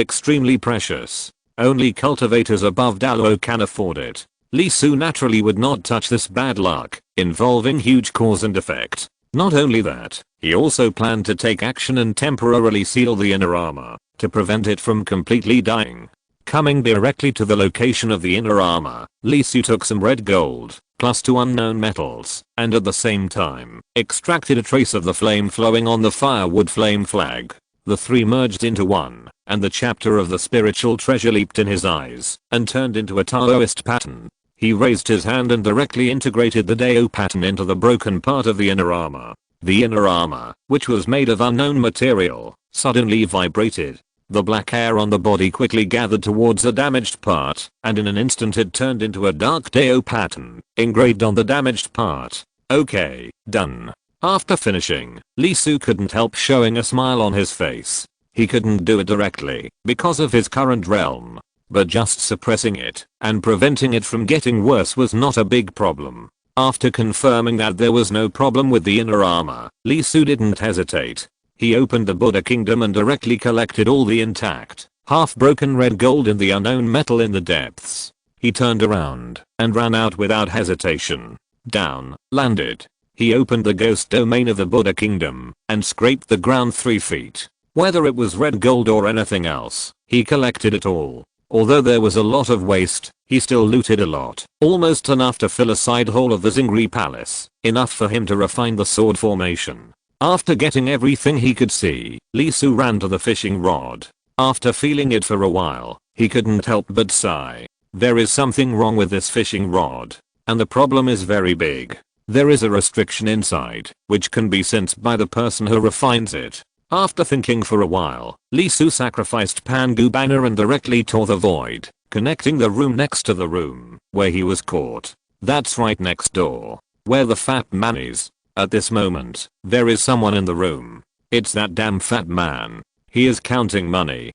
extremely precious. Only cultivators above Daluo can afford it. Lee Su naturally would not touch this bad luck, involving huge cause and effect. Not only that, he also planned to take action and temporarily seal the inner armor, to prevent it from completely dying. Coming directly to the location of the inner armor, Lee Su took some red gold, plus 2 unknown metals, and at the same time, extracted a trace of the flame flowing on the firewood flame flag. The 3 merged into one, and the chapter of the spiritual treasure leaped in his eyes, and turned into a Taoist pattern. He raised his hand and directly integrated the Dao pattern into the broken part of the inner armor. The inner armor, which was made of unknown material, suddenly vibrated. The black hair on the body quickly gathered towards the damaged part, and in an instant it turned into a dark Deo pattern, engraved on the damaged part. Okay, done. After finishing, Lee Soo couldn't help showing a smile on his face. He couldn't do it directly, because of his current realm. But just suppressing it, and preventing it from getting worse was not a big problem. After confirming that there was no problem with the inner armor, Lee Soo didn't hesitate. He opened the Buddha Kingdom and directly collected all the intact, half-broken red gold in the unknown metal in the depths. He turned around and ran out without hesitation. Down, landed. He opened the ghost domain of the Buddha Kingdom and scraped the ground 3 feet. Whether it was red gold or anything else, he collected it all. Although there was a lot of waste, he still looted a lot. Almost enough to fill a side hall of the Zingri Palace. Enough for him to refine the sword formation. After getting everything he could see, Lee Soo ran to the fishing rod. After feeling it for a while, he couldn't help but sigh. There is something wrong with this fishing rod. And the problem is very big. There is a restriction inside, which can be sensed by the person who refines it. After thinking for a while, Lee Soo sacrificed Pangu Banger and directly tore the void, connecting the room next to the room where he was caught. That's right next door, where the fat man is. At this moment, there is someone in the room. It's that damn fat man. He is counting money.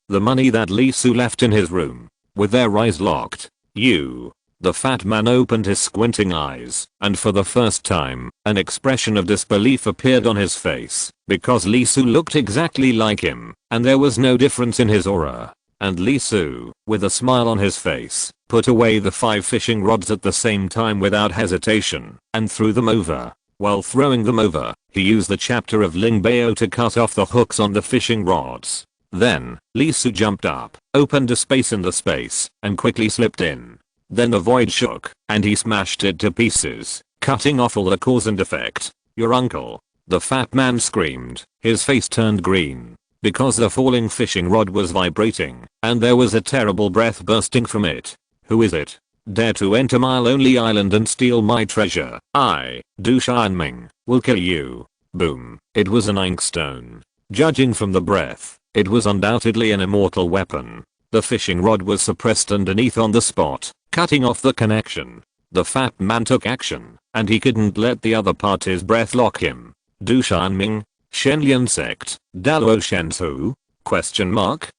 The money that Lee Soo left in his room. With their eyes locked. The fat man opened his squinting eyes, and for the first time, an expression of disbelief appeared on his face, because Lee Soo looked exactly like him, and there was no difference in his aura. And Lee Soo, with a smile on his face, put away the 5 fishing rods at the same time without hesitation, and threw them over. While throwing them over, he used the chapter of Ling Bao to cut off the hooks on the fishing rods. Then, Lee Soo jumped up, opened a space in the space, and quickly slipped in. Then the void shook, and he smashed it to pieces, cutting off all the cause and effect. Your uncle. The fat man screamed, his face turned green, because the falling fishing rod was vibrating, and there was a terrible breath bursting from it. Who is it? Dare to enter my lonely island and steal my treasure. I, Du Shanming, will kill you. Boom. It was an inkstone. Judging from the breath, it was undoubtedly an immortal weapon. The fishing rod was suppressed underneath on the spot, cutting off the connection. The fat man took action, and he couldn't let the other party's breath lock him. Du Shanming? Shenlian sect? Dalwo Shensu? Question mark?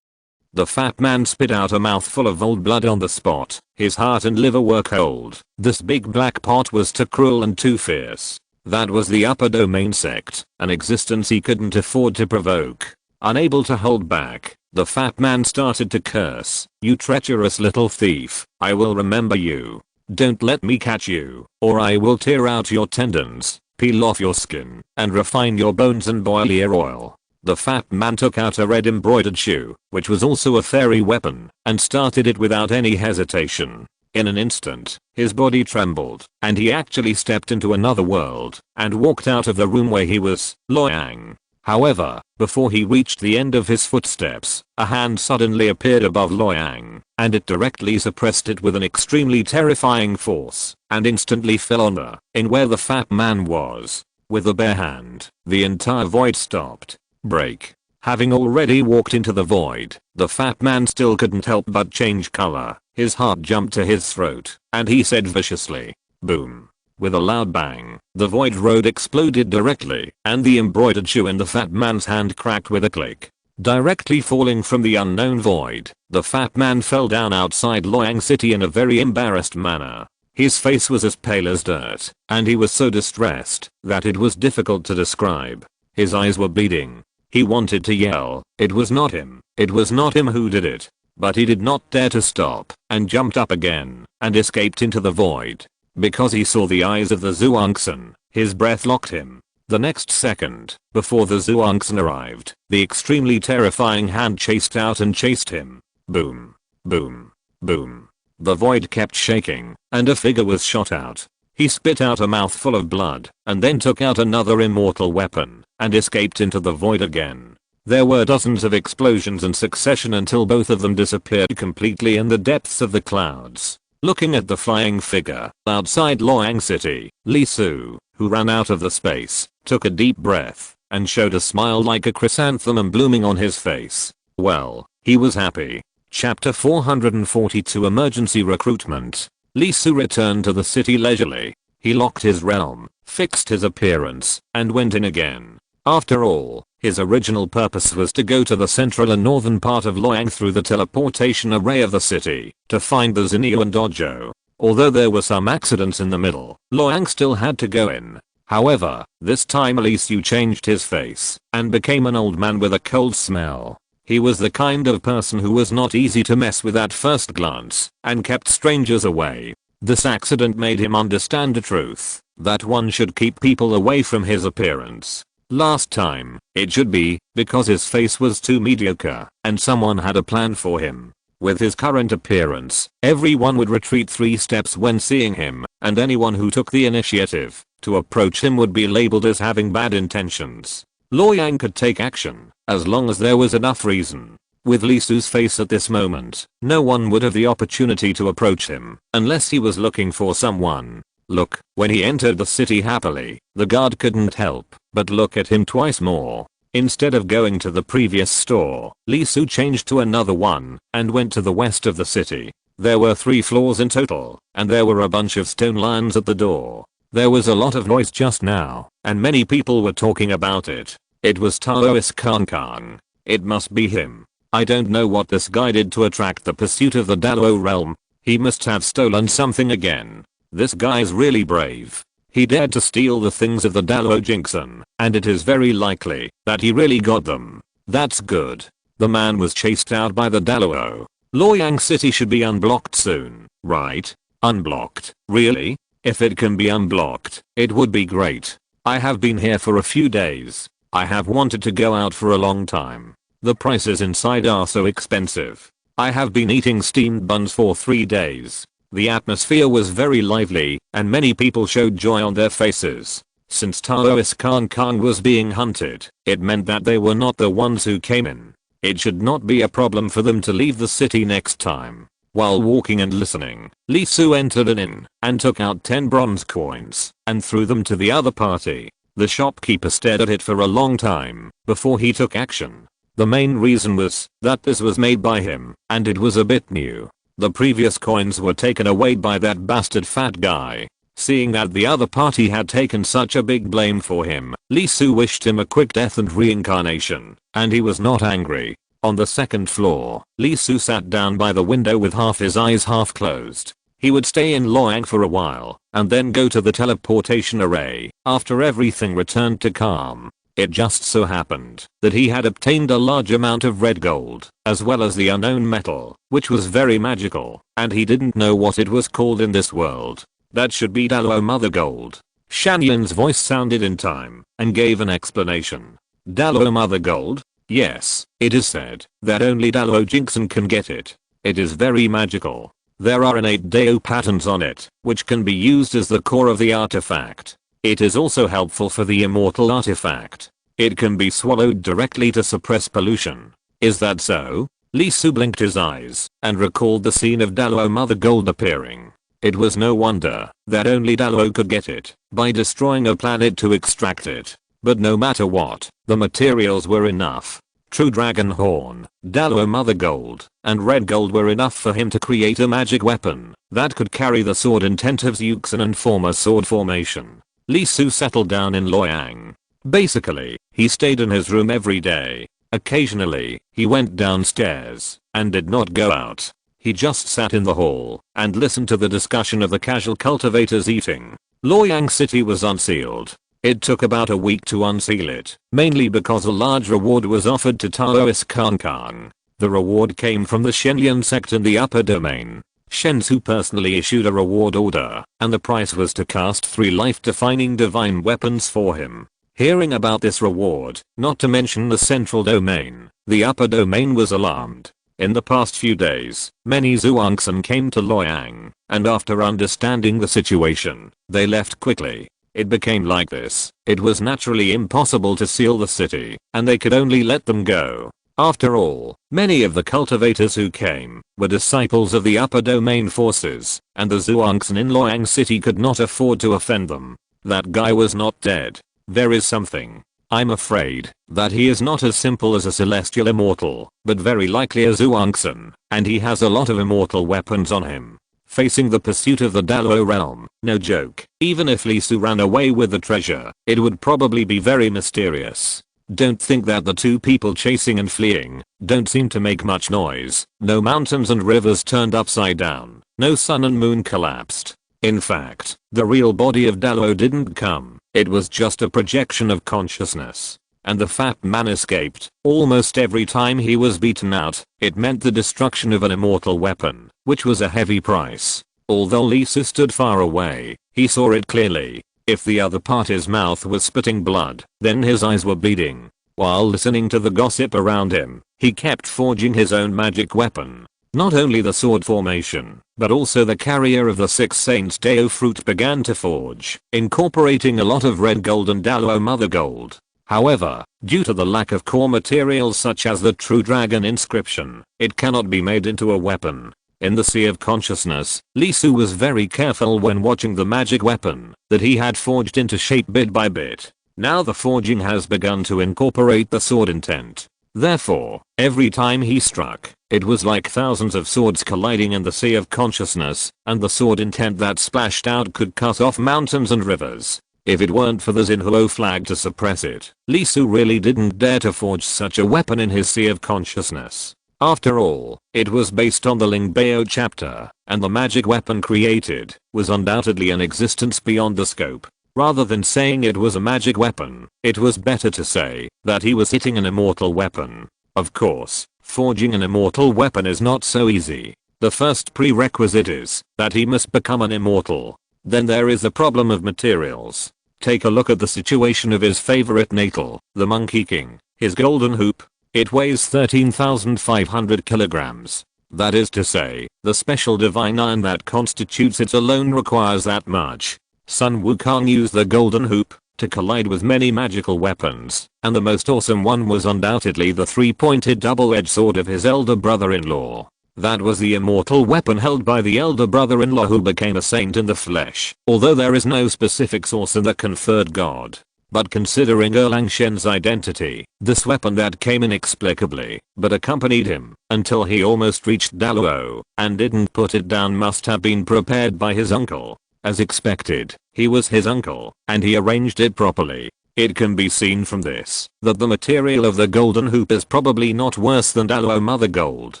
The fat man spit out a mouthful of old blood on the spot. His heart and liver were cold. This big black pot was too cruel and too fierce. That was the upper domain sect, an existence he couldn't afford to provoke. Unable to hold back, the fat man started to curse. You treacherous little thief, I will remember you. Don't let me catch you, or I will tear out your tendons, peel off your skin, and refine your bones and boil your oil. The fat man took out a red embroidered shoe, which was also a fairy weapon, and started it without any hesitation. In an instant, his body trembled, and he actually stepped into another world, and walked out of the room where he was, Loyang. However, before he reached the end of his footsteps, a hand suddenly appeared above Loyang, and it directly suppressed it with an extremely terrifying force, and instantly fell on the, in where the fat man was. With the bare hand, the entire void stopped. Break. Having already walked into the void, the fat man still couldn't help but change color. His heart jumped to his throat, and he said viciously, boom. With a loud bang, the void road exploded directly, and the embroidered shoe in the fat man's hand cracked with a click. Directly falling from the unknown void, the fat man fell down outside Loyang City in a very embarrassed manner. His face was as pale as dirt, and he was so distressed that it was difficult to describe. His eyes were bleeding. He wanted to yell, it was not him who did it. But he did not dare to stop, and jumped up again, and escaped into the void. Because he saw the eyes of the Zhuangzi, his breath locked him. The next second, before the Zhuangzi arrived, the extremely terrifying hand chased out and chased him. Boom. Boom. Boom. The void kept shaking, and a figure was shot out. He spit out a mouthful of blood, and then took out another immortal weapon, and escaped into the void again. There were dozens of explosions in succession until both of them disappeared completely in the depths of the clouds. Looking at the flying figure outside Loyang City, Lee Soo, who ran out of the space, took a deep breath, and showed a smile like a chrysanthemum blooming on his face. Well, he was happy. Chapter 442 Emergency Recruitment. Li Su returned to the city leisurely. He locked his realm, fixed his appearance, and went in again. After all, his original purpose was to go to the central and northern part of Luoyang through the teleportation array of the city, to find the Zinyu dojo. Although there were some accidents in the middle, Luoyang still had to go in. However, this time Li Su changed his face, and became an old man with a cold smell. He was the kind of person who was not easy to mess with at first glance, and kept strangers away. This accident made him understand the truth, that one should keep people away from his appearance. Last time, it should be, because his face was too mediocre, and someone had a plan for him. With his current appearance, everyone would retreat 3 steps when seeing him, and anyone who took the initiative to approach him would be labeled as having bad intentions. Luoyang could take action, as long as there was enough reason. With Li Su's face at this moment, no one would have the opportunity to approach him, unless he was looking for someone. Look, when he entered the city happily, the guard couldn't help but look at him twice more. Instead of going to the previous store, Li Su changed to another one, and went to the west of the city. There were 3 floors in total, and there were a bunch of stone lions at the door. There was a lot of noise just now, and many people were talking about it. It was Taoist Khan. It must be him. I don't know what this guy did to attract the pursuit of the Dalo realm. He must have stolen something again. This guy's really brave. He dared to steal the things of the Dalo Jinxon, and it is very likely that he really got them. That's good. The man was chased out by the Dalo. Luoyang City should be unblocked soon, right? Unblocked? Really? If it can be unblocked, it would be great. I have been here for a few days. I have wanted to go out for a long time. The prices inside are so expensive. I have been eating steamed buns for 3 days. The atmosphere was very lively, and many people showed joy on their faces. Since Taoist Khan was being hunted, it meant that they were not the ones who came in. It should not be a problem for them to leave the city next time. While walking and listening, Li Su entered an inn, and took out 10 bronze coins, and threw them to the other party. The shopkeeper stared at it for a long time, before he took action. The main reason was, that this was made by him, and it was a bit new. The previous coins were taken away by that bastard fat guy. Seeing that the other party had taken such a big blame for him, Li Su wished him a quick death and reincarnation, and he was not angry. On the second floor, Li Su sat down by the window with half his eyes half closed. He would stay in Luoyang for a while, and then go to the teleportation array, after everything returned to calm. It just so happened that he had obtained a large amount of red gold, as well as the unknown metal, which was very magical, and he didn't know what it was called in this world. That should be Dalo Mother Gold. Shan Yun's voice sounded in time, and gave an explanation. Dalo Mother Gold? Yes, it is said that only Dalo Jinxon can get it. It is very magical. There are innate Dao patterns on it, which can be used as the core of the artifact. It is also helpful for the immortal artifact. It can be swallowed directly to suppress pollution. Is that so? Li Su blinked his eyes, and recalled the scene of Dalo Mother Gold appearing. It was no wonder that only Dalo could get it, by destroying a planet to extract it. But no matter what, the materials were enough. True Dragon Horn, Dalo Mother Gold, and Red Gold were enough for him to create a magic weapon that could carry the sword intent of Yuxin and form a sword formation. Li Su settled down in Luoyang. Basically, he stayed in his room every day. Occasionally, he went downstairs, and did not go out. He just sat in the hall, and listened to the discussion of the casual cultivators eating. Luoyang City was unsealed. It took about a week to unseal it, mainly because a large reward was offered to Taoist Khan. The reward came from the Shenyang sect in the upper domain. Shensu personally issued a reward order, and the price was to cast 3 life-defining divine weapons for him. Hearing about this reward, not to mention the central domain, the upper domain was alarmed. In the past few days, many Zhuangsun came to Luoyang, and after understanding the situation, they left quickly. It became like this. It was naturally impossible to seal the city, and they could only let them go. After all, many of the cultivators who came were disciples of the upper domain forces, and the Zhuangsun in Luoyang City could not afford to offend them. That guy was not dead. There is something. I'm afraid that he is not as simple as a celestial immortal, but very likely a Zhuangzi, and he has a lot of immortal weapons on him. Facing the pursuit of the Daluo realm, no joke, even if Li Su ran away with the treasure, it would probably be very mysterious. Don't think that the two people chasing and fleeing don't seem to make much noise. No mountains and rivers turned upside down, no sun and moon collapsed. In fact, the real body of Daluo didn't come, it was just a projection of consciousness. And the fat man escaped. Almost every time he was beaten out, it meant the destruction of an immortal weapon, which was a heavy price. Although Li Su stood far away, he saw it clearly. If the other party's mouth was spitting blood, then his eyes were bleeding. While listening to the gossip around him, he kept forging his own magic weapon. Not only the sword formation, but also the carrier of the Six Saints Dao fruit began to forge, incorporating a lot of red gold and Daluo mother gold. However, due to the lack of core materials such as the True Dragon inscription, it cannot be made into a weapon. In the Sea of Consciousness, Li Su was very careful when watching the magic weapon that he had forged into shape bit by bit. Now the forging has begun to incorporate the sword intent. Therefore, every time he struck, it was like thousands of swords colliding in the Sea of Consciousness, and the sword intent that splashed out could cut off mountains and rivers. If it weren't for the Xinhuo flag to suppress it, Li Su really didn't dare to forge such a weapon in his Sea of Consciousness. After all, it was based on the Lingbao chapter, and the magic weapon created was undoubtedly an existence beyond the scope. Rather than saying it was a magic weapon, it was better to say that he was hitting an immortal weapon. Of course, forging an immortal weapon is not so easy. The first prerequisite is that he must become an immortal. Then there is the problem of materials. Take a look at the situation of his favorite natal, the Monkey King. His golden hoop. It weighs 13,500 kilograms. That is to say, the special divine iron that constitutes it alone requires that much. Sun Wukong used the golden hoop to collide with many magical weapons, and the most awesome one was undoubtedly the three-pointed double-edged sword of his elder brother-in-law. That was the immortal weapon held by the elder brother-in-law who became a saint in the flesh, although there is no specific source in the conferred god. But considering Erlang Shen's identity, this weapon that came inexplicably, but accompanied him, until he almost reached Daluo, and didn't put it down must have been prepared by his uncle. As expected, he was his uncle, and he arranged it properly. It can be seen from this that the material of the golden hoop is probably not worse than Daluo mother gold.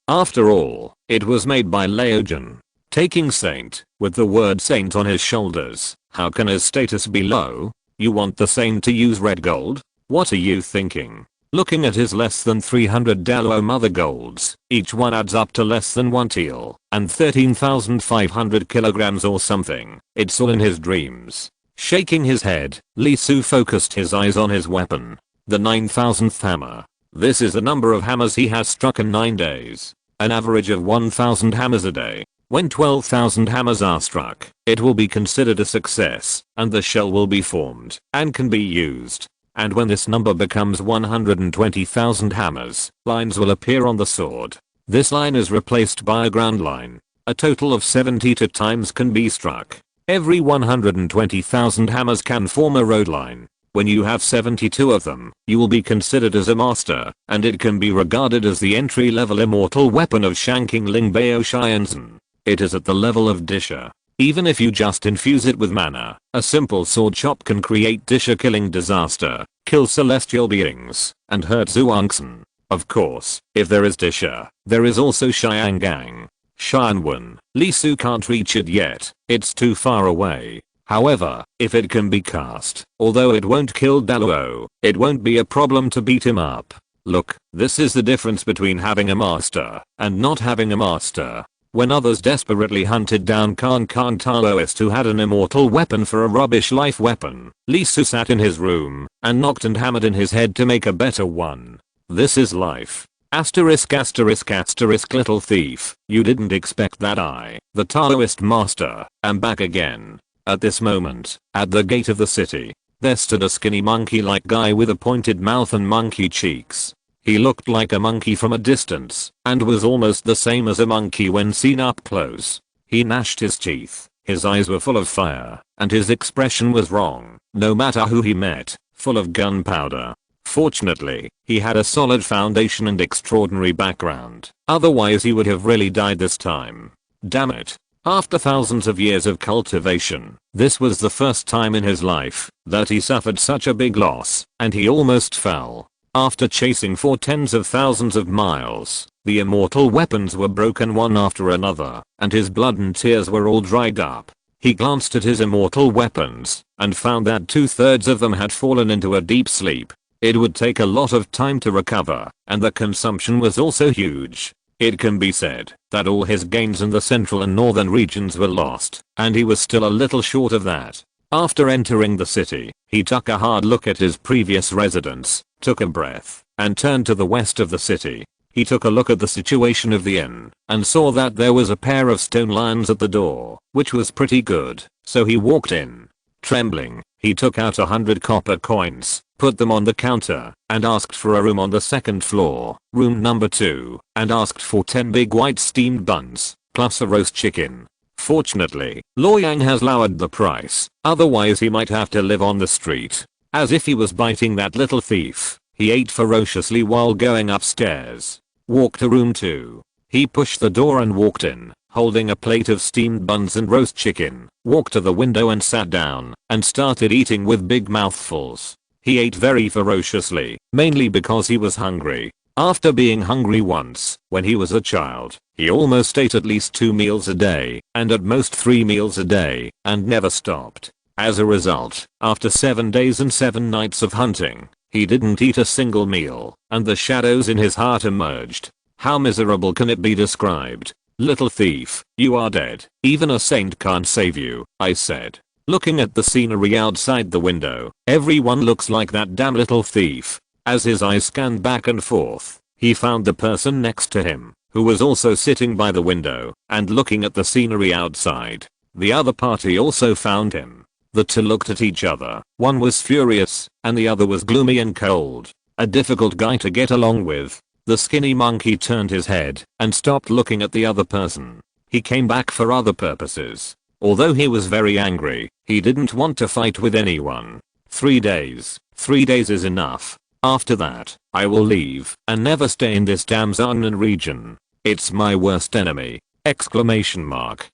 After all, it was made by Laojun. Taking saint, with the word saint on his shoulders, how can his status be low? You want the saint to use red gold? What are you thinking? Looking at his less than 300 Daluo mother golds, each one adds up to less than 1 teal, and 13,500 kilograms or something. It's all in his dreams. Shaking his head, Li Su focused his eyes on his weapon. The 9,000th hammer. This is the number of hammers he has struck in 9 days. An average of 1,000 hammers a day. When 12,000 hammers are struck, it will be considered a success, and the shell will be formed, and can be used. And when this number becomes 120,000 hammers, lines will appear on the sword. This line is replaced by a ground line. A total of 72 times can be struck. Every 120,000 hammers can form a road line. When you have 72 of them, you will be considered as a master, and it can be regarded as the entry-level immortal weapon of Shanking Lingbao Xianzhen. It is at the level of Disha. Even if you just infuse it with mana, a simple sword chop can create Disha-killing disaster, kill celestial beings, and hurt Zhuangzi. Of course, if there is Disha, there is also Xiangang. Xianwen. Li Su can't reach it yet, it's too far away. However, if it can be cast, although it won't kill Daluo, it won't be a problem to beat him up. Look, this is the difference between having a master and not having a master. When others desperately hunted down Khan Taoist who had an immortal weapon for a rubbish life weapon, Li Su sat in his room and knocked and hammered in his head to make a better one. This is life. Asterisk asterisk asterisk little thief, you didn't expect that I, the Taoist master, am back again. At this moment, at the gate of the city, there stood a skinny monkey-like guy with a pointed mouth and monkey cheeks. He looked like a monkey from a distance, and was almost the same as a monkey when seen up close. He gnashed his teeth, his eyes were full of fire, and his expression was wrong. No matter who he met, full of gunpowder. Fortunately, he had a solid foundation and extraordinary background, otherwise he would have really died this time. Damn it. After thousands of years of cultivation, this was the first time in his life that he suffered such a big loss, and he almost fell. After chasing for tens of thousands of miles, the immortal weapons were broken one after another, and his blood and tears were all dried up. He glanced at his immortal weapons, and found that 2/3 of them had fallen into a deep sleep. It would take a lot of time to recover, and the consumption was also huge. It can be said that all his gains in the central and northern regions were lost, and he was still a little short of that. After entering the city, he took a hard look at his previous residence, took a breath, and turned to the west of the city. He took a look at the situation of the inn, and saw that there was a pair of stone lions at the door, which was pretty good, so he walked in. Trembling, he took out 100 copper coins, put them on the counter, and asked for a room on the second floor, room number 2, and asked for 10 big white steamed buns, plus a roast chicken. Fortunately, Luoyang has lowered the price, otherwise he might have to live on the street. As if he was biting that little thief, he ate ferociously while going upstairs. Walked to room 2. He pushed the door and walked in, holding a plate of steamed buns and roast chicken, walked to the window and sat down, and started eating with big mouthfuls. He ate very ferociously, mainly because he was hungry. After being hungry once, when he was a child, he almost ate at least 2 meals a day, and at most 3 meals a day, and never stopped. As a result, after 7 days and 7 nights of hunting, he didn't eat a single meal, and the shadows in his heart emerged. How miserable can it be described? Little thief, you are dead. Even a saint can't save you, I said. Looking at the scenery outside the window, everyone looks like that damn little thief. As his eyes scanned back and forth, he found the person next to him, who was also sitting by the window, and looking at the scenery outside. The other party also found him. The two looked at each other. One was furious, and the other was gloomy and cold. A difficult guy to get along with. The skinny monkey turned his head, and stopped looking at the other person. He came back for other purposes. Although he was very angry, he didn't want to fight with anyone. 3 days. 3 days is enough. After that, I will leave, and never stay in this damn Zangnan region. It's my worst enemy! Exclamation mark.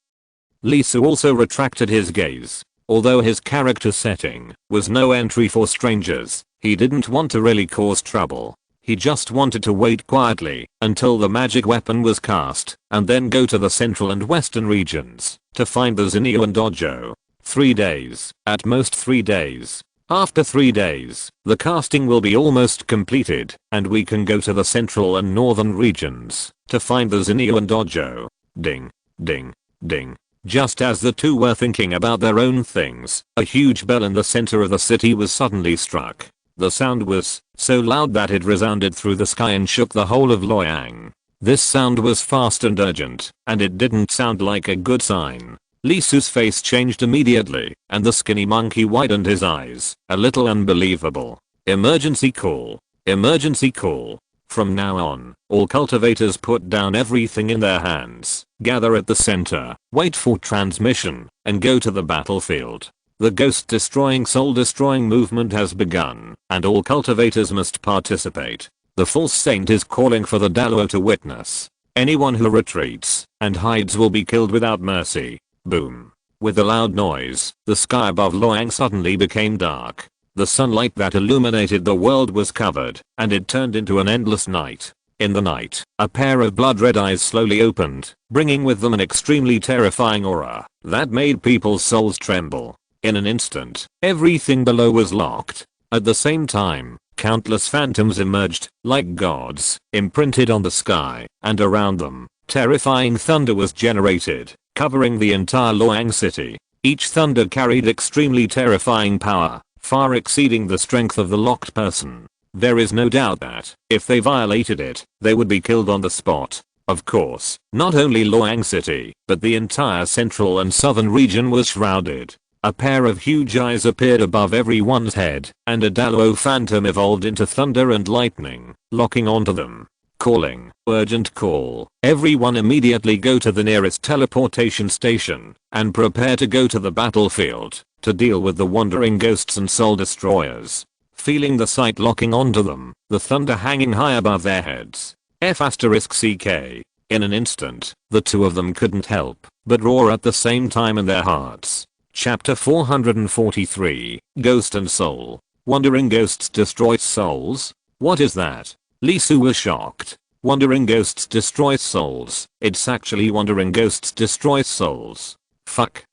Lee Su also retracted his gaze. Although his character setting was no entry for strangers, he didn't want to really cause trouble. He just wanted to wait quietly until the magic weapon was cast, and then go to the central and western regions to find the Zinio and Dojo. 3 days, at most 3 days. After 3 days, the casting will be almost completed, and we can go to the central and northern regions to find the Zinio and Dojo. Ding, ding, ding. Just as the two were thinking about their own things, a huge bell in the center of the city was suddenly struck. The sound was so loud that it resounded through the sky and shook the whole of Luoyang. This sound was fast and urgent, and it didn't sound like a good sign. Lee Su's face changed immediately, and the skinny monkey widened his eyes, a little unbelievable. Emergency call. Emergency call. From now on, all cultivators put down everything in their hands, gather at the center, wait for transmission, and go to the battlefield. The ghost-destroying, soul-destroying movement has begun, and all cultivators must participate. The false saint is calling for the Daluo to witness. Anyone who retreats and hides will be killed without mercy. Boom. With a loud noise, the sky above Luoyang suddenly became dark. The sunlight that illuminated the world was covered, and it turned into an endless night. In the night, a pair of blood-red eyes slowly opened, bringing with them an extremely terrifying aura that made people's souls tremble. In an instant, everything below was locked. At the same time, countless phantoms emerged, like gods, imprinted on the sky, and around them, terrifying thunder was generated, covering the entire Luoyang city. Each thunder carried extremely terrifying power, far exceeding the strength of the locked person. There is no doubt that, if they violated it, they would be killed on the spot. Of course, not only Luoyang city, but the entire central and southern region was shrouded. A pair of huge eyes appeared above everyone's head, and a Daluo phantom evolved into thunder and lightning, locking onto them. Calling. Urgent call. Everyone immediately go to the nearest teleportation station, and prepare to go to the battlefield, to deal with the wandering ghosts and soul destroyers. feeling the sight locking onto them, the thunder hanging high above their heads. F***ck. In an instant, the two of them couldn't help but roar at the same time in their hearts. Chapter 443, Ghost and Soul. Wandering ghosts destroy souls? What is that? Lee Soo was shocked. Wandering ghosts destroy souls. It's actually wandering ghosts destroy souls. Fuck.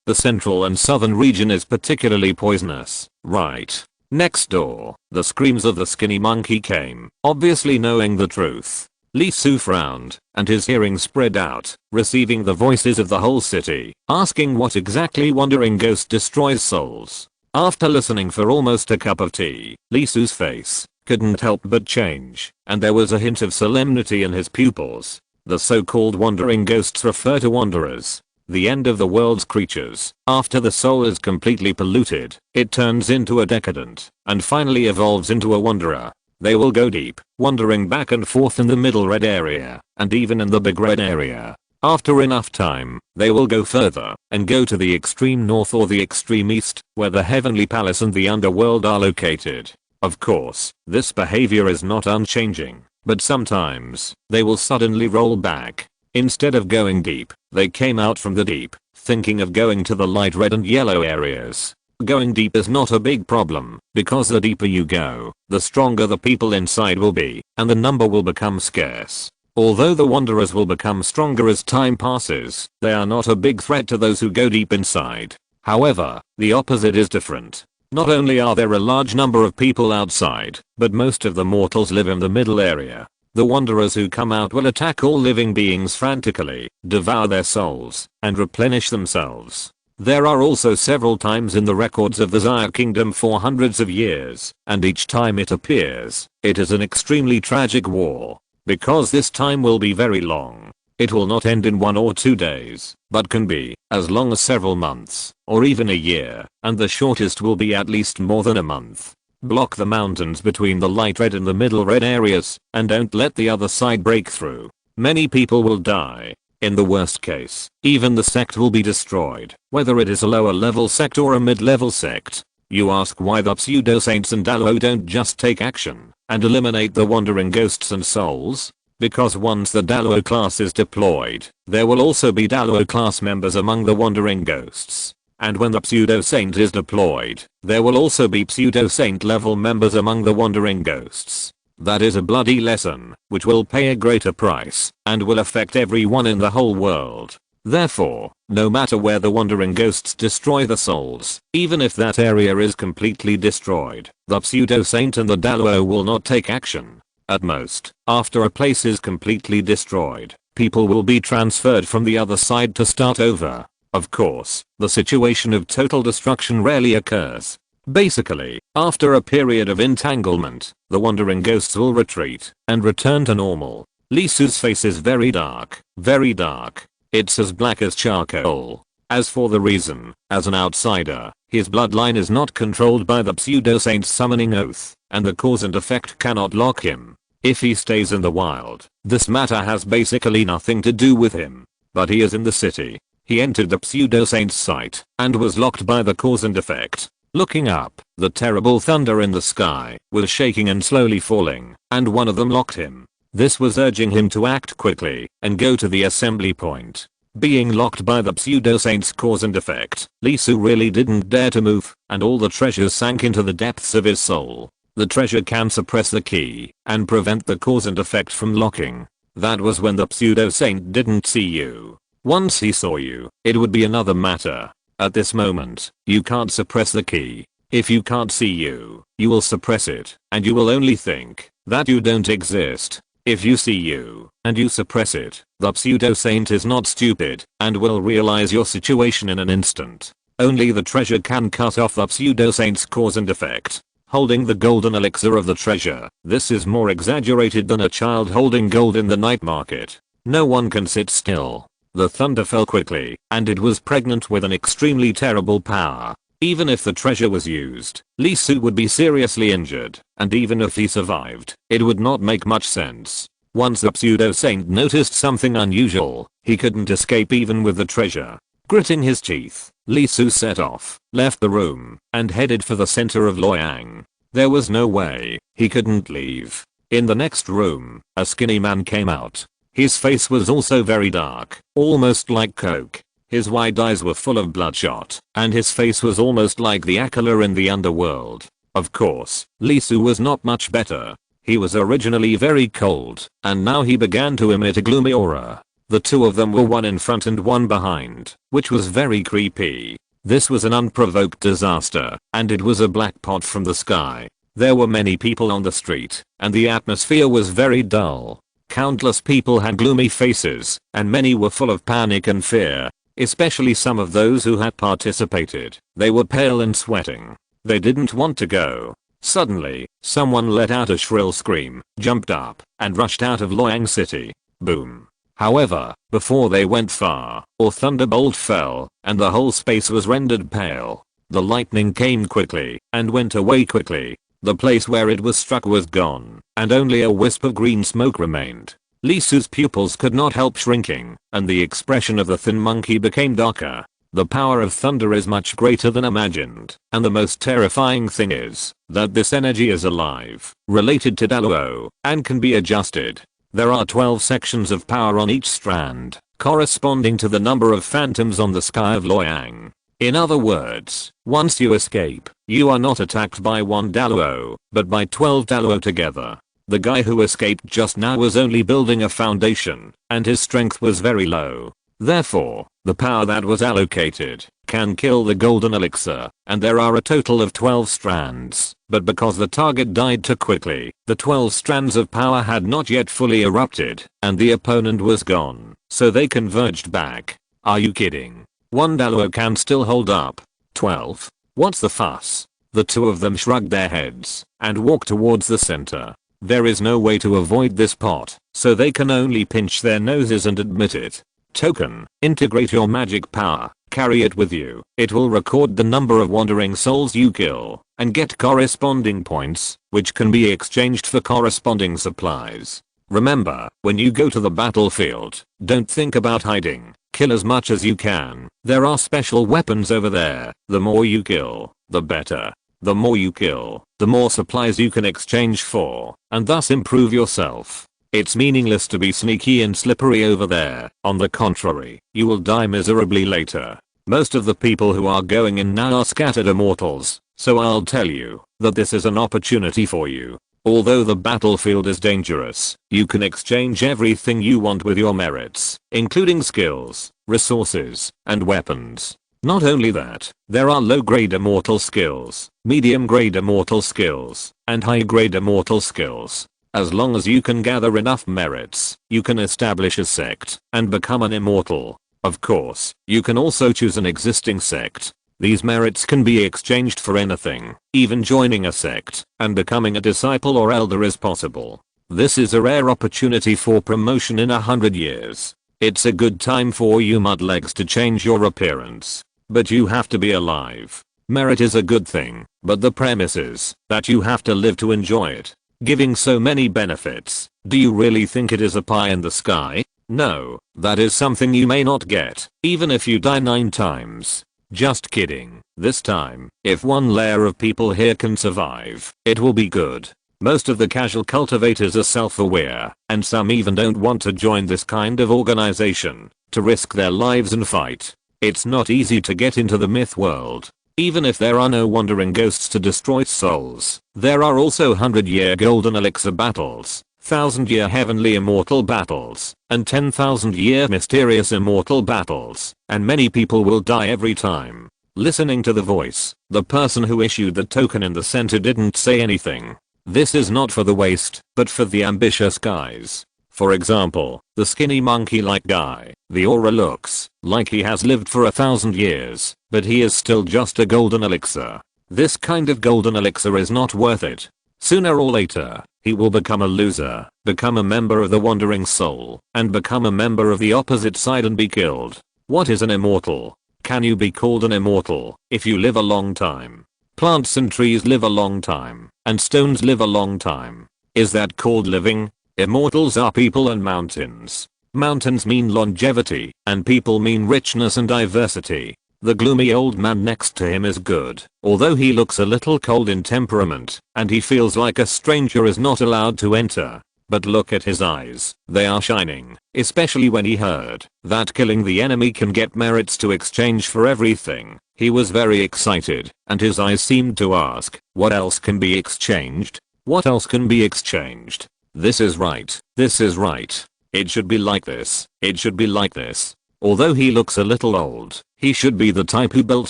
The central and southern region is particularly poisonous, right? Next door, the screams of the skinny monkey came, obviously knowing the truth. Lee Soo frowned, and his hearing spread out, receiving the voices of the whole city, asking what exactly wandering ghost destroys souls. After listening for almost a cup of tea, Lee Soo's face couldn't help but change, and there was a hint of solemnity in his pupils. The so-called wandering ghosts refer to wanderers, the end of the world's creatures. After the soul is completely polluted, it turns into a decadent, and finally evolves into a wanderer. They will go deep, wandering back and forth in the middle red area, and even in the big red area. After enough time, they will go further, and go to the extreme north or the extreme east, where the heavenly palace and the underworld are located. Of course, this behavior is not unchanging, but sometimes, they will suddenly roll back. Instead of going deep, they came out from the deep, thinking of going to the light red and yellow areas. Going deep is not a big problem, because the deeper you go, the stronger the people inside will be, and the number will become scarce. Although the wanderers will become stronger as time passes, they are not a big threat to those who go deep inside. However, the opposite is different. Not only are there a large number of people outside, but most of the mortals live in the middle area. The wanderers who come out will attack all living beings frantically, devour their souls, and replenish themselves. There are also several times in the records of the Xia Kingdom for hundreds of years, and each time it appears, it is an extremely tragic war. Because this time will be very long. It will not end in 1 or 2 days, but can be as long as several months, or even a year, and the shortest will be at least more than a month. Block the mountains between the light red and the middle red areas, and don't let the other side break through. Many people will die. In the worst case, even the sect will be destroyed, whether it is a lower level sect or a mid-level sect. You ask why the pseudo-saints and Dalo don't just take action and eliminate the wandering ghosts and souls? Because once the Dalo class is deployed, there will also be Dalo class members among the wandering ghosts. And when the pseudo-saint is deployed, there will also be pseudo-saint level members among the wandering ghosts. That is a bloody lesson, which will pay a greater price, and will affect everyone in the whole world. Therefore, no matter where the wandering ghosts destroy the souls, even if that area is completely destroyed, the pseudo-saint and the Dalo will not take action. At most, after a place is completely destroyed, people will be transferred from the other side to start over. Of course, the situation of total destruction rarely occurs. Basically, after a period of entanglement, the wandering ghosts will retreat and return to normal. Lee Soo's face is very dark, very dark. It's as black as charcoal. As for the reason, as an outsider, his bloodline is not controlled by the pseudo-saint's summoning oath, and the cause and effect cannot lock him. If he stays in the wild, this matter has basically nothing to do with him. But he is in the city. He entered the pseudo-saint's sight, and was locked by the cause and effect. Looking up, the terrible thunder in the sky was shaking and slowly falling, and one of them locked him. This was urging him to act quickly and go to the assembly point. Being locked by the pseudo-saint's cause and effect, Lee Soo really didn't dare to move, and all the treasures sank into the depths of his soul. The treasure can suppress the key and prevent the cause and effect from locking. That was when the pseudo-saint didn't see you. Once he saw you, it would be another matter. At this moment, you can't suppress the key. If you can't see you, you will suppress it, and you will only think that you don't exist. If you see you, and you suppress it, the pseudo-saint is not stupid, and will realize your situation in an instant. Only the treasure can cut off the pseudo-saint's cause and effect. Holding the golden elixir of the treasure, this is more exaggerated than a child holding gold in the night market. No one can sit still. The thunder fell quickly, and it was pregnant with an extremely terrible power. Even if the treasure was used, Lee Soo would be seriously injured, and even if he survived, it would not make much sense. Once the pseudo-saint noticed something unusual, he couldn't escape even with the treasure. Gritting his teeth, Lee Soo set off, left the room, and headed for the center of Loyang. There was no way, he couldn't leave. In the next room, a skinny man came out. His face was also very dark, almost like coke. His wide eyes were full of bloodshot, and his face was almost like the Akala in the underworld. Of course, Lisu was not much better. He was originally very cold, and now he began to emit a gloomy aura. The two of them were one in front and one behind, which was very creepy. This was an unprovoked disaster, and it was a black pot from the sky. There were many people on the street, and the atmosphere was very dull. Countless people had gloomy faces, and many were full of panic and fear, especially some of those who had participated. They were pale and sweating. They didn't want to go. Suddenly, someone let out a shrill scream, jumped up, and rushed out of Loyang City. Boom. However, before they went far, a thunderbolt fell, and the whole space was rendered pale. The lightning came quickly, and went away quickly. The place where it was struck was gone, and only a wisp of green smoke remained. Lisu's pupils could not help shrinking, and the expression of the thin monkey became darker. The power of thunder is much greater than imagined, and the most terrifying thing is that this energy is alive, related to Daluo, and can be adjusted. There are 12 sections of power on each strand, corresponding to the number of phantoms on the sky of Loyang. In other words, once you escape, you are not attacked by one Daluo, but by 12 Daluo together. The guy who escaped just now was only building a foundation, and his strength was very low. Therefore, the power that was allocated can kill the golden elixir, and there are a total of 12 strands, but because the target died too quickly, the 12 strands of power had not yet fully erupted, and the opponent was gone, so they converged back. Are you kidding? One Daluo can still hold up. 12? What's the fuss? The two of them shrugged their heads and walked towards the center. There is no way to avoid this pot, so they can only pinch their noses and admit it. Token, integrate your magic power, carry it with you. It will record the number of wandering souls you kill, and get corresponding points, which can be exchanged for corresponding supplies. Remember, when you go to the battlefield, don't think about hiding. Kill as much as you can. There are special weapons over there. The more you kill, the better. The more you kill, the more supplies you can exchange for, and thus improve yourself. It's meaningless to be sneaky and slippery over there. On the contrary, you will die miserably later. Most of the people who are going in now are scattered immortals, so I'll tell you that this is an opportunity for you. Although the battlefield is dangerous, you can exchange everything you want with your merits, including skills, resources, and weapons. Not only that, there are low-grade immortal skills, medium-grade immortal skills, and high-grade immortal skills. As long as you can gather enough merits, you can establish a sect and become an immortal. Of course, you can also choose an existing sect. These merits can be exchanged for anything, even joining a sect, and becoming a disciple or elder is possible. This is a rare opportunity for promotion in 100 years. It's a good time for you mudlegs to change your appearance. But you have to be alive. Merit is a good thing, but the premise is that you have to live to enjoy it. Giving so many benefits, do you really think it is a pie in the sky? No, that is something you may not get, even if you die 9 times. Just kidding. This time, if one layer of people here can survive, it will be good. Most of the casual cultivators are self-aware, and some even don't want to join this kind of organization, to risk their lives and fight. It's not easy to get into the myth world. Even if there are no wandering ghosts to destroy souls, there are also 100-year golden elixir battles, 1000-year heavenly immortal battles, and 10,000-year mysterious immortal battles, and many people will die every time. Listening to the voice, the person who issued the token in the center didn't say anything. This is not for the waste, but for the ambitious guys. For example, the skinny monkey-like guy. The aura looks like he has lived for 1,000 years, but he is still just a golden elixir. This kind of golden elixir is not worth it. Sooner or later, he will become a loser, become a member of the wandering soul, and become a member of the opposite side and be killed. What is an immortal? Can you be called an immortal if you live a long time? Plants and trees live a long time, and stones live a long time. Is that called living? Immortals are people and mountains. Mountains mean longevity, and people mean richness and diversity. The gloomy old man next to him is good, although he looks a little cold in temperament, and he feels like a stranger is not allowed to enter. But look at his eyes, they are shining, especially when he heard that killing the enemy can get merits to exchange for everything. He was very excited, and his eyes seemed to ask, what else can be exchanged? What else can be exchanged? This is right, this is right. It should be like this, it should be like this. Although he looks a little old, he should be the type who built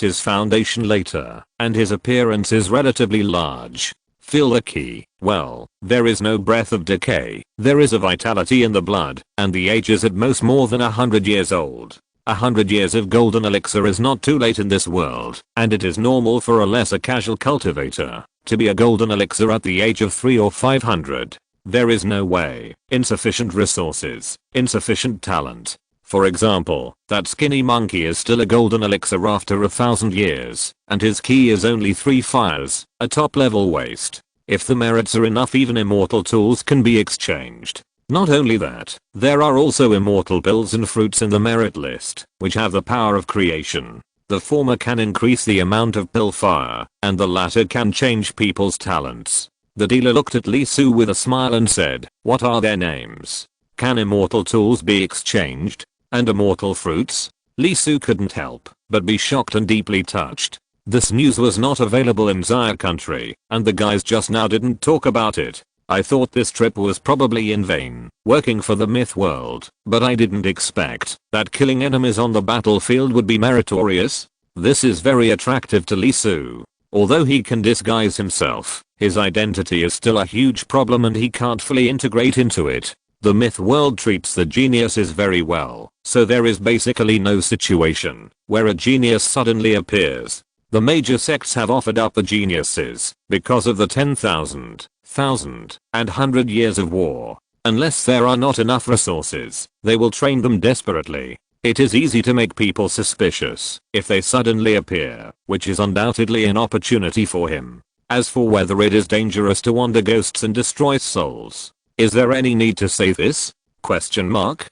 his foundation later, and his appearance is relatively large. Feel the key. Well, there is no breath of decay, there is a vitality in the blood, and the age is at most more than 100 years old. 100 years of golden elixir is not too late in this world, and it is normal for a lesser casual cultivator to be a golden elixir at the age of 300 or 500. There is no way. Insufficient resources, insufficient talent. For example, that skinny monkey is still a golden elixir after 1,000 years, and his key is only 3 fires, a top level waste. If the merits are enough, even immortal tools can be exchanged. Not only that, there are also immortal pills and fruits in the merit list, which have the power of creation. The former can increase the amount of pill fire, and the latter can change people's talents. The dealer looked at Lee Su with a smile and said, what are their names? Can immortal tools be exchanged? And immortal fruits? Lee Su couldn't help but be shocked and deeply touched. This news was not available in Zaya country, and the guys just now didn't talk about it. I thought this trip was probably in vain, working for the myth world, but I didn't expect that killing enemies on the battlefield would be meritorious. This is very attractive to Lee Su. Although he can disguise himself, his identity is still a huge problem and he can't fully integrate into it. The myth world treats the geniuses very well, so there is basically no situation where a genius suddenly appears. The major sects have offered up the geniuses because of the 10,000, 1,000, and 100 years of war. Unless there are not enough resources, they will train them desperately. It is easy to make people suspicious if they suddenly appear, which is undoubtedly an opportunity for him. As for whether it is dangerous to wander ghosts and destroy souls, is there any need to say this? Question mark.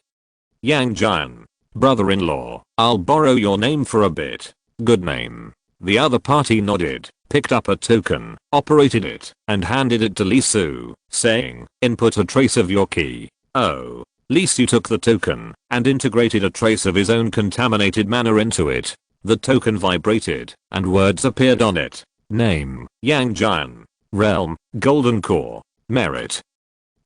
Yang Jian. Brother-in-law, I'll borrow your name for a bit. Good name. The other party nodded, picked up a token, operated it, and handed it to Lee Su, saying, input a trace of your key. Oh. Lee Su took the token and integrated a trace of his own contaminated mana into it. The token vibrated, and words appeared on it. Name, Yang Jian. Realm, Golden Core. Merit,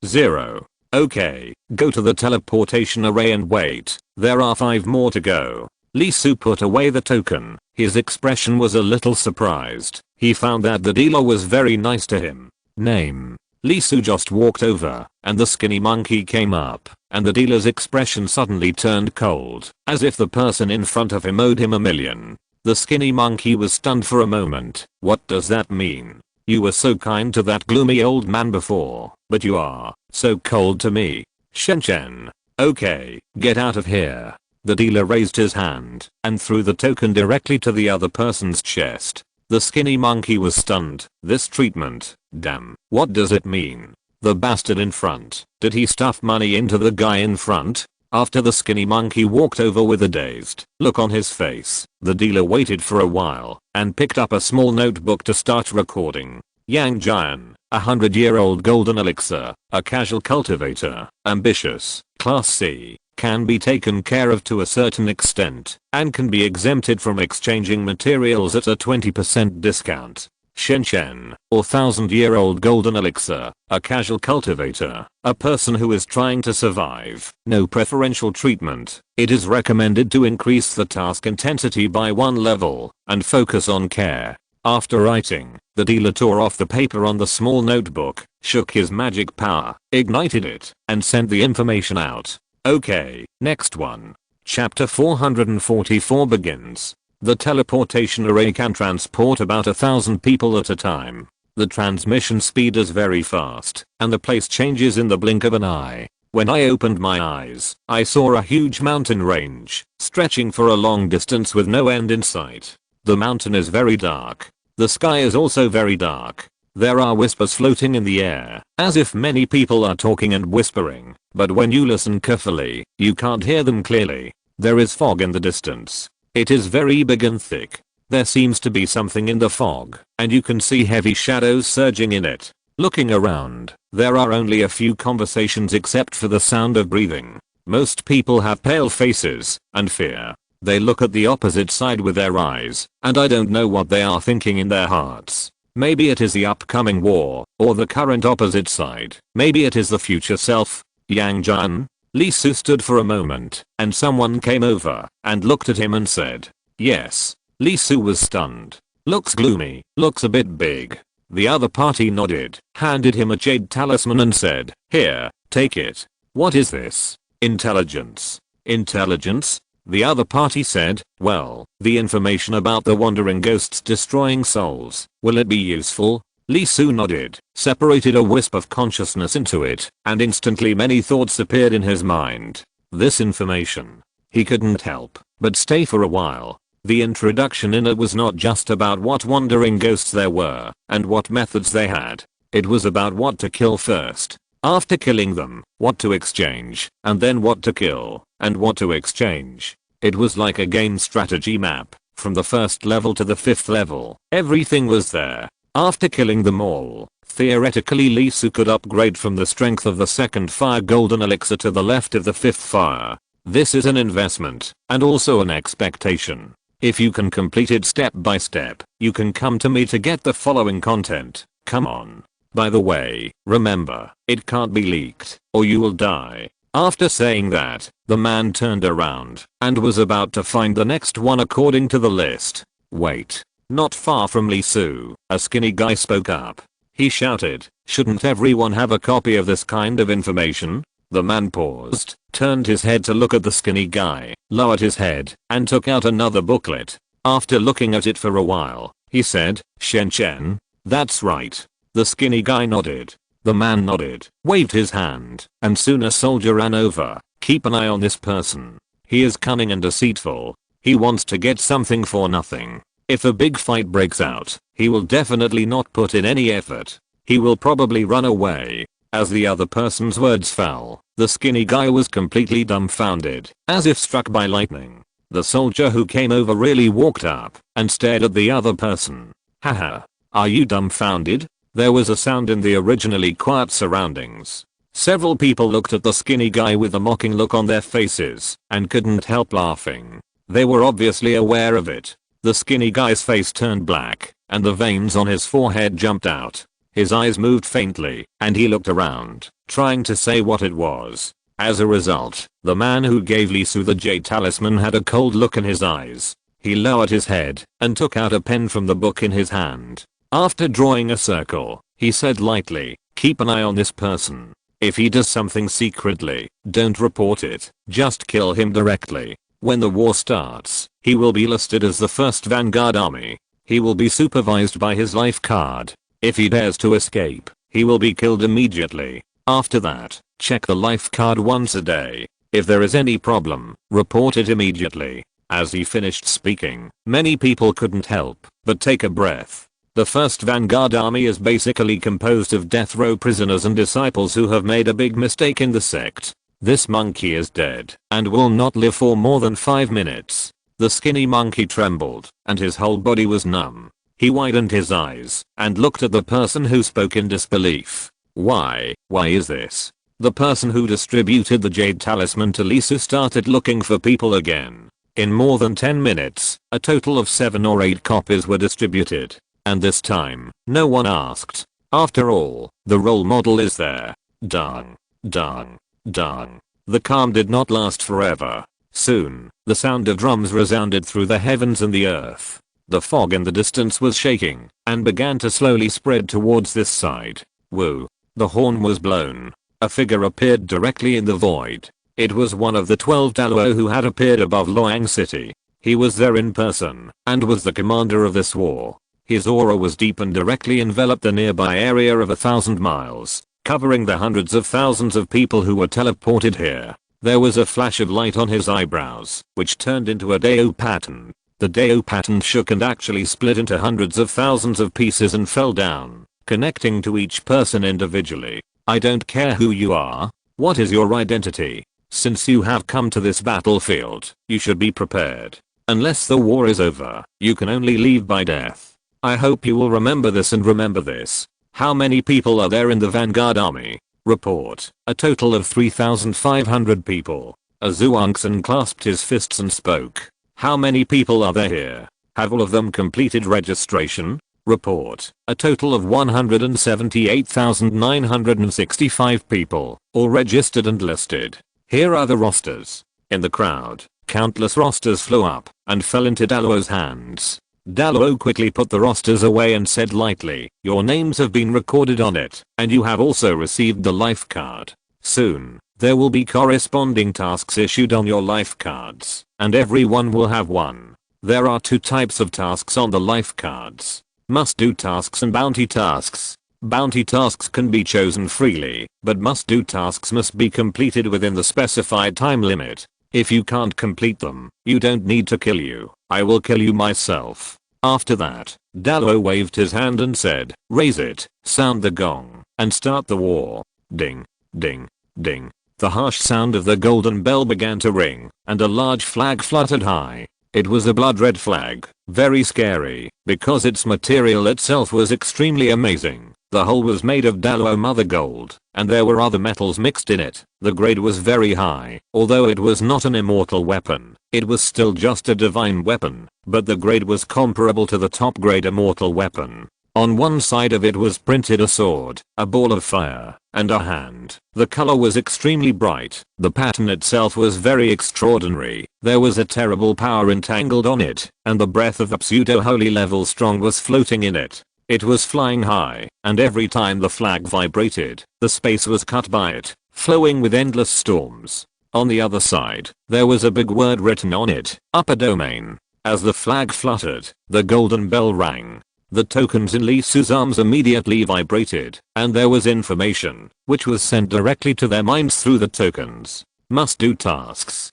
0. Okay, go to the teleportation array and wait. There are 5 more to go. Lee Su put away the token. His expression was a little surprised. He found that the dealer was very nice to him. Name. Lee Su just walked over, and the skinny monkey came up, and the dealer's expression suddenly turned cold, as if the person in front of him owed him a million. The skinny monkey was stunned for a moment. What does that mean? You were so kind to that gloomy old man before, but you are so cold to me. Shen. Okay, get out of here. The dealer raised his hand and threw the token directly to the other person's chest. The skinny monkey was stunned. This treatment, damn, what does it mean? The bastard in front, did he stuff money into the guy in front? After the skinny monkey walked over with a dazed look on his face, the dealer waited for a while and picked up a small notebook to start recording. Yang Jian, 100-year-old golden elixir, a casual cultivator, ambitious, class C, can be taken care of to a certain extent, and can be exempted from exchanging materials at a 20% discount. Shen, or 1,000-year-old golden elixir, a casual cultivator, a person who is trying to survive. No preferential treatment. It is recommended to increase the task intensity by 1 level, and focus on care. After writing, the dealer tore off the paper on the small notebook, shook his magic power, ignited it, and sent the information out. Okay, next one. Chapter 444 begins. The teleportation array can transport about 1,000 people at a time. The transmission speed is very fast, and the place changes in the blink of an eye. When I opened my eyes, I saw a huge mountain range, stretching for a long distance with no end in sight. The mountain is very dark. The sky is also very dark. There are whispers floating in the air, as if many people are talking and whispering, but when you listen carefully, you can't hear them clearly. There is fog in the distance. It is very big and thick. There seems to be something in the fog, and you can see heavy shadows surging in it. Looking around, there are only a few conversations except for the sound of breathing. Most people have pale faces and fear. They look at the opposite side with their eyes, and I don't know what they are thinking in their hearts. Maybe it is the upcoming war, or the current opposite side. Maybe it is the future self. Yang Jun? Lee Su stood for a moment, and someone came over and looked at him and said, "Yes." Lee Su was stunned. "Looks gloomy, looks a bit big." The other party nodded, handed him a jade talisman and said, "Here, take it." "What is this?" "Intelligence." "Intelligence?" The other party said, "Well, the information about the wandering ghosts destroying souls. Will it be useful?" Lee Su nodded, separated a wisp of consciousness into it, and instantly many thoughts appeared in his mind. This information. He couldn't help but stay for a while. The introduction in it was not just about what wandering ghosts there were, and what methods they had. It was about what to kill first. After killing them, what to exchange, and then what to kill, and what to exchange. It was like a game strategy map, from the first level to the 5th level. Everything was there. After killing them all, theoretically Lee Su could upgrade from the strength of the 2nd fire golden elixir to the left of the 5th fire. This is an investment, and also an expectation. If you can complete it step by step, you can come to me to get the following content. Come on. By the way, remember, it can't be leaked, or you will die. After saying that, the man turned around, and was about to find the next one according to the list. Wait. Not far from Lee Su, a skinny guy spoke up. He shouted, "Shouldn't everyone have a copy of this kind of information?" The man paused, turned his head to look at the skinny guy, lowered his head, and took out another booklet. After looking at it for a while, he said, "Shen Chen? That's right." The skinny guy nodded. The man nodded, waved his hand, and soon a soldier ran over. "Keep an eye on this person. He is cunning and deceitful. He wants to get something for nothing. If a big fight breaks out, he will definitely not put in any effort. He will probably run away." As the other person's words fell, the skinny guy was completely dumbfounded, as if struck by lightning. The soldier who came over really walked up and stared at the other person. "Haha. Are you dumbfounded?" There was a sound in the originally quiet surroundings. Several people looked at the skinny guy with a mocking look on their faces and couldn't help laughing. They were obviously aware of it. The skinny guy's face turned black, and the veins on his forehead jumped out. His eyes moved faintly, and he looked around, trying to say what it was. As a result, the man who gave Lee Su the jade talisman had a cold look in his eyes. He lowered his head and took out a pen from the book in his hand. After drawing a circle, he said lightly, "Keep an eye on this person. If he does something secretly, don't report it, just kill him directly. When the war starts, he will be listed as the 1st Vanguard Army. He will be supervised by his life card. If he dares to escape, he will be killed immediately. After that, check the life card once a day. If there is any problem, report it immediately." As he finished speaking, many people couldn't help but take a breath. The 1st Vanguard Army is basically composed of death row prisoners and disciples who have made a big mistake in the sect. This monkey is dead and will not live for more than 5 minutes. The skinny monkey trembled, and his whole body was numb. He widened his eyes and looked at the person who spoke in disbelief. Why is this?" The person who distributed the jade talisman to Lee Su started looking for people again. In more than 10 minutes, a total of 7 or 8 copies were distributed. And this time, no one asked. After all, the role model is there. Dung. Dung. Dung. The calm did not last forever. Soon, the sound of drums resounded through the heavens and the earth. The fog in the distance was shaking, and began to slowly spread towards this side. Woo. The horn was blown. A figure appeared directly in the void. It was one of the 12 Daluo who had appeared above Luoyang City. He was there in person, and was the commander of this war. His aura was deep and directly enveloped the nearby area of 1,000 miles, covering the hundreds of thousands of people who were teleported here. There was a flash of light on his eyebrows, which turned into a Dao pattern. The Dao pattern shook and actually split into hundreds of thousands of pieces and fell down, connecting to each person individually. "I don't care who you are. What is your identity? Since you have come to this battlefield, you should be prepared. Unless the war is over, you can only leave by death. I hope you will remember this and remember this. How many people are there in the Vanguard army? Report. A total of 3,500 people. Azuangson clasped his fists and spoke. How many people are there here? Have all of them completed registration? Report. A total of 178,965 people, all registered and listed. Here are the rosters. In the crowd, countless rosters flew up and fell into Daluo's hands. Daluo quickly put the rosters away and said lightly, "Your names have been recorded on it, and you have also received the life card. Soon, there will be corresponding tasks issued on your life cards, and everyone will have one. There are two types of tasks on the life cards. Must-do tasks and bounty tasks. Bounty tasks can be chosen freely, but must-do tasks must be completed within the specified time limit. If you can't complete them, you don't need to kill you. I will kill you myself." After that, Daluo waved his hand and said, "Raise it, sound the gong, and start the war." Ding, ding, ding. The harsh sound of the golden bell began to ring, and a large flag fluttered high. It was a blood red flag, very scary, because its material itself was extremely amazing. The whole was made of Daluo mother gold, and there were other metals mixed in it. The grade was very high. Although it was not an immortal weapon, it was still just a divine weapon, but the grade was comparable to the top grade immortal weapon. On one side of it was printed a sword, a ball of fire, and a hand. The color was extremely bright. The pattern itself was very extraordinary. There was a terrible power entangled on it, and the breath of the pseudo-holy level strong was floating in it. It was flying high, and every time the flag vibrated, the space was cut by it, flowing with endless storms. On the other side, there was a big word written on it, "Upper Domain." As the flag fluttered, the golden bell rang. The tokens in Lee Su's arms immediately vibrated, and there was information, which was sent directly to their minds through the tokens. Must-do tasks.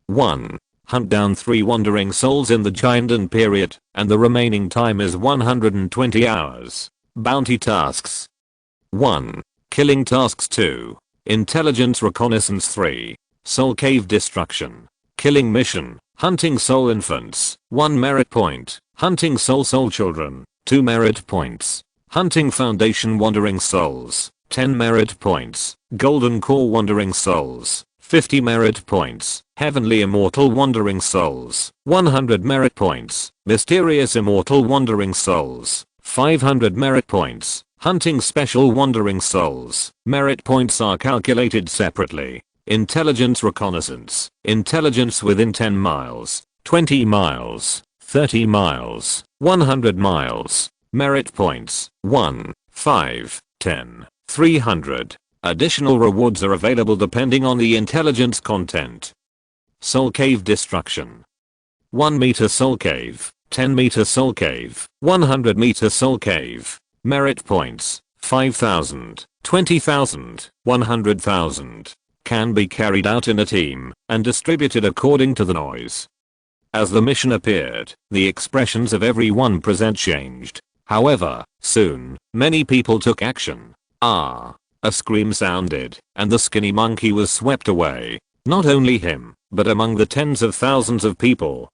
1. Hunt down 3 wandering souls in the Jiandan period, and the remaining time is 120 hours. Bounty tasks. 1. Killing tasks. 2. Intelligence reconnaissance. 3. Soul cave destruction. Killing mission. Hunting soul infants. 1 merit point. Hunting soul children. 2 merit points. Hunting foundation wandering souls. 10 merit points. Golden core wandering souls. 50 merit points. Heavenly immortal wandering souls. 100 merit points. Mysterious immortal wandering souls. 500 merit points. Hunting special wandering souls. Merit points are calculated separately. Intelligence reconnaissance. Intelligence within 10 miles. 20 miles. 30 miles. 100 miles. Merit points. 1, 5, 10, 300. Additional rewards are available depending on the intelligence content. Soul cave destruction. 1 meter soul cave. 10 meter soul cave. 100 meter soul cave. Merit points. 5,000. 20,000. 100,000. Can be carried out in a team and distributed according to the noise. As the mission appeared, the expressions of everyone present changed. However, soon, many people took action. A scream sounded, and the skinny monkey was swept away. Not only him, but among the tens of thousands of people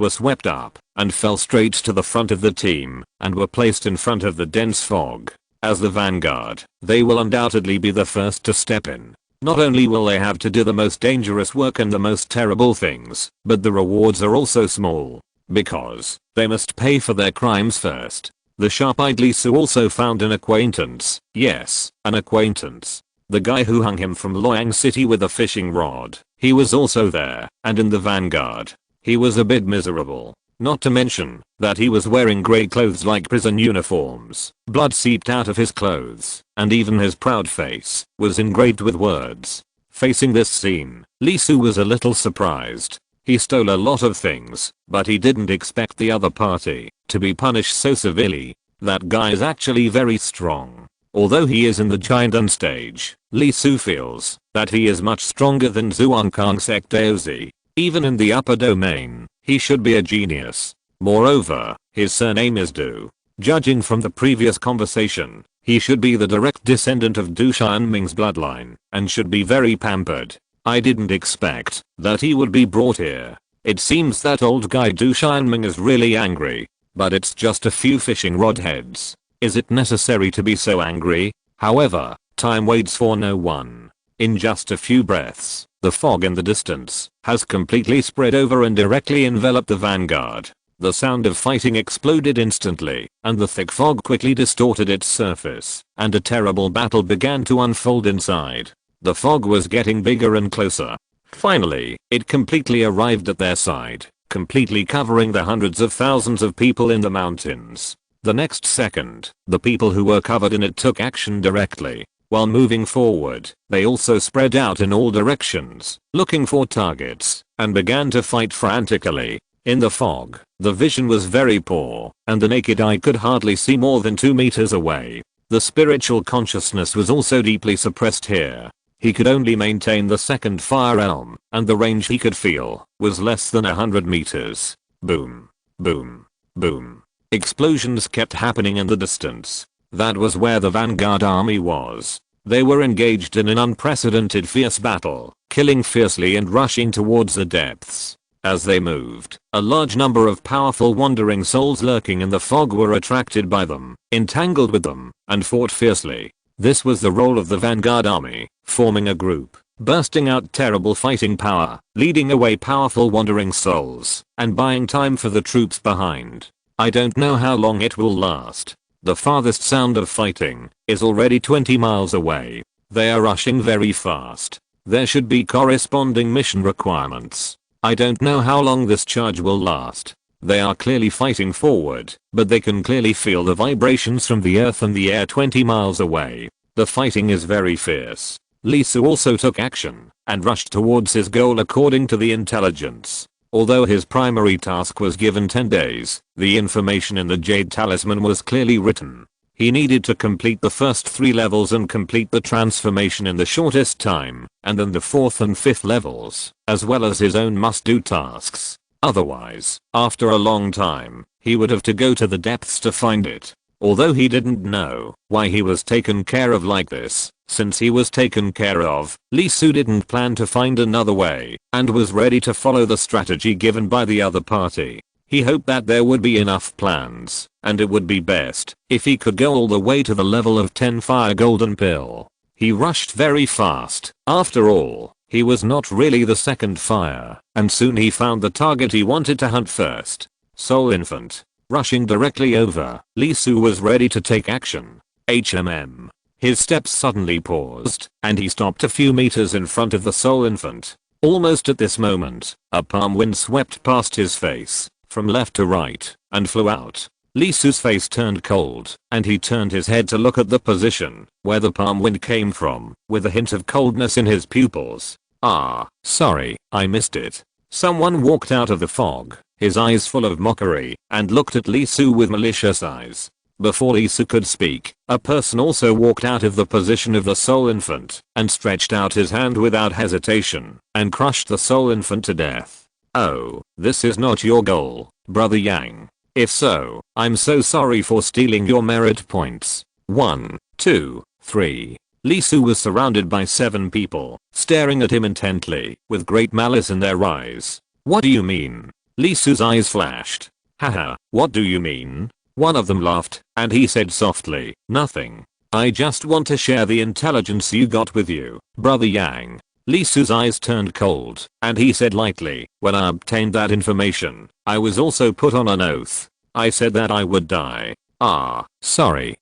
were swept up, and fell straight to the front of the team, and were placed in front of the dense fog. As the vanguard, they will undoubtedly be the first to step in. Not only will they have to do the most dangerous work and the most terrible things, but the rewards are also small. Because they must pay for their crimes first. The sharp-eyed Lee Su also found an acquaintance. Yes, an acquaintance. The guy who hung him from Loyang City with a fishing rod. He was also there, and in the vanguard. He was a bit miserable. Not to mention that he was wearing grey clothes like prison uniforms. Blood seeped out of his clothes, and even his proud face was engraved with words. Facing this scene, Lee Su was a little surprised. He stole a lot of things, but he didn't expect the other party to be punished so severely. That guy is actually very strong. Although he is in the Jiandan stage, Lee Su feels that he is much stronger than Zhuangkang Sekdaozi. Even in the upper domain, he should be a genius. Moreover, his surname is Du. Judging from the previous conversation, he should be the direct descendant of Du Xianming's bloodline, and should be very pampered. I didn't expect that he would be brought here. It seems that old guy Du Shanming is really angry. But it's just a few fishing rod heads. Is it necessary to be so angry? However, time waits for no one. In just a few breaths, the fog in the distance has completely spread over and directly enveloped the vanguard. The sound of fighting exploded instantly, and the thick fog quickly distorted its surface, and a terrible battle began to unfold inside. The fog was getting bigger and closer. Finally, it completely arrived at their side, completely covering the hundreds of thousands of people in the mountains. The next second, the people who were covered in it took action directly. While moving forward, they also spread out in all directions, looking for targets, and began to fight frantically. In the fog, the vision was very poor, and the naked eye could hardly see more than 2 meters away. The spiritual consciousness was also deeply suppressed here. He could only maintain the second fire elm, and the range he could feel was less than 100 meters. Boom. Boom. Boom. Explosions kept happening in the distance. That was where the vanguard army was. They were engaged in an unprecedented fierce battle, killing fiercely and rushing towards the depths. As they moved, a large number of powerful wandering souls lurking in the fog were attracted by them, entangled with them, and fought fiercely. This was the role of the vanguard army, forming a group, bursting out terrible fighting power, leading away powerful wandering souls, and buying time for the troops behind. I don't know how long it will last. The farthest sound of fighting is already 20 miles away. They are rushing very fast. There should be corresponding mission requirements. I don't know how long this charge will last. They are clearly fighting forward, but they can clearly feel the vibrations from the earth and the air 20 miles away. The fighting is very fierce. Lee Su also took action and rushed towards his goal according to the intelligence. Although his primary task was given 10 days, the information in the Jade Talisman was clearly written. He needed to complete the first 3 levels and complete the transformation in the shortest time, and then the 4th and 5th levels, as well as his own must-do tasks. Otherwise, after a long time, he would have to go to the depths to find it. Although he didn't know why he was taken care of like this, since he was taken care of, Lee Su didn't plan to find another way, and was ready to follow the strategy given by the other party. He hoped that there would be enough plans, and it would be best if he could go all the way to the level of 10 fire golden pill. He rushed very fast. After all, he was not really the second fire, and soon he found the target he wanted to hunt first. Soul Infant. Rushing directly over, Lee Su was ready to take action. His steps suddenly paused, and he stopped a few meters in front of the Soul Infant. Almost at this moment, a palm wind swept past his face, from left to right, and flew out. Lee Su's face turned cold, and he turned his head to look at the position where the palm wind came from, with a hint of coldness in his pupils. Ah, sorry, I missed it. Someone walked out of the fog, his eyes full of mockery, and looked at Lee Su with malicious eyes. Before Lee Su could speak, a person also walked out of the position of the Soul Infant, and stretched out his hand without hesitation, and crushed the Soul Infant to death. Oh, this is not your goal, Brother Yang. If so, I'm so sorry for stealing your merit points. 1, 2, 3. Lee Su was surrounded by 7 people, staring at him intently, with great malice in their eyes. What do you mean? Lee Su's eyes flashed. Haha, what do you mean? One of them laughed, and he said softly, nothing. I just want to share the intelligence you got with you, Brother Yang. Lee Su's eyes turned cold, and he said lightly, when I obtained that information, I was also put on an oath. I said that I would die. Ah, sorry,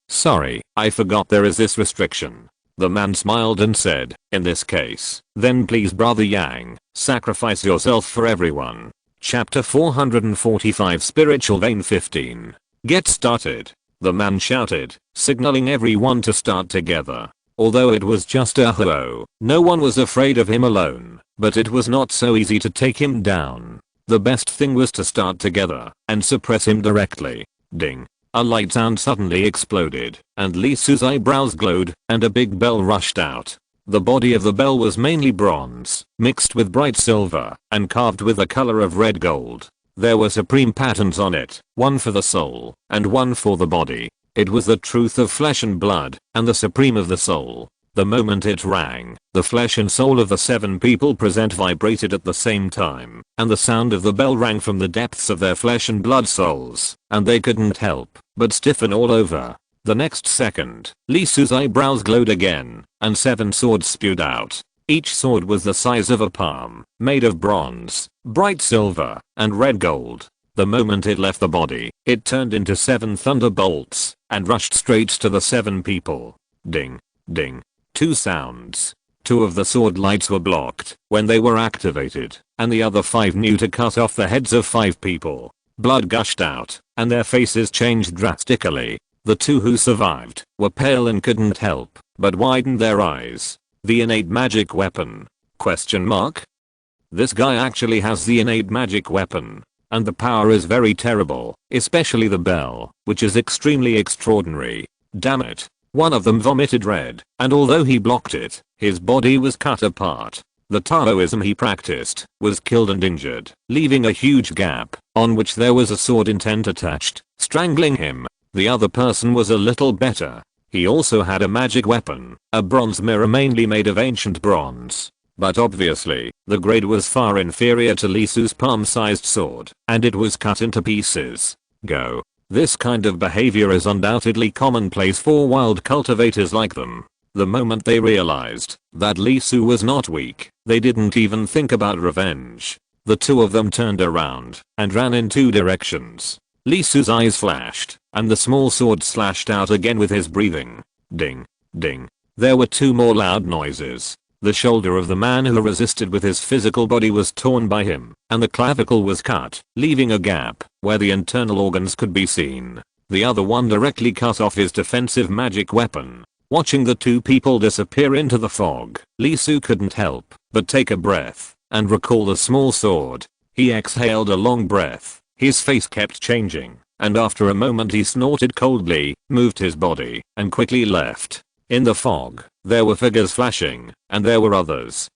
I forgot there is this restriction. The man smiled and said, in this case, then please Brother Yang, sacrifice yourself for everyone. Chapter 445 Spiritual Vein 15. Get started. The man shouted, signaling everyone to start together. Although it was just a ho, no one was afraid of him alone, but it was not so easy to take him down. The best thing was to start together and suppress him directly. Ding. A light sound suddenly exploded, and Lee Su's eyebrows glowed, and a big bell rushed out. The body of the bell was mainly bronze, mixed with bright silver, and carved with the color of red gold. There were supreme patterns on it, one for the soul, and one for the body. It was the truth of flesh and blood, and the supreme of the soul. The moment it rang, the flesh and soul of the 7 people present vibrated at the same time, and the sound of the bell rang from the depths of their flesh and blood souls, and they couldn't help but stiffen all over. The next second, Lee Su's eyebrows glowed again, and 7 swords spewed out. Each sword was the size of a palm, made of bronze, bright silver, and red gold. The moment it left the body, it turned into 7 thunderbolts, and rushed straight to the 7 people. Ding. Ding. 2 sounds. 2 of the sword lights were blocked when they were activated, and the other 5 knew to cut off the heads of 5 people. Blood gushed out, and their faces changed drastically. The 2 who survived were pale and couldn't help but widen their eyes. The innate magic weapon? Question mark? This guy actually has the innate magic weapon. And the power is very terrible, especially the bell, which is extremely extraordinary. Damn it. One of them vomited red, and although he blocked it, his body was cut apart. The Taoism he practiced was killed and injured, leaving a huge gap, on which there was a sword intent attached, strangling him. The other person was a little better. He also had a magic weapon, a bronze mirror mainly made of ancient bronze. But obviously, the grade was far inferior to Lee Su's palm-sized sword, and it was cut into pieces. Go. This kind of behavior is undoubtedly commonplace for wild cultivators like them. The moment they realized that Lee Su was not weak, they didn't even think about revenge. The 2 of them turned around and ran in 2 directions. Lee Su's eyes flashed, and the small sword slashed out again with his breathing. Ding. Ding. There were 2 more loud noises. The shoulder of the man who resisted with his physical body was torn by him, and the clavicle was cut, leaving a gap where the internal organs could be seen. The other one directly cut off his defensive magic weapon. Watching the 2 people disappear into the fog, Lee Su couldn't help but take a breath and recall the small sword. He exhaled a long breath, his face kept changing, and after a moment he snorted coldly, moved his body, and quickly left. In the fog, there were figures flashing, and there were others.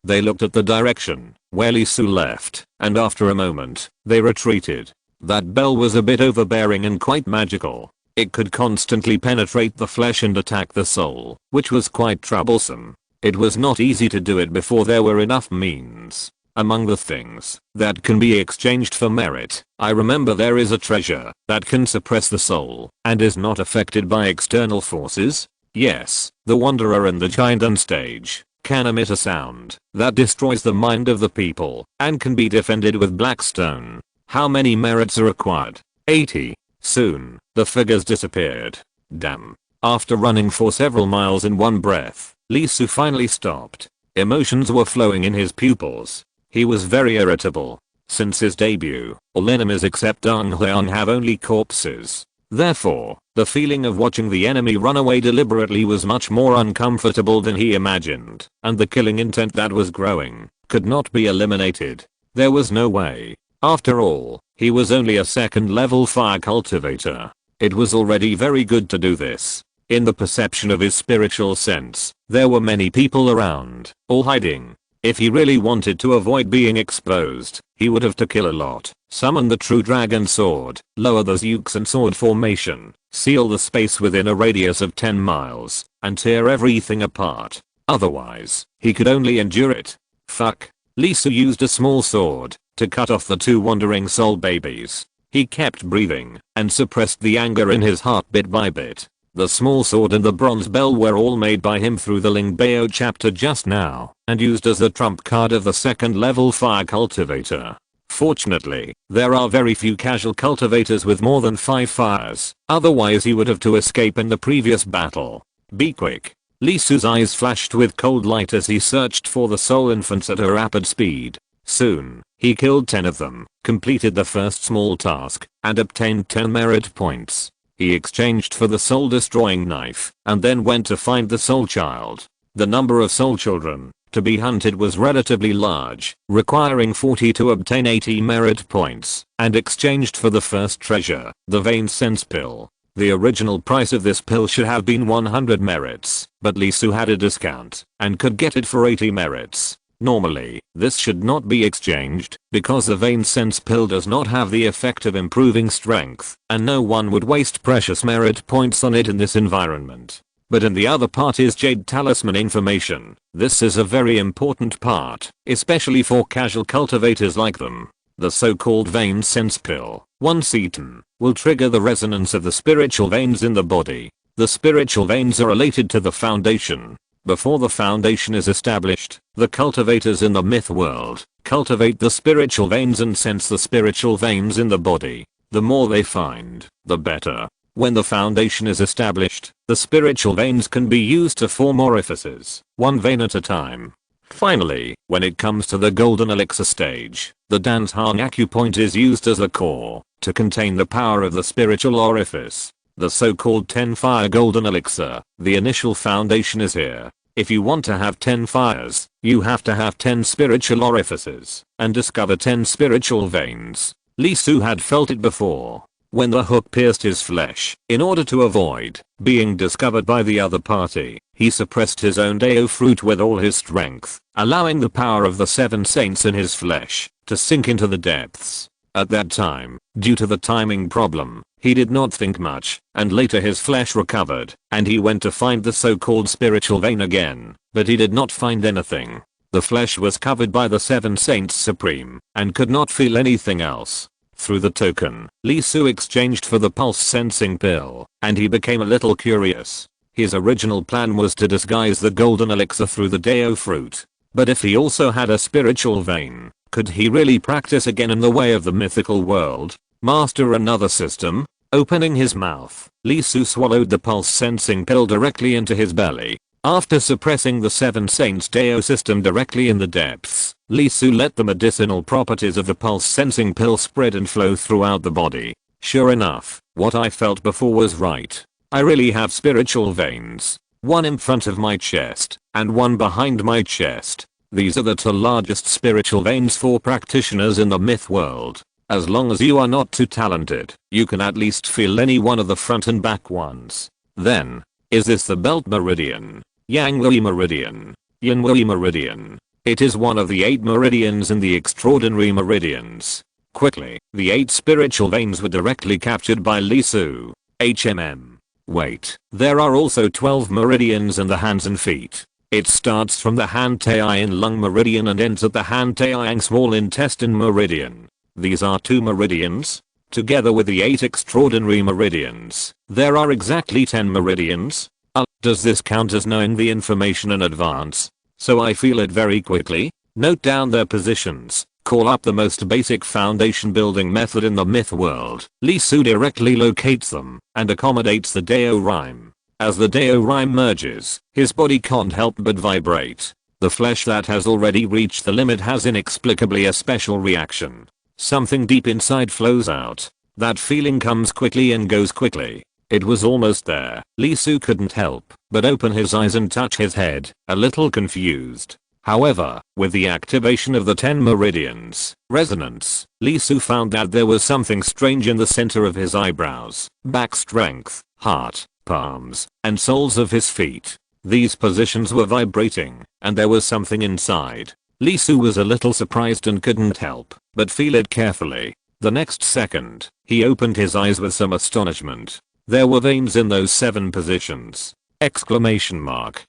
They looked at the direction where Lee Su left, and after a moment, they retreated. That bell was a bit overbearing and quite magical. It could constantly penetrate the flesh and attack the soul, which was quite troublesome. It was not easy to do it before there were enough means. Among the things that can be exchanged for merit, I remember there is a treasure that can suppress the soul and is not affected by external forces. Yes, the Wanderer in the giant on stage can emit a sound that destroys the mind of the people and can be defended with black stone. How many merits are required? 80. Soon, the figures disappeared. Damn. After running for several miles in one breath, Lee Su finally stopped. Emotions were flowing in his pupils. He was very irritable. Since his debut, all enemies except Dong Hyun have only corpses. Therefore, the feeling of watching the enemy run away deliberately was much more uncomfortable than he imagined, and the killing intent that was growing could not be eliminated. There was no way. After all, he was only a 2nd level fire cultivator. It was already very good to do this. In the perception of his spiritual sense, there were many people around, all hiding. If he really wanted to avoid being exposed, he would have to kill a lot, summon the true dragon sword, lower the Zukes and sword formation, seal the space within a radius of 10 miles, and tear everything apart. Otherwise, he could only endure it. Fuck. Lee Su used a small sword to cut off the 2 wandering soul babies. He kept breathing and suppressed the anger in his heart bit by bit. The small sword and the bronze bell were all made by him through the Lingbao chapter just now, and used as the trump card of the 2nd level fire cultivator. Fortunately, there are very few casual cultivators with more than 5 fires, otherwise he would have to escape in the previous battle. Be quick. Lee Su's eyes flashed with cold light as he searched for the soul infants at a rapid speed. Soon, he killed 10 of them, completed the first small task, and obtained 10 merit points. He exchanged for the soul-destroying knife, and then went to find the soul child. The number of soul children to be hunted was relatively large, requiring 40 to obtain 80 merit points, and exchanged for the first treasure, the vein sense pill. The original price of this pill should have been 100 merits, but Lee Su had a discount, and could get it for 80 merits. Normally, this should not be exchanged, because the vein sense pill does not have the effect of improving strength, and no one would waste precious merit points on it in this environment. but in the other part is Jade Talisman information. This is a very important part, especially for casual cultivators like them. The so-called vein sense pill, once eaten, will trigger the resonance of the spiritual veins in the body. The spiritual veins are related to the foundation. Before the foundation is established, the cultivators in the myth world cultivate the spiritual veins and sense the spiritual veins in the body. The more they find, the better. When the foundation is established, the spiritual veins can be used to form orifices, one vein at a time. Finally, when it comes to the golden elixir stage, the Danzhang acupoint is used as a core to contain the power of the spiritual orifice. The so-called 10 fire golden elixir, the initial foundation is here. If you want to have 10 fires, you have to have 10 spiritual orifices and discover 10 spiritual veins. Li Su had felt it before. When the hook pierced his flesh, in order to avoid being discovered by the other party, he suppressed his own Dao fruit with all his strength, allowing the power of the 7 saints in his flesh to sink into the depths. At that time, due to the timing problem, he did not think much, and later his flesh recovered, and he went to find the so-called spiritual vein again, but he did not find anything. The flesh was covered by the 7 saints supreme, and could not feel anything else. Through the token, Li Su exchanged for the pulse sensing pill, and he became a little curious. His original plan was to disguise the golden elixir through the Dao fruit. But if he also had a spiritual vein, could he really practice again in the way of the mythical world? Master another system? Opening his mouth, Li Su swallowed the pulse sensing pill directly into his belly. After suppressing the 7 saints Dao system directly in the depths, Li Su let the medicinal properties of the pulse sensing pill spread and flow throughout the body. Sure enough, what I felt before was right. I really have spiritual veins. One in front of my chest, and one behind my chest. These are the 2 largest spiritual veins for practitioners in the myth world. As long as you are not too talented, you can at least feel any one of the front and back ones. Then, is this the belt meridian? Yang-Wei meridian? Yin-Wei meridian? It is one of the 8 meridians in the extraordinary meridians. Quickly, the 8 spiritual veins were directly captured by Li Su. Wait, there are also 12 meridians in the hands and feet. It starts from the Han Taiyin lung meridian and ends at the Han Taiyang small intestine meridian. These are 2 meridians. Together with the 8 extraordinary meridians, there are exactly 10 meridians. Does this count as knowing the information in advance? So I feel it very quickly? Note down their positions. Call up the most basic foundation building method in the myth world. Li Su directly locates them and accommodates the Dao rhyme. As the Dao rhyme merges, his body can't help but vibrate. The flesh that has already reached the limit has inexplicably a special reaction. Something deep inside flows out. That feeling comes quickly and goes quickly. It was almost there. Li Su couldn't help but open his eyes and touch his head, a little confused. However, with the activation of the 10 meridians, resonance, Li Su found that there was something strange in the center of his eyebrows, back strength, heart, palms, and soles of his feet. These positions were vibrating, and there was something inside. Li Su was a little surprised and couldn't help but feel it carefully. The next second, he opened his eyes with some astonishment. There were veins in those 7 positions! Exclamation mark.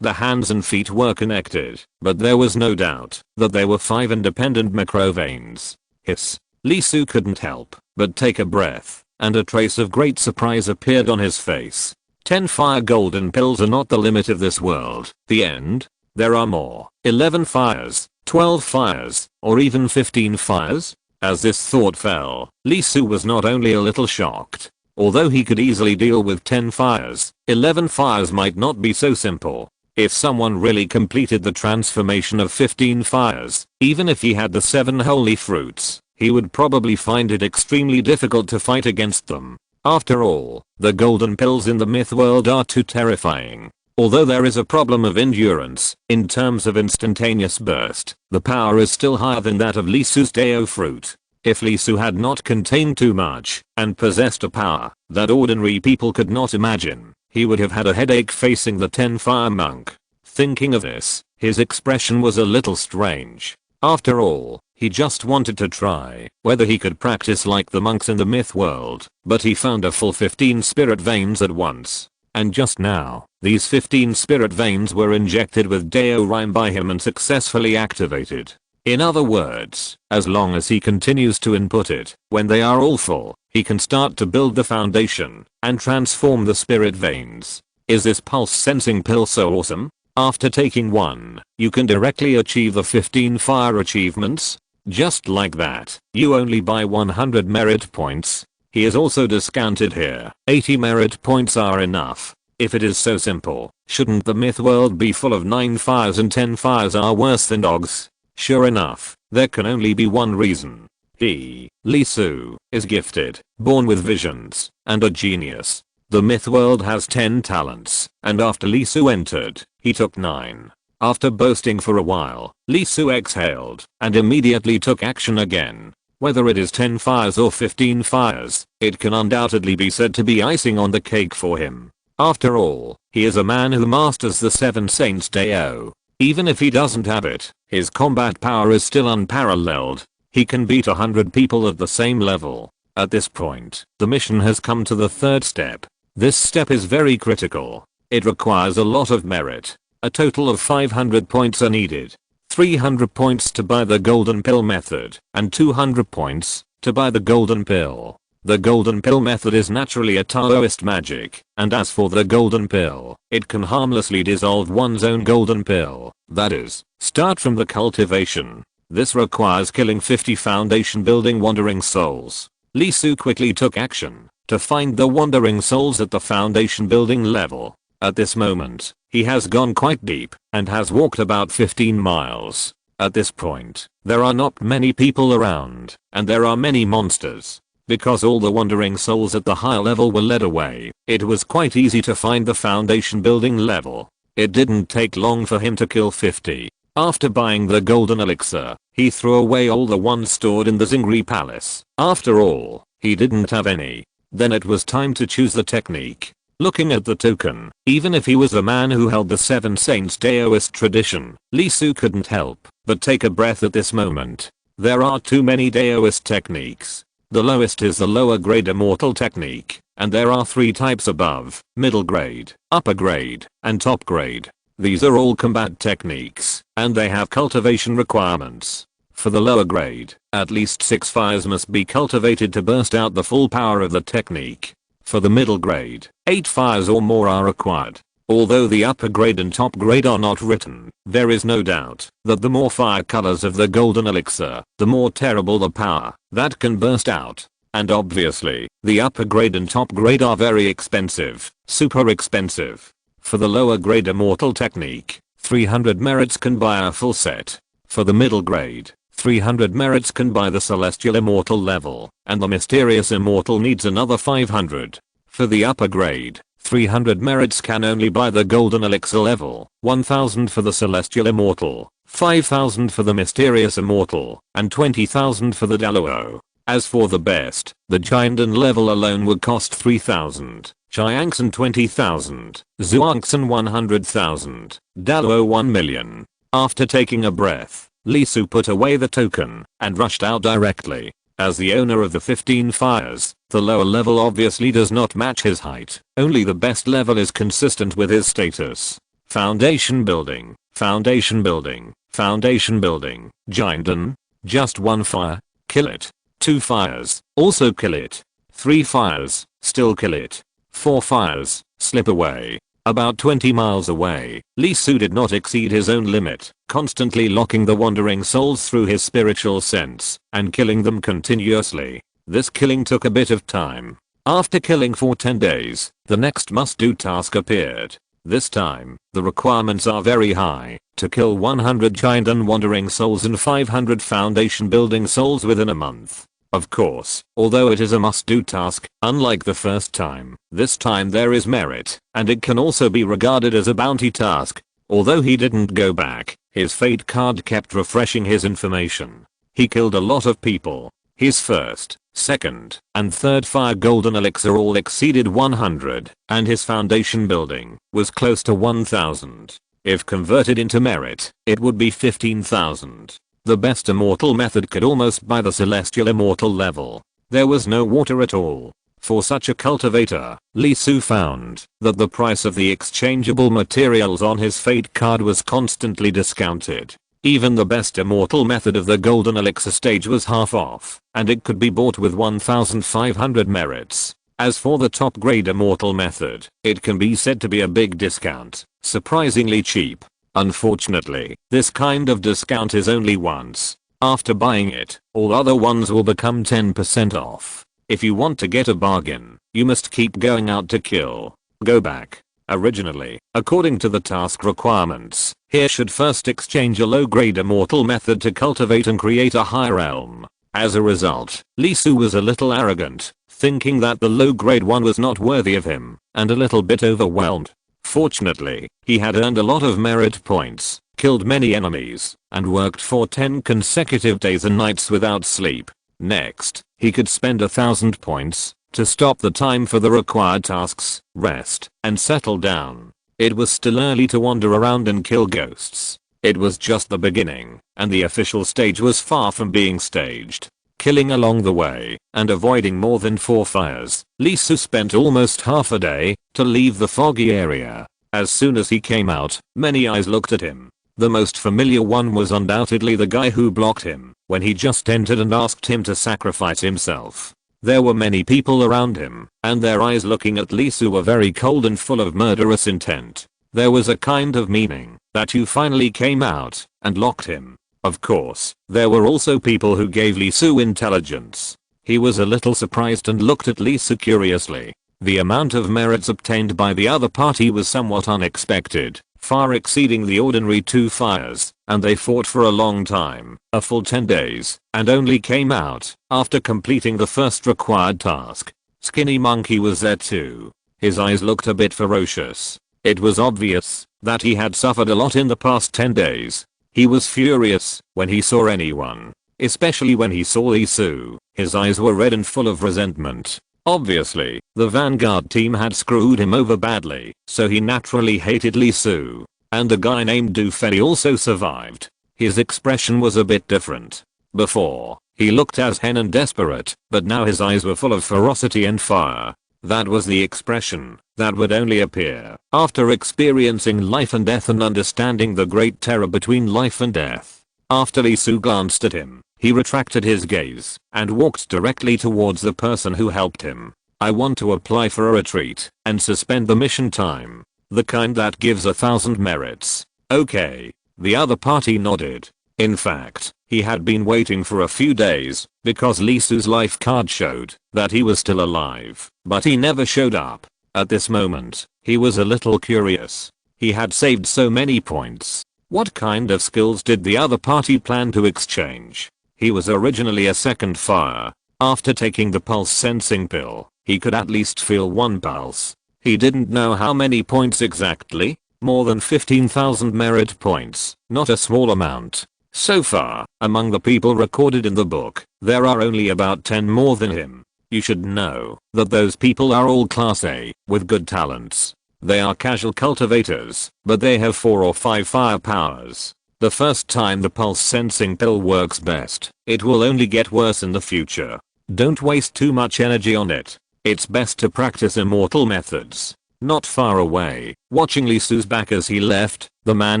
The hands and feet were connected, but there was no doubt that there were 5 independent macro veins. Hiss. Li Su couldn't help but take a breath, and a trace of great surprise appeared on his face. 10 fire golden pills are not the limit of this world. The end? There are more. 11 fires, 12 fires, or even 15 fires? As this thought fell, Li Su was not only a little shocked. Although he could easily deal with 10 fires, 11 fires might not be so simple. If someone really completed the transformation of 15 fires, even if he had the 7 holy fruits, he would probably find it extremely difficult to fight against them. After all, the golden pills in the myth world are too terrifying. Although there is a problem of endurance, in terms of instantaneous burst, the power is still higher than that of Li Su's Dao fruit. If Li Su had not contained too much, and possessed a power that ordinary people could not imagine, he would have had a headache facing the 10 fire monk. Thinking of this, his expression was a little strange. After all, he just wanted to try whether he could practice like the monks in the myth world, but he found a full 15 spirit veins at once. And just now, these 15 spirit veins were injected with Deorime by him and successfully activated. In other words, as long as he continues to input it, when they are all full, he can start to build the foundation and transform the spirit veins. Is this pulse sensing pill so awesome? After taking one, you can directly achieve the 15 fire achievements. Just like that, you only buy 100 merit points. He is also discounted here. 80 merit points are enough. If it is so simple, shouldn't the myth world be full of 9 fires and 10 fires are worse than dogs? Sure enough, there can only be one reason. He, Lee Su, is gifted, born with visions, and a genius. The myth world has 10 talents, and after Lee Su entered, he took 9. After boasting for a while, Lee Su exhaled, and immediately took action again. Whether it is 10 fires or 15 fires, it can undoubtedly be said to be icing on the cake for him. After all, he is a man who masters the 7 Saints Deo. Even if he doesn't have it, his combat power is still unparalleled. He can beat 100 people at the same level. At this point, the mission has come to the 3rd step. This step is very critical. It requires a lot of merit. A total of 500 points are needed. 300 points to buy the golden pill method, and 200 points to buy the golden pill. The golden pill method is naturally a Taoist magic, and as for the golden pill, it can harmlessly dissolve one's own golden pill. That is, start from the cultivation. This requires killing 50 foundation building wandering souls. Lee Su quickly took action to find the wandering souls at the foundation building level. At this moment, he has gone quite deep and has walked about 15 miles. At this point, there are not many people around, and there are many monsters. Because all the wandering souls at the higher level were led away, it was quite easy to find the foundation building level. It didn't take long for him to kill 50. After buying the golden elixir, he threw away all the ones stored in the Zingri Palace. After all, he didn't have any. Then it was time to choose the technique. Looking at the token, even if he was a man who held the 7 Saints Daoist tradition, Lee Su couldn't help but take a breath at this moment. There are too many Daoist techniques. The lowest is the lower grade immortal technique, and there are 3 types above: middle grade, upper grade, and top grade. These are all combat techniques, and they have cultivation requirements. For the lower grade, at least 6 fires must be cultivated to burst out the full power of the technique. For the middle grade, 8 fires or more are required. Although the upper grade and top grade are not written, there is no doubt that the more fire colors of the golden elixir, the more terrible the power that can burst out. And obviously, the upper grade and top grade are very expensive, super expensive. For the lower grade immortal technique, 300 merits can buy a full set. For the middle grade, 300 merits can buy the celestial immortal level, and the mysterious immortal needs another 500. For the upper grade, 300 merits can only buy the golden elixir level, 1000 for the celestial immortal, 5000 for the mysterious immortal, and 20,000 for the Daluo. As for the best, the Jiandan level alone would cost 3000, Jiangxin 20,000, Zhuangxin 100,000, Daluo 1 million. After taking a breath, Lee Su put away the token and rushed out directly. As the owner of the 15 fires, the lower level obviously does not match his height. Only the best level is consistent with his status. Foundation building, foundation building, foundation building, Jiandan. Just 1 fire, kill it. 2 fires, also kill it. 3 fires, still kill it. 4 fires, slip away. About 20 miles away, Lee Su did not exceed his own limit, constantly locking the wandering souls through his spiritual sense and killing them continuously. This killing took a bit of time. After killing for 10 days, the next must-do task appeared. This time, the requirements are very high. To kill 100 Jiandan wandering souls and 500 foundation building souls within a month. Of course, although it is a must-do task, unlike the first time, this time there is merit, and it can also be regarded as a bounty task. Although he didn't go back, his fate card kept refreshing his information. He killed a lot of people. His first, second, and third fire golden elixir all exceeded 100, and his foundation building was close to 1000. If converted into merit, it would be 15,000. The best immortal method could almost buy the celestial immortal level. There was no water at all. For such a cultivator, Lee Su found that the price of the exchangeable materials on his fate card was constantly discounted. Even the best immortal method of the golden elixir stage was half off, and it could be bought with 1,500 merits. As for the top grade immortal method, it can be said to be a big discount, surprisingly cheap. Unfortunately, this kind of discount is only once. After buying it, all other ones will become 10% off. If you want to get a bargain, you must keep going out to kill. Go back. Originally, according to the task requirements, here should first exchange a low-grade immortal method to cultivate and create a high realm. As a result, Lee Su was a little arrogant, thinking that the low-grade one was not worthy of him, and a little bit overwhelmed. Fortunately, he had earned a lot of merit points, killed many enemies, and worked for 10 consecutive days and nights without sleep. Next, he could spend 1,000 points to stop the time for the required tasks, rest, and settle down. It was still early to wander around and kill ghosts. It was just the beginning, and the official stage was far from being staged. Killing along the way, and avoiding more than 4 fires, Lee Su spent almost half a day to leave the foggy area. As soon as he came out, many eyes looked at him. The most familiar one was undoubtedly the guy who blocked him when he just entered and asked him to sacrifice himself. There were many people around him, and their eyes looking at Lee Su were very cold and full of murderous intent. There was a kind of meaning that you finally came out and locked him. Of course, there were also people who gave Lee Su intelligence. He was a little surprised and looked at Lee Su curiously. The amount of merits obtained by the other party was somewhat unexpected, far exceeding the ordinary 2 fires, and they fought for a long time, a full 10 days, and only came out after completing the first required task. Skinny Monkey was there too. His eyes looked a bit ferocious. It was obvious that he had suffered a lot in the past 10 days. He was furious when he saw anyone, especially when he saw Lee Su. His eyes were red and full of resentment. Obviously, the Vanguard team had screwed him over badly, so he naturally hated Lee Su. And the guy named Du Fei also survived. His expression was a bit different. Before, he looked as hen and desperate, but now his eyes were full of ferocity and fire. That was the expression that would only appear after experiencing life and death and understanding the great terror between life and death. After Lee Su glanced at him, he retracted his gaze and walked directly towards the person who helped him. I want to apply for a retreat and suspend the mission time. The kind that gives 1,000 merits. Okay. The other party nodded. In fact, he had been waiting for a few days because Lee Su's life card showed that he was still alive, but he never showed up. At this moment, he was a little curious. He had saved so many points. What kind of skills did the other party plan to exchange? He was originally a second fire. After taking the pulse sensing pill, he could at least feel 1 pulse. He didn't know how many points exactly. More than 15,000 merit points, not a small amount. So far, among the people recorded in the book, there are only about 10 more than him. You should know that those people are all class A, with good talents. They are casual cultivators, but they have 4 or 5 fire powers. The first time the pulse sensing pill works best, it will only get worse in the future. Don't waste too much energy on it. It's best to practice immortal methods. Not far away, watching Lee Su's back as he left, the man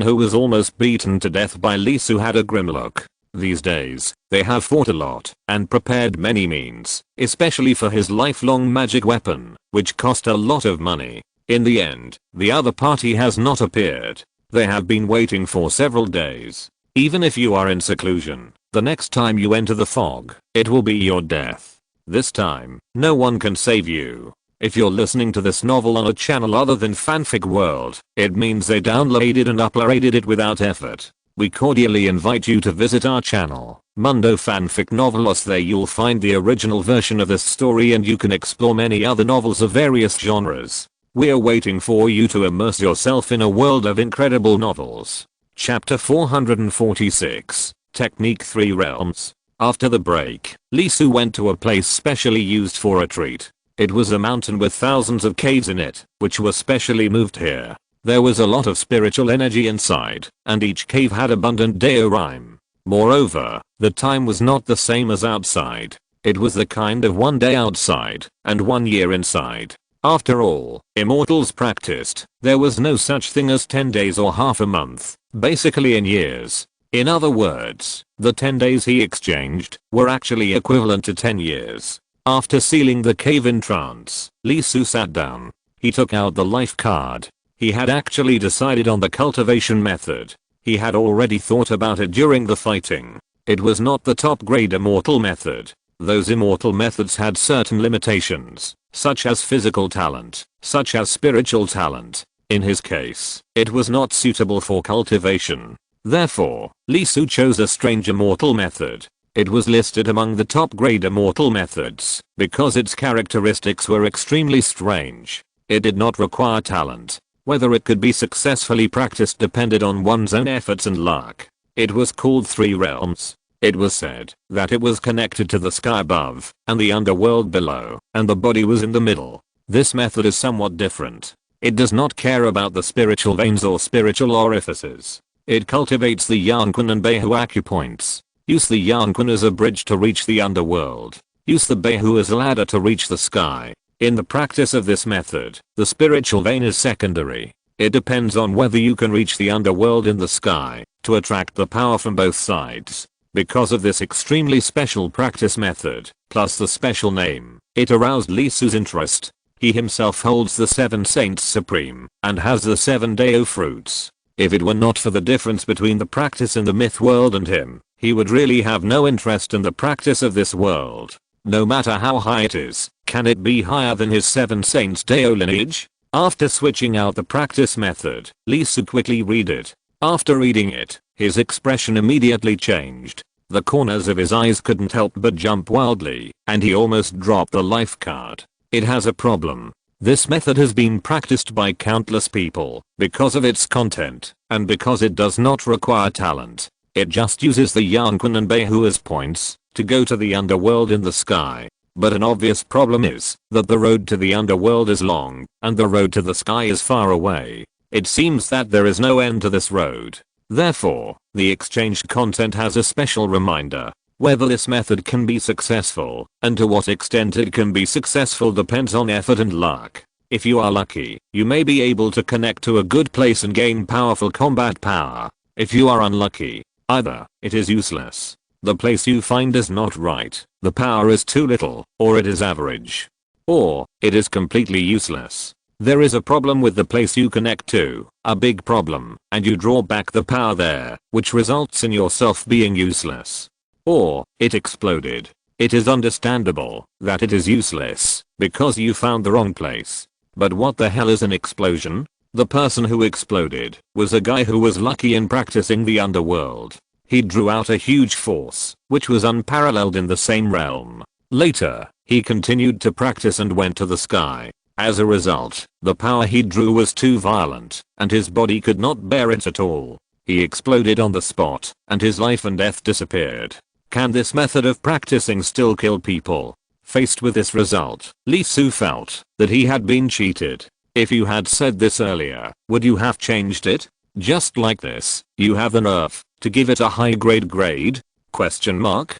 who was almost beaten to death by Lee Su had a grim look. These days, they have fought a lot and prepared many means, especially for his lifelong magic weapon, which cost a lot of money. In the end, the other party has not appeared. They have been waiting for several days. Even if you are in seclusion, the next time you enter the fog, it will be your death. This time, no one can save you. If you're listening to this novel on a channel other than Fanfic World, it means they downloaded and uploaded it without effort. We cordially invite you to visit our channel, Mundo Fanfic Novelos. There you'll find the original version of this story and you can explore many other novels of various genres. We're waiting for you to immerse yourself in a world of incredible novels. Chapter 446, Technique 3 Realms. After the break, Lee Su went to a place specially used for retreat. It was a mountain with thousands of caves in it, which were specially moved here. There was a lot of spiritual energy inside, and each cave had abundant Deo rhyme. Moreover, the time was not the same as outside. It was the kind of 1 day outside and 1 year inside. After all, immortals practiced, there was no such thing as 10 days or half a month, basically in years. In other words, the 10 days he exchanged were actually equivalent to 10 years. After sealing the cave in trance, Lee Su sat down. He took out the life card. He had actually decided on the cultivation method. He had already thought about it during the fighting. It was not the top grade immortal method. Those immortal methods had certain limitations, such as physical talent, such as spiritual talent. In his case, it was not suitable for cultivation. Therefore, Lee Su chose a strange immortal method. It was listed among the top grade immortal methods because its characteristics were extremely strange. It did not require talent. Whether it could be successfully practiced depended on one's own efforts and luck. It was called Three Realms. It was said that it was connected to the sky above and the underworld below, and the body was in the middle. This method is somewhat different. It does not care about the spiritual veins or spiritual orifices. It cultivates the Yanquan and Beihu acupoints. Use the Yanquan as a bridge to reach the underworld. Use the Beihu as a ladder to reach the sky. In the practice of this method, the spiritual vein is secondary. It depends on whether you can reach the underworld in the sky to attract the power from both sides. Because of this extremely special practice method, plus the special name, it aroused Lee Su's interest. He himself holds the 7 Saints Supreme and has the 7 Dao fruits. If it were not for the difference between the practice in the myth world and him, he would really have no interest in the practice of this world. No matter how high it is, can it be higher than his 7 Saints Dao lineage? After switching out the practice method, Lee Su quickly read it. After reading it, his expression immediately changed. The corners of his eyes couldn't help but jump wildly, and he almost dropped the life card. It has a problem. This method has been practiced by countless people because of its content, and because it does not require talent. It just uses the Yanquan and Beihu as points to go to the underworld in the sky. But an obvious problem is that the road to the underworld is long, and the road to the sky is far away. It seems that there is no end to this road. Therefore, the exchanged content has a special reminder. Whether this method can be successful, and to what extent it can be successful depends on effort and luck. If you are lucky, you may be able to connect to a good place and gain powerful combat power. If you are unlucky, either it is useless, the place you find is not right, the power is too little, or it is average, or it is completely useless. There is a problem with the place you connect to, a big problem, and you draw back the power there, which results in yourself being useless. Or, it exploded. It is understandable that it is useless because you found the wrong place. But what the hell is an explosion? The person who exploded was a guy who was lucky in practicing the underworld. He drew out a huge force, which was unparalleled in the same realm. Later, he continued to practice and went to the sky. As a result, the power he drew was too violent, and his body could not bear it at all. He exploded on the spot, and his life and death disappeared. Can this method of practicing still kill people? Faced with this result, Lee Su felt that he had been cheated. If you had said this earlier, would you have changed it? Just like this, you have the nerve to give it a high grade? Question mark.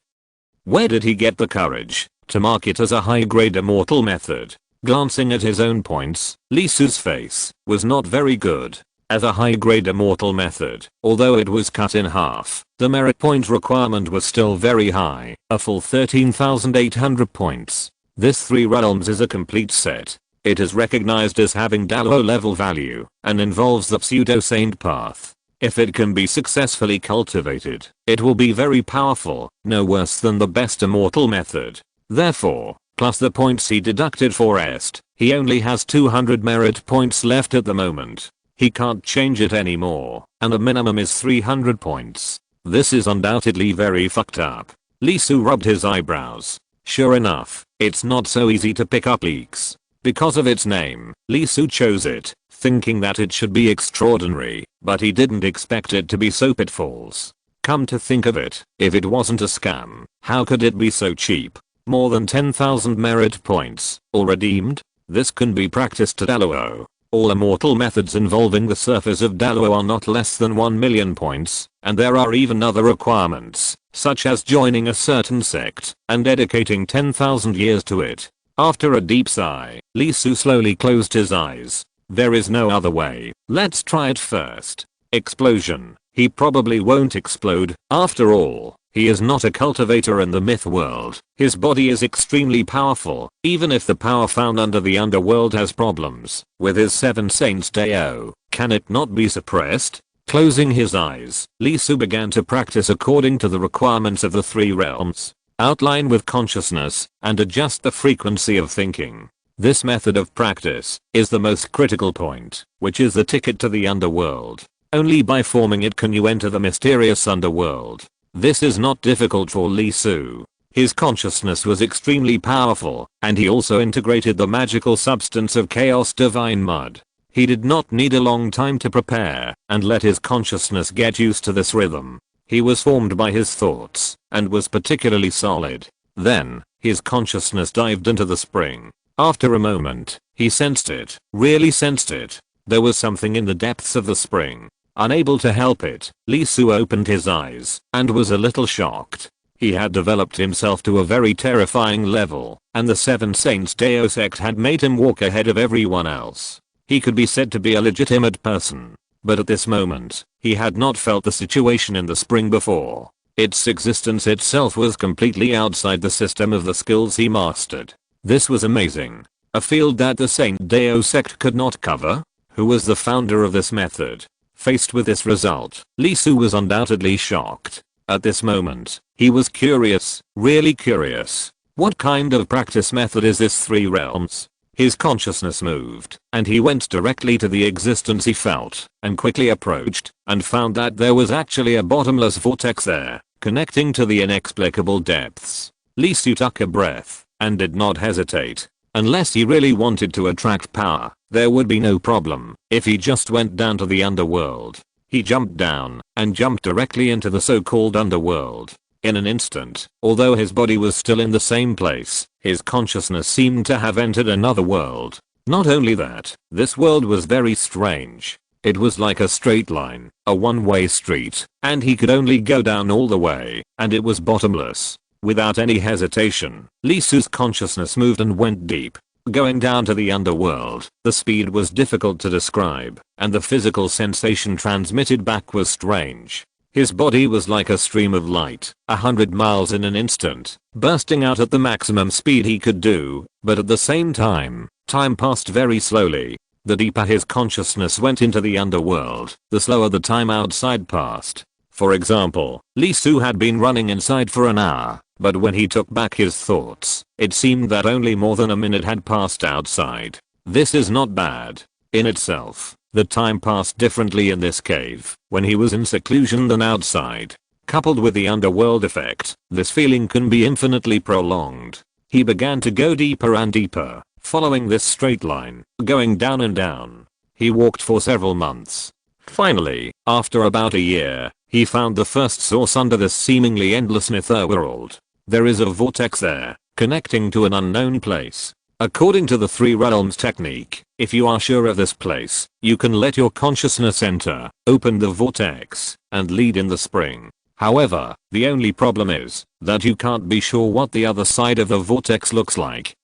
Where did he get the courage to mark it as a high grade immortal method? Glancing at his own points, Lee Su's face was not very good. As a high grade immortal method, although it was cut in half, the merit point requirement was still very high, a full 13,800 points. This 3 realms is a complete set. It is recognized as having Dalo level value, and involves the pseudo-saint path. If it can be successfully cultivated, it will be very powerful, no worse than the best immortal method. Therefore, plus the points he deducted for Est, he only has 200 merit points left at the moment. He can't change it anymore, and the minimum is 300 points. This is undoubtedly very fucked up. Lee Su rubbed his eyebrows. Sure enough, it's not so easy to pick up leaks. Because of its name, Lee Su chose it, thinking that it should be extraordinary, but he didn't expect it to be so pitfalls. Come to think of it, if it wasn't a scam, how could it be so cheap? More than 10,000 merit points, all redeemed? This can be practiced at LOO. All immortal methods involving the surface of Dalo are not less than 1 million points, and there are even other requirements, such as joining a certain sect and dedicating 10,000 years to it. After a deep sigh, Lee Su slowly closed his eyes. There is no other way. Let's try it first. Explosion. He probably won't explode. After all, he is not a cultivator in the myth world. His body is extremely powerful, even if the power found under the underworld has problems. With his 7 Saints Deo, can it not be suppressed? Closing his eyes, Lee Su began to practice according to the requirements of the 3 realms. Outline with consciousness and adjust the frequency of thinking. This method of practice is the most critical point, which is the ticket to the underworld. Only by forming it can you enter the mysterious underworld. This is not difficult for Lee Su. His consciousness was extremely powerful, and he also integrated the magical substance of chaos divine mud. He did not need a long time to prepare and let his consciousness get used to this rhythm. He was formed by his thoughts and was particularly solid. Then, his consciousness dived into the spring. After a moment, he sensed it, really sensed it. There was something in the depths of the spring. Unable to help it, Lee Su opened his eyes and was a little shocked. He had developed himself to a very terrifying level, and the 7 Saints Deo sect had made him walk ahead of everyone else. He could be said to be a legitimate person. But at this moment, he had not felt the situation in the spring before. Its existence itself was completely outside the system of the skills he mastered. This was amazing. A field that the Saint Deo sect could not cover? Who was the founder of this method? Faced with this result, Lee Su was undoubtedly shocked. At this moment, he was curious, really curious. What kind of practice method is this 3 realms? His consciousness moved, and he went directly to the existence he felt, and quickly approached, and found that there was actually a bottomless vortex there, connecting to the inexplicable depths. Lee Su took a breath, and did not hesitate. Unless he really wanted to attract power, there would be no problem if he just went down to the underworld. He jumped down and jumped directly into the so-called underworld. In an instant, although his body was still in the same place, his consciousness seemed to have entered another world. Not only that, this world was very strange. It was like a straight line, a one-way street, and he could only go down all the way, and it was bottomless. Without any hesitation, Lee Su's consciousness moved and went deep. Going down to the underworld, the speed was difficult to describe, and the physical sensation transmitted back was strange. His body was like a stream of light, 100 miles in an instant, bursting out at the maximum speed he could do, but at the same time, time passed very slowly. The deeper his consciousness went into the underworld, the slower the time outside passed. For example, Lee Su had been running inside for an hour, but when he took back his thoughts, it seemed that only more than a minute had passed outside. This is not bad in itself. The time passed differently in this cave when he was in seclusion than outside. Coupled with the underworld effect, this feeling can be infinitely prolonged. He began to go deeper and deeper, following this straight line, going down and down. He walked for several months. Finally, after about a year, he found the first source under this seemingly endless netherworld. There is a vortex there, connecting to an unknown place. According to the 3 realms technique, if you are sure of this place, you can let your consciousness enter, open the vortex, and lead in the spring. However, the only problem is that you can't be sure what the other side of the vortex looks like.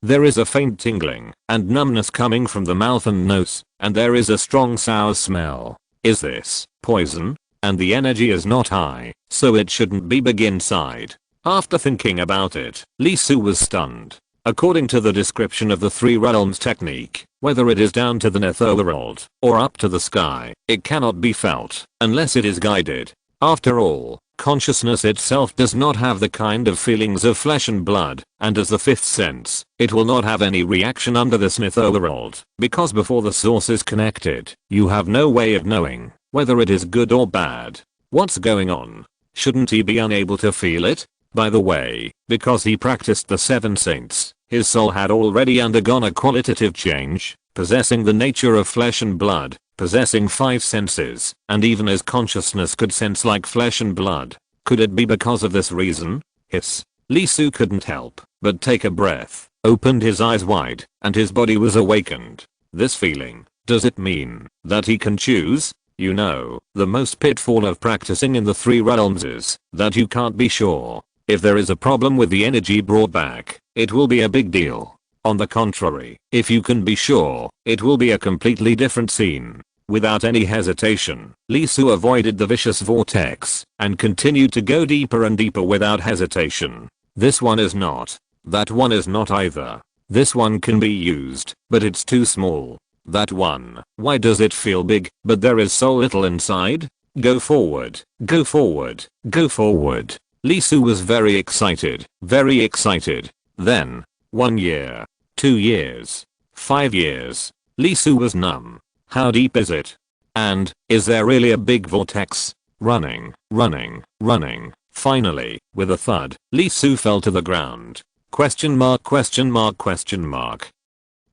There is a faint tingling and numbness coming from the mouth and nose, and there is a strong sour smell. Is this poison? And the energy is not high, so it shouldn't be big inside. After thinking about it, Lee Su was stunned. According to the description of the 3 realms technique, whether it is down to the netherworld or up to the sky, it cannot be felt unless it is guided. After all, consciousness itself does not have the kind of feelings of flesh and blood, and as the 5th sense, it will not have any reaction under this netherworld, because before the source is connected, you have no way of knowing whether it is good or bad. What's going on? Shouldn't he be unable to feel it? By the way, because he practiced the 7 saints, his soul had already undergone a qualitative change, possessing the nature of flesh and blood, possessing 5 senses, and even his consciousness could sense like flesh and blood. Could it be because of this reason? Hiss. Lee Su couldn't help but take a breath, opened his eyes wide, and his body was awakened. This feeling, does it mean that he can choose? You know, the most pitfall of practicing in the three realms is that you can't be sure. If there is a problem with the energy brought back, it will be a big deal. On the contrary, if you can be sure, it will be a completely different scene. Without any hesitation, Lee Su avoided the vicious vortex and continued to go deeper and deeper without hesitation. This one is not. That one is not either. This one can be used, but it's too small. That one, why does it feel big, but there is so little inside? Go forward, go forward, go forward. Lee Su was very excited, very excited. Then, 1 year, 2 years, 5 years. Lee Su was numb. How deep is it? And, is there really a big vortex? Running, running, running. Finally, with a thud, Lee Su fell to the ground. Question mark, question mark, question mark.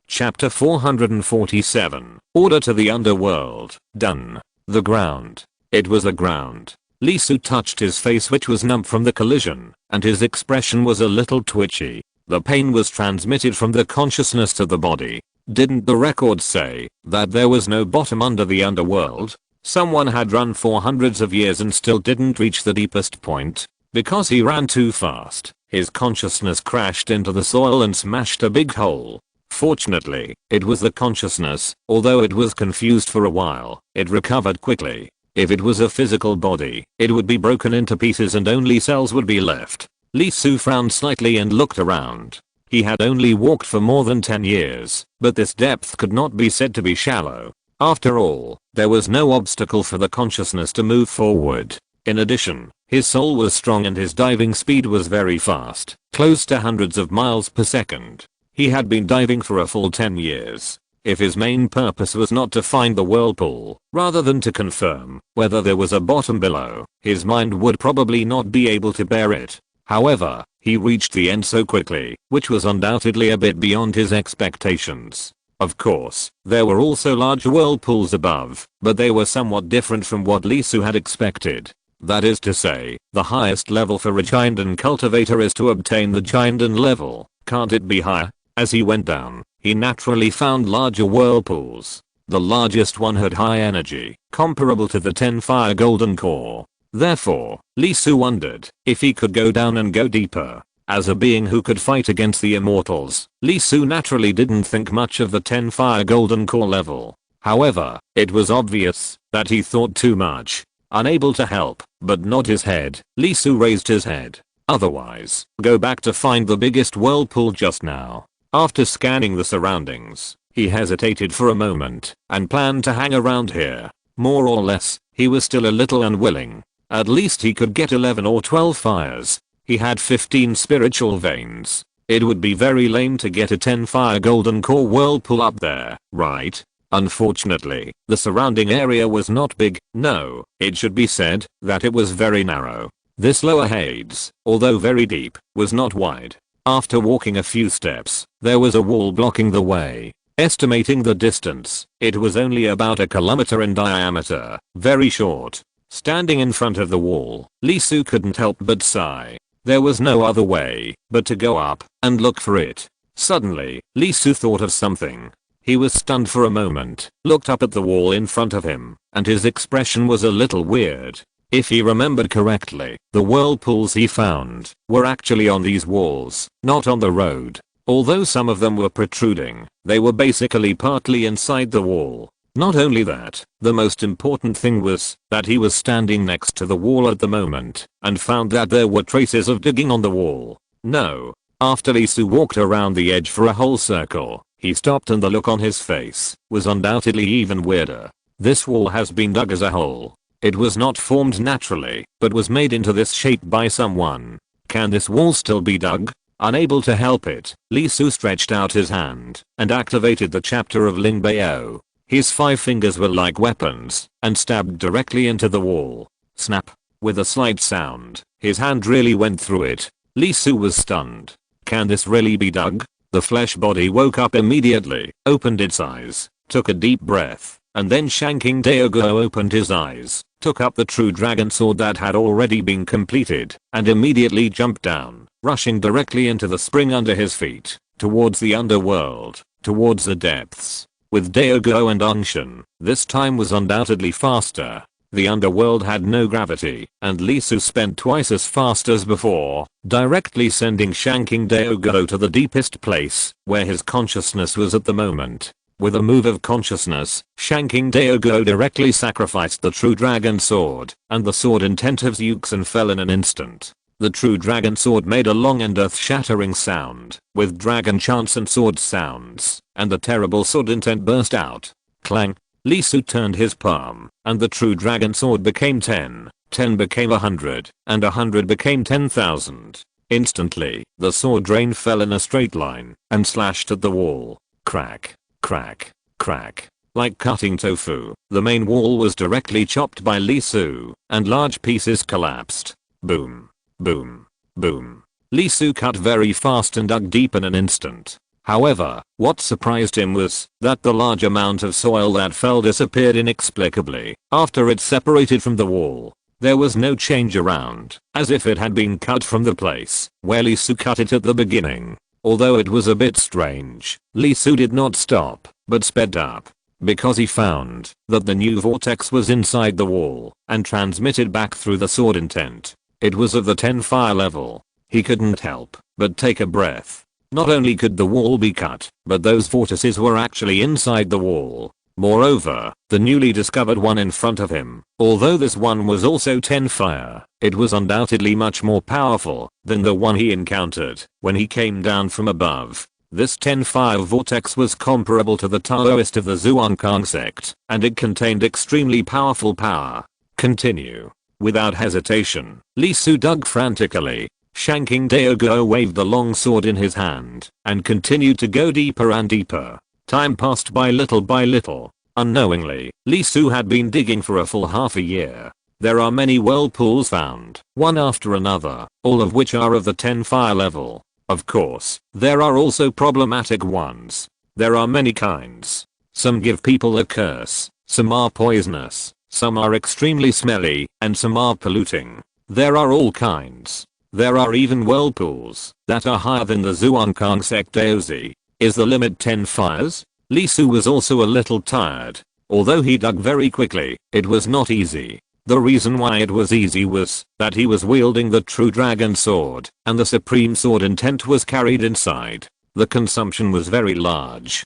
Chapter 447. Order to the Underworld. Done. The ground. It was the ground. Lee Su touched his face, which was numb from the collision, and his expression was a little twitchy. The pain was transmitted from the consciousness to the body. Didn't the records say that there was no bottom under the underworld? Someone had run for hundreds of years and still didn't reach the deepest point. Because he ran too fast, his consciousness crashed into the soil and smashed a big hole. Fortunately, it was the consciousness. Although it was confused for a while, it recovered quickly. If it was a physical body, it would be broken into pieces and only cells would be left. Lee Su frowned slightly and looked around. He had only walked for more than 10 years, but this depth could not be said to be shallow. After all, there was no obstacle for the consciousness to move forward. In addition, his soul was strong and his diving speed was very fast, close to hundreds of miles per second. He had been diving for a full 10 years. If his main purpose was not to find the whirlpool, rather than to confirm whether there was a bottom below, his mind would probably not be able to bear it. However, he reached the end so quickly, which was undoubtedly a bit beyond his expectations. Of course, there were also large whirlpools above, but they were somewhat different from what Lee Su had expected. That is to say, the highest level for a giant cultivator is to obtain the giant level. Can't it be higher? As he went down, he naturally found larger whirlpools. The largest one had high energy, comparable to the 10 fire golden core. Therefore, Lee Su wondered if he could go down and go deeper. As a being who could fight against the immortals, Lee Su naturally didn't think much of the 10 fire golden core level. However, it was obvious that he thought too much. Unable to help but nod his head, Lee Su raised his head. Otherwise, go back to find the biggest whirlpool just now. After scanning the surroundings, he hesitated for a moment and planned to hang around here. More or less, he was still a little unwilling. At least he could get 11 or 12 fires. He had 15 spiritual veins. It would be very lame to get a 10 fire golden core whirlpool up there, right? Unfortunately, the surrounding area was not big. No, it should be said that it was very narrow. This lower Hades, although very deep, was not wide. After walking a few steps, there was a wall blocking the way. Estimating the distance, it was only about 1 kilometer in diameter, very short. Standing in front of the wall, Lee Su couldn't help but sigh. There was no other way but to go up and look for it. Suddenly, Lee Su thought of something. He was stunned for a moment, looked up at the wall in front of him, and his expression was a little weird. If he remembered correctly, the whirlpools he found were actually on these walls, not on the road. Although some of them were protruding, they were basically partly inside the wall. Not only that, the most important thing was that he was standing next to the wall at the moment and found that there were traces of digging on the wall. No. After Lee Su walked around the edge for a whole circle, he stopped and the look on his face was undoubtedly even weirder. This wall has been dug as a hole. It was not formed naturally, but was made into this shape by someone. Can this wall still be dug? Unable to help it, Lee Su stretched out his hand and activated the chapter of Ling Bao. His 5 fingers were like weapons and stabbed directly into the wall. Snap. With a slight sound, his hand really went through it. Lee Su was stunned. Can this really be dug? The flesh body woke up immediately, opened its eyes, took a deep breath, and then Shanking Daoguo opened his eyes, took up the true dragon sword that had already been completed, and immediately jumped down, rushing directly into the spring under his feet, towards the underworld, towards the depths. With Daogo and Unshin, this time was undoubtedly faster. The underworld had no gravity, and Lee Su spent twice as fast as before, directly sending Shanking Daogo to the deepest place, where his consciousness was at the moment. With a move of consciousness, Shanking Daogo directly sacrificed the true dragon sword, and the sword intent of Zuxin fell in an instant. The true dragon sword made a long and earth-shattering sound, with dragon chants and sword sounds, and the terrible sword intent burst out. Clang! Lee Su turned his palm, and the true dragon sword became 10, 10 became 100, and 100 became 10,000. Instantly, the sword drain fell in a straight line, and slashed at the wall. Crack, crack, crack. Like cutting tofu, the main wall was directly chopped by Lee Su, and large pieces collapsed. Boom, boom, boom. Lee Su cut very fast and dug deep in an instant. However, what surprised him was that the large amount of soil that fell disappeared inexplicably after it separated from the wall. There was no change around, as if it had been cut from the place where Lee Su cut it at the beginning. Although it was a bit strange, Lee Su did not stop, but sped up, because he found that the new vortex was inside the wall and transmitted back through the sword intent. It was of the 10 fire level. He couldn't help but take a breath. Not only could the wall be cut, but those vortices were actually inside the wall. Moreover, the newly discovered one in front of him, although this one was also 10 fire, it was undoubtedly much more powerful than the one he encountered when he came down from above. This 10 fire vortex was comparable to the Taoist of the Zhuangkang sect, and it contained extremely powerful power. Continue. Without hesitation, Lee Su dug frantically. Shanking Daogo waved the long sword in his hand and continued to go deeper and deeper. Time passed by little. Unknowingly, Lee Su had been digging for a full half a year. There are many whirlpools found, one after another, all of which are of the 10 fire level. Of course, there are also problematic ones. There are many kinds. Some give people a curse, some are poisonous, some are extremely smelly, and some are polluting. There are all kinds. There are even whirlpools that are higher than the Zhuangkang sect Daozi. Is the limit 10 fires? Lee Su was also a little tired. Although he dug very quickly, it was not easy. The reason why it was easy was that he was wielding the true dragon sword, and the supreme sword intent was carried inside. The consumption was very large.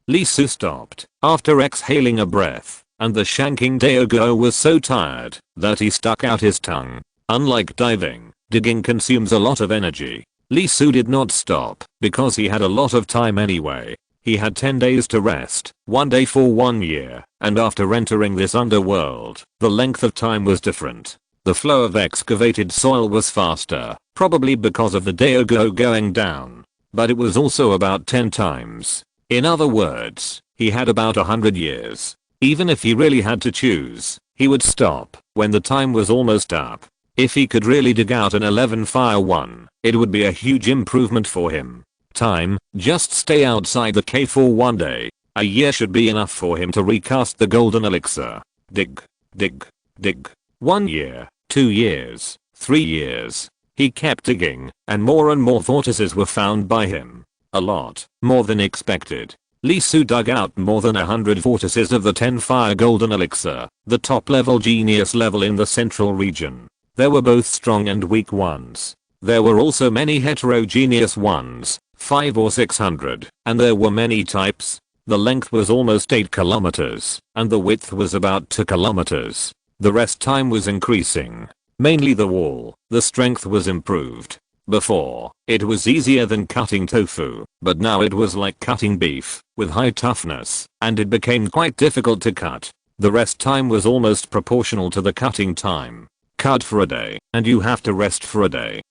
Lee Su stopped after exhaling a breath, and the Shanking Daogo was so tired that he stuck out his tongue. Unlike diving, digging consumes a lot of energy. Lee Su did not stop because he had a lot of time anyway. He had 10 days to rest, 1 day for 1 year, and after entering this underworld, the length of time was different. The flow of excavated soil was faster, probably because of the Daogo going down. But it was also about 10 times. In other words, he had about 100 years. Even if he really had to choose, he would stop when the time was almost up. If he could really dig out an 11 fire one, it would be a huge improvement for him. Time, just stay outside the cave for 1 day. A year should be enough for him to recast the golden elixir. Dig, dig, dig. 1 year, 2 years, 3 years. He kept digging, and more vortices were found by him. A lot, more than expected. Lee Su dug out more than 100 vortices of the 10 fire golden elixir, the top level genius level in the central region. There were both strong and weak ones. There were also many heterogeneous ones, 500 or 600, and there were many types. The length was almost 8 kilometers, and the width was about 2 kilometers. The rest time was increasing. Mainly the wall, the strength was improved. Before, it was easier than cutting tofu, but now it was like cutting beef, with high toughness, and it became quite difficult to cut. The rest time was almost proportional to the cutting time. Cut for a day, and you have to rest for a day.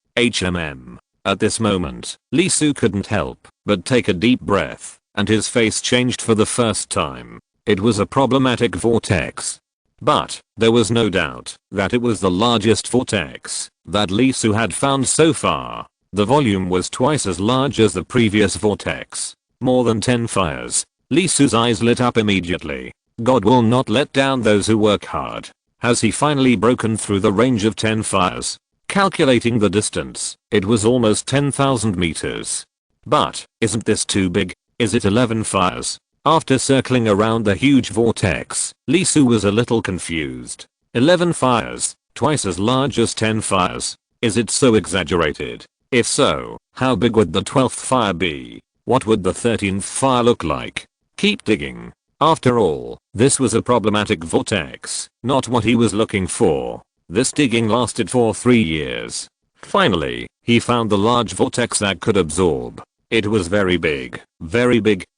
At this moment, Lee Su couldn't help but take a deep breath, and his face changed for the first time. It was a problematic vortex. But there was no doubt that it was the largest vortex that Lee Su had found so far. The volume was twice as large as the previous vortex. More than 10 fires. Lee Su's eyes lit up immediately. God will not let down those who work hard. Has he finally broken through the range of 10 fires? Calculating the distance, it was almost 10,000 meters. But, isn't this too big? Is it 11 fires? After circling around the huge vortex, Lee Su was a little confused. 11 fires, twice as large as 10 fires. Is it so exaggerated? If so, how big would the 12th fire be? What would the 13th fire look like? Keep digging. After all, this was a problematic vortex, not what he was looking for. This digging lasted for 3 years. Finally, he found the large vortex that could absorb. It was very big,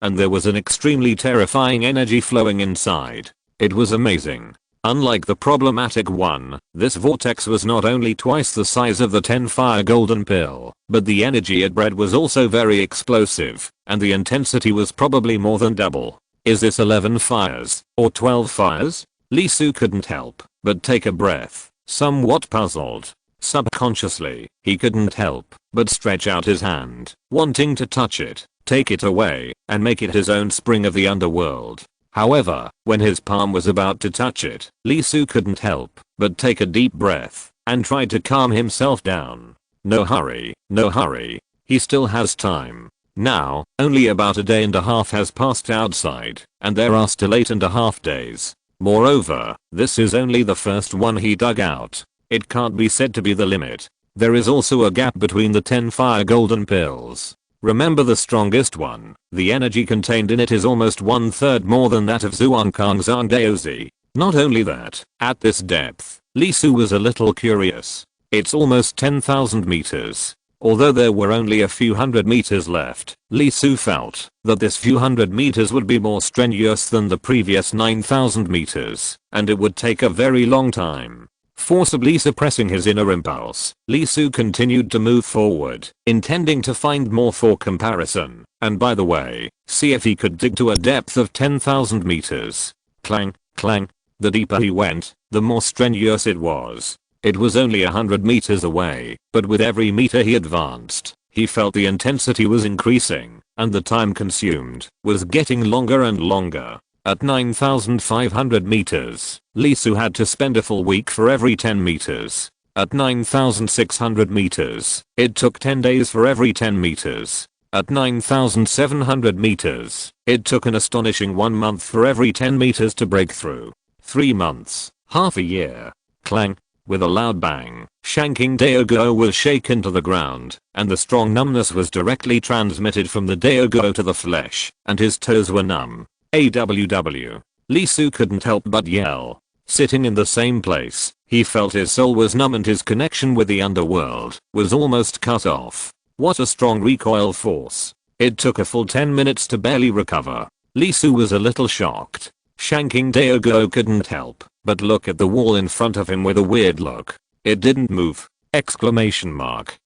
and there was an extremely terrifying energy flowing inside. It was amazing. Unlike the problematic one, this vortex was not only twice the size of the 10 fire golden pill, but the energy it bred was also very explosive, and the intensity was probably more than double. Is this 11 fires, or 12 fires? Lee Su couldn't help but take a breath, somewhat puzzled. Subconsciously, he couldn't help but stretch out his hand, wanting to touch it, take it away, and make it his own spring of the underworld. However, when his palm was about to touch it, Lee Su couldn't help but take a deep breath and tried to calm himself down. No hurry, no hurry. He still has time. Now, only about a day and a half has passed outside, and there are still 8.5 days. Moreover, this is only the first one he dug out. It can't be said to be the limit. There is also a gap between the 10 fire golden pills. Remember the strongest one, the energy contained in it is almost 1/3 more than that of Zhuangkang's Zhangdaozi. Not only that, at this depth, Lee Su was a little curious. It's almost 10,000 meters. Although there were only a few hundred meters left, Lee Su felt that this few hundred meters would be more strenuous than the previous 9,000 meters, and it would take a very long time. Forcibly suppressing his inner impulse, Lee Su continued to move forward, intending to find more for comparison, and by the way, see if he could dig to a depth of 10,000 meters. Clang, clang. The deeper he went, the more strenuous it was. It was only 100 meters away, but with every meter he advanced, he felt the intensity was increasing, and the time consumed was getting longer and longer. At 9,500 meters, Lee Su had to spend a full week for every 10 meters. At 9,600 meters, it took 10 days for every 10 meters. At 9,700 meters, it took an astonishing 1 month for every 10 meters to break through. 3 months, half a year. Clang. With a loud bang, Shanking Daoguo was shaken to the ground, and the strong numbness was directly transmitted from the Daoguo to the flesh, and his toes were numb. AWW. Lee Su couldn't help but yell. Sitting in the same place, he felt his soul was numb and his connection with the underworld was almost cut off. What a strong recoil force. It took a full 10 minutes to barely recover. Lee Su was a little shocked. Shanking Daoguo couldn't help but look at the wall in front of him with a weird look. It didn't move! Exclamation mark.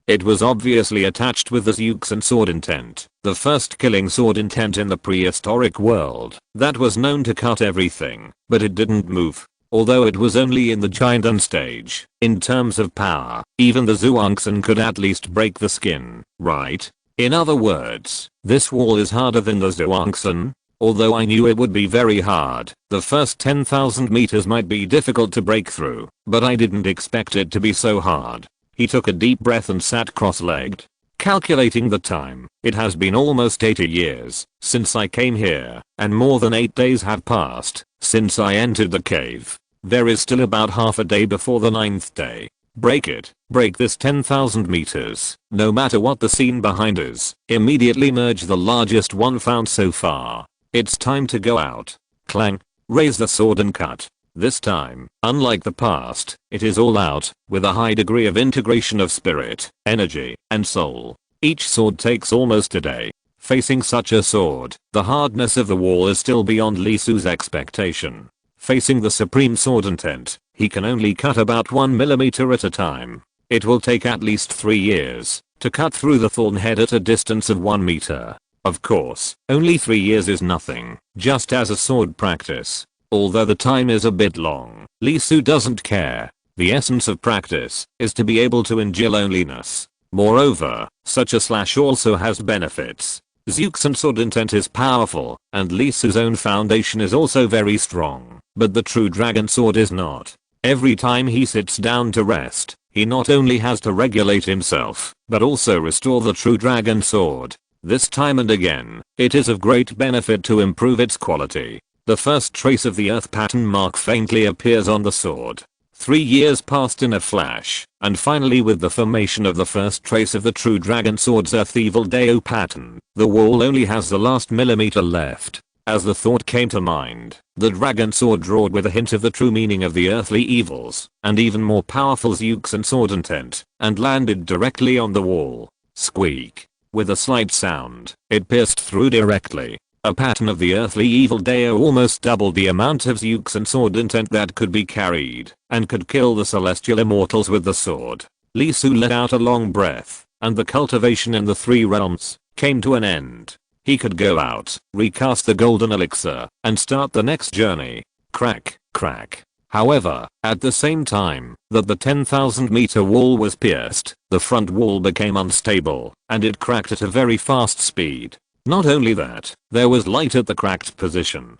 It was obviously attached with the Zeuxan sword intent, the first killing sword intent in the prehistoric world that was known to cut everything, but it didn't move. Although it was only in the Jiandan stage, in terms of power, even the Zhuangsan could at least break the skin, right? In other words, this wall is harder than the Zhuangsan. Although I knew it would be very hard, the first 10,000 meters might be difficult to break through, but I didn't expect it to be so hard. He took a deep breath and sat cross-legged. Calculating the time, it has been almost 80 years since I came here, and more than 8 days have passed since I entered the cave. There is still about half a day before the 9th day. Break it. Break this 10,000 meters. No matter what the scene behind is, immediately merge the largest one found so far. It's time to go out. Clang. Raise the sword and cut. This time, unlike the past, it is all out, with a high degree of integration of spirit, energy, and soul. Each sword takes almost a day. Facing such a sword, the hardness of the wall is still beyond Lee Su's expectation. Facing the supreme sword intent, he can only cut about 1 millimeter at a time. It will take at least 3 years to cut through the thorn head at a distance of 1 meter. Of course, only 3 years is nothing, just as a sword practice. Although the time is a bit long, Lee Su doesn't care. The essence of practice is to be able to endure loneliness. Moreover, such a slash also has benefits. Zeuxan sword intent is powerful, and Lee Su's own foundation is also very strong, but the true dragon sword is not. Every time he sits down to rest, he not only has to regulate himself, but also restore the true dragon sword. This time and again, it is of great benefit to improve its quality. The first trace of the earth pattern mark faintly appears on the sword. 3 years passed in a flash, and finally with the formation of the first trace of the true dragon sword's earth evil Deo pattern, the wall only has the last millimeter left. As the thought came to mind, the dragon sword drawed with a hint of the true meaning of the earthly evils, and even more powerful ukes and sword intent, and landed directly on the wall. Squeak. With a slight sound, it pierced through directly. A pattern of the earthly evil Deo almost doubled the amount of ukes and sword intent that could be carried, and could kill the celestial immortals with the sword. Lee Su let out a long breath, and the cultivation in the 3 realms came to an end. He could go out, recast the golden elixir, and start the next journey. Crack, crack. However, at the same time that the 10,000 meter wall was pierced, the front wall became unstable, and it cracked at a very fast speed. Not only that, there was light at the cracked position.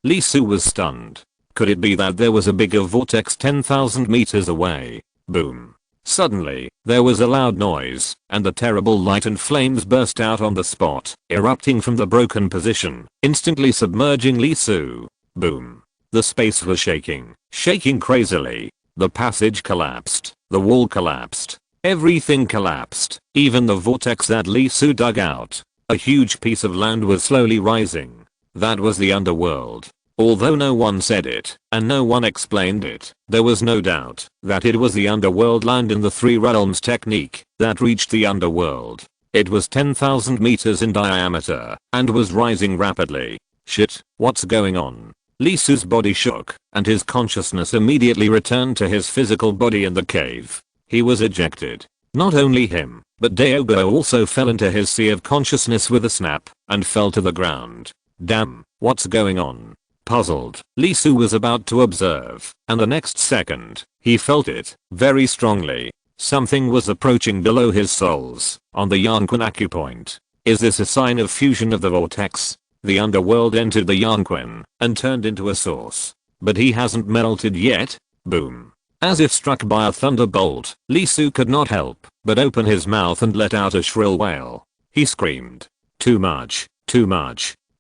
Lee Su was stunned. Could it be that there was a bigger vortex 10,000 meters away? Boom. Suddenly, there was a loud noise, and the terrible light and flames burst out on the spot, erupting from the broken position, instantly submerging Lee Su. Boom. The space was shaking crazily. The passage collapsed. The wall collapsed. Everything collapsed, even the vortex that Lee Su dug out. A huge piece of land was slowly rising. That was the underworld. Although no one said it, and no one explained it, there was no doubt that it was the underworld land in the 3 realms technique that reached the underworld. It was 10,000 meters in diameter, and was rising rapidly. Shit, what's going on? Lee Su's body shook, and his consciousness immediately returned to his physical body in the cave. He was ejected. Not only him, but Diogo also fell into his sea of consciousness with a snap, and fell to the ground. Damn, what's going on? Puzzled, Lee Su was about to observe, and the next second, he felt it, very strongly. Something was approaching below his soles, on the Yanquin acupoint. Is this a sign of fusion of the vortex? The underworld entered the Yanquin, and turned into a source. But he hasn't melted yet? Boom. As if struck by a thunderbolt, Lee Su could not help but open his mouth and let out a shrill wail. He screamed. Too much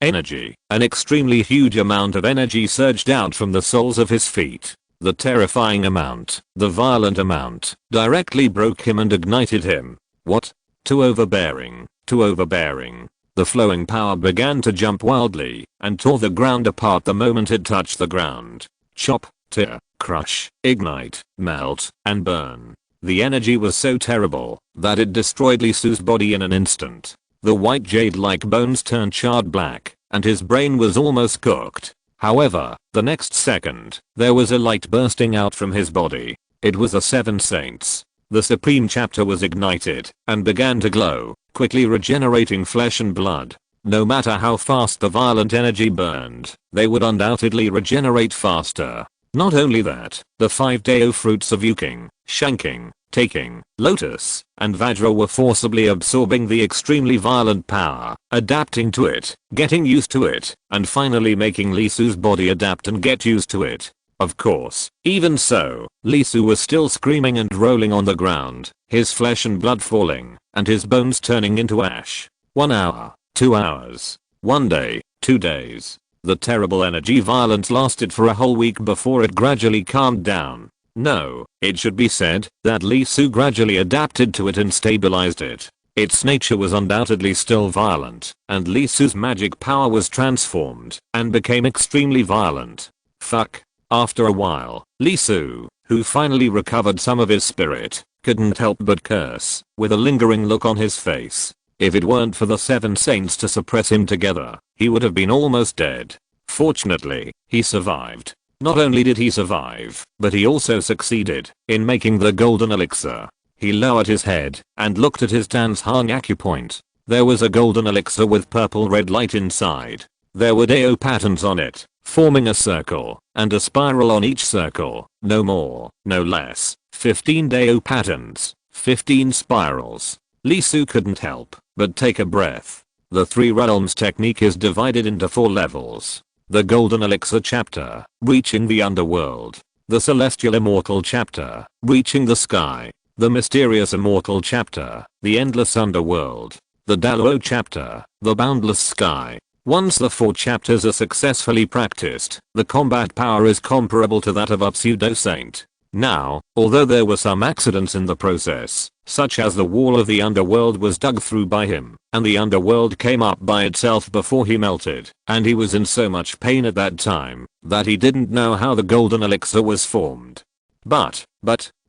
energy. An extremely huge amount of energy surged out from the soles of his feet. The terrifying amount, the violent amount, directly broke him and ignited him. What? Too overbearing. The flowing power began to jump wildly, and tore the ground apart the moment it touched the ground. Chop, tear, crush, ignite, melt, and burn. The energy was so terrible that it destroyed Lee Su's body in an instant. The white jade-like bones turned charred black, and his brain was almost cooked. However, the next second, there was a light bursting out from his body. It was the 7 saints. The supreme chapter was ignited, and began to glow, quickly regenerating flesh and blood. No matter how fast the violent energy burned, they would undoubtedly regenerate faster. Not only that, the 5 Deo fruits of Yuking, Shanking, Taking, Lotus, and Vajra were forcibly absorbing the extremely violent power, adapting to it, getting used to it, and finally making Lee Su's body adapt and get used to it. Of course, even so, Lee Su was still screaming and rolling on the ground, his flesh and blood falling, and his bones turning into ash. 1 hour, 2 hours, 1 day, 2 days. The terrible energy violence lasted for a whole week before it gradually calmed down. No, it should be said that Lee Su gradually adapted to it and stabilized it. Its nature was undoubtedly still violent, and Lee Su's magic power was transformed and became extremely violent. Fuck. After a while, Lee Su, who finally recovered some of his spirit, couldn't help but curse, with a lingering look on his face. If it weren't for the 7 saints to suppress him together, he would have been almost dead. Fortunately, he survived. Not only did he survive, but he also succeeded in making the golden elixir. He lowered his head and looked at his Dan's Hang acupoint. There was a golden elixir with purple-red light inside. There were Deo patterns on it, forming a circle, and a spiral on each circle. No more, no less. 15 Deo patterns, 15 spirals. Lee Su couldn't help but take a breath. The 3 realms technique is divided into 4 levels. The golden elixir chapter, reaching the underworld. The celestial immortal chapter, reaching the sky. The mysterious immortal chapter, the endless underworld. The Dalo chapter, the boundless sky. Once the 4 chapters are successfully practiced, the combat power is comparable to that of a pseudo-saint. Now, although there were some accidents in the process, such as the wall of the underworld was dug through by him, and the underworld came up by itself before he melted, and he was in so much pain at that time, that he didn't know how the golden elixir was formed. But,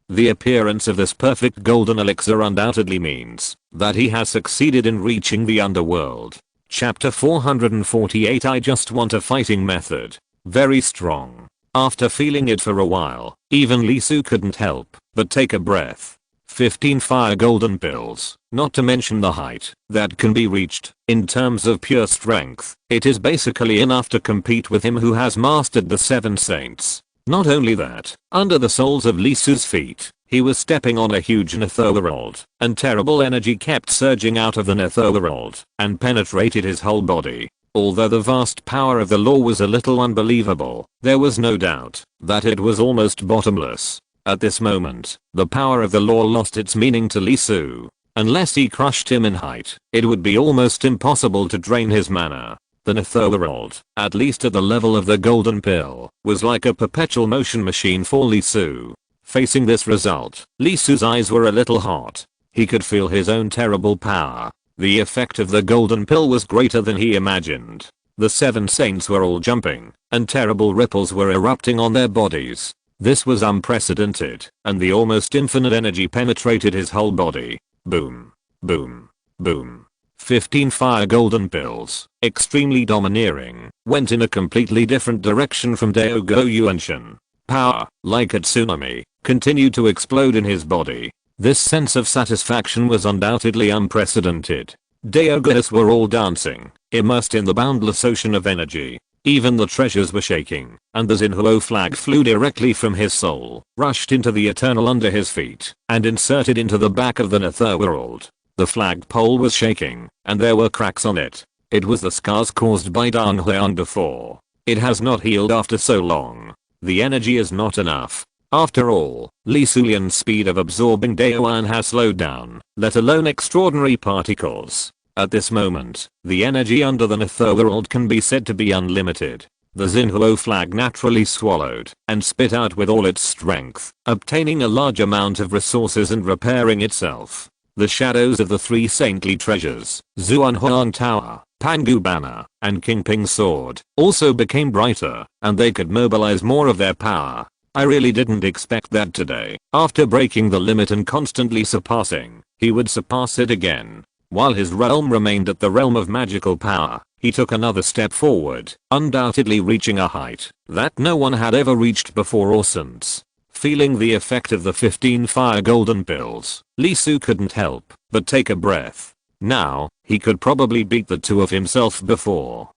the appearance of this perfect golden elixir undoubtedly means that he has succeeded in reaching the underworld. Chapter 448. I just want a fighting method. Very strong. After feeling it for a while, even Lee Su couldn't help but take a breath. 15 fire golden pills, not to mention the height that can be reached. In terms of pure strength, it is basically enough to compete with him who has mastered the 7 saints. Not only that, under the soles of Lee Su's feet, he was stepping on a huge netherworld, and terrible energy kept surging out of the netherworld and penetrated his whole body. Although the vast power of the law was a little unbelievable, there was no doubt that it was almost bottomless. At this moment, the power of the law lost its meaning to Lee Su. Unless he crushed him in height, it would be almost impossible to drain his mana. The netherworld, at least at the level of the golden pill, was like a perpetual motion machine for Lee Su. Facing this result, Lee Su's eyes were a little hot. He could feel his own terrible power. The effect of the golden pill was greater than he imagined. The 7 saints were all jumping, and terrible ripples were erupting on their bodies. This was unprecedented, and the almost infinite energy penetrated his whole body. Boom. Boom. Boom. 15 fire golden pills, extremely domineering, went in a completely different direction from Daogo Yuanshan. Power, like a tsunami, continued to explode in his body. This sense of satisfaction was undoubtedly unprecedented. Daogos were all dancing, immersed in the boundless ocean of energy. Even the treasures were shaking, and the Xinhuo flag flew directly from his soul, rushed into the eternal under his feet, and inserted into the back of the netherworld. The flagpole was shaking, and there were cracks on it. It was the scars caused by Dan Huan before. It has not healed after so long. The energy is not enough. After all, Lee Sulian's speed of absorbing Daoan has slowed down, let alone extraordinary particles. At this moment, the energy under the netherworld can be said to be unlimited. The Xinhuo flag naturally swallowed and spit out with all its strength, obtaining a large amount of resources and repairing itself. The shadows of the 3 saintly treasures, Zuanhuan Tower, Pangu Banner, and Kingping's sword, also became brighter, and they could mobilize more of their power. I really didn't expect that today. After breaking the limit and constantly surpassing, he would surpass it again. While his realm remained at the realm of magical power, he took another step forward, undoubtedly reaching a height that no one had ever reached before or since. Feeling the effect of the 15 fire golden pills, Lee Su couldn't help but take a breath. Now, he could probably beat the 2 of himself before.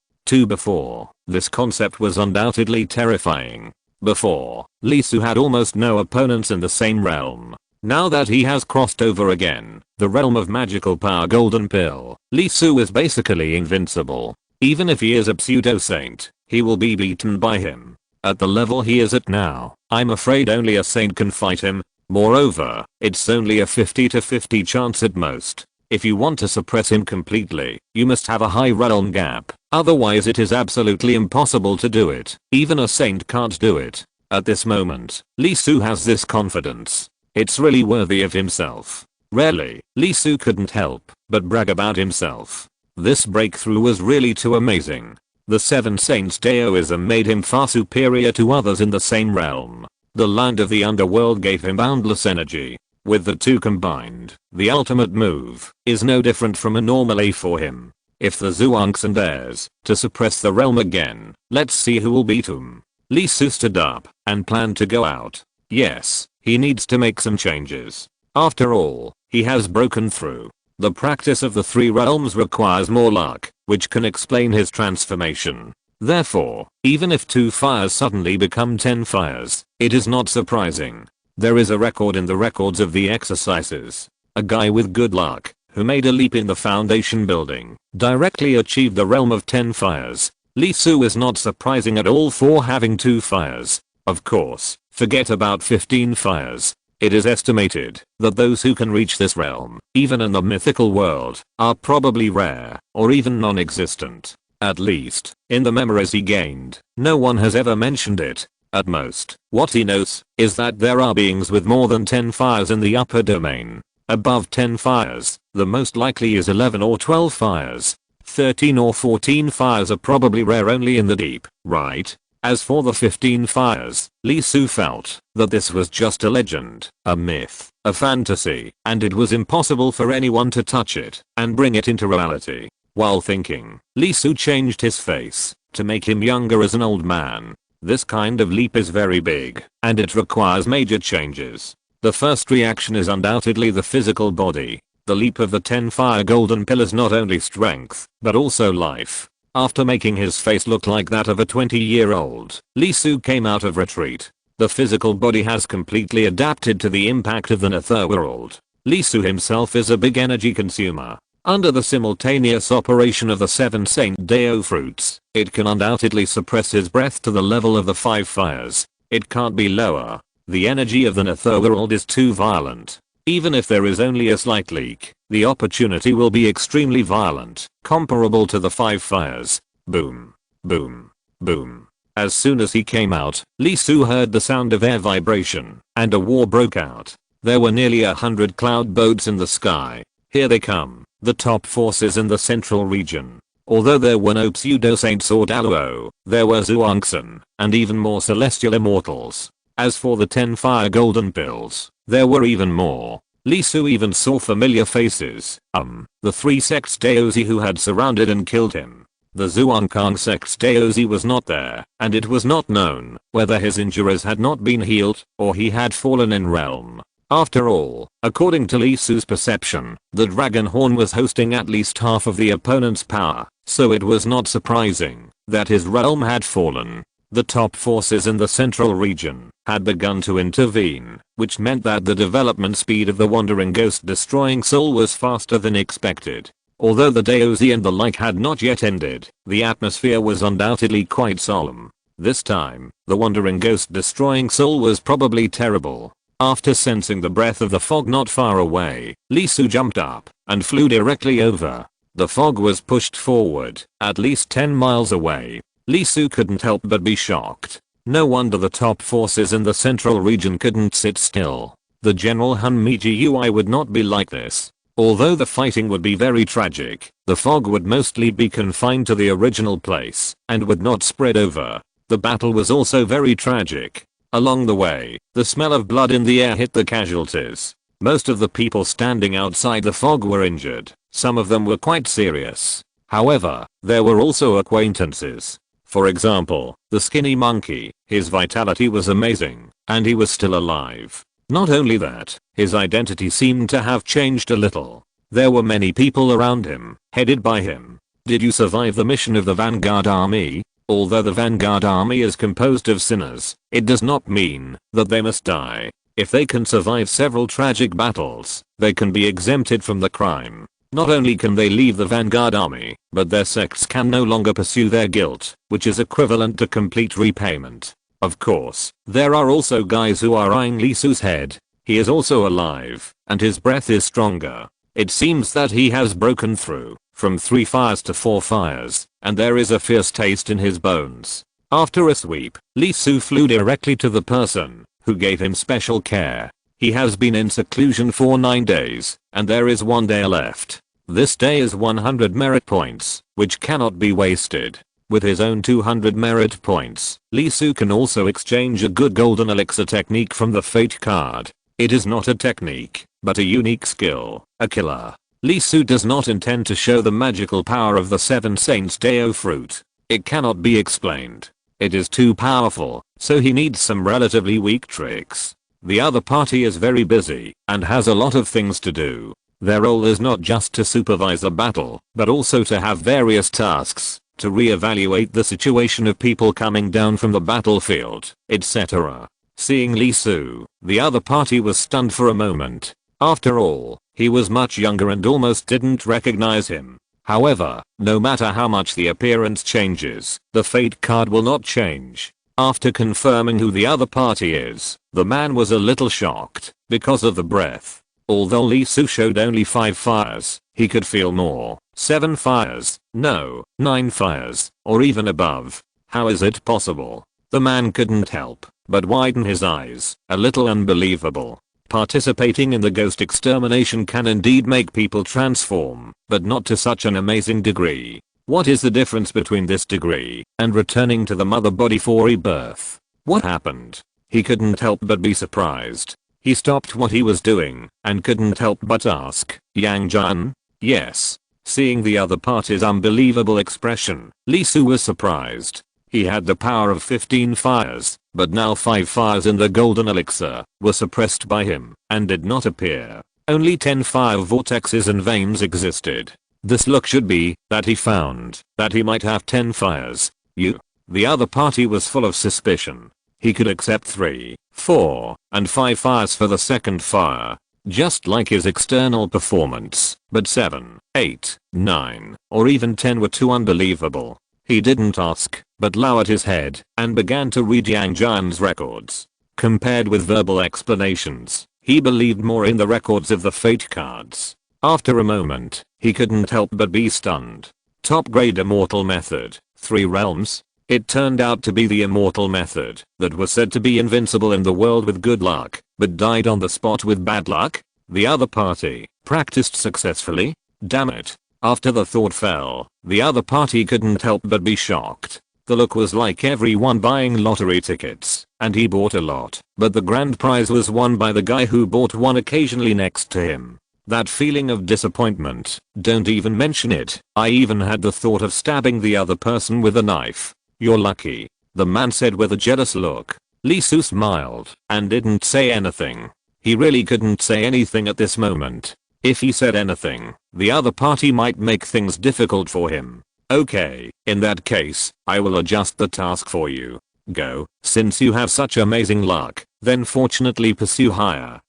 This concept was undoubtedly terrifying. Before, Lee Su had almost no opponents in the same realm. Now that he has crossed over again, the realm of magical power golden pill, Lee Su is basically invincible. Even if he is a pseudo-saint, he will be beaten by him. At the level he is at now, I'm afraid only a saint can fight him. Moreover, it's only a 50-50 chance at most. If you want to suppress him completely, you must have a high realm gap. Otherwise it is absolutely impossible to do it. Even a saint can't do it. At this moment, Lee Su has this confidence. It's really worthy of himself. Rarely, Lee Su couldn't help but brag about himself. This breakthrough was really too amazing. The 7 saints' Daoism made him far superior to others in the same realm. The land of the underworld gave him boundless energy. With the 2 combined, the ultimate move is no different from a normal A for him. If the Zhuangzi dares to suppress the realm again, let's see who will beat him. Lee Su stood up and planned to go out. Yes, he needs to make some changes. After all, he has broken through. The practice of the 3 realms requires more luck, which can explain his transformation. Therefore, even if 2 fires suddenly become 10 fires, it is not surprising. There is a record in the records of the exercises. A guy with good luck, who made a leap in the foundation building, directly achieved the realm of 10 fires. Lee Su is not surprising at all for having 2 fires. Of course, forget about 15 fires. It is estimated that those who can reach this realm, even in the mythical world, are probably rare, or even non-existent. At least, in the memories he gained, no one has ever mentioned it. At most, what he knows is that there are beings with more than 10 fires in the upper domain. Above 10 fires, the most likely is 11 or 12 fires. 13 or 14 fires are probably rare only in the deep, right? As for the 15 fires, Lee Su felt that this was just a legend, a myth, a fantasy, and it was impossible for anyone to touch it and bring it into reality. While thinking, Lee Su changed his face to make him younger as an old man. This kind of leap is very big, and it requires major changes. The first reaction is undoubtedly the physical body. The leap of the 10 fire golden pillars not only strength, but also life. After making his face look like that of a 20-year-old, Lee Su came out of retreat. The physical body has completely adapted to the impact of the netherworld. Lee Su himself is a big energy consumer. Under the simultaneous operation of the 7 Saint Dao fruits, it can undoubtedly suppress his breath to the level of the 5 fires. It can't be lower. The energy of the netherworld is too violent. Even if there is only a slight leak, the opportunity will be extremely violent, comparable to the 5 fires. Boom. Boom. Boom. As soon as he came out, Lee Su heard the sound of air vibration, and a war broke out. There were nearly 100 cloud boats in the sky. Here they come, the top forces in the central region. Although there were no pseudo-saints or Daluo, there were Zhuangsun, and even more celestial immortals. As for the 10 fire golden pills, there were even more. Lee Su even saw familiar faces. The 3 sects Daozi who had surrounded and killed him. The Zhuangkang sect's Daozi was not there, and it was not known whether his injuries had not been healed, or he had fallen in realm. After all, according to Lee Su's perception, the Dragon Horn was hosting at least half of the opponent's power, so it was not surprising that his realm had fallen. The top forces in the central region had begun to intervene, which meant that the development speed of the wandering ghost destroying soul was faster than expected. Although the Daozi and the like had not yet ended, the atmosphere was undoubtedly quite solemn. This time, the wandering ghost destroying soul was probably terrible. After sensing the breath of the fog not far away, Lee Su jumped up and flew directly over. The fog was pushed forward, at least 10 miles away. Lee Su couldn't help but be shocked. No wonder the top forces in the central region couldn't sit still. The General Han Miji UI would not be like this. Although the fighting would be very tragic, the fog would mostly be confined to the original place and would not spread over. The battle was also very tragic. Along the way, the smell of blood in the air hit the casualties. Most of the people standing outside the fog were injured. Some of them were quite serious. However, there were also acquaintances. For example, the skinny monkey, his vitality was amazing, and he was still alive. Not only that, his identity seemed to have changed a little. There were many people around him, headed by him. Did you survive the mission of the Vanguard Army? Although the Vanguard Army is composed of sinners, it does not mean that they must die. If they can survive several tragic battles, they can be exempted from the crime. Not only can they leave the Vanguard Army, but their sects can no longer pursue their guilt, which is equivalent to complete repayment. Of course, there are also guys who are eyeing Lee Su's head. He is also alive, and his breath is stronger. It seems that he has broken through from 3 fires to 4 fires, and there is a fierce taste in his bones. After a sweep, Lee Su flew directly to the person who gave him special care. He has been in seclusion for 9 days, and there is 1 day left. This day is 100 merit points, which cannot be wasted. With his own 200 merit points, Lee Su can also exchange a good golden elixir technique from the fate card. It is not a technique, but a unique skill, a killer. Lee Su does not intend to show the magical power of the 7 Saints Dao fruit. It cannot be explained. It is too powerful, so he needs some relatively weak tricks. The other party is very busy and has a lot of things to do. Their role is not just to supervise a battle, but also to have various tasks, to re-evaluate the situation of people coming down from the battlefield, etc. Seeing Lee Su, the other party was stunned for a moment. After all, he was much younger and almost didn't recognize him. However, no matter how much the appearance changes, the fate card will not change. After confirming who the other party is, the man was a little shocked. because of the breath. Although Lee Su showed only 5 fires, he could feel more. 7 fires, no, 9 fires, or even above. How is it possible? The man couldn't help but widen his eyes. A little unbelievable. Participating in the ghost extermination can indeed make people transform, but not to such an amazing degree. What is the difference between this degree and returning to the mother body for rebirth? What happened? He couldn't help but be surprised. He stopped what he was doing and couldn't help but ask, Yang Jun? Yes. Seeing the other party's unbelievable expression, Lee Su was surprised. He had the power of 15 fires, but now 5 fires in the golden elixir were suppressed by him and did not appear. Only 10 fire vortexes and veins existed. This look should be that he found that he might have 10 fires. The other party was full of suspicion. He could accept 3, 4, and 5 fires for the second fire, just like his external performance, but 7, 8, 9, or even 10 were too unbelievable. He didn't ask, but lowered his head and began to read Yang Jun's records. Compared with verbal explanations, he believed more in the records of the fate cards. After a moment, he couldn't help but be stunned. Top grade immortal method, 3 realms. It turned out to be the immortal method that was said to be invincible in the world with good luck, but died on the spot with bad luck. The other party practiced successfully. Damn it. After the thought fell, the other party couldn't help but be shocked. The look was like everyone buying lottery tickets, and he bought a lot, but the grand prize was won by the guy who bought one occasionally next to him. That feeling of disappointment, don't even mention it. I even had the thought of stabbing the other person with a knife. You're lucky, the man said with a jealous look. Lee Su smiled and didn't say anything. He really couldn't say anything at this moment. If he said anything, the other party might make things difficult for him. Okay, in that case, I will adjust the task for you. Go, since you have such amazing luck, then fortunately pursue higher.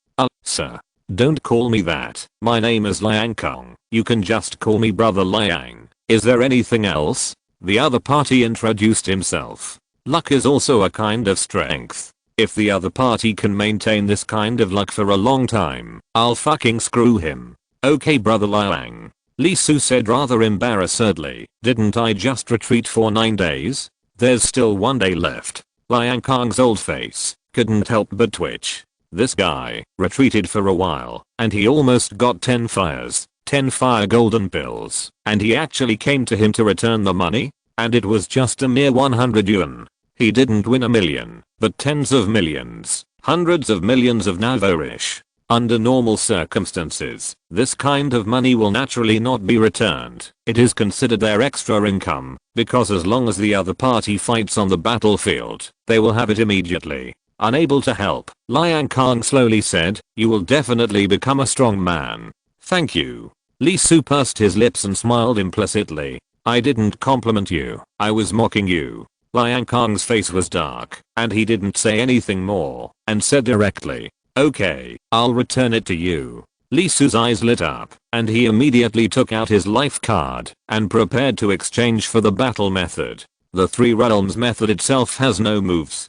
Sir. Don't call me that. My name is Liang Kong. You can just call me Brother Liang. Is there anything else? The other party introduced himself. Luck is also a kind of strength. If the other party can maintain this kind of luck for a long time, I'll fucking screw him. Okay Brother Liang. Lee Su said rather embarrassedly. Didn't I just retreat for 9 days? There's still 1 day left. Liang Kong's old face couldn't help but twitch. This guy retreated for a while, and he almost got 10 fires, 10 fire golden pills, and he actually came to him to return the money, and it was just a mere 100 yuan. He didn't win a million, but tens of millions, hundreds of millions of Navorish. Under normal circumstances, this kind of money will naturally not be returned. It is considered their extra income, because as long as the other party fights on the battlefield, they will have it immediately. Unable to help, Liang Kong slowly said, you will definitely become a strong man. Thank you. Lee Su pursed his lips and smiled implicitly. I didn't compliment you, I was mocking you. Liang Kong's face was dark, and he didn't say anything more, and said directly, okay, I'll return it to you. Lee Su's eyes lit up, and he immediately took out his life card and prepared to exchange for the battle method. The 3 realms method itself has no moves.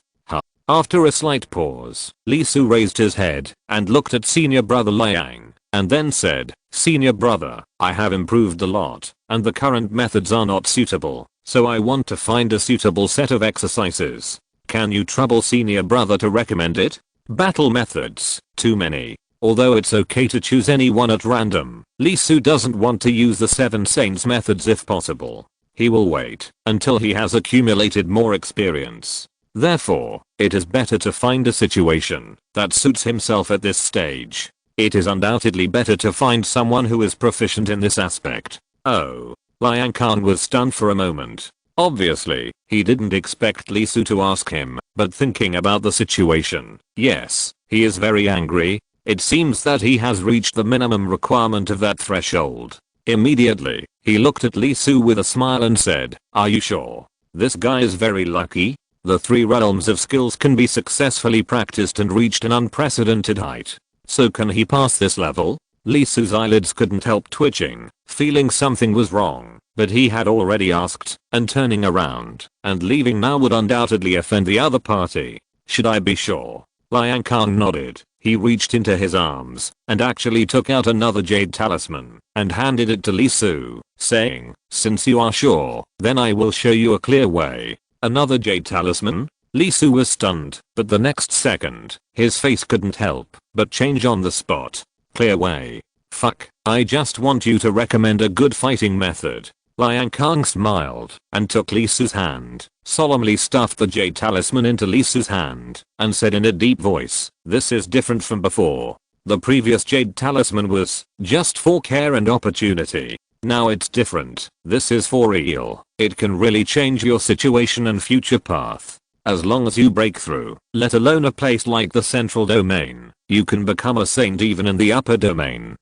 After a slight pause, Lee Su raised his head and looked at Senior Brother Liang, and then said, Senior Brother, I have improved a lot, and the current methods are not suitable, so I want to find a suitable set of exercises. Can you trouble Senior Brother to recommend it? Battle methods, too many. Although it's okay to choose any one at random, Lee Su doesn't want to use the 7 Saints methods if possible. He will wait until he has accumulated more experience. Therefore, it is better to find a situation that suits himself at this stage. It is undoubtedly better to find someone who is proficient in this aspect. Oh. Liang Kong was stunned for a moment. Obviously, he didn't expect Lee Su to ask him, but thinking about the situation, yes, he is very angry. It seems that he has reached the minimum requirement of that threshold. Immediately, he looked at Lee Su with a smile and said, are you sure? This guy is very lucky. The 3 realms of skills can be successfully practiced and reached an unprecedented height. So can he pass this level? Lee Su's eyelids couldn't help twitching, feeling something was wrong, but he had already asked, and turning around and leaving now would undoubtedly offend the other party. Should I be sure? Liang Kong nodded. He reached into his arms and actually took out another jade talisman and handed it to Lee Su, saying, "Since you are sure, then I will show you a clear way." Another jade talisman? Lee Su was stunned, but the next second, his face couldn't help but change on the spot. Clear way? Fuck, I just want you to recommend a good fighting method. Liang Kang smiled and took Lee Su's hand, solemnly stuffed the jade talisman into Lee Su's hand, and said in a deep voice, "This is different from before. The previous jade talisman was just for care and opportunity. Now it's different. This is for real. It can really change your situation and future path. As long as you break through, let alone a place like the central domain, you can become a saint even in the upper domain."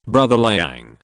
Brother Liang,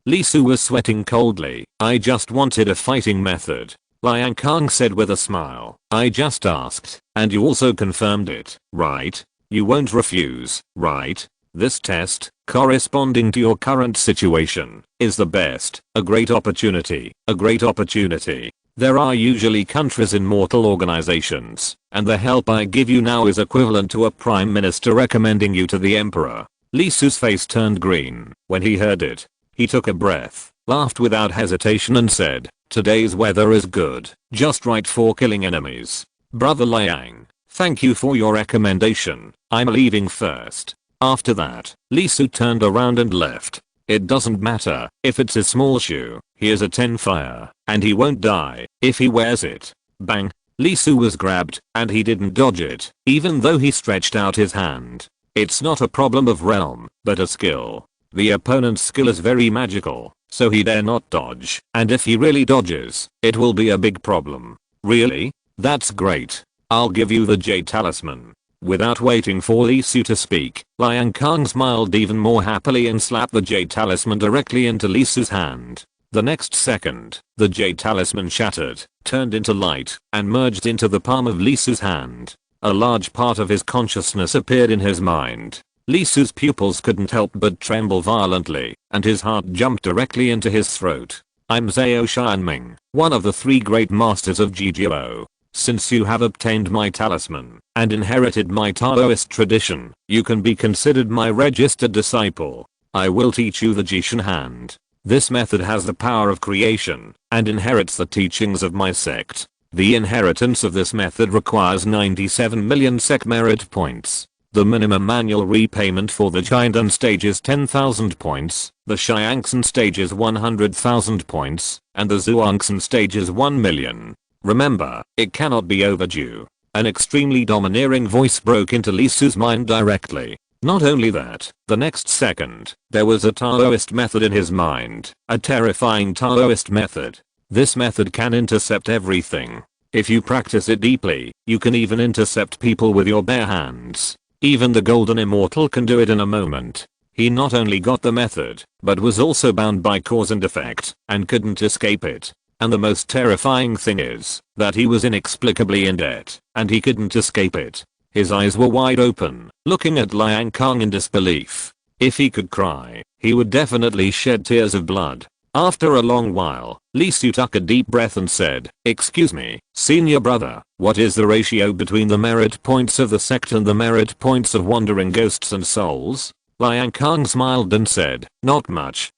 Lee Su was sweating coldly. "I just wanted a fighting method." Liang Kang said with a smile, "I just asked, and you also confirmed it, right? You won't refuse, right? This test, corresponding to your current situation, is the best. A great opportunity, a great opportunity. There are usually countries in mortal organizations, and the help I give you now is equivalent to a prime minister recommending you to the emperor." Lee Su's face turned green when he heard it. He took a breath, laughed without hesitation and said, "Today's weather is good, just right for killing enemies. Brother Liang, thank you for your recommendation. I'm leaving first." After that, Lee Su turned around and left. It doesn't matter if it's a small shoe, here's a 10 fire, and he won't die if he wears it. Bang! Lee Su was grabbed, and he didn't dodge it, even though he stretched out his hand. It's not a problem of realm, but a skill. The opponent's skill is very magical, so he dare not dodge, and if he really dodges, it will be a big problem. Really? That's great. I'll give you the jade talisman. Without waiting for Lee Su to speak, Liang Kang smiled even more happily and slapped the jade talisman directly into Lee Su's hand. The next second, the jade talisman shattered, turned into light, and merged into the palm of Lee Su's hand. A large part of his consciousness appeared in his mind. Lee Su's pupils couldn't help but tremble violently, and his heart jumped directly into his throat. "I'm Zhao Xianming, one of the 3 great masters of Jijiao. Since you have obtained my talisman and inherited my Taoist tradition, you can be considered my registered disciple. I will teach you the Jishan hand. This method has the power of creation and inherits the teachings of my sect. The inheritance of this method requires 97 million SEK merit points. The minimum annual repayment for the Jiandan stage is 10,000 points, the Xiangxin stage is 100,000 points, and the Zhuangxin stage is 1 million. Remember, it cannot be overdue." An extremely domineering voice broke into Lee Su's mind directly. Not only that, the next second, there was a Taoist method in his mind, a terrifying Taoist method. This method can intercept everything. If you practice it deeply, you can even intercept people with your bare hands. Even the golden immortal can do it in a moment. He not only got the method, but was also bound by cause and effect, and couldn't escape it. And the most terrifying thing is that he was inexplicably in debt, and he couldn't escape it. His eyes were wide open, looking at Liang Kang in disbelief. If he could cry, he would definitely shed tears of blood. After a long while, Lee Su took a deep breath and said, "Excuse me, senior brother, what is the ratio between the merit points of the sect and the merit points of wandering ghosts and souls?" Liang Kang smiled and said, not much,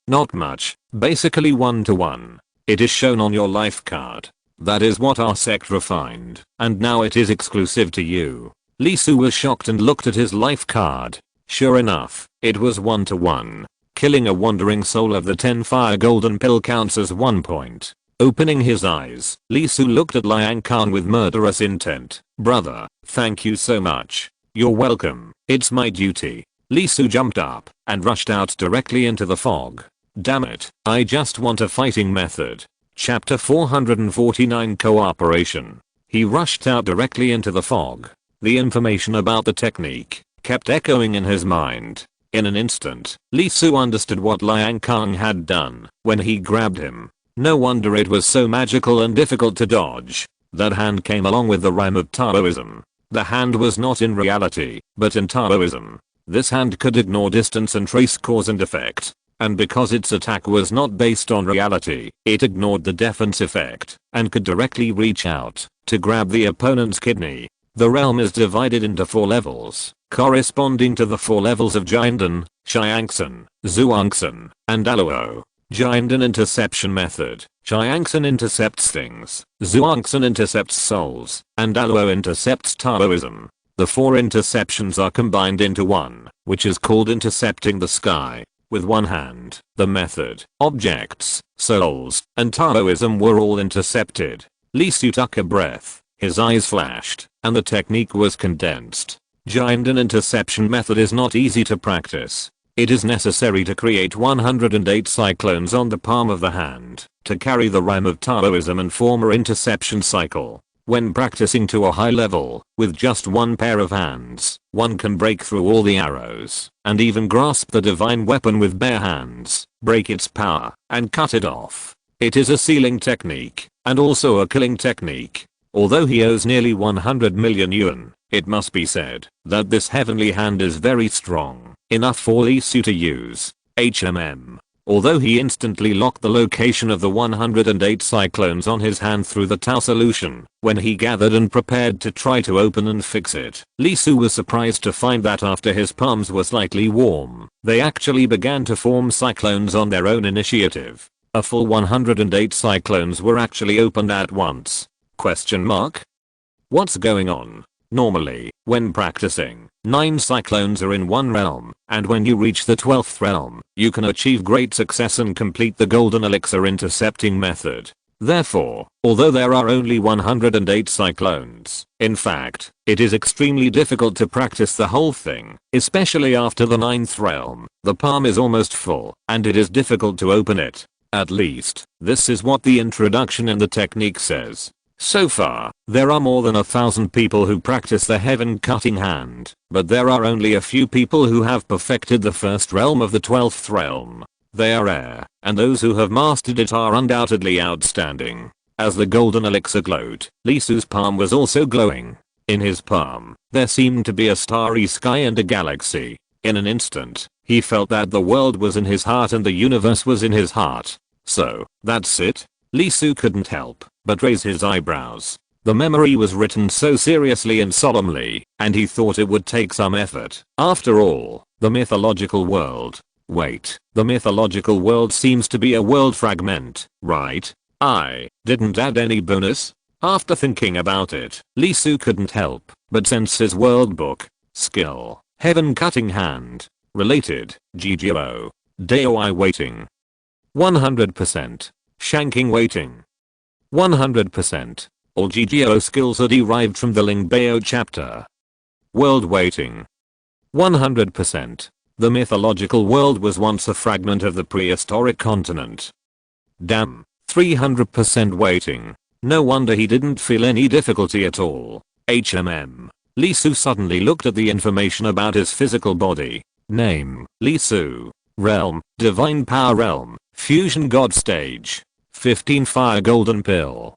basically 1 to 1. It is shown on your life card. That is what our sect refined, and now it is exclusive to you." Lee Su was shocked and looked at his life card. Sure enough, it was 1 to 1. Killing a wandering soul of the 10 fire golden pill counts as 1 point. Opening his eyes, Lee Su looked at Liang Kang with murderous intent. "Brother, thank you so much." "You're welcome, it's my duty." Lee Su jumped up and rushed out directly into the fog. Damn it, I just want a fighting method. Chapter 449 Cooperation. He rushed out directly into the fog. The information about the technique kept echoing in his mind. In an instant, Lee Su understood what Liang Kang had done when he grabbed him. No wonder it was so magical and difficult to dodge. That hand came along with the rhyme of Taoism. The hand was not in reality, but in Taoism. This hand could ignore distance and trace cause and effect. And because its attack was not based on reality, it ignored the defense effect, and could directly reach out to grab the opponent's kidney. The realm is divided into 4 levels, corresponding to the 4 levels of Jinden, Xiangxin, Zhuangxin, and Aluo. Jinden interception method. Xiangxin intercepts things, Zhuangxin intercepts souls, and Aluo intercepts Taoism. The 4 interceptions are combined into one, which is called intercepting the sky. With one hand, the method, objects, souls, and Taoism were all intercepted. Li Su took a breath, his eyes flashed, and the technique was condensed. Jinden interception method is not easy to practice. It is necessary to create 108 cyclones on the palm of the hand, to carry the rhyme of Taoism and form a interception cycle. When practicing to a high level, with just one pair of hands, one can break through all the arrows, and even grasp the divine weapon with bare hands, break its power, and cut it off. It is a sealing technique, and also a killing technique. Although he owes nearly 100 million yuan, it must be said that this heavenly hand is very strong, enough for Li Su to use. Although he instantly locked the location of the 108 cyclones on his hand through the Tao solution, when he gathered and prepared to try to open and fix it, Li Su was surprised to find that after his palms were slightly warm, they actually began to form cyclones on their own initiative. A full 108 cyclones were actually opened at once. What's going on? Normally, when practicing, 9 cyclones are in one realm, and when you reach the 12th realm, you can achieve great success and complete the golden elixir intercepting method. Therefore, although there are only 108 cyclones, in fact, it is extremely difficult to practice the whole thing, especially after the 9th realm. The palm is almost full, and it is difficult to open it. At least, this is what the introduction in the technique says. So far, there are more than 1,000 people who practice the heaven cutting hand, but there are only a few people who have perfected the first realm of the 12th realm. They are rare, and those who have mastered it are undoubtedly outstanding. As the golden elixir glowed, Li Su's palm was also glowing. In his palm, there seemed to be a starry sky and a galaxy. In an instant, he felt that the world was in his heart and the universe was in his heart. So, that's it? Li Su couldn't help but raise his eyebrows. The memory was written so seriously and solemnly, and he thought it would take some effort. After all, the mythological world. Wait, the mythological world seems to be a world fragment, right? I didn't add any bonus? After thinking about it, Li Su couldn't help but sense his world book. Skill, heaven cutting hand. Related, GGO. Doi waiting. 100%. Shanking waiting. 100%. All GGO skills are derived from the Lingbao chapter. World waiting. 100%. The mythological world was once a fragment of the prehistoric continent. Damn, 300% waiting. No wonder he didn't feel any difficulty at all. Li Su suddenly looked at the information about his physical body. Name, Li Su. Realm, Divine Power Realm, Fusion God Stage. 15 Fire Golden Pill.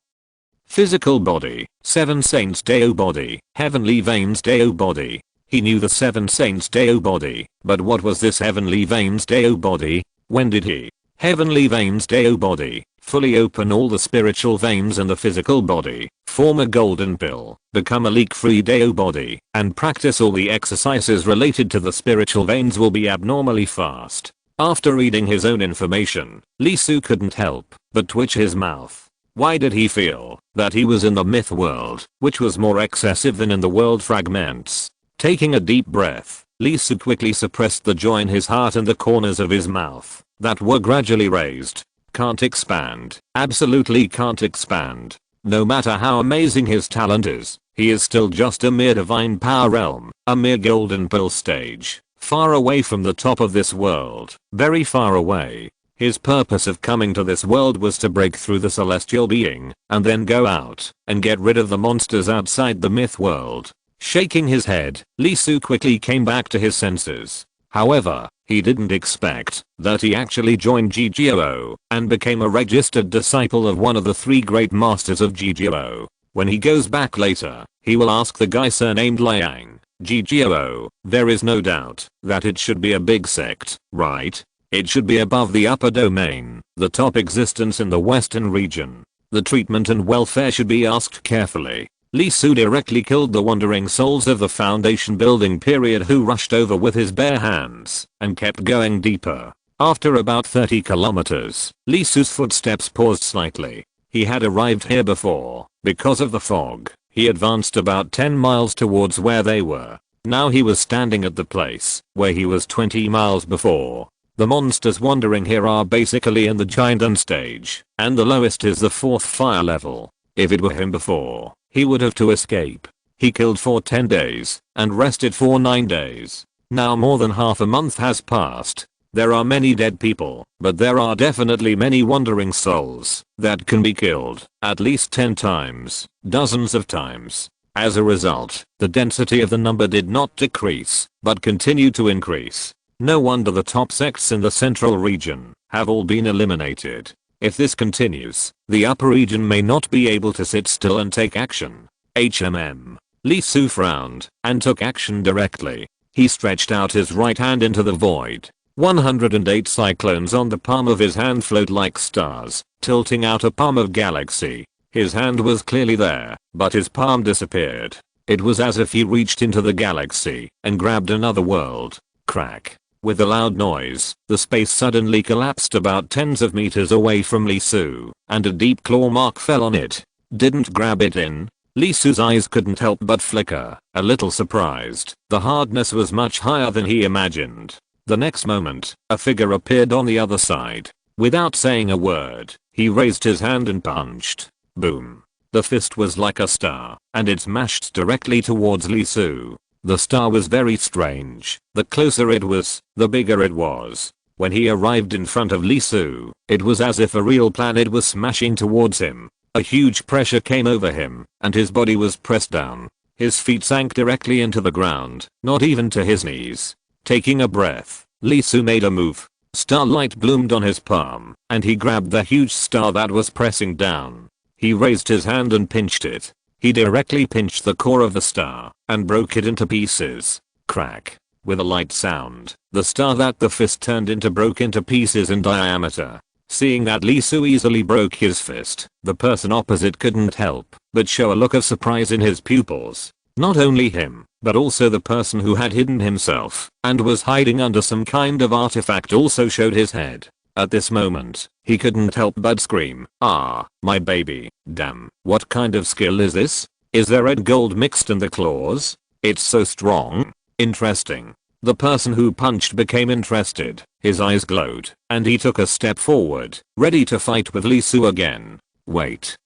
Physical body, 7 Saints Deo body, Heavenly Veins Deo body. He knew the 7 Saints Deo body, but what was this Heavenly Veins Deo body? When did he, Heavenly Veins Deo body, fully open all the spiritual veins in the physical body, form a golden pill, become a leak-free Deo body, and practice all the exercises related to the spiritual veins will be abnormally fast. After reading his own information, Li Su couldn't help but twitch his mouth. Why did he feel that he was in the myth world, which was more excessive than in the world fragments? Taking a deep breath, Li Su quickly suppressed the joy in his heart and the corners of his mouth that were gradually raised. Can't expand. Absolutely can't expand. No matter how amazing his talent is, he is still just a mere divine power realm, a mere golden pill stage, far away from the top of this world, very far away. His purpose of coming to this world was to break through the celestial being, and then go out and get rid of the monsters outside the myth world. Shaking his head, Li Su quickly came back to his senses. However, he didn't expect that he actually joined GGO and became a registered disciple of one of the 3 great masters of GGO. When he goes back later, he will ask the guy surnamed Liang, GGO, there is no doubt that it should be a big sect, right? It should be above the upper domain, the top existence in the western region. The treatment and welfare should be asked carefully. Li Su directly killed the wandering souls of the foundation building period who rushed over with his bare hands and kept going deeper. After about 30 kilometers, Li Su's footsteps paused slightly. He had arrived here before. Because of the fog, he advanced about 10 miles towards where they were. Now he was standing at the place where he was 20 miles before. The monsters wandering here are basically in the giant stage, and the lowest is the 4th fire level. If it were him before, he would have to escape. He killed for 10 days and rested for 9 days. Now more than half a month has passed. There are many dead people, but there are definitely many wandering souls that can be killed at least 10 times, dozens of times. As a result, the density of the number did not decrease, but continued to increase. No wonder the top sects in the central region have all been eliminated. If this continues, the upper region may not be able to sit still and take action. Li Su frowned and took action directly. He stretched out his right hand into the void. 108 cyclones on the palm of his hand flowed like stars, tilting out a palm of galaxy. His hand was clearly there, but his palm disappeared. It was as if he reached into the galaxy and grabbed another world. Crack. With a loud noise, the space suddenly collapsed about tens of meters away from Li Su, and a deep claw mark fell on it. Didn't grab it in. Li Su's eyes couldn't help but flicker, a little surprised. The hardness was much higher than he imagined. The next moment, a figure appeared on the other side. Without saying a word, he raised his hand and punched. Boom. The fist was like a star, and it smashed directly towards Li Su. The star was very strange. The closer it was, the bigger it was. When he arrived in front of Li Su, it was as if a real planet was smashing towards him. A huge pressure came over him, and his body was pressed down. His feet sank directly into the ground, not even to his knees. Taking a breath, Li Su made a move. Starlight bloomed on his palm, and he grabbed the huge star that was pressing down. He raised his hand and pinched it. He directly pinched the core of the star and broke it into pieces. Crack. With a light sound, the star that the fist turned into broke into pieces in diameter. Seeing that Li Su easily broke his fist, the person opposite couldn't help but show a look of surprise in his pupils. Not only him, but also the person who had hidden himself and was hiding under some kind of artifact also showed his head. At this moment, he couldn't help but scream, "Ah, my baby, damn, what kind of skill is this? Is there red gold mixed in the claws? It's so strong. Interesting." The person who punched became interested, his eyes glowed, and he took a step forward, ready to fight with Li Su again. Wait.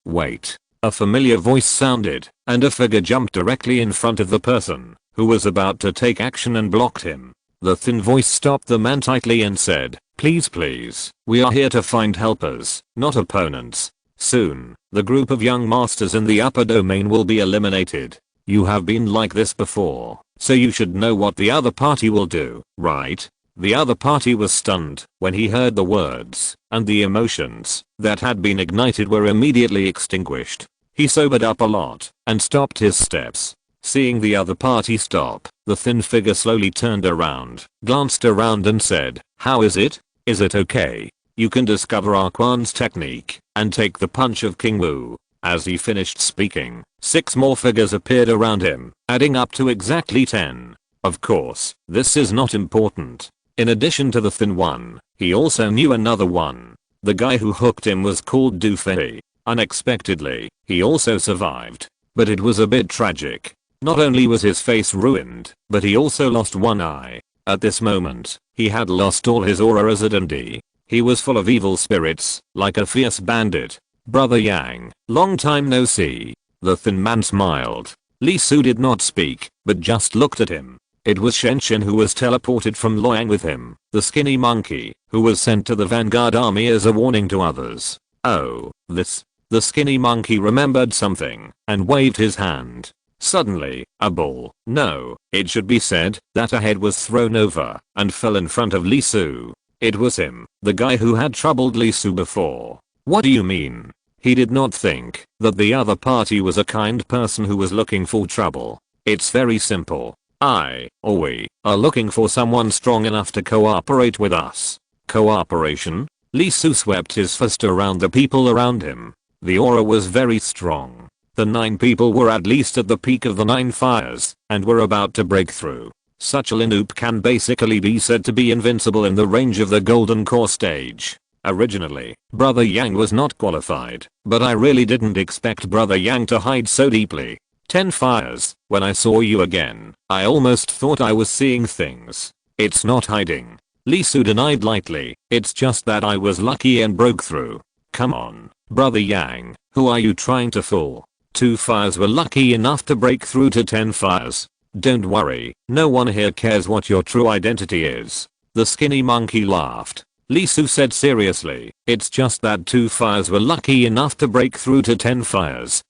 A familiar voice sounded, and a figure jumped directly in front of the person who was about to take action and blocked him. The thin voice stopped the man tightly and said, please, we are here to find helpers, not opponents. Soon, the group of young masters in the upper domain will be eliminated. You have been like this before, so you should know what the other party will do, right? The other party was stunned when he heard the words, and the emotions that had been ignited were immediately extinguished. He sobered up a lot and stopped his steps. Seeing the other party stop, the thin figure slowly turned around, glanced around and said, how is it? Is it okay? You can discover Arquan's technique and take the punch of King Wu. As he finished speaking, 6 more figures appeared around him, adding up to exactly 10. Of course, this is not important. In addition to the thin one, he also knew another one. The guy who hooked him was called Du Fei. Unexpectedly, he also survived. But it was a bit tragic. Not only was his face ruined, but he also lost one eye. At this moment, he had lost all his aura as a dandy. He was full of evil spirits, like a fierce bandit. Brother Yang, long time no see. The thin man smiled. Li Su did not speak, but just looked at him. It was Shenshin who was teleported from Luoyang with him, the skinny monkey, who was sent to the vanguard army as a warning to others. Oh, this. The skinny monkey remembered something, and waved his hand. Suddenly, a ball, no, it should be said, that a head was thrown over, and fell in front of Li Su. It was him, the guy who had troubled Li Su before. What do you mean? He did not think that the other party was a kind person who was looking for trouble. It's very simple. We are looking for someone strong enough to cooperate with us. Cooperation? Li Su swept his fist around the people around him. The aura was very strong. The 9 people were at least at the peak of the 9 fires and were about to break through. Such a Linoop can basically be said to be invincible in the range of the golden core stage. Originally, Brother Yang was not qualified, but I really didn't expect Brother Yang to hide so deeply. 10 fires, when I saw you again, I almost thought I was seeing things. It's not hiding. Lee Su denied lightly, it's just that I was lucky and broke through. Come on, Brother Yang, who are you trying to fool? 2 fires were lucky enough to break through to 10 fires. Don't worry, no one here cares what your true identity is. The skinny monkey laughed. Lee Su said seriously, it's just that 2 fires were lucky enough to break through to 10 fires.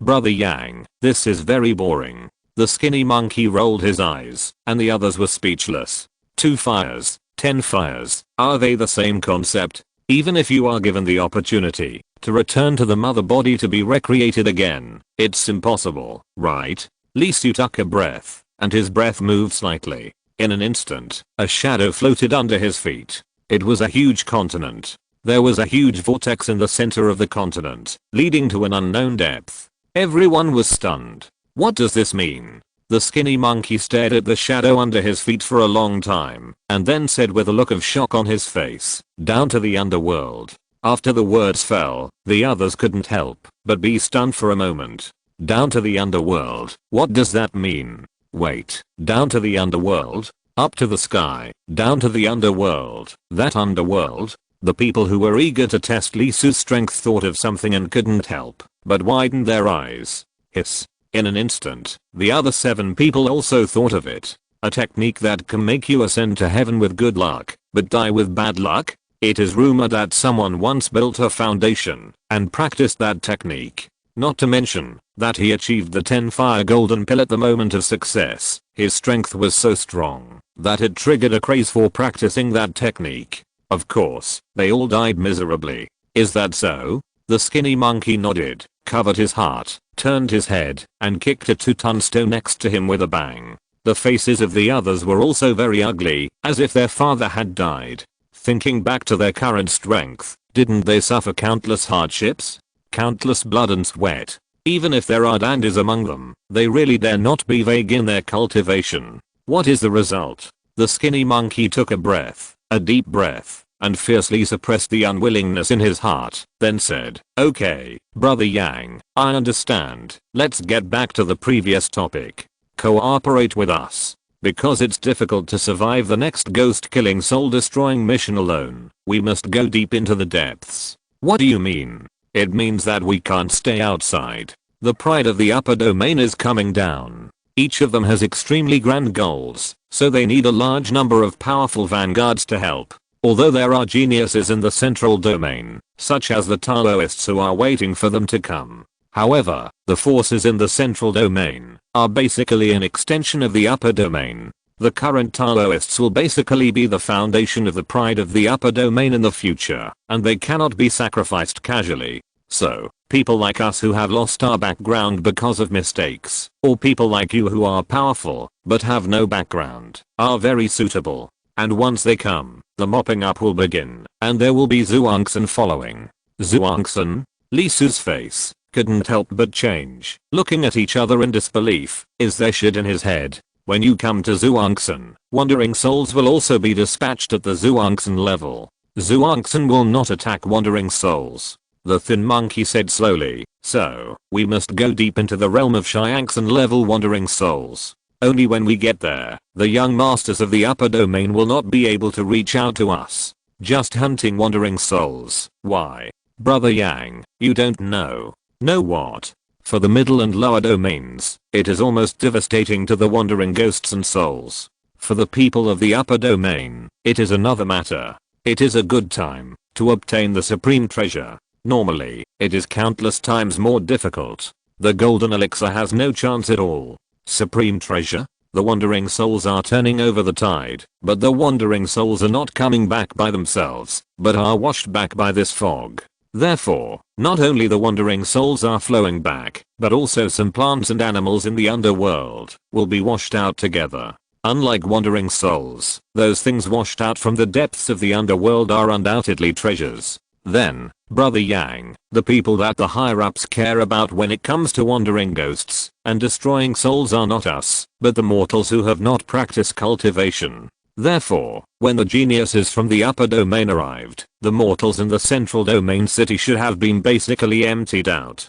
Brother Yang, this is very boring. The skinny monkey rolled his eyes, and the others were speechless. 2 fires, 10 fires, are they the same concept? Even if you are given the opportunity to return to the mother body to be recreated again, it's impossible, right? Lee Su took a breath, and his breath moved slightly. In an instant, a shadow floated under his feet. It was a huge continent. There was a huge vortex in the center of the continent, leading to an unknown depth. Everyone was stunned. What does this mean? The skinny monkey stared at the shadow under his feet for a long time, and then said with a look of shock on his face, down to the underworld. After the words fell, the others couldn't help but be stunned for a moment. Down to the underworld, what does that mean? Wait, down to the underworld? Up to the sky, down to the underworld, that underworld? The people who were eager to test Lee Su's strength thought of something and couldn't help but widened their eyes. Hiss. In an instant, the other 7 people also thought of it. A technique that can make you ascend to heaven with good luck, but die with bad luck? It is rumored that someone once built a foundation and practiced that technique. Not to mention that he achieved the 10 fire golden pill at the moment of success. His strength was so strong that it triggered a craze for practicing that technique. Of course, they all died miserably. Is that so? The skinny monkey nodded, covered his heart, turned his head, and kicked a 2-ton stone next to him with a bang. The faces of the others were also very ugly, as if their father had died. Thinking back to their current strength, didn't they suffer countless hardships? Countless blood and sweat? Even if there are dandies among them, they really dare not be vague in their cultivation. What is the result? The skinny monkey took a deep breath, and fiercely suppressed the unwillingness in his heart, then said, okay, Brother Yang, I understand. Let's get back to the previous topic. Cooperate with us. Because it's difficult to survive the next ghost-killing soul-destroying mission alone, we must go deep into the depths. What do you mean? It means that we can't stay outside. The pride of the upper domain is coming down. Each of them has extremely grand goals, so they need a large number of powerful vanguards to help. Although there are geniuses in the central domain, such as the Taoists who are waiting for them to come. However, the forces in the central domain are basically an extension of the upper domain. The current Taoists will basically be the foundation of the pride of the upper domain in the future, and they cannot be sacrificed casually. So, people like us who have lost our background because of mistakes, or people like you who are powerful, but have no background, are very suitable. And once they come, the mopping up will begin, and there will be Zhuangsun following. Zhuangsun? Lee Su's face couldn't help but change, looking at each other in disbelief. Is there shit in his head? When you come to Zhuangsun, wandering souls will also be dispatched at the Zhuangsun level. Zhuangsun will not attack wandering souls. The thin monkey said slowly, so, we must go deep into the realm of Xiangsun level wandering souls. Only when we get there, the young masters of the upper domain will not be able to reach out to us. Just hunting wandering souls. Why? Brother Yang, you don't know. Know what? For the middle and lower domains, it is almost devastating to the wandering ghosts and souls. For the people of the upper domain, it is another matter. It is a good time to obtain the supreme treasure. Normally, it is countless times more difficult. The golden elixir has no chance at all. Supreme treasure? The wandering souls are turning over the tide, but the wandering souls are not coming back by themselves, but are washed back by this fog. Therefore, not only the wandering souls are flowing back, but also some plants and animals in the underworld will be washed out together. Unlike wandering souls, those things washed out from the depths of the underworld are undoubtedly treasures. Then, Brother Yang, the people that the higher ups care about when it comes to wandering ghosts and destroying souls are not us, but the mortals who have not practiced cultivation. Therefore, when the geniuses from the upper domain arrived, the mortals in the central domain city should have been basically emptied out.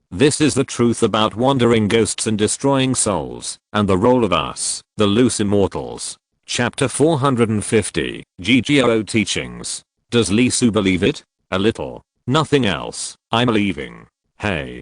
This is the truth about wandering ghosts and destroying souls, and the role of us, the loose immortals. Chapter 450, GGO Teachings. Does Li Su believe it? A little. Nothing else. I'm leaving. Hey.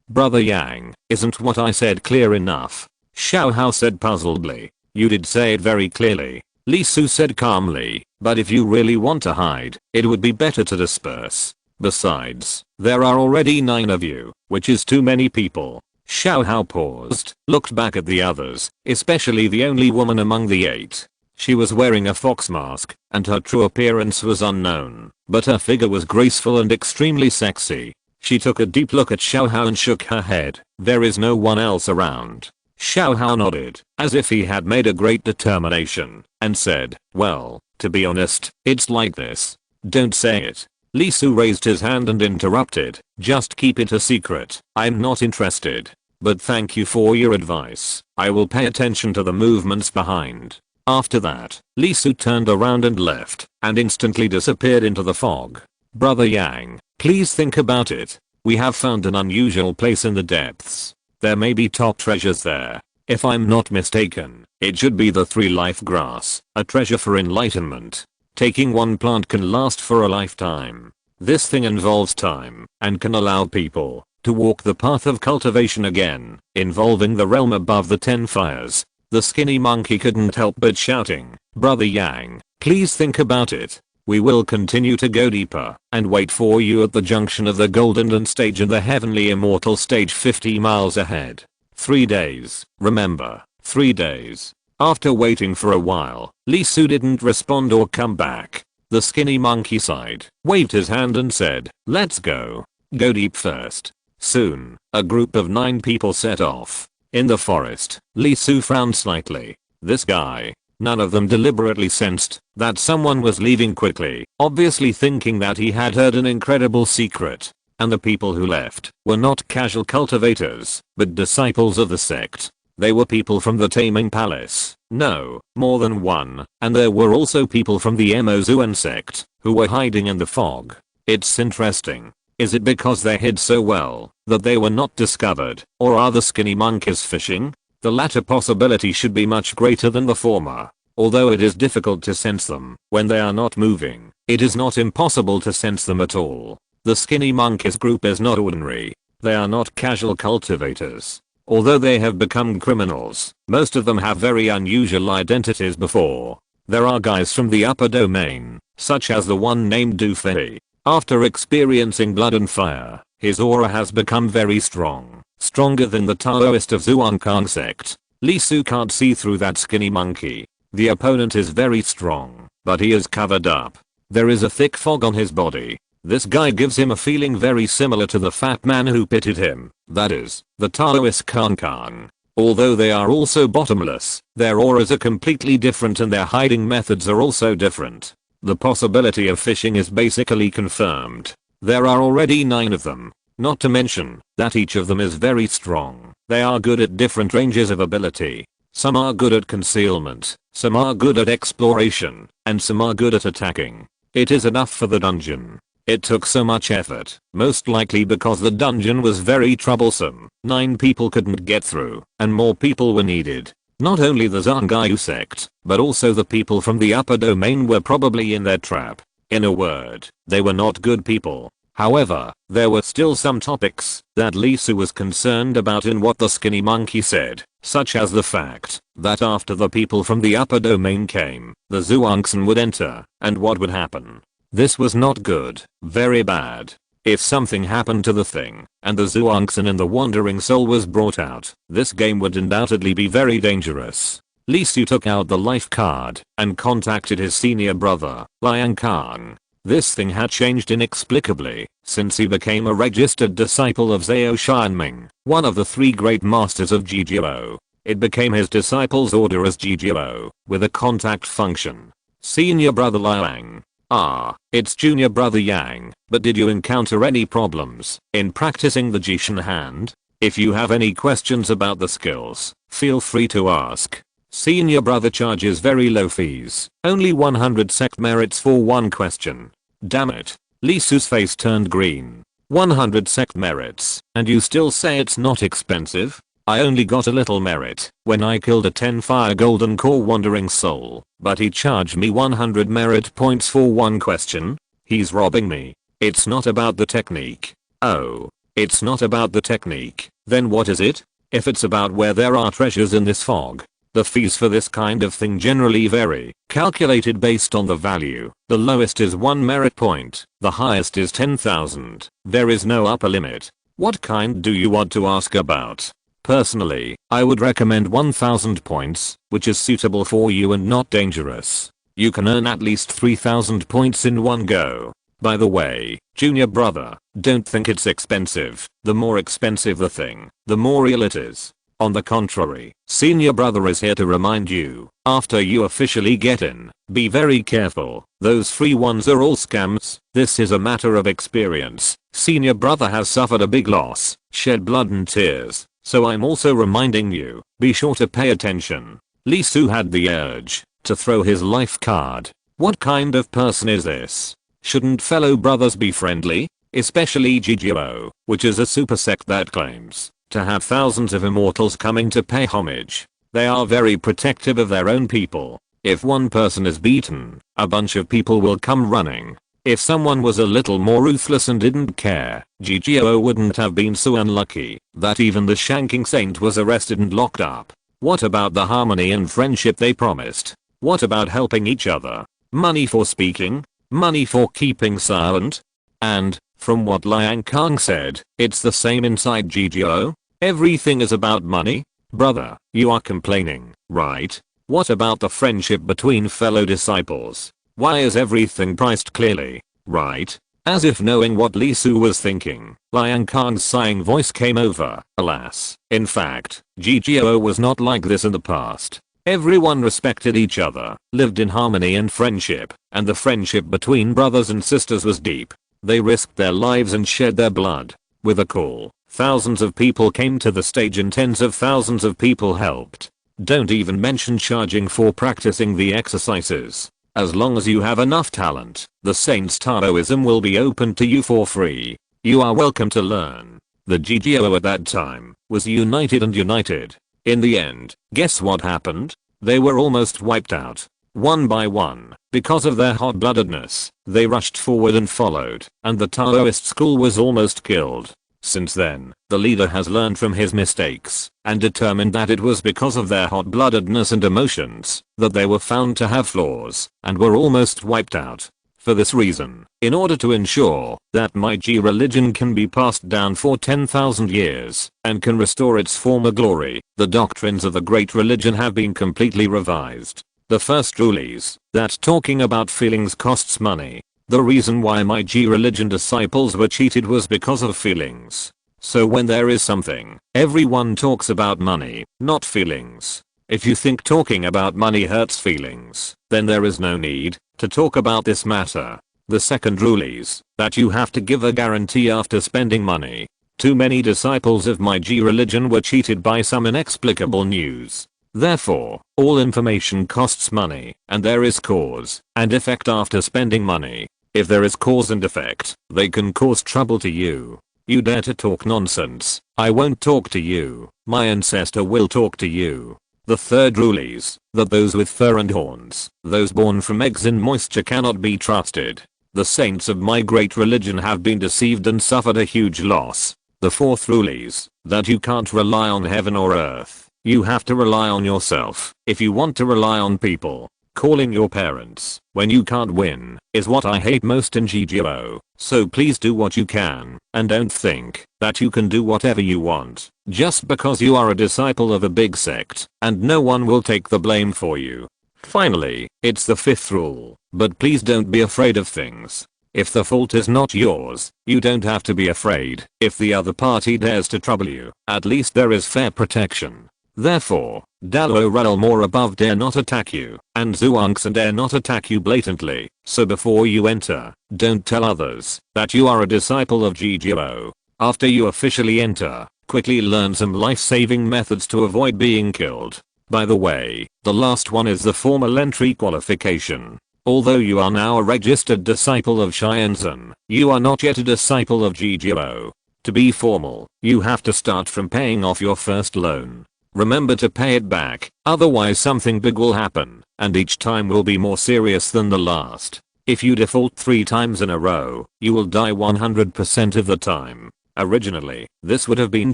Brother Yang, isn't what I said clear enough? Xiao Hao said puzzledly. You did say it very clearly. Li Su said calmly, but if you really want to hide, it would be better to disperse. Besides, there are already 9 of you, which is too many people. Xiao Hao paused, looked back at the others, especially the only woman among the 8. She was wearing a fox mask, and her true appearance was unknown, but her figure was graceful and extremely sexy. She took a deep look at Xiao Hao and shook her head. There is no one else around. Xiao Hao nodded, as if he had made a great determination, and said, well, to be honest, it's like this. Don't say it. Li Su raised his hand and interrupted, just keep it a secret. I'm not interested. But thank you for your advice. I will pay attention to the movements behind. After that, Li Su turned around and left, and instantly disappeared into the fog. Brother Yang, please think about it. We have found an unusual place in the depths. There may be top treasures there. If I'm not mistaken, it should be the 3 life grass, a treasure for enlightenment. Taking one plant can last for a lifetime. This thing involves time, and can allow people to walk the path of cultivation again, involving the realm above the 10 fires. The skinny monkey couldn't help but shouting, Brother Yang, please think about it. We will continue to go deeper, and wait for you at the junction of the Golden Stage and the Heavenly Immortal Stage 50 miles ahead. 3 days, remember, 3 days. After waiting for a while, Li Su didn't respond or come back. The skinny monkey sighed, waved his hand and said, let's go. Go deep first. Soon, a group of 9 people set off. In the forest, Li Su frowned slightly. This guy. None of them deliberately sensed that someone was leaving quickly, obviously thinking that he had heard an incredible secret. And the people who left were not casual cultivators, but disciples of the sect. They were people from the Taming Palace. No, more than one. And there were also people from the Emozuan sect who were hiding in the fog. It's interesting. Is it because they hid so well that they were not discovered, or are the skinny monkeys fishing? The latter possibility should be much greater than the former. Although it is difficult to sense them when they are not moving, it is not impossible to sense them at all. The skinny monkeys group is not ordinary. They are not casual cultivators. Although they have become criminals, most of them have very unusual identities before. There are guys from the upper domain, such as the one named Du Fei. After experiencing blood and fire, his aura has become very strong. Stronger than the Taoist of Zhuangkang sect. Li Su can't see through that skinny monkey. The opponent is very strong, but he is covered up. There is a thick fog on his body. This guy gives him a feeling very similar to the fat man who pitted him, that is, the Taoist Kang Kang. Although they are also bottomless, their auras are completely different and their hiding methods are also different. The possibility of fishing is basically confirmed. There are already 9 of them. Not to mention that each of them is very strong. They are good at different ranges of ability. Some are good at concealment, some are good at exploration, and some are good at attacking. It is enough for the dungeon. It took so much effort, most likely because the dungeon was very troublesome. 9 people couldn't get through, and more people were needed. Not only the Zangayu sect, but also the people from the upper domain were probably in their trap. In a word, they were not good people. However, there were still some topics that Li Su was concerned about in what the skinny monkey said, such as the fact that after the people from the upper domain came, the Zhuangsan would enter, and what would happen. This was not good, very bad. If something happened to the thing, and the Zhuangsan in the wandering soul was brought out, this game would undoubtedly be very dangerous. Li Su took out the life card and contacted his senior brother, Liang Kang. This thing had changed inexplicably since he became a registered disciple of Zhao Xianming, one of the 3 great masters of GGO. It became his disciple's order as GGO, with a contact function. Senior brother Liang. Ah, it's junior brother Yang, but did you encounter any problems in practicing the Jishin hand? If you have any questions about the skills, feel free to ask. Senior brother charges very low fees, only 100 sect merits for one question. Damn it. Lee Su's face turned green. 100 sect merits, and you still say it's not expensive? I only got a little merit when I killed a 10 fire golden core wandering soul, but he charged me 100 merit points for one question? He's robbing me. It's not about the technique. Oh. It's not about the technique, then what is it? If it's about where there are treasures in this fog. The fees for this kind of thing generally vary, calculated based on the value. The lowest is 1 merit point, the highest is 10,000. There is no upper limit. What kind do you want to ask about? Personally, I would recommend 1000 points, which is suitable for you and not dangerous. You can earn at least 3000 points in one go. By the way, junior brother, don't think it's expensive. The more expensive the thing, the more real it is. On the contrary, senior brother is here to remind you, after you officially get in, be very careful. Those free ones are all scams. This is a matter of experience. Senior brother has suffered a big loss, shed blood and tears, so I'm also reminding you, be sure to pay attention. Lee Su had the urge to throw his life card. What kind of person is this? Shouldn't fellow brothers be friendly? Especially GGO, which is a super sect that claims to have thousands of immortals coming to pay homage. They are very protective of their own people. If one person is beaten, a bunch of people will come running. If someone was a little more ruthless and didn't care, GGO wouldn't have been so unlucky that even the shanking saint was arrested and locked up. What about the harmony and friendship they promised? What about helping each other? Money for speaking? Money for keeping silent? And, from what Liang Kang said, it's the same inside GGO? Everything is about money? Brother, you are complaining, right? What about the friendship between fellow disciples? Why is everything priced clearly, right? As if knowing what Lee Su was thinking, Liang Kang's sighing voice came over. Alas, in fact, GGO was not like this in the past. Everyone respected each other, lived in harmony and friendship, and the friendship between brothers and sisters was deep. They risked their lives and shed their blood. With a call, thousands of people came to the stage and tens of thousands of people helped. Don't even mention charging for practicing the exercises. As long as you have enough talent, the Saint's Taoism will be open to you for free. You are welcome to learn. The GGO at that time was united and united. In the end, guess what happened? They were almost wiped out. One by one, because of their hot-bloodedness, they rushed forward and followed, and the Taoist school was almost killed. Since then, the leader has learned from his mistakes, and determined that it was because of their hot-bloodedness and emotions, that they were found to have flaws, and were almost wiped out. For this reason, in order to ensure that my G religion can be passed down for 10,000 years, and can restore its former glory, the doctrines of the great religion have been completely revised. The first rule is that talking about feelings costs money. The reason why my G religion disciples were cheated was because of feelings. So when there is something, everyone talks about money, not feelings. If you think talking about money hurts feelings, then there is no need to talk about this matter. The second rule is that you have to give a guarantee after spending money. Too many disciples of my G religion were cheated by some inexplicable news. Therefore, all information costs money, and there is cause and effect after spending money. If there is cause and effect, they can cause trouble to you. You dare to talk nonsense, I won't talk to you. My ancestor will talk to you. The third rule is that those with fur and horns, those born from eggs in moisture cannot be trusted. The saints of my great religion have been deceived and suffered a huge loss. The fourth rule is that you can't rely on heaven or earth. You have to rely on yourself. If you want to rely on people, calling your parents when you can't win is what I hate most in GGO. So please do what you can, and don't think that you can do whatever you want just because you are a disciple of a big sect, and no one will take the blame for you. Finally, it's the fifth rule, but please don't be afraid of things. If the fault is not yours, you don't have to be afraid. If the other party dares to trouble you, at least there is fair protection. Therefore, Dalo Rel more above dare not attack you, and Zuangsan dare not attack you blatantly, so before you enter, don't tell others that you are a disciple of GGO. After you officially enter, quickly learn some life-saving methods to avoid being killed. By the way, the last one is the formal entry qualification. Although you are now a registered disciple of Shianzan, you are not yet a disciple of GGO. To be formal, you have to start from paying off your first loan. Remember to pay it back, otherwise something big will happen, and each time will be more serious than the last. If you default 3 times in a row, you will die 100% of the time. Originally, this would have been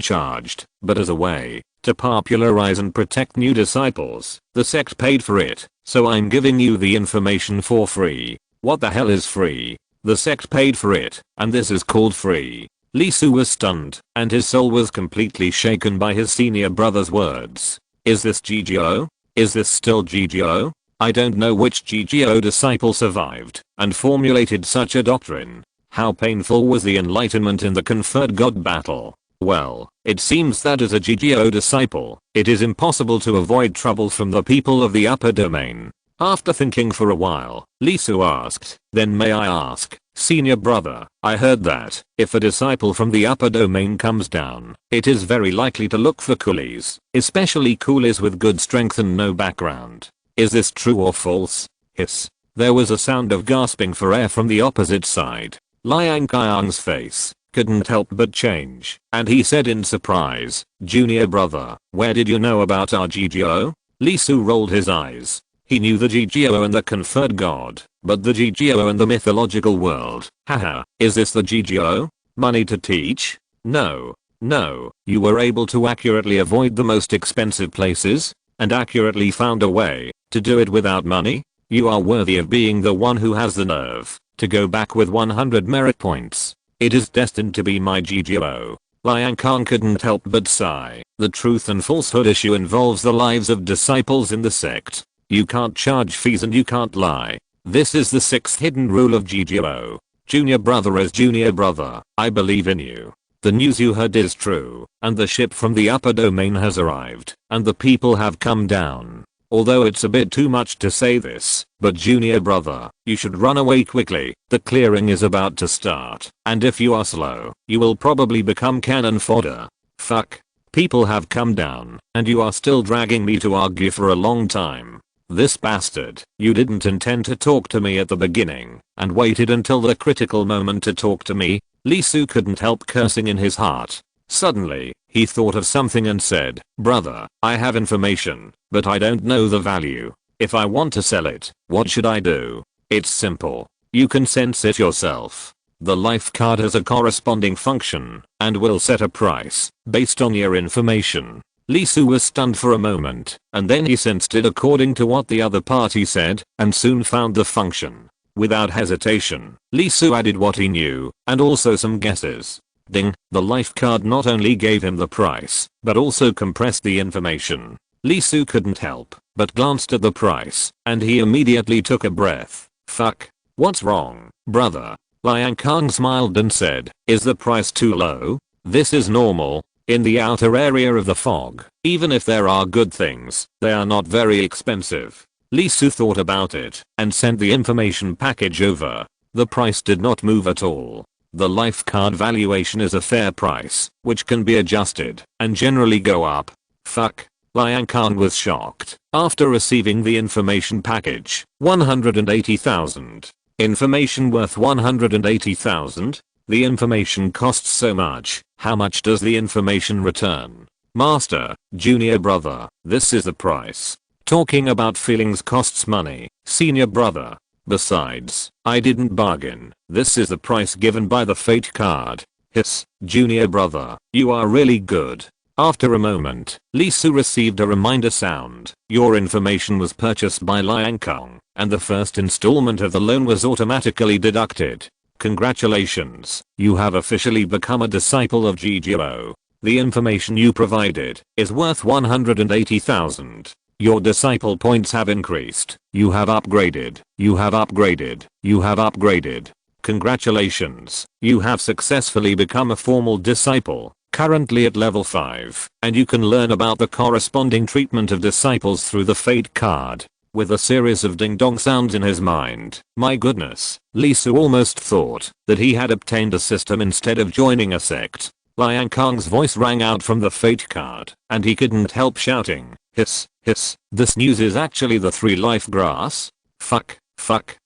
charged, but as a way to popularize and protect new disciples, the sect paid for it, so I'm giving you the information for free. What the hell is free? The sect paid for it, and this is called free. Lee Su was stunned, and his soul was completely shaken by his senior brother's words. Is this GGO? Is this still GGO? I don't know which GGO disciple survived and formulated such a doctrine. How painful was the enlightenment in the conferred god battle? Well, it seems that as a GGO disciple, it is impossible to avoid trouble from the people of the upper domain. After thinking for a while, Lee Su asked, then may I ask, senior brother, I heard that, if a disciple from the upper domain comes down, it is very likely to look for coolies, especially coolies with good strength and no background. Is this true or false? Hiss. There was a sound of gasping for air from the opposite side. Liang Kaiang's face couldn't help but change, and he said in surprise, junior brother, where did you know about our GGO? Lee Su rolled his eyes. He knew the GGO and the conferred god, but the GGO and the mythological world, haha, is this the GGO? Money to teach? No. No, you were able to accurately avoid the most expensive places, and accurately found a way to do it without money? You are worthy of being the one who has the nerve to go back with 100 merit points. It is destined to be my GGO. Liang Kang couldn't help but sigh. The truth and falsehood issue involves the lives of disciples in the sect. You can't charge fees and you can't lie. This is the 6th hidden rule of GGO. Junior brother as junior brother, I believe in you. The news you heard is true, and the ship from the upper domain has arrived, and the people have come down. Although it's a bit too much to say this, but junior brother, you should run away quickly. The clearing is about to start, and if you are slow, you will probably become cannon fodder. Fuck. People have come down, and you are still dragging me to argue for a long time. This bastard, you didn't intend to talk to me at the beginning, and waited until the critical moment to talk to me. Lee Su couldn't help cursing in his heart. Suddenly, he thought of something and said, brother, I have information, but I don't know the value. If I want to sell it, what should I do? It's simple. You can sense it yourself. The life card has a corresponding function, and will set a price, based on your information. Lee Su was stunned for a moment, and then he sensed it according to what the other party said, and soon found the function. Without hesitation, Lee Su added what he knew, and also some guesses. Ding, the life card not only gave him the price, but also compressed the information. Lee Su couldn't help but glanced at the price, and he immediately took a breath. Fuck. What's wrong, brother? Liang Kang smiled and said, is the price too low? This is normal. In the outer area of the fog, even if there are good things, they are not very expensive. Lee Su thought about it, and sent the information package over. The price did not move at all. The life card valuation is a fair price, which can be adjusted, and generally go up. Fuck. Liang Khan was shocked. After receiving the information package, 180,000. Information worth 180,000? The information costs so much. How much does the information return? Master, junior brother, this is the price. Talking about feelings costs money, senior brother. Besides, I didn't bargain. This is the price given by the fate card. Hiss, junior brother, you are really good. After a moment, Lee Su received a reminder sound. Your information was purchased by Liang Kong, and the first installment of the loan was automatically deducted. Congratulations, you have officially become a disciple of GGO. The information you provided is worth 180,000. Your disciple points have increased. You have upgraded. You have upgraded. You have upgraded. Congratulations, you have successfully become a formal disciple. currently at level 5, and you can learn about the corresponding treatment of disciples through the fate card. With a series of ding-dong sounds in his mind, my goodness, Lee Su almost thought that he had obtained a system instead of joining a sect. Liang Kang's voice rang out from the fate card, and he couldn't help shouting, hiss, hiss, this news is actually the 3 life grass? Fuck,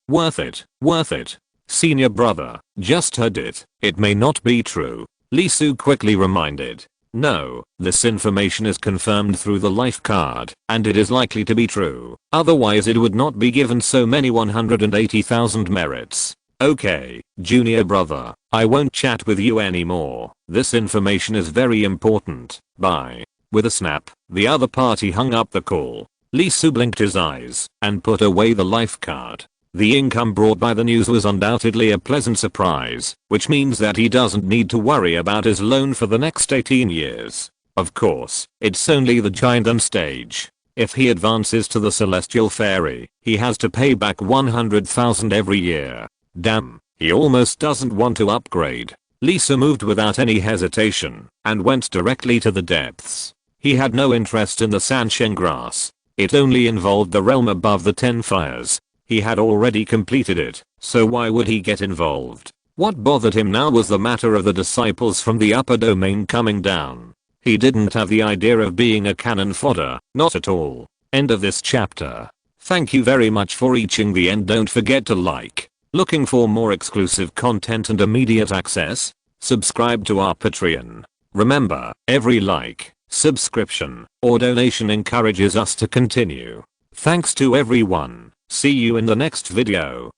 worth it. Senior brother, just heard it, it may not be true. Lee Su quickly reminded. No, this information is confirmed through the life card, and it is likely to be true, otherwise it would not be given so many 180,000 merits. Okay, junior brother, I won't chat with you anymore, this information is very important, bye. With a snap, the other party hung up the call. Lee Su blinked his eyes, and put away the life card. The income brought by the news was undoubtedly a pleasant surprise, which means that he doesn't need to worry about his loan for the next 18 years. Of course, it's only the giant on stage. If he advances to the celestial fairy, he has to pay back 100,000 every year. Damn, he almost doesn't want to upgrade. Lee Su moved without any hesitation, and went directly to the depths. He had no interest in the Sansheng grass. It only involved the realm above the 10 fires. He had already completed it, so why would he get involved? What bothered him now was the matter of the disciples from the upper domain coming down. He didn't have the idea of being a cannon fodder, not at all. End of this chapter. Thank you very much for reaching the end. Don't forget to like. Looking for more exclusive content and immediate access? Subscribe to our Patreon. Remember, every like, subscription, or donation encourages us to continue. Thanks to everyone. See you in the next video.